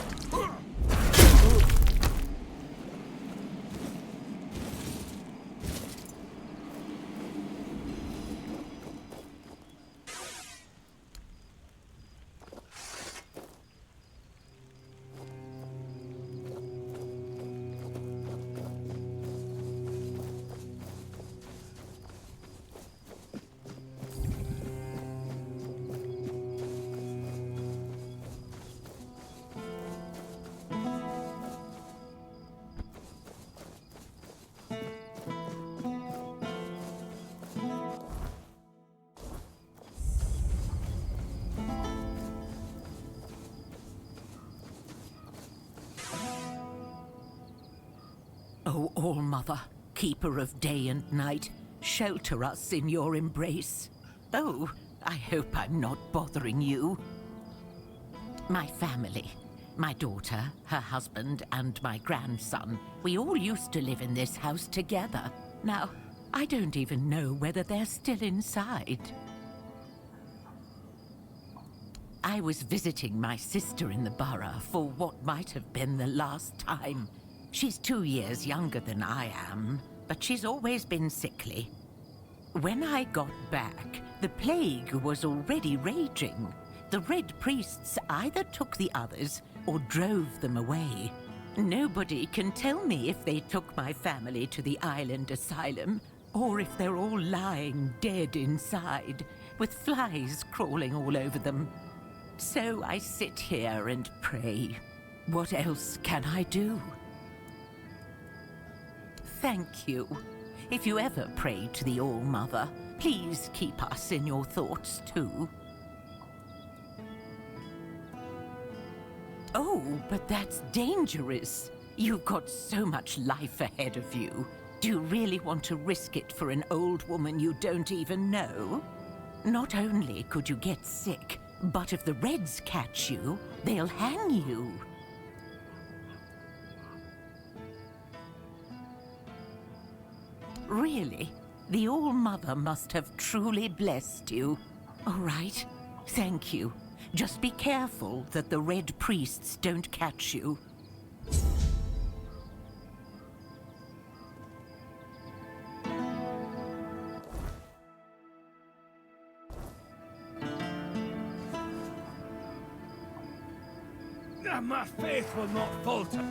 O All-Mother, keeper of day and night, shelter us in your embrace. Oh, I hope I'm not bothering you. My family, my daughter, her husband, and my grandson, we all used to live in this house together. Now, I don't even know whether they're still inside. I was visiting my sister in the borough for what might have been the last time. She's 2 years younger than I am, but she's always been sickly. When I got back, the plague was already raging. The Red Priests either took the others or drove them away. Nobody can tell me if they took my family to the island asylum, or if they're all lying dead inside, with flies crawling all over them. So I sit here and pray. What else can I do? Thank you. If you ever pray to the All-Mother, please keep us in your thoughts too. Oh, but that's dangerous. You've got so much life ahead of you. Do you really want to risk it for an old woman you don't even know? Not only could you get sick, but if the Reds catch you, they'll hang you. Really? The All-Mother must have truly blessed you. All right, thank you. Just be careful that the Red Priests don't catch you. faith will not falter.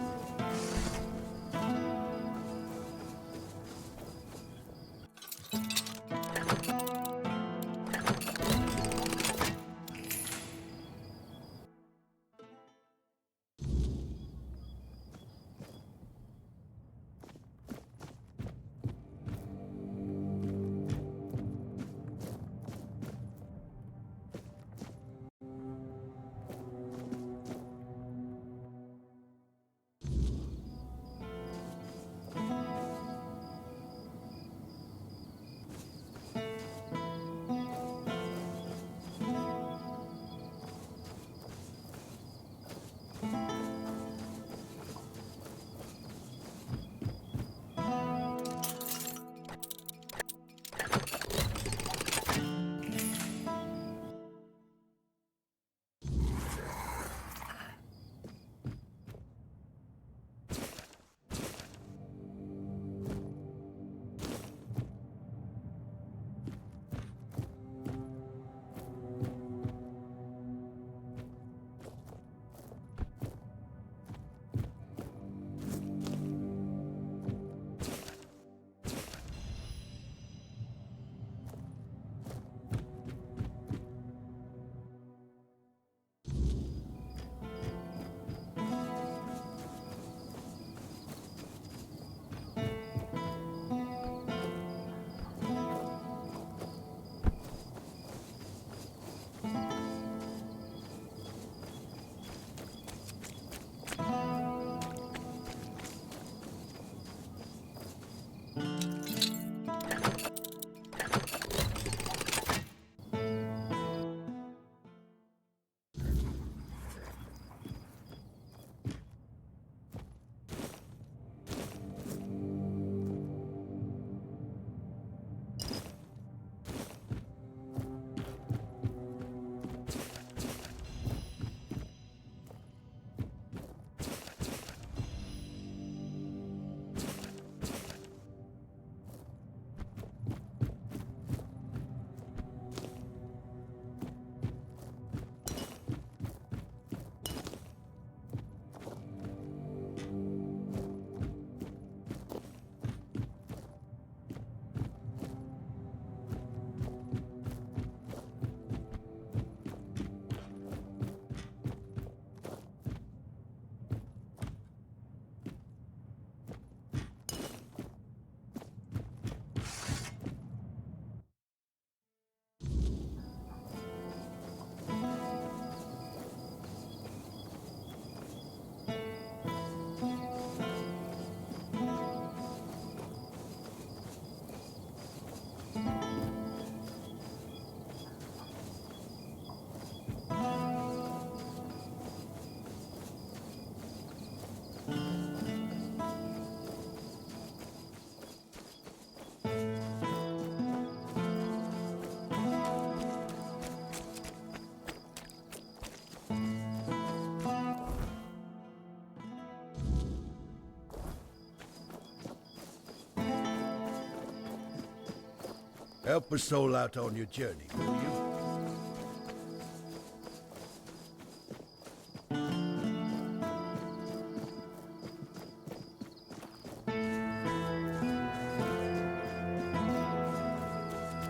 Help a soul out on your journey, will you?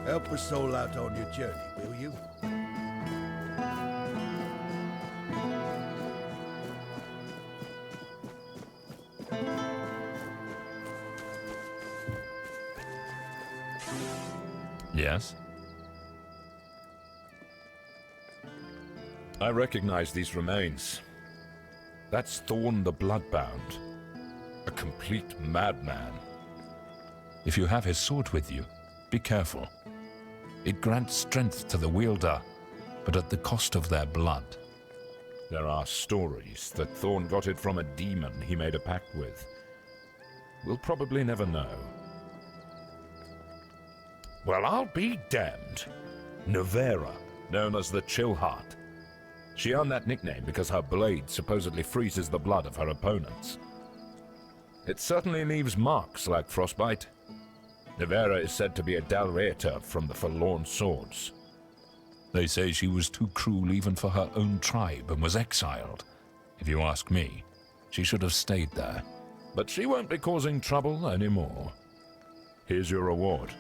Help a soul out on your journey, will you? Yes? I recognize these remains. That's Thorn the Bloodbound. A complete madman. If you have his sword with you, be careful. It grants strength to the wielder, but at the cost of their blood. There are stories that Thorn got it from a demon he made a pact with. We'll probably never know. Well, I'll be damned. Nevera, known as the Chillheart. She earned that nickname because her blade supposedly freezes the blood of her opponents. It certainly leaves marks like frostbite. Nevera is said to be a Dalreator from the Forlorn Swords. They say she was too cruel even for her own tribe and was exiled. If you ask me, she should have stayed there. But she won't be causing trouble anymore. Here's your reward.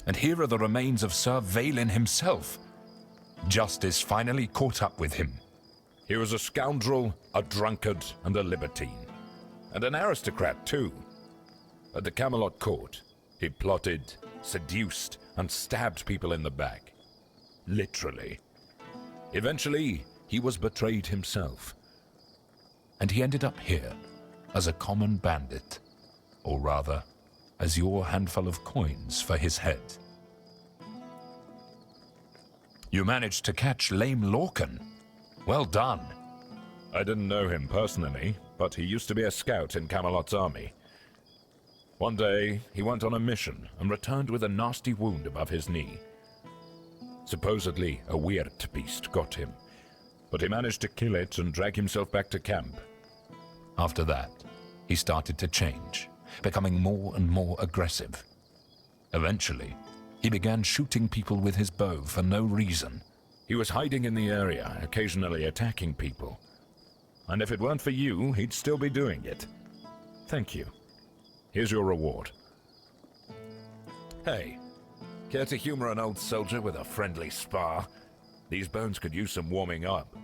And here are the remains of Sir Valen himself. Justice finally caught up with him. He was a scoundrel, a drunkard, and a libertine. And an aristocrat, too. At the Camelot court, he plotted, seduced, and stabbed people in the back. Literally. Eventually, he was betrayed himself. And he ended up here, as a common bandit. Or rather, as your handful of coins for his head. You managed to catch Lame Lorcan. Well done. I didn't know him personally, but he used to be a scout in Camelot's army. One day, he went on a mission and returned with a nasty wound above his knee. Supposedly, a weird beast got him, but he managed to kill it and drag himself back to camp. After that, he started to change, becoming more and more aggressive. Eventually, he began shooting people with his bow for no reason. He was hiding in the area, occasionally attacking people. And if it weren't for you, he'd still be doing it. Thank you. Here's your reward. Hey, care to humor an old soldier with a friendly spar? These bones could use some warming up.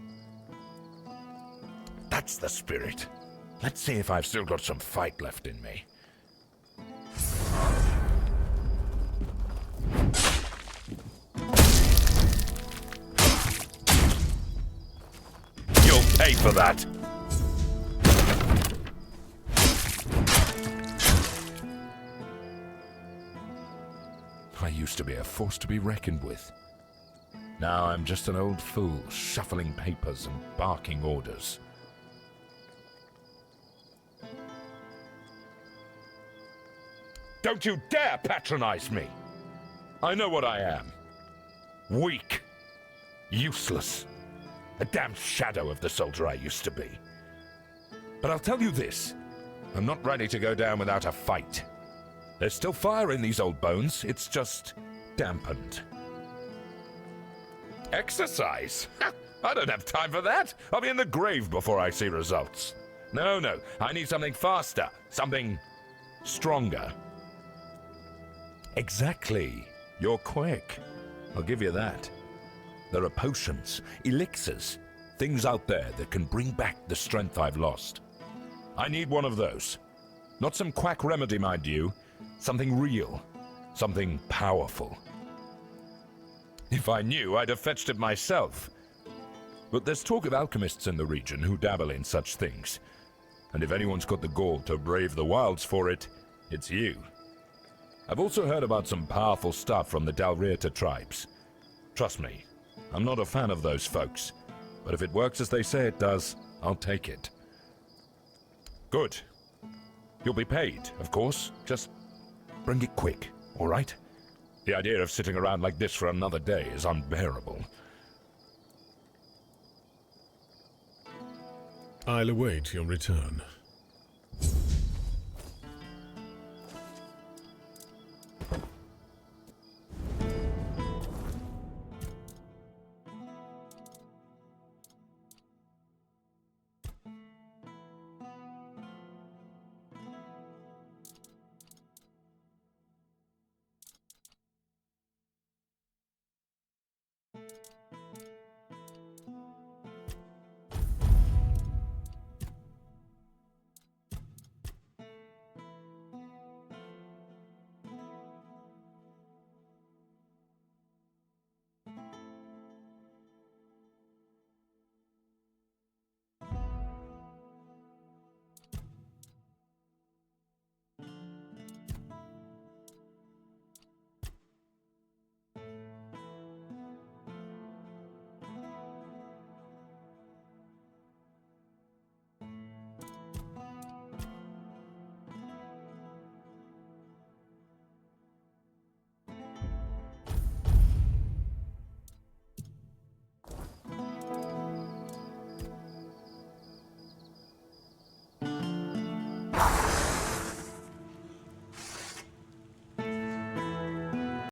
That's the spirit. Let's see if I've still got some fight left in me. You'll pay for that! I used to be a force to be reckoned with. Now I'm just an old fool, shuffling papers and barking orders. Don't you dare patronize me! I know what I am. Weak. Useless. A damn shadow of the soldier I used to be. But I'll tell you this. I'm not ready to go down without a fight. There's still fire in these old bones, it's just dampened. Exercise? I don't have time for that. I'll be in the grave before I see results. No, I need something faster, something stronger. Exactly. You're quick. I'll give you that. There are potions, elixirs, things out there that can bring back the strength I've lost. I need one of those. Not some quack remedy, mind you. Something real. Something powerful. If I knew, I'd have fetched it myself. But there's talk of alchemists in the region who dabble in such things. And if anyone's got the gall to brave the wilds for it, it's you. I've also heard about some powerful stuff from the Dalrieta tribes. Trust me, I'm not a fan of those folks. But if it works as they say it does, I'll take it. Good. You'll be paid, of course. Just bring it quick, all right? The idea of sitting around like this for another day is unbearable. I'll await your return.